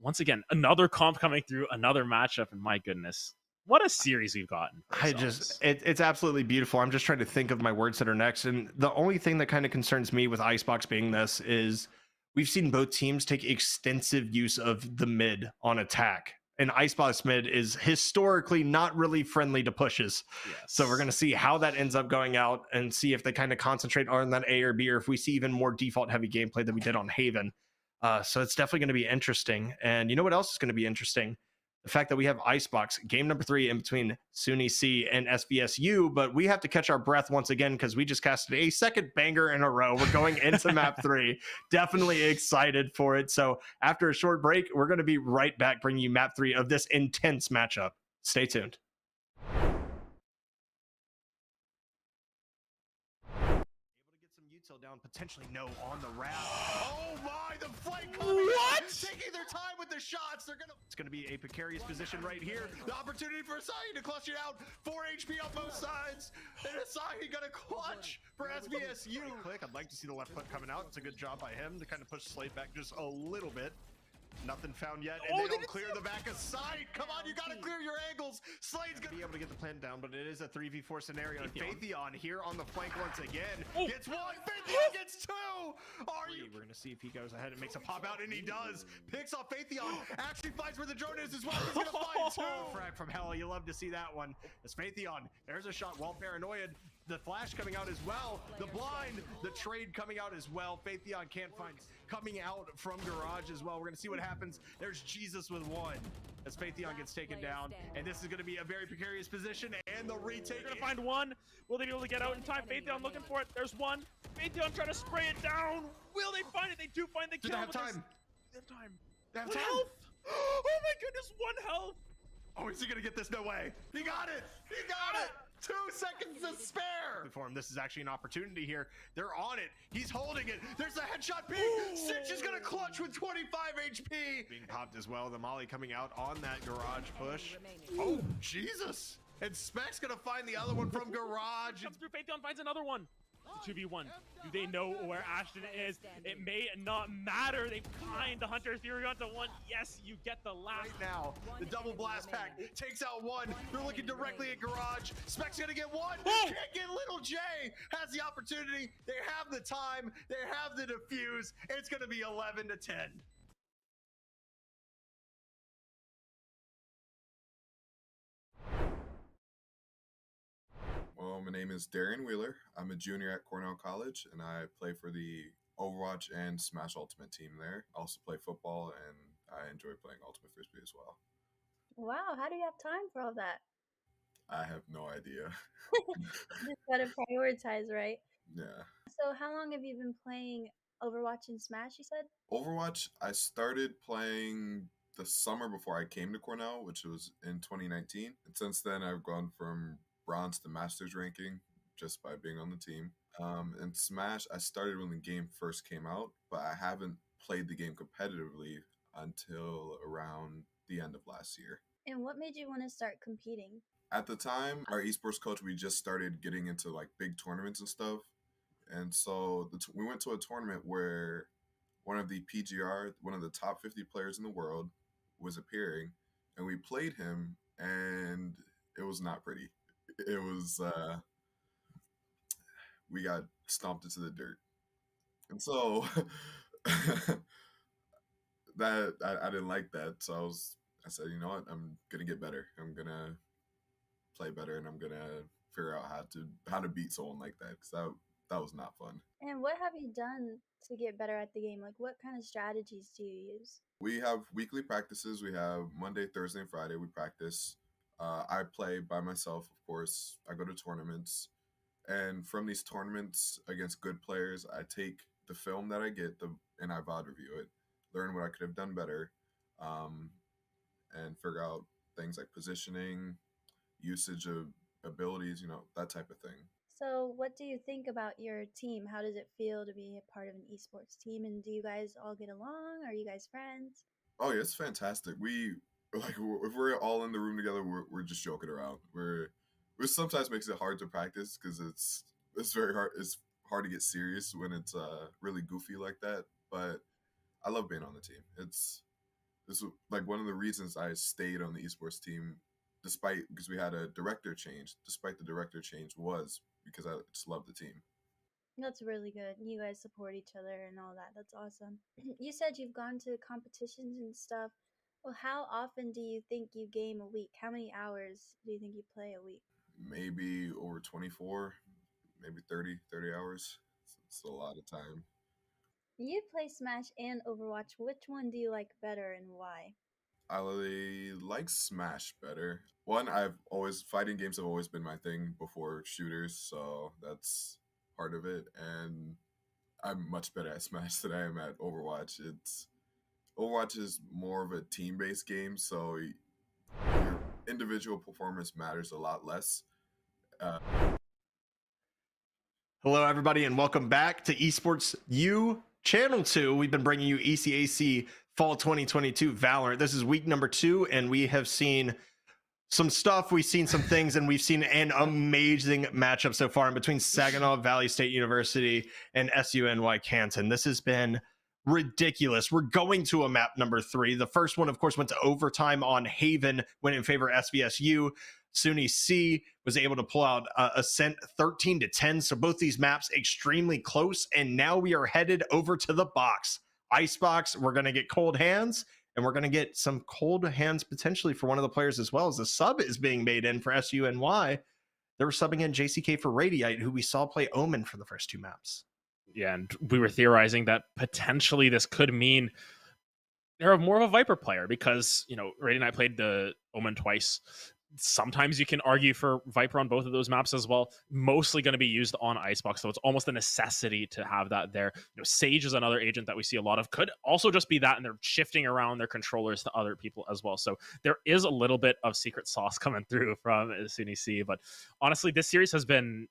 once again, another comp coming through, another matchup, and my goodness, what a series we've gotten. It's absolutely beautiful. I'm just trying to think of my words that are next. And the only thing that kind of concerns me with Icebox being this is we've seen both teams take extensive use of the mid on attack. And Icebox mid is historically not really friendly to pushes. Yes. So we're going to see how that ends up going out and see if they kind of concentrate on that A or B, or if we see even more default heavy gameplay than we did on Haven. So it's definitely going to be interesting. And you know what else is going to be interesting? the fact that we have Icebox game number 3 in between SUNY C and SVSU, but we have to catch our breath once again because we just casted a second banger in a row. We're going into map 3. Definitely excited for it. So after a short break, we're going to be right back bringing you map 3 of this intense matchup. Stay tuned. Down, potentially no on the wrap. Oh my, the flank coming. What? Taking their time with the shots. It's gonna be a precarious position right here. The opportunity for Asahi to clutch it out. 4 HP on both sides. And Asahi gonna clutch for SVSU. Click. I'd like to see the left foot coming out. It's a good job by him to kind of push Slade back just a little bit. Nothing found yet, and they don't clear the back of sight. Come on, you gotta clear your angles. Slade's gonna be able to get the plan down, but it is a 3v4 scenario. And Faithion here on the flank once again. Gets one, Faithion gets 2! We're gonna see if he goes ahead and makes a pop out, and he does. Picks off Faithion, actually finds where the drone is as well. He's gonna find 2! Frag from hell, you love to see that one. As Faithion, there's a shot, well paranoid. The flash coming out as well. The blind, the trade coming out as well. Faithion can't find coming out from garage as well. We're gonna see what happens. There's Jesus with 1 as Faithion gets taken down, and this is gonna be a very precarious position. And the retake. They're gonna find 1. Will they be able to get out in time? Faithion looking for it. There's 1. Faithion trying to spray it down. Will they find it? They do find the kill. Do they have time? They have time. They have 1 time. health. Oh my goodness, 1 health. Oh, is he gonna get this? No way. He got it. He got it. 2 seconds to spare. For him, this is actually an opportunity here. They're on it. He's holding it. There's a headshot peek. Sitch is gonna clutch with 25 HP. Being popped as well. The molly coming out on that garage push. Oh, Jesus. And Spec's gonna find the other one from garage. Comes through. Faithion finds another one. 2v1. Do they know where Ashton is? It may not matter. They find the Hunter Theory onto 1. Yes, you get the last. Right now, the double blast pack takes out 1. They're looking directly at garage. Spec's gonna get 1. Can't get Little J. Has the opportunity. They have the time. They have the defuse. It's gonna be 11-10. Well, my name is Darian Wheeler. I'm a junior at Cornell College, and I play for the Overwatch and Smash Ultimate team there. I also play football, and I enjoy playing Ultimate Frisbee as well. Wow, how do you have time for all that? I have no idea. You just gotta prioritize, right? Yeah. So how long have you been playing Overwatch and Smash, you said? Overwatch, I started playing the summer before I came to Cornell, which was in 2019. And since then, I've gone from bronze to masters ranking just by being on the team. And Smash, I started when the game first came out, but I haven't played the game competitively until around the end of last year. And what made you want to start competing? At the time, our esports coach, we just started getting into like big tournaments and stuff. And so we went to a tournament where one of the PGR, one of the top 50 players in the world, was appearing, and we played him, and it was not pretty. It was, we got stomped into the dirt. And so that I didn't like that. So I said, you know what, I'm gonna get better. I'm gonna play better, and I'm gonna figure out how to beat someone like that, because that was not fun. And what have you done to get better at the game? Like, what kind of strategies do you use? We have weekly practices. We have Monday, Thursday, and Friday. We practice. I play by myself, of course. I go to tournaments. And from these tournaments against good players, I take the film that I get and I VOD review it, learn what I could have done better, and figure out things like positioning, usage of abilities, that type of thing. So what do you think about your team? How does it feel to be a part of an esports team? And do you guys all get along? Are you guys friends? Oh yeah, it's fantastic. If we're all in the room together, we're just joking around. Which sometimes makes it hard to practice because it's very hard. It's hard to get serious when it's really goofy like that. But I love being on the team. It's like one of the reasons I stayed on the esports team, because we had a director change. Despite the director change, was because I just love the team. That's really good. You guys support each other and all that. That's awesome. You said you've gone to competitions and stuff. Well, how often do you think you game a week? How many hours do you think you play a week? Maybe over 24, maybe 30 hours. It's a lot of time. You play Smash and Overwatch. Which one do you like better and why? I like Smash better. One, fighting games have always been my thing before shooters, so that's part of it. And I'm much better at Smash than I am at Overwatch. Overwatch is more of a team-based game, so your individual performance matters a lot less. Hello, everybody, and welcome back to Esports U Channel 2. We've been bringing you ECAC Fall 2022 Valorant. This is week number 2, and we have seen some stuff, we've seen some things, and we've seen an amazing matchup so far in between Saginaw Valley State University and SUNY Canton. This has been ridiculous. We're going to a map number 3. The first one, of course, went to overtime on Haven, went in favor of SVSU. SUNY C was able to pull out Ascent 13-10. So both these maps extremely close. And now we are headed over to the box. Icebox, we're going to get cold hands. And we're going to get some cold hands potentially for one of the players as well, as a sub is being made in for SUNY. They were subbing in JCK for Radiite, who we saw play Omen for the first 2 maps. Yeah, and we were theorizing that potentially this could mean they're more of a Viper player because, you know, Radiite played the Omen twice. Sometimes you can argue for Viper on both of those maps as well. Mostly going to be used on Icebox, so it's almost a necessity to have that there. You know, Sage is another agent that we see a lot of. Could also just be that, and they're shifting around their controllers to other people as well. So there is a little bit of secret sauce coming through from SUNY C. But honestly, this series has been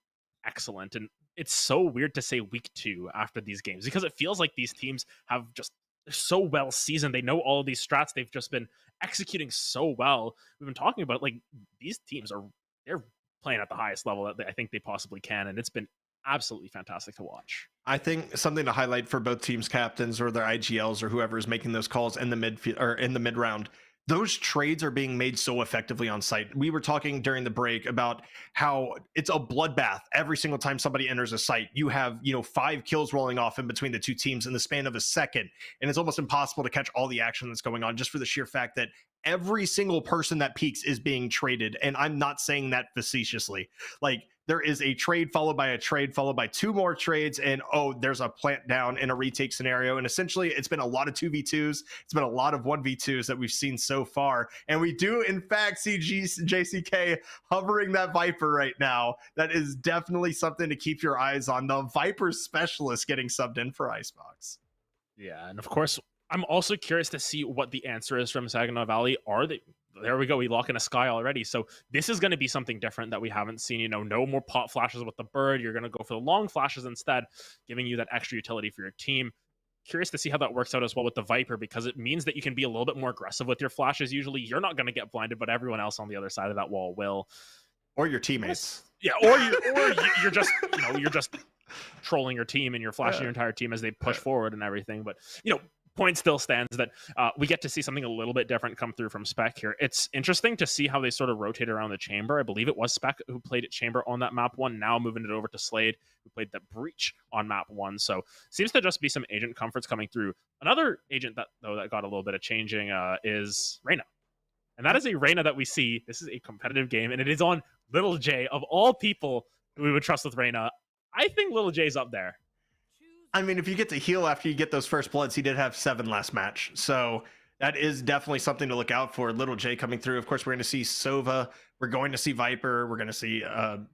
excellent, and it's so weird to say week 2 after these games because it feels like these teams have just so well seasoned. They know all of these strats. They've just been executing so well. We've been talking about like these teams they're playing at the highest level that I think they possibly can, and it's been absolutely fantastic to watch. I think something to highlight for both teams' captains or their IGLs or whoever is making those calls in the midfield or in the mid round. Those trades are being made so effectively on site. We were talking during the break about how it's a bloodbath every single time somebody enters a site. You have, 5 kills rolling off in between the 2 teams in the span of a second. And it's almost impossible to catch all the action that's going on just for the sheer fact that every single person that peaks is being traded. And I'm not saying that facetiously. Like, there is a trade followed by a trade followed by 2 more trades, and there's a plant down in a retake scenario. And essentially it's been a lot of 2v2s, it's been a lot of 1v2s that we've seen so far, and we do in fact see JCK hovering that Viper right now. That is definitely something to keep your eyes on. The Viper specialist getting subbed in for Icebox. Yeah, and of course I'm also curious to see what the answer is from Saginaw Valley. There we go. We lock in a Sky already. So this is going to be something different that we haven't seen. No more pot flashes with the bird. You're going to go for the long flashes instead, giving you that extra utility for your team. Curious to see how that works out as well with the Viper, because it means that you can be a little bit more aggressive with your flashes. Usually you're not going to get blinded, but everyone else on the other side of that wall will. Or your teammates. Yeah, or you're just, you're just trolling your team and you're flashing your entire team as they push forward and everything. But, point still stands that we get to see something a little bit different come through from Spec here. It's interesting to see how they sort of rotate around the chamber. I believe it was Spec who played at chamber on that map 1, now moving it over to Slade, who played the breach on map 1. So seems to just be some agent comforts coming through. Another agent that got a little bit of changing is Reyna. And that is a Reyna that we see. This is a competitive game, and it is on Little J. Of all people who we would trust with Reyna, I think Little J's up there. I mean, if you get to heal after you get those first bloods, he did have 7 last match. So that is definitely something to look out for. Little J coming through. Of course, we're going to see Sova. We're going to see Viper. We're going to see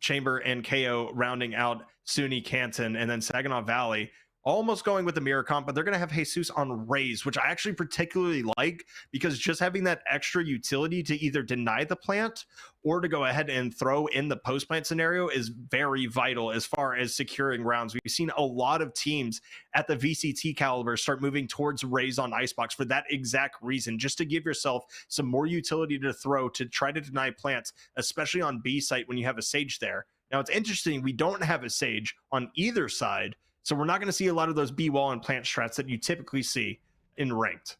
Chamber and KO rounding out SUNY Canton, and then Saginaw Valley almost going with the mirror comp, but they're going to have Jesus on Raze, which I actually particularly like, because just having that extra utility to either deny the plant or to go ahead and throw in the post plant scenario is very vital as far as securing rounds. We've seen a lot of teams at the VCT caliber start moving towards Raze on Icebox for that exact reason, just to give yourself some more utility to throw to try to deny plants, especially on B site when you have a Sage there. Now, it's interesting, we don't have a Sage on either side, so we're not going to see a lot of those B-wall and plant strats that you typically see in ranked.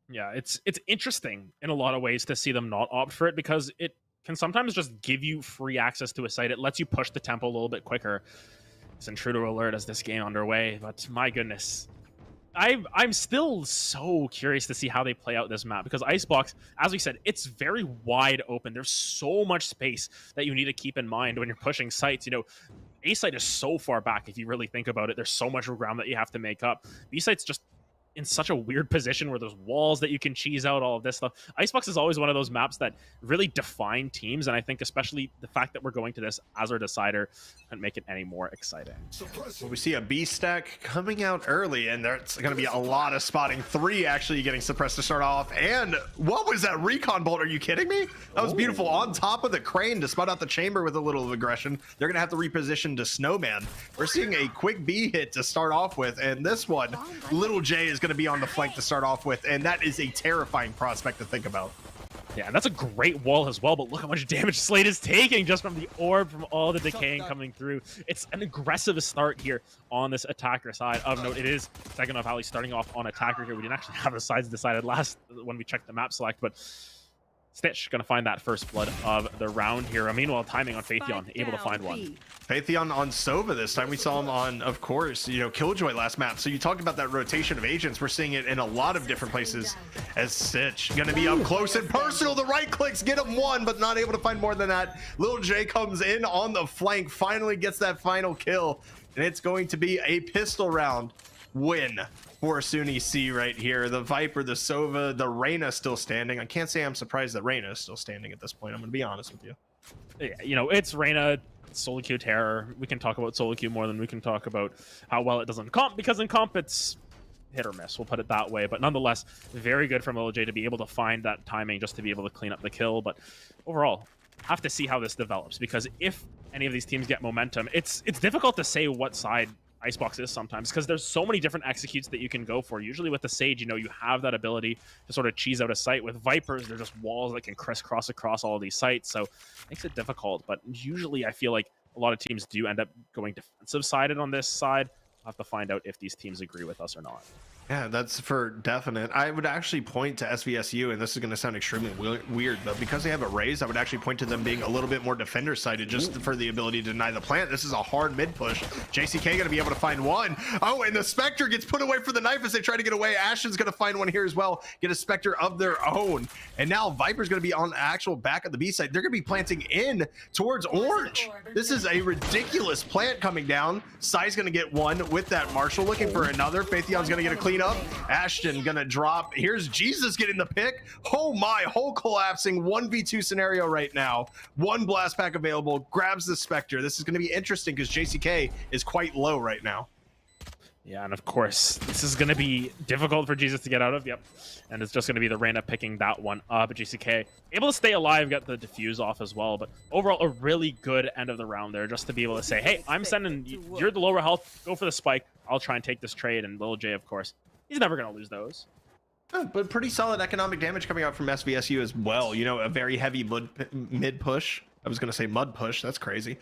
Yeah, it's interesting in a lot of ways to see them not opt for it, because it can sometimes just give you free access to a site. It lets you push the tempo a little bit quicker. It's intruder alert as this game underway, but my goodness. I'm still so curious to see how they play out this map, because Icebox, as we said, it's very wide open. There's so much space that you need to keep in mind when you're pushing sites. A site is so far back if you really think about it. There's so much ground that you have to make up. B site's just in such a weird position where there's walls that you can cheese out, all of this stuff. Icebox is always one of those maps that really define teams, and I think especially the fact that we're going to this as our decider couldn't make it any more exciting. Well, we see a B stack coming out early, and there's going to be a lot of spotting. 3 actually getting suppressed to start off. And what was that recon bolt? Are you kidding me? That was beautiful. On top of the crane to spot out the chamber with a little of aggression. They're going to have to reposition to Snowman. We're seeing a quick B hit to start off with, and this one, Little J is going to be on the flank to start off with, and that is a terrifying prospect to think about. Yeah, and that's a great wall as well, but look how much damage Slade is taking just from the orb, from all the decaying coming through. It's an aggressive start here on this attacker side. Of note, it is Saginaw Valley starting off on attacker here. We didn't actually have the sides decided last when we checked the map select, but Stitch gonna find that first blood of the round here. Meanwhile, timing on Phaethon, able to find one. Phaethon on Sova this time. We saw him on, of course, you know, Killjoy last map. So you talked about that rotation of agents. We're seeing it in a lot of different places as Stitch gonna be up close and personal. The right clicks get him one, but not able to find more than that. Lil J comes in on the flank, finally gets that final kill, and it's going to be a pistol round win for SUNY C right here. The Viper, the Sova, the Reyna still standing. I can't say I'm surprised that Reyna is still standing at this point. I'm going to be honest with you. Yeah, you know, it's Reyna, solo queue terror. We can talk about solo queue more than we can talk about how well it does in comp, because in comp it's hit or miss, we'll put it that way. But nonetheless, very good from Lil J to be able to find that timing just to be able to clean up the kill. But overall, have to see how this develops, because if any of these teams get momentum, it's difficult to say what side Icebox is sometimes, because there's so many different executes that you can go for. Usually with the Sage, you know, you have that ability to sort of cheese out a site. With Vipers, they're just walls that can crisscross across all of these sites, so it makes it difficult. But usually I feel like a lot of teams do end up going defensive sided on this side. We'll have to find out if these teams agree with us or not. Yeah, that's for definite. I would actually point to SVSU, and this is going to sound extremely weird, but because they have a raise, I would actually point to them being a little bit more defender-sided just for the ability to deny the plant. This is a hard mid-push. JCK going to be able to find one. Oh, and the Spectre gets put away for the knife as they try to get away. Ashton's going to find one here as well, get a Spectre of their own. And now Viper's going to be on the actual back of the B side. They're going to be planting in towards Orange. This is a ridiculous plant coming down. Sai's going to get one with that Marshall, looking for another. Phaethon's going to get a clean up. Ashton gonna drop. Here's Jesus getting the pick. Oh my, whole collapsing 1v2 scenario right now. One blast pack available, grabs the Spectre. This is gonna be interesting because JCK is quite low right now. Yeah, and of course, this is going to be difficult for Jesus to get out of. Yep. And it's just going to be the Reyna picking that one up. JCK able to stay alive, get the defuse off as well. But overall, a really good end of the round there, just to be able to say, hey, I'm sending, you're the lower health, go for the spike. I'll try and take this trade. And Lil J, of course, he's never going to lose those. But pretty solid economic damage coming out from SVSU as well. You know, a very heavy mid push. I was going to say mud push. That's crazy.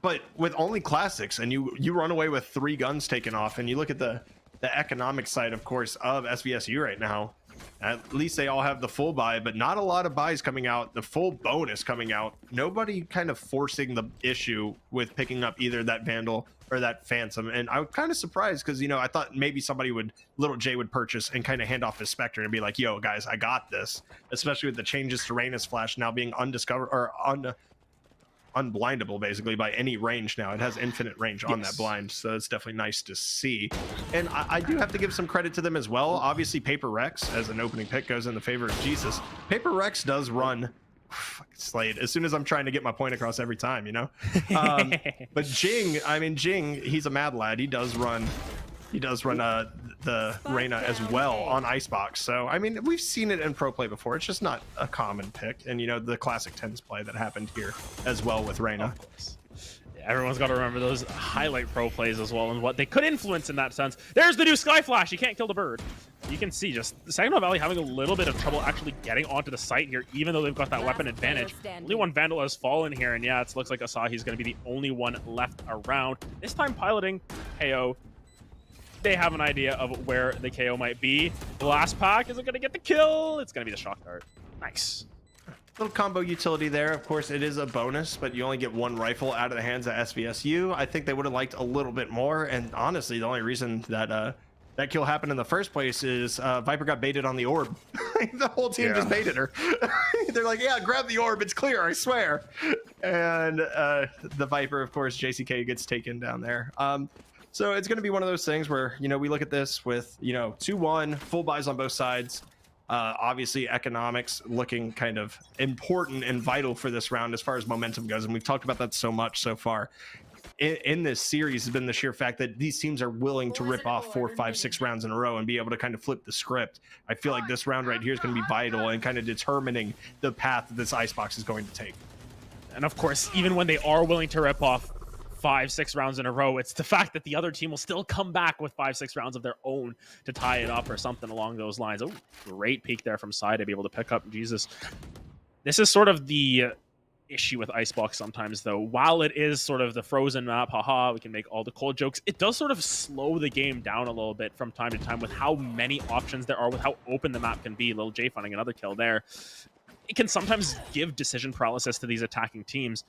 But with only classics, and you run away with 3 guns taken off, and you look at the economic side, of course, of SVSU right now. At least they all have the full buy, but not a lot of buys coming out. The full bonus coming out. Nobody kind of forcing the issue with picking up either that Vandal or that Phantom. And I was kind of surprised because, you know, I thought maybe somebody would, Little J would purchase and kind of hand off his Spectre and be like, yo, guys, I got this. Especially with the changes to Reyna's Flash now being undiscovered or unblindable basically by any range now. It has infinite range on that blind, so it's definitely nice to see. And I do have to give some credit to them as well. Obviously Paper Rex as an opening pick goes in the favor of Jesus. Paper Rex does run Slade as soon as I'm trying to get my point across every time, you know. But Jing, I mean Jing, he's a mad lad. He does run the Reyna as well on Icebox. So, I mean, we've seen it in pro play before. It's just not a common pick. And, you know, the classic 10s play that happened here as well with Reyna. Of course. Yeah, everyone's got to remember those highlight pro plays as well and what they could influence in that sense. There's the new Sky Flash. You can't kill the bird. You can see just Saginaw Valley having a little bit of trouble actually getting onto the site here, even though they've got that weapon advantage. Only one Vandal has fallen here. And, yeah, it looks like Asahi's going to be the only one left around. This time piloting KO. They have an idea of where the KO might be. The last pack isn't going to get the kill. It's going to be the shock dart. Nice. Little combo utility there. Of course, it is a bonus, but you only get 1 rifle out of the hands of SVSU. I think they would have liked a little bit more. And honestly, the only reason that that kill happened in the first place is Viper got baited on the orb. The whole team just baited her. They're like, yeah, grab the orb. It's clear, I swear. And the Viper, of course, JCK gets taken down there. So it's going to be one of those things where, you know, we look at this with, you know, 2-1, full buys on both sides. Obviously, economics looking kind of important and vital for this round as far as momentum goes. And we've talked about that so much so far. In this series has been the sheer fact that these teams are willing to rip off 4, 5, 6 rounds in a row and be able to kind of flip the script. I feel like this round right here is going to be vital and kind of determining the path that this Icebox is going to take. And of course, even when they are willing to rip off 5, 6 rounds in a row, it's the fact that the other team will still come back with 5, 6 rounds of their own to tie it up or something along those lines. Oh, great peek there from side to be able to pick up. Jesus. This is sort of the issue with Icebox sometimes, though. While it is sort of the frozen map, haha, we can make all the cold jokes, it does sort of slow the game down a little bit from time to time with how many options there are, with how open the map can be. Lil J finding another kill there. It can sometimes give decision paralysis to these attacking teams.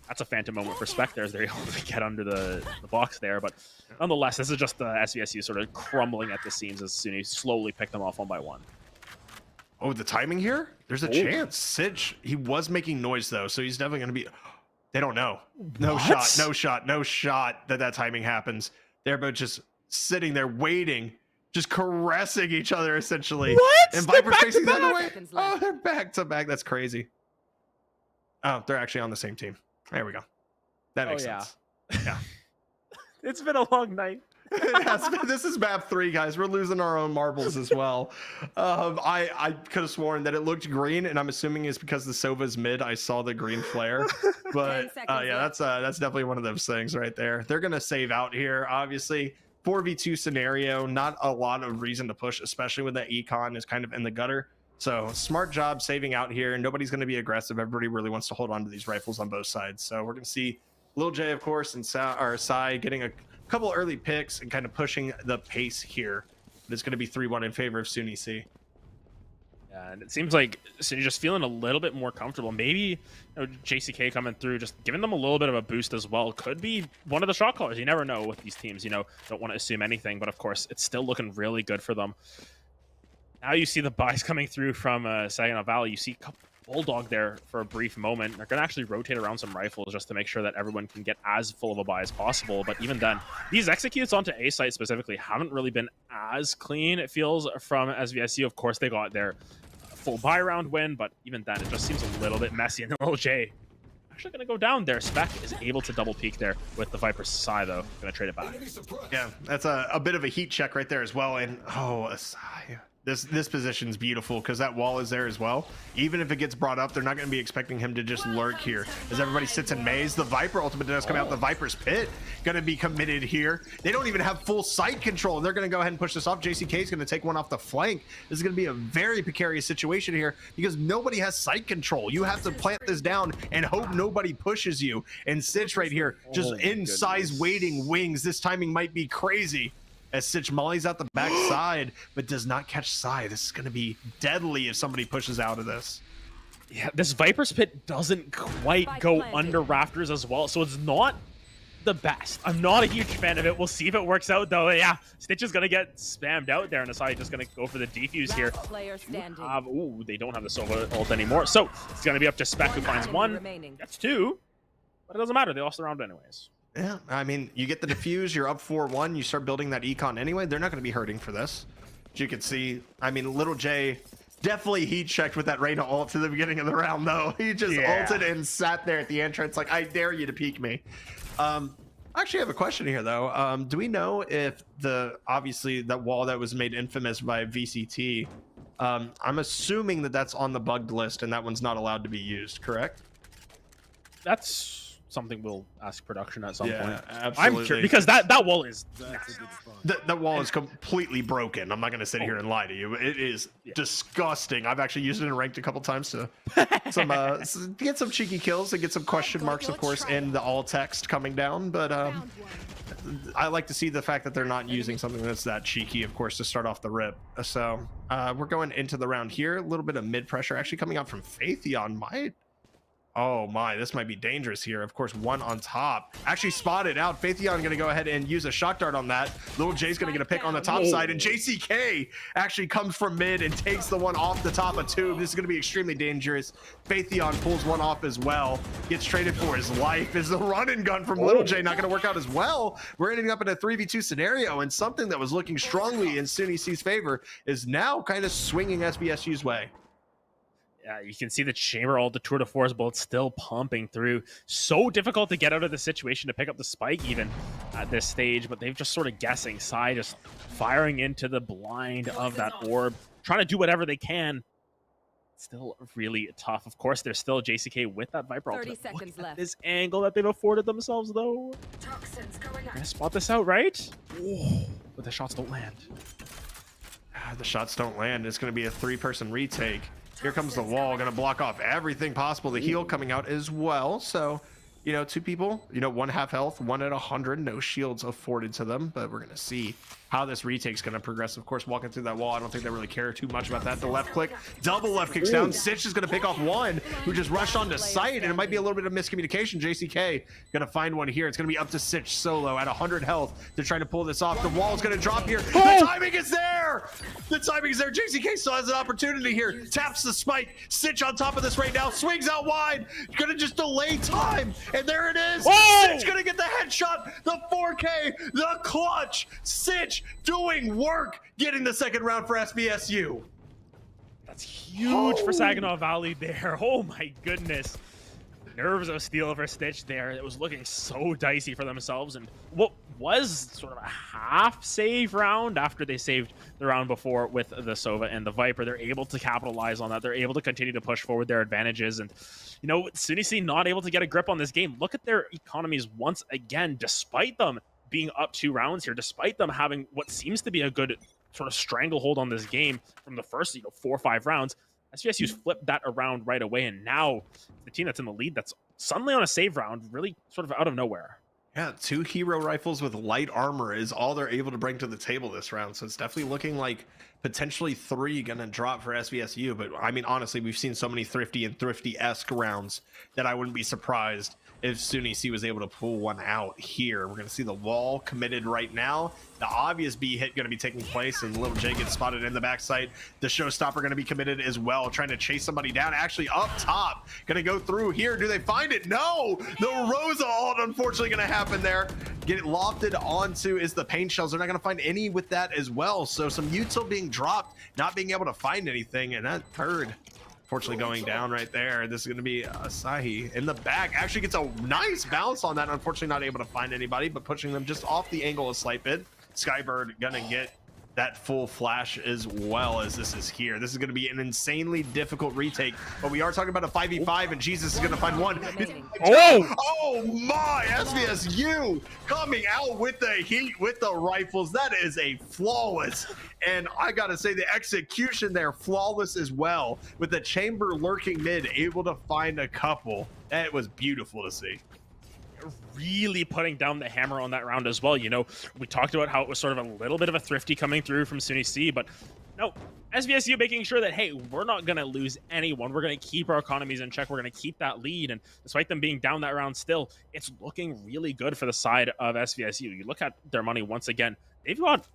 That's a phantom moment for Spec there as they're able to get under the box there. But nonetheless, this is just the SVSU sort of crumbling at the seams as SUNY slowly pick them off one by one. Oh, the timing here? There's a chance. Sitch, he was making noise, though, so he's definitely going to be... They don't know. No shot that timing happens. They're both just sitting there waiting, just caressing each other, essentially. What? And Viper's facing the other way. Oh, they're back to back. That's crazy. Oh, they're actually on the same team. There we go. That makes sense. Yeah. It's been a long night. This is map 3, guys. We're losing our own marbles as well. I could have sworn that it looked green, and I'm assuming it's because the Sova's mid. I saw the green flare, but yeah, that's definitely one of those things right there. They're gonna save out here, obviously. 4v2 scenario, not a lot of reason to push, especially when that econ is kind of in the gutter. So smart job saving out here. Nobody's going to be aggressive. Everybody really wants to hold on to these rifles on both sides. So we're going to see Lil J, of course, and Sai getting a couple early picks and kind of pushing the pace here. It's going to be 3-1 in favor of SUNY C. Yeah, and it seems like SUNY just feeling a little bit more comfortable. Maybe, you know, JCK coming through, just giving them a little bit of a boost as well. Could be one of the shot callers. You never know with these teams. You know, don't want to assume anything, but of course, it's still looking really good for them. Now you see the buys coming through from Saginaw Valley. You see Bulldog there for a brief moment. They're going to actually rotate around some rifles just to make sure that everyone can get as full of a buy as possible. But even then, these executes onto A site specifically haven't really been as clean, it feels, from SVSU. Of course, they got their full buy round win, but even then, it just seems a little bit messy. And then Lil J actually going to go down there. Spec is able to double peek there with the Viper Sai, though. Going to trade it back. Yeah, that's a bit of a heat check right there as well. And, oh, Sai. This position's beautiful because that wall is there as well. Even if it gets brought up, they're not going to be expecting him to just lurk here. As everybody sits in maze, the Viper ultimate does come out. The Viper's pit going to be committed here. They don't even have full sight control. They're going to go ahead and push this off. JCK is going to take one off the flank. This is going to be a very precarious situation here because nobody has sight control. You have to plant this down and hope nobody pushes you. And Sitch right here, just size waiting wings. This timing might be crazy. As Sitch mollies out the back side, but does not catch Sai. This is going to be deadly if somebody pushes out of this. Yeah, this Viper's Pit doesn't quite go under rafters as well, so it's not the best. I'm not a huge fan of it. We'll see if it works out, though. Yeah, Stitch is going to get spammed out there, and Sai just going to go for the defuse here. Ooh, they don't have the Sova ult anymore, so it's going to be up to Spec, who finds one. That's 2, but it doesn't matter. They lost the round anyways. Yeah, I mean, you get the defuse, you're up 4-1, you start building that econ anyway. They're not going to be hurting for this. As you can see, I mean, Little J definitely heat checked with that Reyna ult to the beginning of the round, though. He just ulted and sat there at the entrance like, I dare you to peek me. I actually have a question here, though. Do we know if obviously that wall that was made infamous by VCT, I'm assuming that that's on the bugged list and that one's not allowed to be used, correct? That's something we'll ask production at some point. Absolutely. I'm curious because that wall is that wall is completely broken. I'm not going to sit here and lie to you. It is disgusting. I've actually used it in ranked a couple times to get some cheeky kills and get some question marks, of course, in the all text coming down. But I like to see the fact that they're not using something that's that cheeky, of course, to start off the rip. So we're going into the round here. A little bit of mid pressure actually coming out from Faithion. Oh my, this might be dangerous here. Of course, one on top. Actually spotted out. Faithion gonna go ahead and use a shock dart on that. Little J's gonna get a pick on the top side, and JCK actually comes from mid and takes the one off the top of tube. This is gonna be extremely dangerous. Faithion pulls one off as well. Gets traded for his life. Is the run and gun from Little J not gonna work out as well? We're ending up in a 3v2 scenario, and something that was looking strongly in SUNY C's favor is now kind of swinging SBSU's way. Yeah, you can see the chamber, all the tour de force bullets still pumping through. So difficult to get out of the situation to pick up the spike even at this stage, but they've just sort of guessing. Sai just firing into the blind of that orb, trying to do whatever they can. Still really tough. Of course, there's still JCK with that Viper 30 ultimate. seconds left. This angle that they've afforded themselves, though. Gonna spot this out, right? Oh, but the shots don't land. The shots don't land. It's going to be a 3-person retake. Here comes the wall, going to block off everything possible. The heal coming out as well. So, you know, 2 people, you know, 1 half health, 1 at 100. No shields afforded to them, but we're going to see how this retake's going to progress. Of course, walking through that wall, I don't think they really care too much about that. The left click, double left kicks down. Sitch is going to pick off one who just rushed onto site, and it might be a little bit of miscommunication. JCK going to find one here. It's going to be up to Sitch solo at 100 health to try to pull this off. The wall's going to drop here. The timing is there. The timing is there. JCK still has an opportunity here. Taps the spike. Sitch on top of this right now. Swings out wide. Going to just delay time. And there it is. Sitch going to get the headshot. The 4K. The clutch. Sitch doing work, getting the second round for SBSU. That's huge for Saginaw Valley there. Oh my goodness. Nerves of steel for Stitch there. It was looking so dicey for themselves, and what was sort of a half save round after they saved the round before with the Sova and the Viper. They're able to capitalize on that. They're able to continue to push forward their advantages, and you know, SUNY C not able to get a grip on this game. Look at their economies once again, despite them being up 2 rounds here, despite them having what seems to be a good sort of stranglehold on this game from the first 4 or 5 rounds. SVSU's flipped that around right away, and now the team that's in the lead that's suddenly on a save round, really sort of out of nowhere. Yeah, 2 hero rifles with light armor is all they're able to bring to the table this round, so it's definitely looking like potentially 3 gonna drop for SVSU. But I mean, honestly, we've seen so many thrifty and thrifty-esque rounds that I wouldn't be surprised if SUNY C was able to pull one out here. We're gonna see the wall committed right now. The obvious B hit gonna be taking place, and Little J gets spotted in the backside. The showstopper gonna be committed as well, trying to chase somebody down. Actually up top, gonna go through here. Do they find it? No! The Rosa ult unfortunately gonna happen there. Get it lofted onto is the paint shells. They're not gonna find any with that as well. So some util being dropped, not being able to find anything, and that third unfortunately going down right there. This is going to be Asahi in the back. Actually gets a nice bounce on that. Unfortunately not able to find anybody, but pushing them just off the angle a slight bit. Skybird gonna get that full flash as well as this is here. This is going to be an insanely difficult retake, but we are talking about a 5v5, and Jesus is going to find one. Oh my, SVSU coming out with the heat, with the rifles. That is a flawless, and I gotta say the execution there, flawless as well, with the chamber lurking mid, able to find a couple. That was beautiful to see. Really putting down the hammer on that round as well. You know, we talked about how it was sort of a little bit of a thrifty coming through from SUNY C, but no, SVSU making sure that, hey, we're not going to lose anyone. We're going to keep our economies in check. We're going to keep that lead, and despite them being down that round still, it's looking really good for the side of SVSU. You look at their money once again, they've got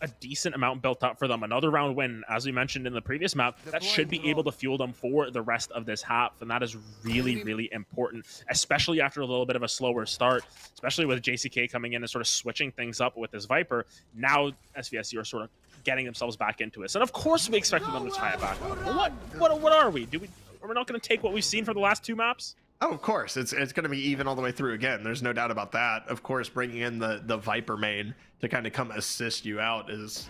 a decent amount built up for them. Another round win, as we mentioned in the previous map, that should be able to fuel them for the rest of this half, and that is really, really important, especially after a little bit of a slower start, especially with JCK coming in and sort of switching things up with this Viper. Now SVSU are sort of getting themselves back into it, and of course we expected them to tie it back up. But what are we? Are we not going to take what we've seen for the last 2 maps? Oh, of course. It's going to be even all the way through again. There's no doubt about that. Of course, bringing in the Viper main to kind of come assist you out is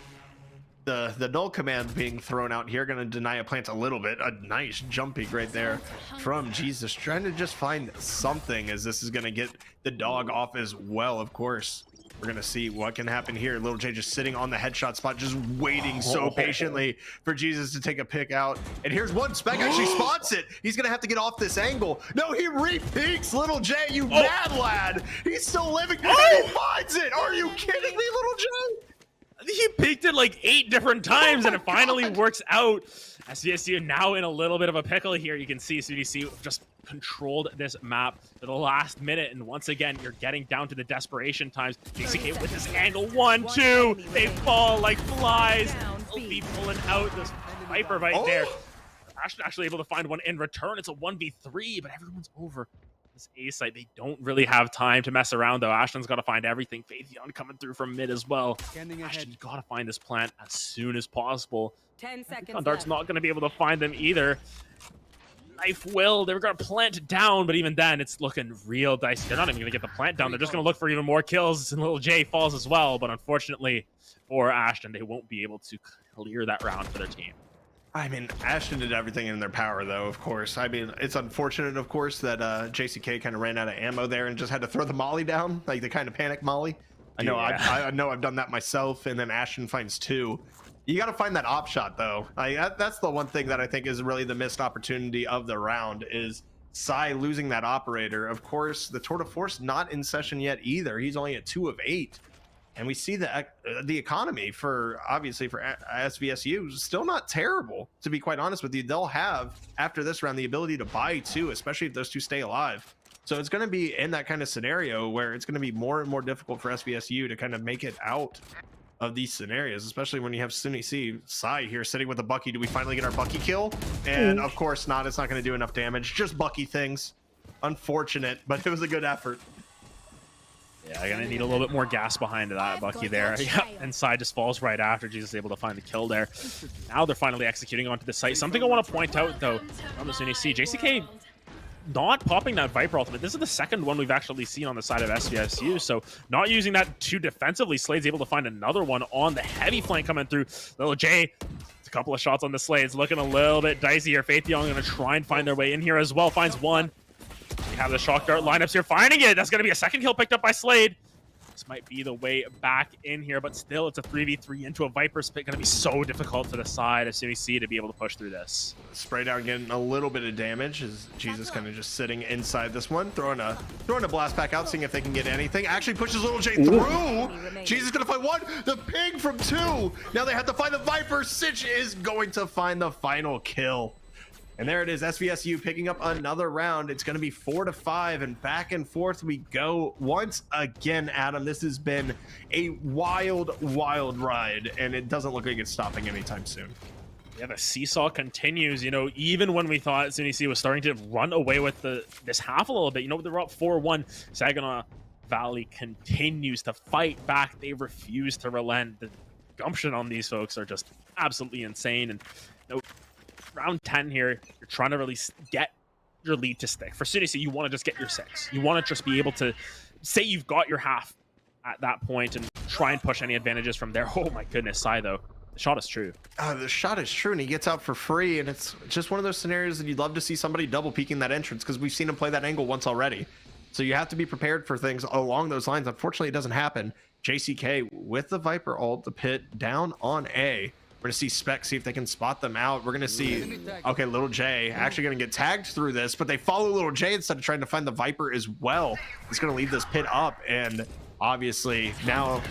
the null command being thrown out here. Going to deny a plant a little bit. A nice jump peek right there from Jesus. Trying to just find something, as this is going to get the dog off as well, of course. We're going to see what can happen here. Little J just sitting on the headshot spot, just waiting so patiently for Jesus to take a pick out. And here's one. Spec actually spots it. He's going to have to get off this angle. No, he re-peeks. Little J, you mad lad. He's still living. And he finds it. Are you kidding me, Little J? He peeked it like 8 different times, and it finally works out. SVSU now in a little bit of a pickle here. You can see SUNY just controlled this map to the last minute, and once again, you're getting down to the desperation times. JCK with this angle, 1, 2, they fall like flies. They'll be pulling out this Viper right there. Ashton actually able to find one in return. It's a 1v3, but everyone's over this A site. They don't really have time to mess around, though. Ashton's got to find everything. Faithion coming through from mid as well. Ashton, you got to find this plant as soon as possible. 10 seconds. Dart's not going to be able to find them either. Knife will. They were going to plant down, but even then, it's looking real dicey. They're not even going to get the plant down. They're just going to look for even more kills, and little J falls as well. But unfortunately for Ashton, they won't be able to clear that round for their team. I mean, Ashton did everything in their power, though, of course. I mean, it's unfortunate, of course, that JCK kind of ran out of ammo there and just had to throw the molly down, like the kind of panic molly. I know, I know I've done that myself, and then Ashton finds 2. You got to find that op shot, though. That's the one thing that I think is really the missed opportunity of the round is Psy losing that operator. Of course, the Tour de Force not in session yet either. He's only at 2 of 8. And we see the economy for, obviously, for SVSU still not terrible, to be quite honest with you. They'll have, after this round, the ability to buy 2, especially if those 2 stay alive. So it's going to be in that kind of scenario where it's going to be more and more difficult for SVSU to kind of make it out of these scenarios, especially when you have SUNY Psy here sitting with a Bucky. Do we finally get our Bucky kill? And of course not. It's not going to do enough damage. Just Bucky things. Unfortunate, but it was a good effort. Yeah, I'm going to need a little bit more gas behind that Bucky there. Yeah, and Psy just falls right after. Jesus is able to find the kill there. Now they're finally executing onto the site. Something I want to point out, though, on the SUNY, JCK not popping that Viper ultimate. This is the second one we've actually seen on the side of SVSU, so not using that too defensively. Slade's able to find another one on the heavy flank coming through. Little J, a couple of shots on the Slade. It's looking a little bit dicey here. Faithion going to try and find their way in here as well. Finds one. We have the shock dart lineups here, finding it. That's going to be a second kill picked up by Slade. This might be the way back in here, but still, it's a 3v3 into a Viper spit. Going to be so difficult for the side of SUNY to be able to push through this. Spray down getting a little bit of damage as Jesus kind of just sitting inside this one, throwing a blast back out, seeing if they can get anything. Actually pushes little J through. Jesus going to find one. The ping from 2. Now they have to find the Viper. Sitch is going to find the final kill. And there it is, SVSU picking up another round. It's going to be 4-5, and back and forth we go once again, Adam. This has been a wild, wild ride, and it doesn't look like it's stopping anytime soon. Yeah, the seesaw continues. You know, even when we thought SUNY was starting to run away with this half a little bit, you know, they're up 4-1. Saginaw Valley continues to fight back. They refuse to relent. The gumption on these folks are just absolutely insane. And you know, round 10 here, you're trying to really get your lead to stick. For SUNY, you want to just get your 6. You want to just be able to say you've got your half at that point and try and push any advantages from there. Oh my goodness, Psy though. The shot is true. The shot is true, and he gets out for free, and it's just one of those scenarios that you'd love to see somebody double peeking that entrance, because we've seen him play that angle once already. So you have to be prepared for things along those lines. Unfortunately, it doesn't happen. JCK with the Viper ult, the pit down on A. We're going to see Spec see if they can spot them out. We're going to see, okay, Little J actually going to get tagged through this, but they follow Little J instead of trying to find the Viper as well. It's going to leave this pit up, and obviously now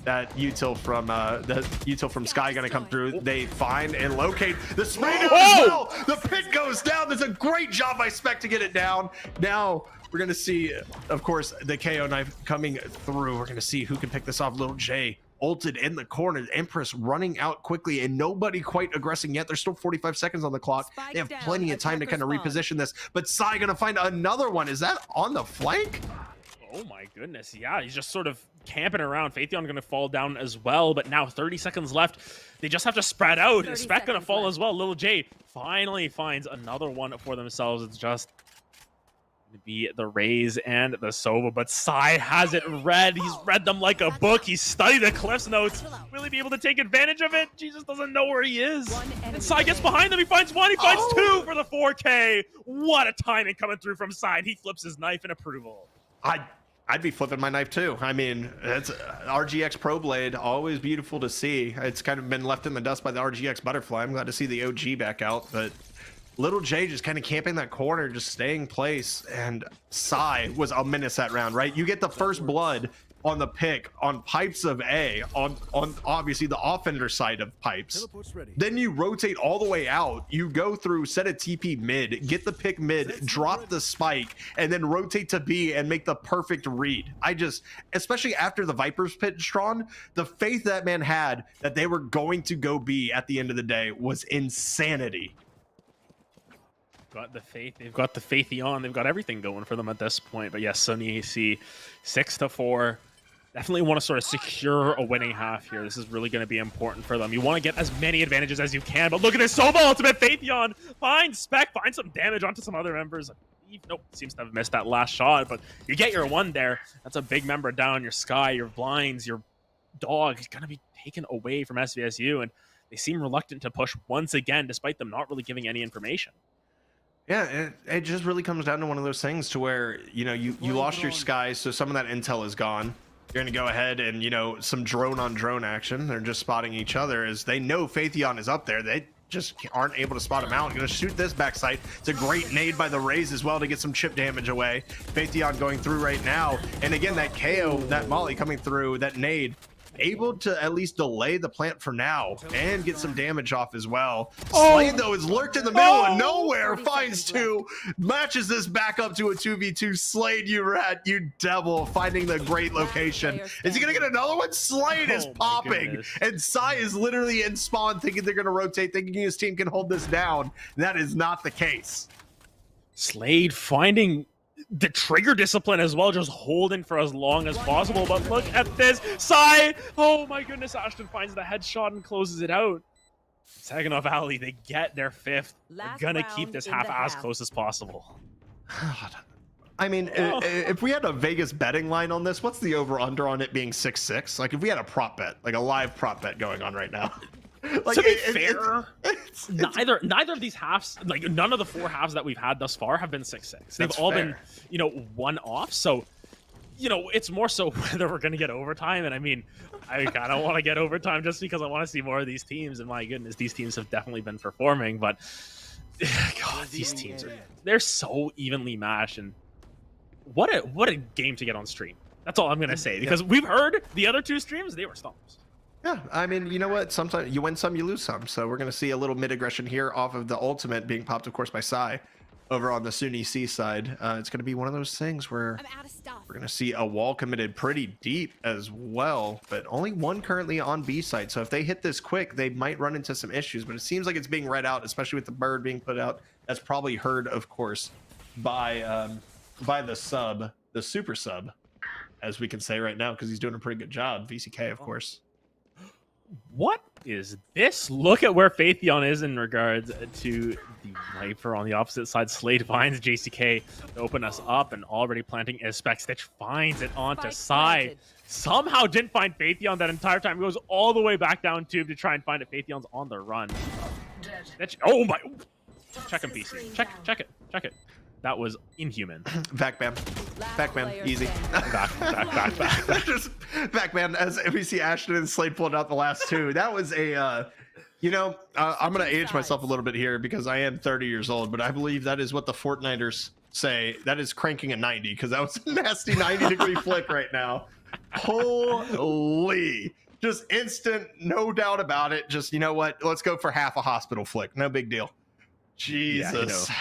that util from Sky going to come through, they find and locate the spray down as well. The pit goes down. There's a great job by Spec to get it down. Now we're going to see, of course, the KO knife coming through. We're going to see who can pick this off. Little J ulted in the corner. Empress running out quickly, and nobody quite aggressing yet. There's still 45 seconds on the clock. They have plenty of time to kind of reposition this, but Psy gonna find another one. Is that on the flank? Oh my goodness, yeah, he's just sort of camping around. Faithion gonna fall down as well, but now 30 seconds left. They just have to spread out. Spec gonna fall as well. Little J finally finds another one for themselves. It's just to be the Rays and the Sova, but Psy has it read. He's read them like a book. He's studied the Cliff's notes. Will he be able to take advantage of it? Jesus doesn't know where he is. And Psy gets behind them. He finds one. He finds 2 for the 4K. What a timing coming through from Psy. He flips his knife in approval. I'd be flipping my knife too. I mean, it's RGX Pro Blade, always beautiful to see. It's kind of been left in the dust by the RGX Butterfly. I'm glad to see the OG back out, but Little J just kind of camping that corner, just staying place, and Psy was a menace that round, right? You get the first blood on the pick on pipes of A on obviously the offender side of pipes. Then you rotate all the way out. You go through, set a TP mid, get the pick mid, drop the spike, and then rotate to B and make the perfect read. I just, especially after the Vipers pitch drawn, the faith that man had that they were going to go B at the end of the day was insanity. Got the faith. They've got the Faithion. They've got everything going for them at this point. But yes, SUNY AC 6-4. Definitely want to sort of secure a winning half here. This is really going to be important for them. You want to get as many advantages as you can. But look at this Sova ultimate. Faithion finds Spec, finds some damage onto some other members. Nope, seems to have missed that last shot. But you get your one there. That's a big member down. Your Sky, your Blinds, your Dog is going to be taken away from SVSU. And they seem reluctant to push once again, despite them not really giving any information. Yeah, it just really comes down to one of those things to where, you know, you lost your Sky, so some of that intel is gone. You're going to go ahead and, you know, some drone on drone action. They're just spotting each other as they know Faithion is up there. They just aren't able to spot him out. Going to shoot this backside. It's a great nade by the Rays as well to get some chip damage away. Faithion going through right now. And again, that KO, that Molly coming through, that nade, able to at least delay the plant for now and get some damage off as well. Slade, though, is lurked in the middle of nowhere, finds two, matches this back up to a 2v2. Slade, you rat, you devil, finding the great location. Is he going to get another one? Slade is popping, and Sai is literally in spawn thinking they're going to rotate, thinking his team can hold this down. That is not the case. Slade finding the trigger discipline as well, just holding for as long as possible. But look at this. Sai! Oh my goodness, Ashton finds the headshot and closes it out. Saginaw Valley, they get their fifth. They're gonna keep this half as close as possible. I mean, if we had a Vegas betting line on this, what's the over-under on it being 6-6? Like, if we had a prop bet, like a live prop bet going on right now. Like, to be fair, neither of these halves, like none of the four halves that we've had thus far have been 6-6. They've all been, you know, one off. So, you know, it's more so whether we're going to get overtime. And I mean, I kind of want to get overtime just because I want to see more of these teams. And my goodness, these teams have definitely been performing. But God, these teams they're so evenly matched. And what a game to get on stream. That's all I'm going to say, because we've heard the other two streams, they were stomps. Yeah, I mean, you know what? Sometimes you win some, you lose some. So we're going to see a little mid-aggression here off of the ultimate being popped, of course, by Sai over on the SUNY C side. It's going to be one of those things where we're going to see a wall committed pretty deep as well, but only one currently on B side. So if they hit this quick, they might run into some issues, but it seems like it's being read out, especially with the bird being put out. That's probably heard, of course, by the sub, the super sub, as we can say right now, because he's doing a pretty good job. VCK, of course. What is this? Look at where Faithion is in regards to the Viper on the opposite side. Slade finds JCK to open us up and already planting a Spec. Stitch finds it onto Sai. Somehow didn't find Faithion that entire time. Goes all the way back down tube to try and find it. Faithion's on the run. Stitch, oh my! Check him, PC. Check it. That was inhuman. Back bam. Back bam. Easy. Back. Just back bam as we see Ashton and Slade pulled out the last two. That was a, you know, I'm going to age myself a little bit here because I am 30 years old, but I believe that is what the Fortniters say. That is cranking a 90 because that was a nasty 90-degree flick right now. Holy. Just instant, no doubt about it. Just, you know what? Let's go for half a hospital flick. No big deal. Jesus. Yeah,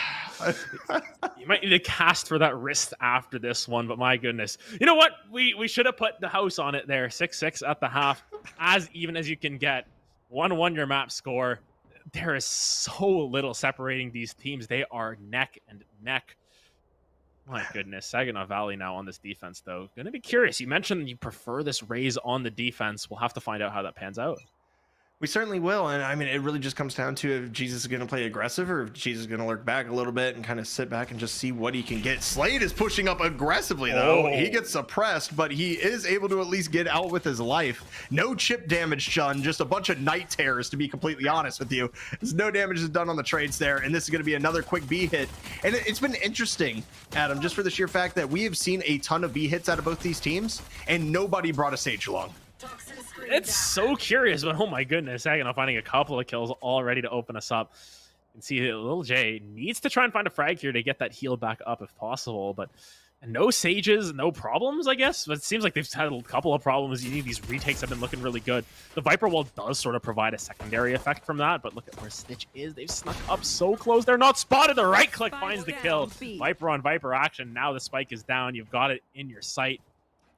you might need to cast for that wrist after this one, but my goodness. You know what? We should have put the house on it there. 6-6 at the half, as even as you can get. 1-1 your map score. There is so little separating these teams. They are neck and neck. My goodness. Saginaw Valley now on this defense, though. Going to be curious. You mentioned you prefer this raise on the defense. We'll have to find out how that pans out. We certainly will, and I mean, it really just comes down to if Jesus is going to play aggressive or if Jesus is going to lurk back a little bit and kind of sit back and just see what he can get. Slade is pushing up aggressively, though. He gets suppressed, but he is able to at least get out with his life. No chip damage done, just a bunch of night terrors, to be completely honest with you. There's no damage is done on the trades there, and this is going to be another quick B hit. And it's been interesting, Adam, just for the sheer fact that we have seen a ton of B hits out of both these teams, and nobody brought a Sage along. It's so curious, but oh my goodness, Saginaw finding a couple of kills all ready to open us up. You can see Lil J needs to try and find a frag here to get that heal back up if possible, but And no Sages, no problems, I guess. But it seems like they've had a couple of problems. These retakes have been looking really good. The Viper Wall does sort of provide a secondary effect from that, but look at where Stitch is. They've snuck up so close. They're not spotted. The right click finds the kill. Viper on Viper action. Now the spike is down. You've got it in your sight.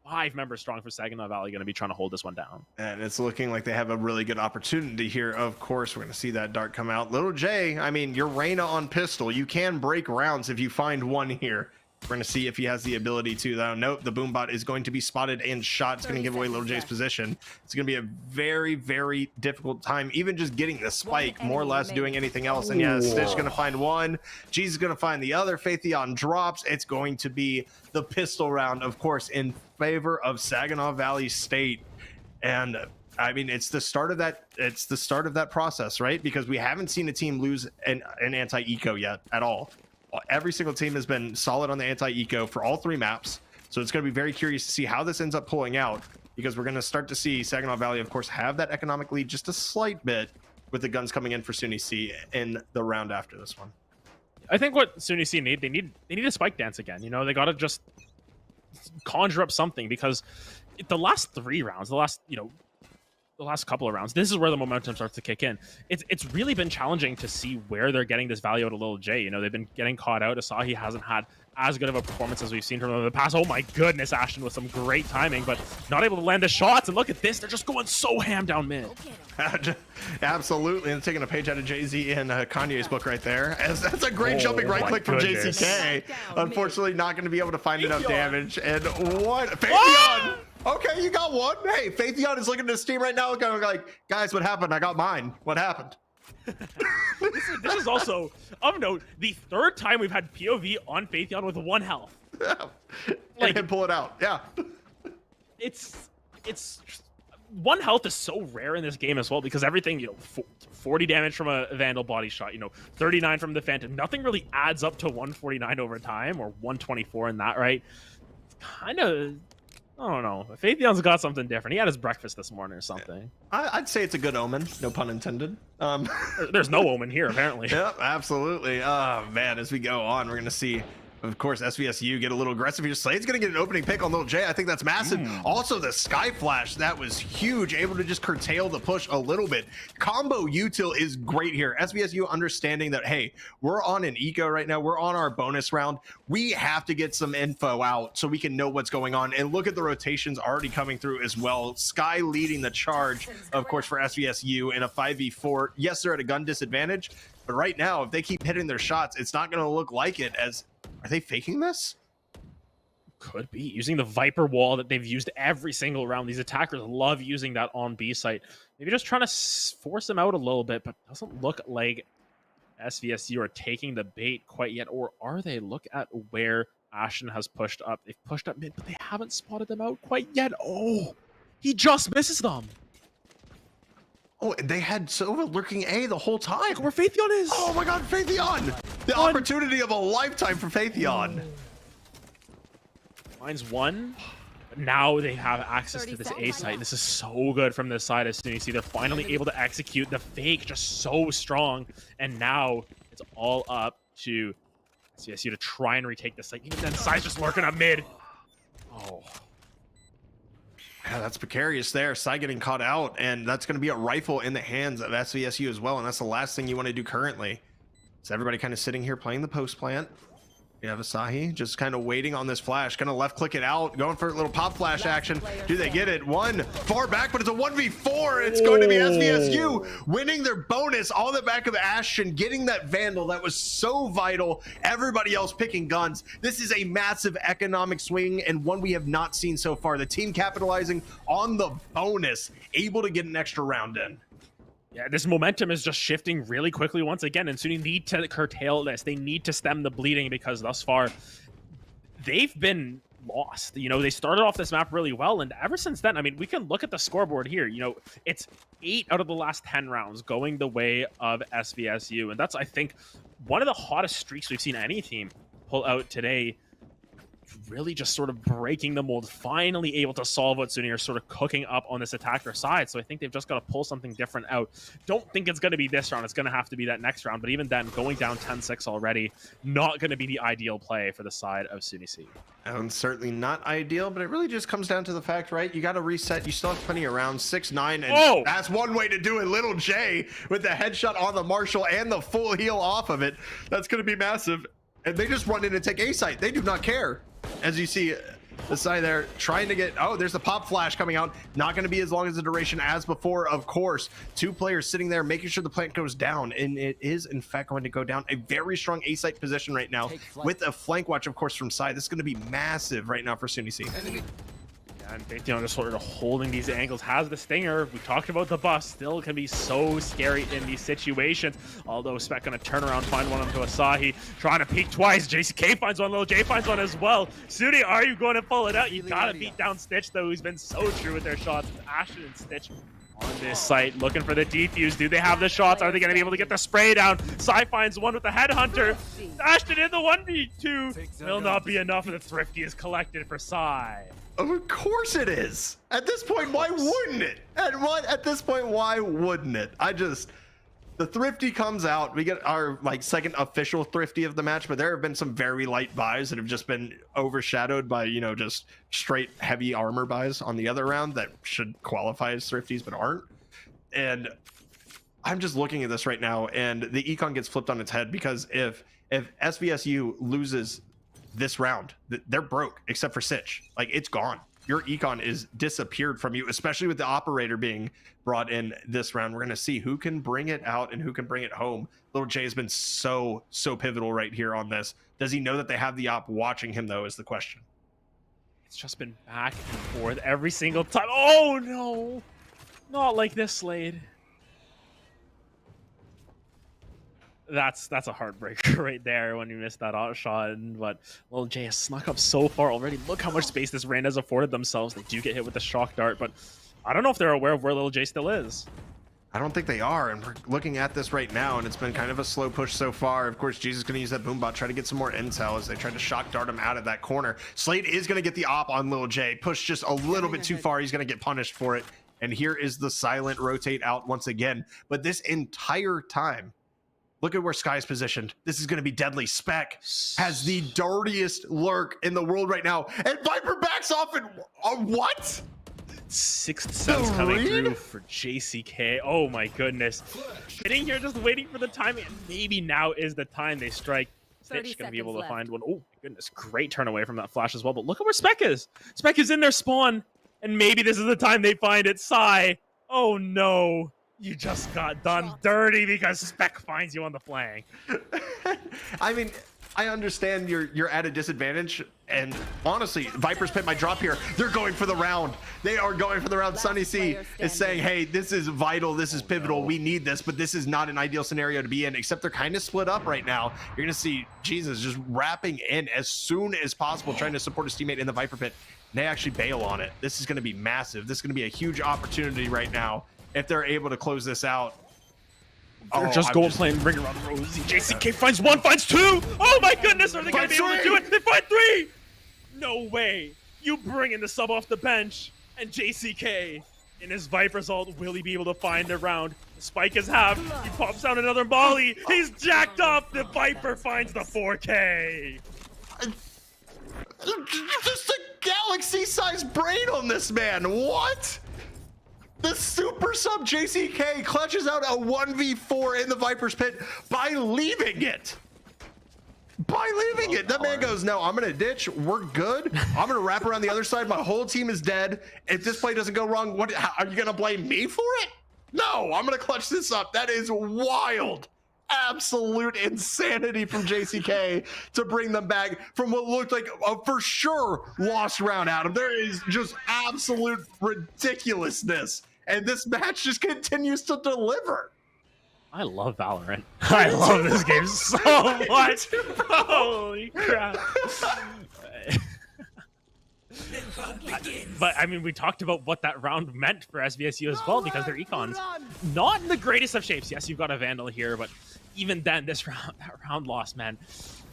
5 members strong for Saginaw Valley going to be trying to hold this one down. And it's looking like they have a really good opportunity here. Of course, we're going to see that dart come out. Little J, I mean, you're Reyna on pistol. You can break rounds if you find one here. We're going to see if he has the ability to, though. Nope, the Boombot is going to be spotted and shot. It's going to give away Little J's position. It's going to be a very, very difficult time, even just getting the spike, more or less doing anything else. And yeah, Stitch going to find one. G's going to find the other. Phaethon drops. It's going to be the pistol round, of course, in favor of Saginaw Valley State. And I mean, it's the start of that. It's the start of that process, right? Because we haven't seen a team lose an anti-eco yet at all. Every single team has been solid on the anti-eco for all 3 maps. So it's going to be very curious to see how this ends up pulling out, because we're going to start to see Saginaw Valley, of course, have that economic lead just a slight bit with the guns coming in for SUNY C in the round after this one. I think what SUNY C need, they need a spike dance again. You know, they got to just conjure up something, because the last 3 rounds, the last couple of rounds, this is where the momentum starts to kick in. It's really been challenging to see where they're getting this value out of Little J. You know, they've been getting caught out. Asahi hasn't had as good of a performance as we've seen from him in the past. Oh my goodness, Ashton with some great timing, but not able to land the shots. And look at this, they're just going so ham down mid. Absolutely, and taking a page out of Jay-Z and Kanye's book right there. That's a great jumping right click from JCK. Unfortunately, not going to be able to find enough damage. And what? Phaethon! Okay, you got one. Hey, Phaethon is looking at his team right now, going like, guys, what happened? I got mine. What happened? This is also, of note, the 3rd time we've had POV on Phaethon with 1 health. Like, and pull it out. Yeah. It's 1 health is so rare in this game as well, because everything, you know, 40 damage from a Vandal body shot, you know, 39 from the Phantom. Nothing really adds up to 149 over time, or 124 in that, right? Kind of, I don't know. Phaethon's got something different. He had his breakfast this morning or something. I'd say it's a good omen. No pun intended. There's no omen here, apparently. Yep, absolutely. Oh, man, as we go on, we're going to see, of course, SVSU get a little aggressive here. Slade's going to get an opening pick on Little J. I think that's massive. Also, the Sky Flash, that was huge. Able to just curtail the push a little bit. Combo util is great here. SVSU understanding that, hey, we're on an eco right now. We're on our bonus round. We have to get some info out so we can know what's going on. And look at the rotations already coming through as well. Sky leading the charge, of course, for SVSU in a 5v4. Yes, they're at a gun disadvantage, but right now, if they keep hitting their shots, it's not going to look like it. As are they faking this? Could be using the Viper Wall that they've used every single round. These attackers love using that on B site. Maybe just trying to force them out a little bit, but doesn't look like SVSU are taking the bait quite yet. Or are they? Look at where Ashton has pushed up. They've pushed up mid, but they haven't spotted them out quite yet. Oh, he just misses them. Oh, and they had Sova lurking A the whole time. Look where Phaethon is. Oh my god, Phaethon! The opportunity of a lifetime for Phaethon. Finds one, but now they have access to this A site. This is so good from this side. As soon as you see, they're finally able to execute the fake just so strong. And now it's all up to SVSU to try and retake the site. Even then, Sai's just lurking up mid. Oh. Yeah, that's precarious there. Sai getting caught out, and that's going to be a rifle in the hands of SVSU as well, and that's the last thing you want to do currently. So everybody kind of sitting here playing the post plant. You have Asahi just kind of waiting on this flash, gonna left click it out, going for a little pop flash action. Do they get it? One far back, but it's a 1v4. It's going to be SVSU winning their bonus on the back of Ashton, getting that Vandal that was so vital. Everybody else picking guns. This is a massive economic swing and one we have not seen so far. The team capitalizing on the bonus, able to get an extra round in. Yeah, this momentum is just shifting really quickly once again, and SUNY need to curtail this. They need to stem the bleeding because thus far, they've been lost. You know, they started off this map really well, and ever since then, I mean, we can look at the scoreboard here. You know, it's 8 out of the last 10 rounds going the way of SVSU, and that's, I think, one of the hottest streaks we've seen any team pull out today. really just sort of breaking the mold, finally able to solve what SUNY are sort of cooking up on this attacker side. So I think they've just got to pull something different out. Don't think it's going to be this round. It's going to have to be that next round. But even then, going down 10-6 already, not going to be the ideal play for the side of SUNY C. And certainly not ideal, but it really just comes down to the fact, right? You got to reset. You still have plenty of rounds, 6-9, and that's one way to do it. Little J with the headshot on the Marshall and the full heal off of it. That's going to be massive. And they just run in and take A site. They do not care. As you see the side there trying to get, oh, there's the pop flash coming out. Not going to be as long as the duration as before, of course. 2 players sitting there making sure the plant goes down, and it is in fact going to go down. A very strong A site position right now with a flank watch, of course, from side. This is going to be massive right now for SUNY C. And just sort of holding these angles, has the stinger. We talked about the bus, still can be so scary in these situations. Although Spec gonna turn around, find one onto Asahi, trying to peek twice. JCK finds one, Little J finds one as well. SUNY, are you going to pull it out? You gotta beat down Stitch, though, who's been so true with their shots. Ashton and Stitch on this site, looking for the defuse. Do they have the shots? Are they gonna be able to get the spray down? Sai finds one with the headhunter. Ashton in the 1v2 will not be enough, and the Thrifty is collected for Sai. Of course it is. At this point, why wouldn't it? At this point, why wouldn't it? The Thrifty comes out. We get our second official Thrifty of the match, but there have been some very light buys that have just been overshadowed by, just straight heavy armor buys on the other round that should qualify as Thrifties but aren't. And I'm just looking at this right now, and the econ gets flipped on its head, because if SVSU loses this round, they're broke except for Sitch. It's gone. Your econ is disappeared from you, especially with the operator being brought in this round. We're going to see who can bring it out and who can bring it home. Little J has been so pivotal right here on this. Does he know that they have the op watching him, though, is the question. It's just been back and forth every single time. Oh no, not like this, Slade. That's a heartbreaker right there when you miss that shot. But Little J has snuck up so far already. Look how much space this Rand has afforded themselves. They do get hit with the shock dart, but I don't know if they're aware of where Little J still is. I don't think they are, and we're looking at this right now, and it's been kind of a slow push so far. Of course, Jesus is going to use that boombot, try to get some more intel as they try to shock dart him out of that corner. Slade is going to get the op on Little J. Push just a little bit too far. He's going to get punished for it. And here is the silent rotate out once again. But this entire time, look at where Sky's positioned. This is going to be deadly. Spec has the dirtiest lurk in the world right now. And Viper backs off and what? Sixth sense coming through for JCK. Oh my goodness. Sitting here just waiting for the timing. And maybe now is the time they strike. Stitch going to be able to find one. Oh my goodness. Great turn away from that flash as well. But look at where Spec is. Spec is in their spawn. And maybe this is the time they find it. Sai. Oh no. You just got done dirty because Spec finds you on the flank. I mean, I understand you're at a disadvantage, and honestly, Viper's Pit might drop here. They're going for the round. They are going for the round. Sunny C is saying, hey, this is vital, this is pivotal, we need this, but this is not an ideal scenario to be in, except they're kind of split up right now. You're gonna see Jesus just wrapping in as soon as possible, trying to support his teammate in the Viper Pit. They actually bail on it. This is gonna be massive. This is gonna be a huge opportunity right now if they're able to close this out. They're just gold playing ring around Rosie. JCK finds one, finds two. Oh my goodness, are they going to be able to do it? They find three. No way. You bring in the sub off the bench, and JCK in his Viper's ult, will he be able to find the round? The spike is half. He pops down another volley. He's jacked up. The Viper finds the 4K. Just a galaxy-sized brain on this man. What? The super sub JCK clutches out a 1v4 in the Viper's Pit by leaving it. That man goes, no, I'm gonna ditch. We're good. I'm gonna wrap around the other side. My whole team is dead. If this play doesn't go wrong, are you gonna blame me for it? No, I'm gonna clutch this up. That is wild. Absolute insanity from JCK to bring them back from what looked like a for sure lost round, Adam. There is just absolute ridiculousness. And this match just continues to deliver. I love Valorant. I love this game so much. Holy crap. But I mean, we talked about what that round meant for SVSU as well, because their econ's not in the greatest of shapes. Yes, you've got a Vandal here, but even then, that round loss, man.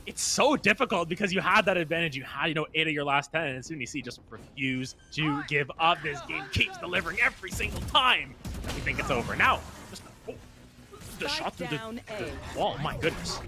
it's so difficult because you had that advantage. You had, 8 of your last 10, and SUNY just refuse to give up. This game keeps delivering every single time that we think it's over. Now, just the shot through the wall. My goodness.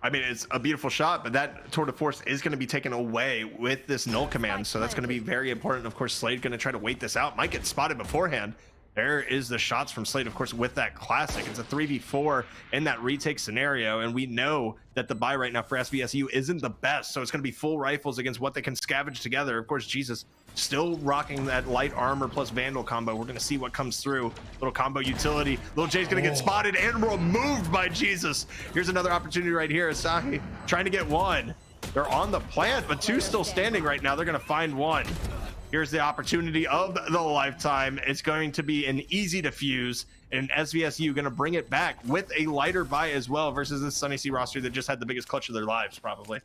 I mean, it's a beautiful shot, but that tour de force is going to be taken away with this null command, so that's going to be very important. Of course, Slade going to try to wait this out. Might get spotted beforehand. There is the shots from Slade, of course, with that classic. It's a 3v4 in that retake scenario, and we know that the buy right now for SVSU isn't the best, so it's going to be full rifles against what they can scavenge together. Of course, Jesus still rocking that light armor plus Vandal combo. We're going to see what comes through. Little combo utility. Little J's going to get spotted and removed by Jesus. Here's another opportunity right here. Asahi trying to get one. They're on the plant, but two still standing right now. They're going to find one. Here's the opportunity of the lifetime. It's going to be an easy defuse, and SVSU going to bring it back with a lighter buy as well versus this Sunny C roster that just had the biggest clutch of their lives, probably.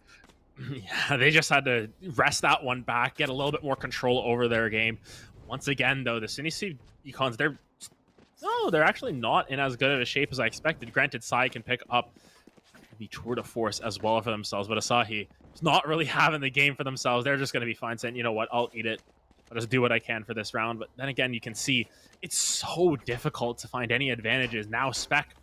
Yeah, they just had to rest that one back, get a little bit more control over their game. Once again, though, the Sunny C Econs, they're actually not in as good of a shape as I expected. Granted, Sai can pick up the tour de force as well for themselves, but Asahi is not really having the game for themselves. They're just going to be fine saying, you know what, I'll eat it. I'll just do what I can for this round. But then again, you can see it's so difficult to find any advantages. Now Spec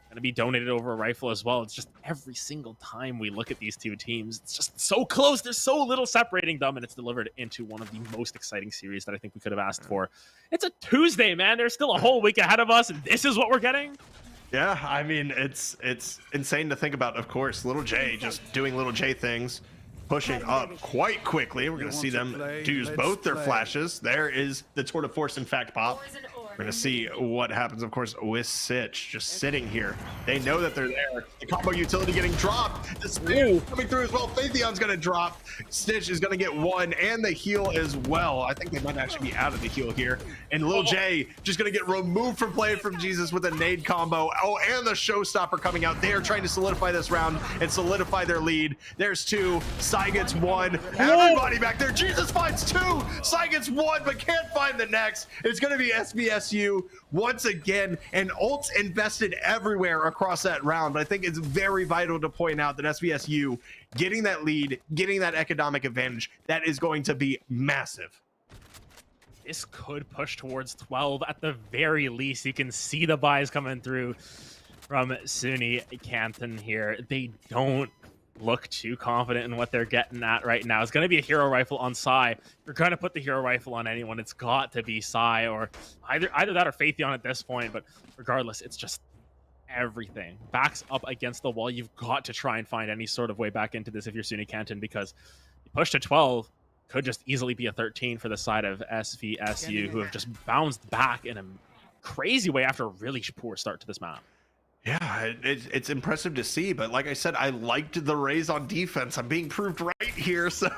going to be donated over a rifle as well. It's just every single time we look at these two teams, it's just so close. There's so little separating them, and it's delivered into one of the most exciting series that I think we could have asked for. It's a Tuesday, man. There's still a whole week ahead of us, and this is what we're getting? Yeah, I mean, it's insane to think about, of course. Little J just doing Little J things, pushing up quite quickly. We're going to see them use both their flashes. There is the tour de force, in fact, pop. We're going to see what happens, of course, with Sitch just sitting here. They know that they're there. The combo utility getting dropped. The spear coming through as well. Phaethion's going to drop. Stitch is going to get one, and the heal as well. I think they might actually be out of the heal here. And Lil J just going to get removed from play from Jesus with a nade combo. Oh, and the showstopper coming out. They are trying to solidify this round and solidify their lead. There's two. Sai gets one. Everybody back there. Jesus finds two. Sai gets one, but can't find the next. It's going to be SVSU once again, and ults invested everywhere across that round. But I think it's very vital to point out that SVSU getting that lead, getting that economic advantage, that is going to be massive. This could push towards 12 at the very least. You can see the buys coming through from SUNY Canton here. They don't look too confident in what they're getting at right now. It's going to be a hero rifle on Sai. If you're going to put the hero rifle on anyone, it's got to be Sai, or either that or Phaethion at this point. But regardless, it's just everything backs up against the wall. You've got to try and find any sort of way back into this if you're SUNY Canton, because you push to 12 could just easily be a 13 for the side of SVSU, who have just bounced back in a crazy way after a really poor start to this map. Yeah, it's impressive to see, but like I said, I liked the raise on defense. I'm being proved right here, so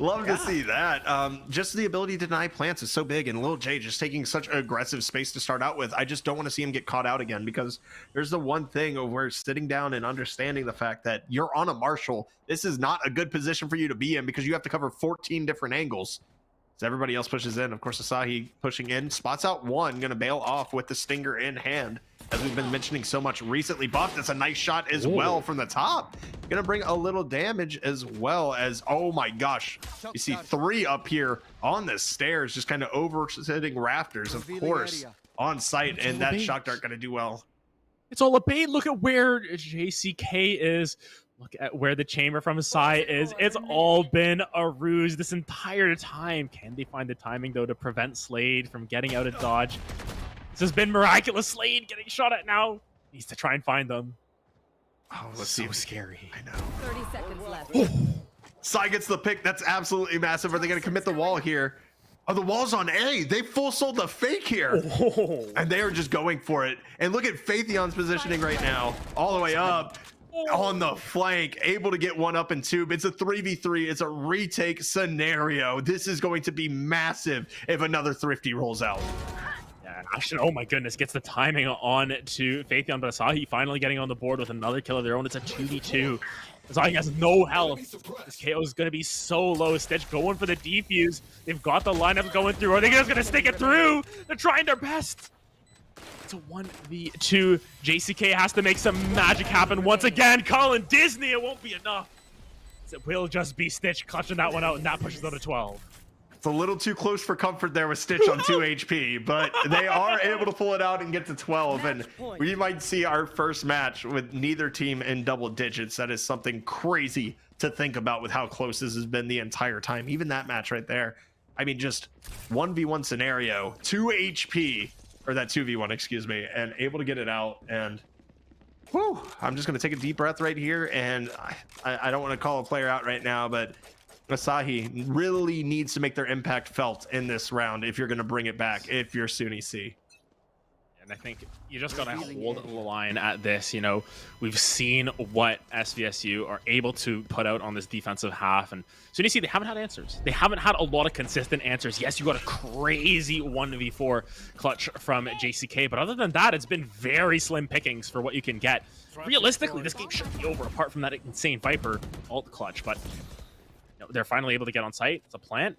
love to see that. Just the ability to deny plants is so big, and Lil J just taking such aggressive space to start out with. I just don't want to see him get caught out again, because there's the one thing of where sitting down and understanding the fact that you're on a Marshall. This is not a good position for you to be in, because you have to cover 14 different angles. So everybody else pushes in. Of course, Asahi pushing in, spots out one, going to bail off with the Stinger in hand, as we've been mentioning so much recently. Buff, that's a nice shot as well from the top. Going to bring a little damage as well as, oh my gosh, you see three up here on the stairs, just kind of over sitting rafters, of course, on site, and that shock dart going to do well. It's all a bait. Look at where JCK is. Look at where the chamber from Sai is. It's all been a ruse this entire time. Can they find the timing, though, to prevent Slade from getting out of dodge? This has been miraculous. Slade getting shot at now. Needs to try and find them. Oh, let's see. So scary. I know. 30 seconds left. Sai gets the pick. That's absolutely massive. Are they going to commit the wall here? Oh, the wall's on A. They full sold the fake here. Oh. And they are just going for it. And look at Phaethion's positioning right now. All the way up. On the flank, able to get one up and tube. It's a 3v3. It's a retake scenario. This is going to be massive if another Thrifty rolls out. Yeah, actually, oh my goodness, gets the timing on to Phaethion, but Asahi finally getting on the board with another kill of their own. It's a 2v2. Asahi has no health. This KO is going to be so low. Stitch going for the defuse. They've got the lineup going through. Are they just going to stick it through? They're trying their best. It's a 1v2. JCK has to make some magic happen once again. Colin Disney, it won't be enough. It will just be Stitch clutching that one out, and that pushes them to 12. It's a little too close for comfort there with Stitch on 2 HP, but they are able to pull it out and get to 12, and we might see our first match with neither team in double digits. That is something crazy to think about with how close this has been the entire time. Even that match right there, I mean, just 1v1 scenario, 2 HP, or that 2v1, excuse me, and able to get it out. And whew, I'm just going to take a deep breath right here, and I don't want to call a player out right now, but Asahi really needs to make their impact felt in this round if you're going to bring it back, if you're SUNY C. And I think you just got to hold the line at this. You know, we've seen what SVSU are able to put out on this defensive half. And SUNY C, they haven't had answers. They haven't had a lot of consistent answers. Yes, you got a crazy 1v4 clutch from JCK. But other than that, it's been very slim pickings for what you can get. Realistically, this game should be over apart from that insane Viper ult clutch. But they're finally able to get on site. It's a plant.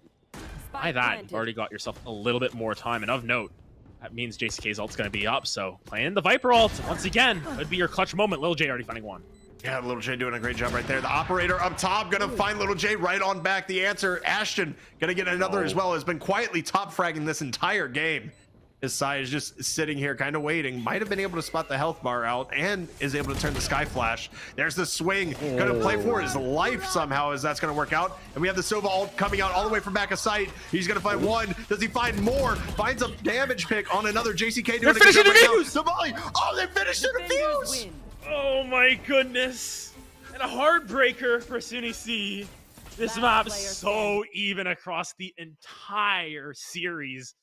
By that, you've already got yourself a little bit more time. And of note, that means JCK's ult's going to be up. So playing the Viper ult, once again, could be your clutch moment. Lil J already finding one. Yeah, Little J doing a great job right there. The operator up top going to find Little J right on back. The answer, Ashton, going to get another as well. Has been quietly top fragging this entire game. His side is just sitting here kind of waiting. Might have been able to spot the health bar out and is able to turn the Sky Flash. There's the swing. Going to play for his life somehow as that's going to work out. And we have the Sova ult coming out all the way from back of sight. He's going to find one. Does he find more? Finds a damage pick on another. JCK doing a good job right now. The volley. Oh, they finished the defuse. Oh my goodness. And a heartbreaker for SUNY C. This map's so even across the entire series.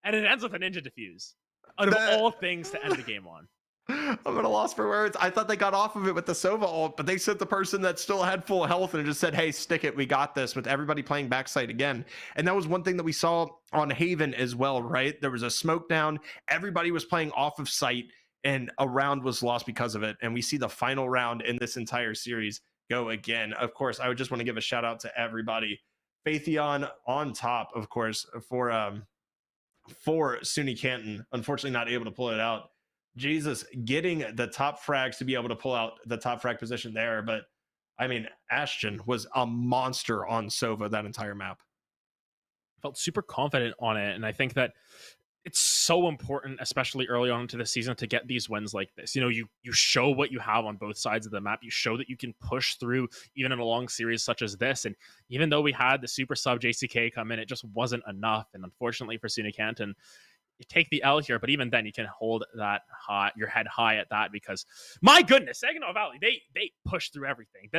And it ends with a ninja defuse. Out of all things to end the game on. I'm at a loss for words. I thought they got off of it with the Sova ult, but they sent the person that still had full health and just said, hey, stick it. We got this, with everybody playing backside again. And that was one thing that we saw on Haven as well, right? There was a smoke down. Everybody was playing off of sight, and a round was lost because of it. And we see the final round in this entire series go again. Of course, I would just want to give a shout out to everybody. Phaetheon on top, of course, for SUNY Canton, unfortunately not able to pull it out. Jesus, getting the top frags to be able to pull out the top frag position there. But I mean, Ashton was a monster on Sova that entire map. Felt super confident on it. And I think that it's so important, especially early on into the season, to get these wins like this. You know, you show what you have on both sides of the map. You show that you can push through even in a long series such as this. And even though we had the super sub JCK come in, it just wasn't enough. And unfortunately for SUNY Canton, you take the L here, but even then you can hold that high, your head high at that, because my goodness, Saginaw Valley, they push through everything.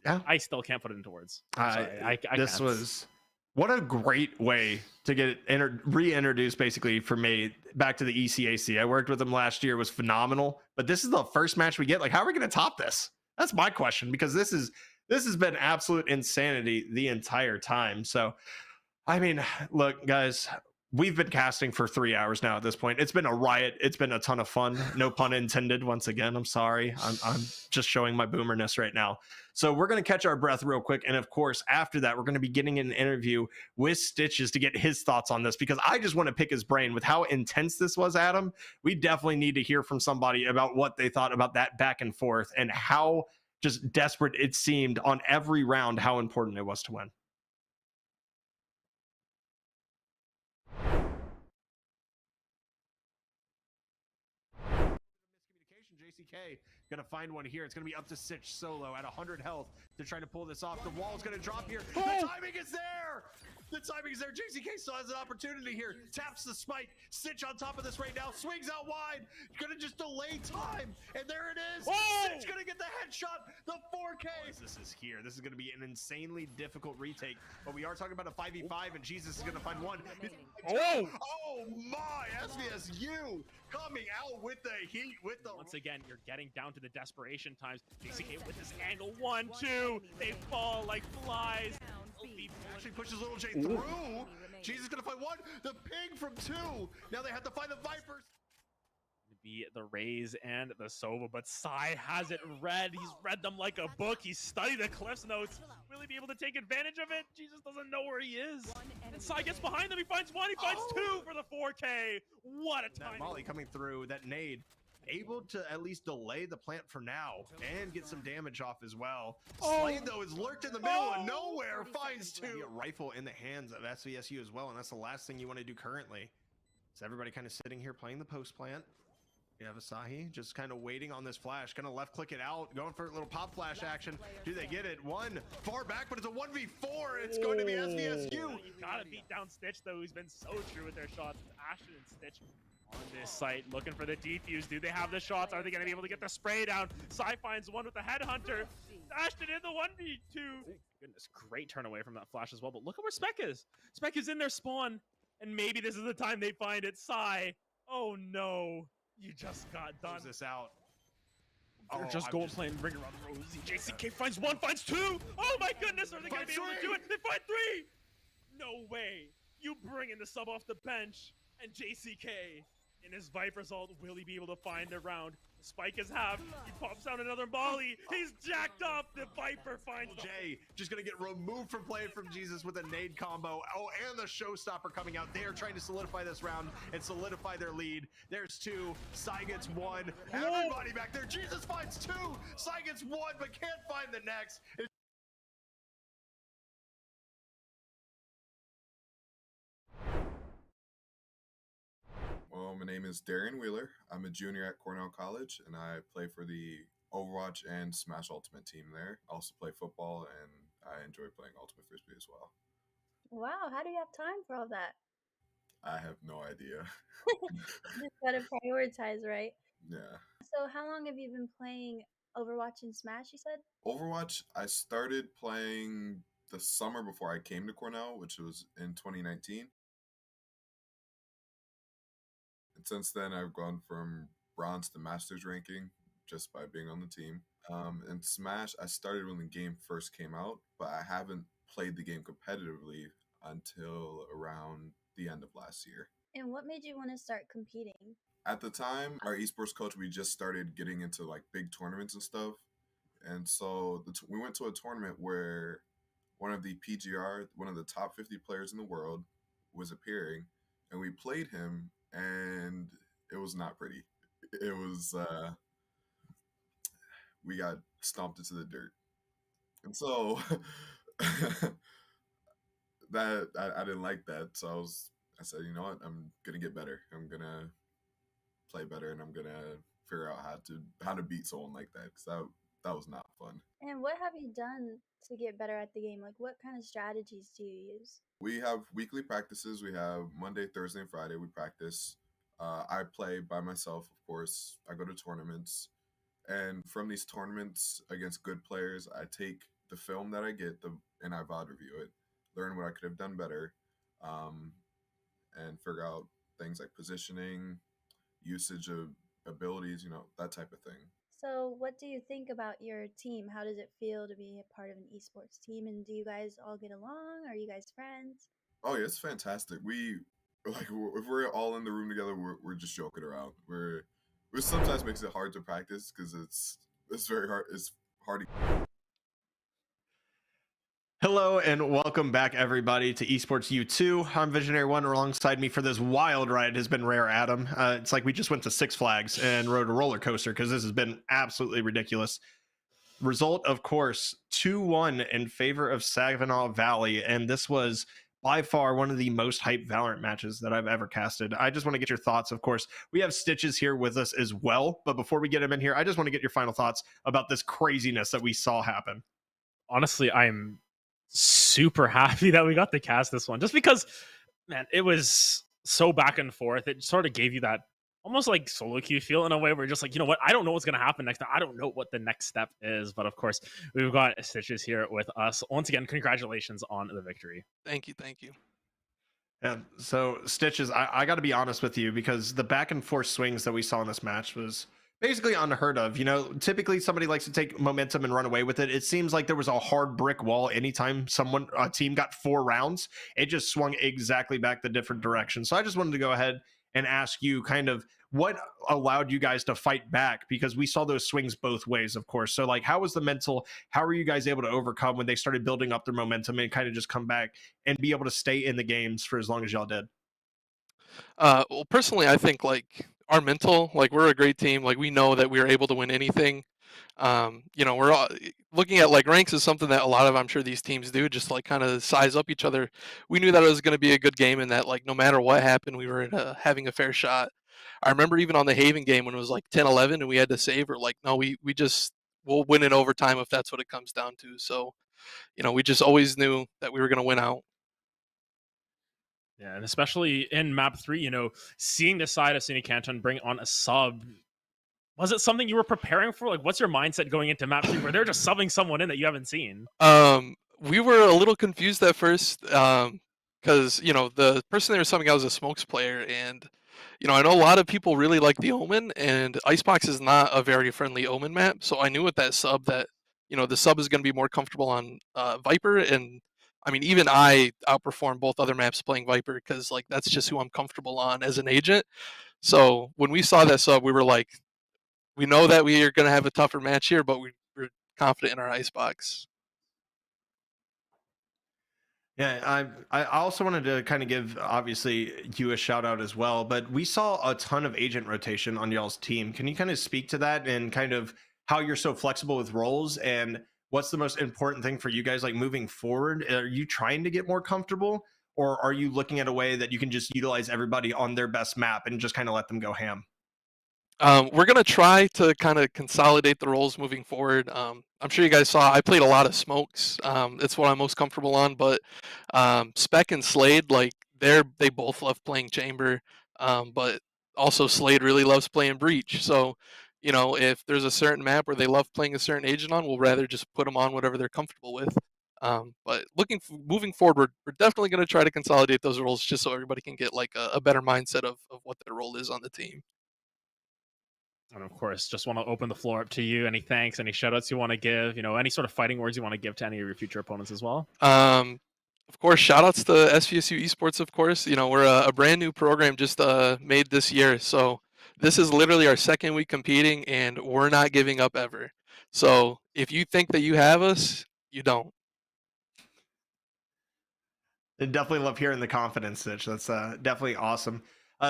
Yeah, I still can't put it into words. I this can't. was what a great way to get reintroduced, basically, for me back to the ECAC. I worked with them last year. It was phenomenal, but this is the first match we get. Like, how are we going to top this? That's my question, because this has been absolute insanity the entire time. So, I mean, look, guys, we've been casting for 3 hours now at this point. It's been a riot. It's been a ton of fun. No pun intended. Once again, I'm sorry. I'm just showing my boomerness right now. So we're going to catch our breath real quick. And of course, after that, we're going to be getting an interview with Stitches to get his thoughts on this, because I just want to pick his brain with how intense this was, Adam. We definitely need to hear from somebody about what they thought about that back and forth and how just desperate it seemed on every round, how important it was to win. JCK gonna find one here. It's gonna be up to Sitch solo at 100 health to try to pull this off. The wall's gonna drop here. The timing is there. The timing is there. JCK still has an opportunity here. Taps the spike. Sitch on top of this right now. Swings out wide. Gonna just delay time. And there it is. Sitch gonna get the headshot. The 4K. This is here. This is gonna be an insanely difficult retake. But we are talking about a 5v5, and Jesus is gonna find one. Oh my, SVSU coming out with the heat, with the... Once again, you're getting down to the desperation times. JCK with this angle, 1, 2, they fall like flies. Actually pushes Little J through. Jesus gonna find one. The ping from 2. Now they have to find the Vipers. be the Rays and the Sova, but Sai has it read. He's read them like a book. He's studied the Cliff's notes. Will he be able to take advantage of it? Jesus doesn't know where he is. And Sai gets behind them. He finds one. He finds two for the 4K. What a time. That Molly coming through, that nade. Able to at least delay the plant for now and get some damage off as well. Slade, though, is lurked in the middle of nowhere, finds two. A rifle in the hands of SVSU as well, and that's the last thing you want to do currently. So everybody kind of sitting here playing the post plant. You have Asahi just kind of waiting on this flash, gonna left click it out, going for a little pop flash action. Do they get it? One far back, but it's a 1v4. It's going to be SVSU. You gotta beat down Stitch, though, who's been so true with their shots. Ashton and Stitch on this site looking for the defuse. Do they have the shots? Are they gonna be able to get the spray down? Sai finds one with the headhunter. Ashton in the 1v2. Goodness, great turn away from that flash as well. But look at where Spec is. Spec is in their spawn, and maybe this is the time they find it. Sai, oh no, you just got done. Close this out. They're just going playing ring around the rosy. JCK finds one, finds two. Oh my goodness, are they gonna be able to do it? They find three. No way. You bring in the sub off the bench, and JCK in his Viper's ult, will he be able to find the round? The spike is halved. He pops out another molly. He's jacked up. The Viper finds Jay just gonna get removed from playing from Jesus with a nade combo. Oh, and the showstopper coming out. They are trying to solidify this round and solidify their lead. There's two. Sai gets one. Everybody back there. Jesus finds two. Sai gets one, but can't find the next. Well, my name is Darian Wheeler. I'm a junior at Cornell College, and I play for the Overwatch and Smash Ultimate team there. I also play football, and I enjoy playing Ultimate Frisbee as well. Wow, how do you have time for all that? I have no idea. Just gotta prioritize, right? Yeah. So how long have you been playing Overwatch and Smash, you said? Overwatch, I started playing the summer before I came to Cornell, which was in 2019. And since then, I've gone from bronze to master's ranking just by being on the team. And Smash, I started when the game first came out, but I haven't played the game competitively until around the end of last year. And what made you want to start competing? At the time, our esports coach, we just started getting into like big tournaments and stuff. And so we went to a tournament where one of the PGR, one of the top 50 players in the world, was appearing, and we played him, and it was not pretty. It was, we got stomped into the dirt. And so that I didn't like that. So I said, you know what, I'm gonna get better. I'm gonna play better, and I'm gonna figure out how to beat someone like that, because that was not fun. And what have you done to get better at the game? Like, what kind of strategies do you use? We have weekly practices. We have Monday, Thursday, and Friday. We practice. I play by myself, of course. I go to tournaments. And from these tournaments against good players, I take the film that I get and I VOD review it, learn what I could have done better, and figure out things like positioning, usage of abilities, that type of thing. So what do you think about your team? How does it feel to be a part of an esports team? And do you guys all get along? Are you guys friends? Oh yeah, it's fantastic. If we're all in the room together, we're just joking around. Which sometimes makes it hard to practice because it's very hard. It's hard to. Hello and welcome back, everybody, to Esports U2. I'm Visionary One. Alongside me for this wild ride has been Rare Adam. It's like we just went to Six Flags and rode a roller coaster because this has been absolutely ridiculous. Result, of course, 2-1 in favor of Saginaw Valley, and this was by far one of the most hyped Valorant matches that I've ever casted. I just want to get your thoughts. Of course, we have Stitches here with us as well, but before we get him in here, I just want to get your final thoughts about this craziness that we saw happen. Honestly, I'm super happy that we got to cast this one, just because, man, it was so back and forth. It sort of gave you that almost like solo queue feel in a way where you're just like, you know what, I don't know what's going to happen next time. I don't know what the next step is. But of course, we've got Stitches here with us. Once again, congratulations on the victory. Thank you. Yeah, so Stitches, I got to be honest with you, because the back and forth swings that we saw in this match was basically unheard of. Typically somebody likes to take momentum and run away with it. It seems like there was a hard brick wall anytime a team got 4 rounds. It just swung exactly back the different direction. So I just wanted to go ahead and ask you kind of what allowed you guys to fight back, because we saw those swings both ways, of course. So like, how was the mental, how were you guys able to overcome when they started building up their momentum and kind of just come back and be able to stay in the games for as long as y'all did? Well, personally, I think like our mental, like we're a great team. Like we know that we are able to win anything. We're all, looking at like ranks is something that a lot of I'm sure these teams do, just like kind of size up each other. We knew that it was going to be a good game, and that like no matter what happened, we were having a fair shot. I remember even on the Haven game when it was like 10-11 and we had to save, we're like, no, we just we'll win in overtime if that's what it comes down to. So, we just always knew that we were going to win out. Yeah, and especially in map 3, seeing the side of SUNY Canton bring on a sub, was it something you were preparing for? Like, what's your mindset going into map 3 where they're just subbing someone in that you haven't seen? We were a little confused at first, because the person they were subbing out was a smokes player, and I know a lot of people really like the Omen, and Icebox is not a very friendly Omen map, so I knew with that sub that the sub is going to be more comfortable on Viper, and I mean even I outperformed both other maps playing Viper because like that's just who I'm comfortable on as an agent. So when we saw that sub, we were like, we know that we are going to have a tougher match here, but we're confident in our Icebox. Yeah, I also wanted to kind of give, obviously, you a shout out as well, but we saw a ton of agent rotation on y'all's team. Can you kind of speak to that and kind of how you're so flexible with roles, and what's the most important thing for you guys like moving forward? Are you trying to get more comfortable, or are you looking at a way that you can just utilize everybody on their best map and just kind of let them go ham? We're going to try to kind of consolidate the roles moving forward. I'm sure you guys saw I played a lot of smokes. It's what I'm most comfortable on, but Spec and Slade, like they both love playing chamber, but also Slade really loves playing breach. So, if there's a certain map where they love playing a certain agent on, we'll rather just put them on whatever they're comfortable with. But moving forward, we're definitely going to try to consolidate those roles just so everybody can get like a better mindset of what their role is on the team. And of course, just want to open the floor up to you. Any thanks, any shoutouts you want to give, any sort of fighting words you want to give to any of your future opponents as well? Of course, shoutouts to SVSU Esports, of course. We're a brand new program just made this year. So this is literally our second week competing, and we're not giving up ever. So if you think that you have us, you don't. I definitely love hearing the confidence, Stitch. That's definitely awesome.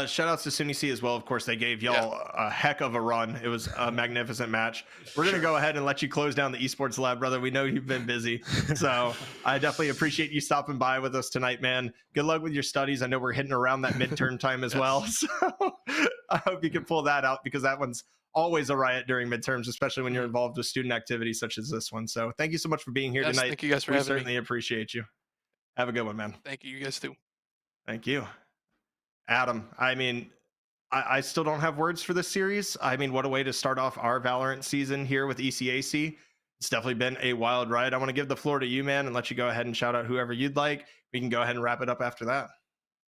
Shout outs to SUNY C as well. Of course, they gave y'all a heck of a run. It was a magnificent match. We're going to go ahead and let you close down the esports lab, brother. We know you've been busy. So I definitely appreciate you stopping by with us tonight, man. Good luck with your studies. I know we're hitting around that midterm time as well. So I hope you can pull that out, because that one's always a riot during midterms, especially when you're involved with student activities such as this one. So thank you so much for being here tonight. Thank you guys for we having me. certainly appreciate you. Have a good one, man. Thank you. You guys too. Thank you. Adam, I mean, I still don't have words for this series. I mean, what a way to start off our Valorant season here with ECAC. It's definitely been a wild ride. I want to give the floor to you, man, and let you go ahead and shout out whoever you'd like. We can go ahead and wrap it up after that.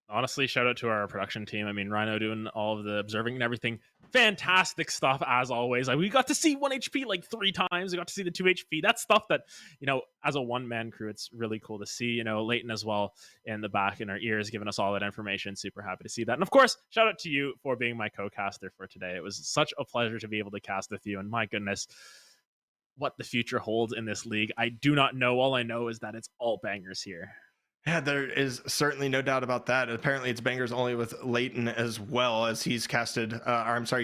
Honestly, shout out to our production team. I mean, Rhino doing all of the observing and everything. Fantastic stuff, as always. We got to see 1 HP like 3 times. We got to see the 2 HP. That's stuff that, as a one-man crew, it's really cool to see. Leighton as well in the back in our ears, giving us all that information. Super happy to see that. And of course, shout out to you for being my co-caster for today. It was such a pleasure to be able to cast with you. And my goodness, what the future holds in this league, I do not know. All I know is that it's all bangers here. Yeah, there is certainly no doubt about that. Apparently, it's bangers only with Leighton as well, as he's casted,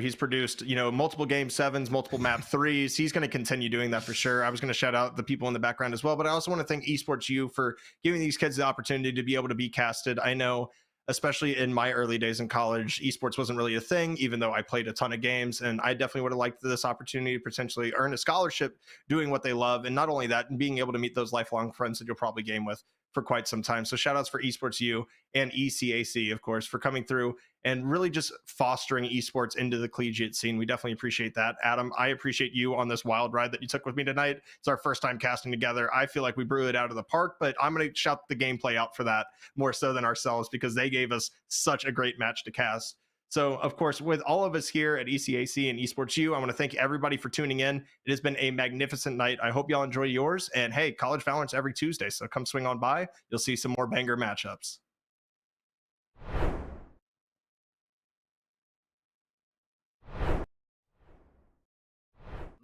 he's produced, multiple game 7s, multiple map 3s. He's going to continue doing that for sure. I was going to shout out the people in the background as well, but I also want to thank Esports U for giving these kids the opportunity to be able to be casted. I know, especially in my early days in college, esports wasn't really a thing, even though I played a ton of games, and I definitely would have liked this opportunity to potentially earn a scholarship doing what they love. And not only that, and being able to meet those lifelong friends that you'll probably game with for quite some time. So shout outs for Esports U and ECAC, of course, for coming through and really just fostering esports into the collegiate scene. We definitely appreciate that. Adam, I appreciate you on this wild ride that you took with me tonight. It's our first time casting together. I feel like we blew it out of the park, but I'm going to shout the gameplay out for that more so than ourselves, because they gave us such a great match to cast. So, of course, with all of us here at ECAC and Esports U, I want to thank everybody for tuning in. It has been a magnificent night. I hope y'all enjoy yours. And hey, College Valorant's every Tuesday, so come swing on by. You'll see some more banger matchups.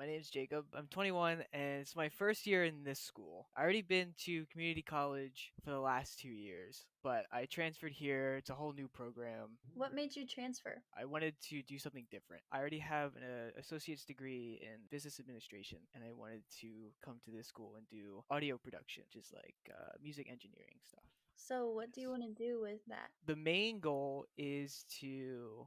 My name's Jacob. I'm 21 and it's my first year in this school. I already been to community college for the last 2 years, but I transferred here. It's a whole new program. What made you transfer? I wanted to do something different. I already have an associate's degree in business administration, and I wanted to come to this school and do audio production, just like music engineering stuff. So what do you want to do with that? The main goal is to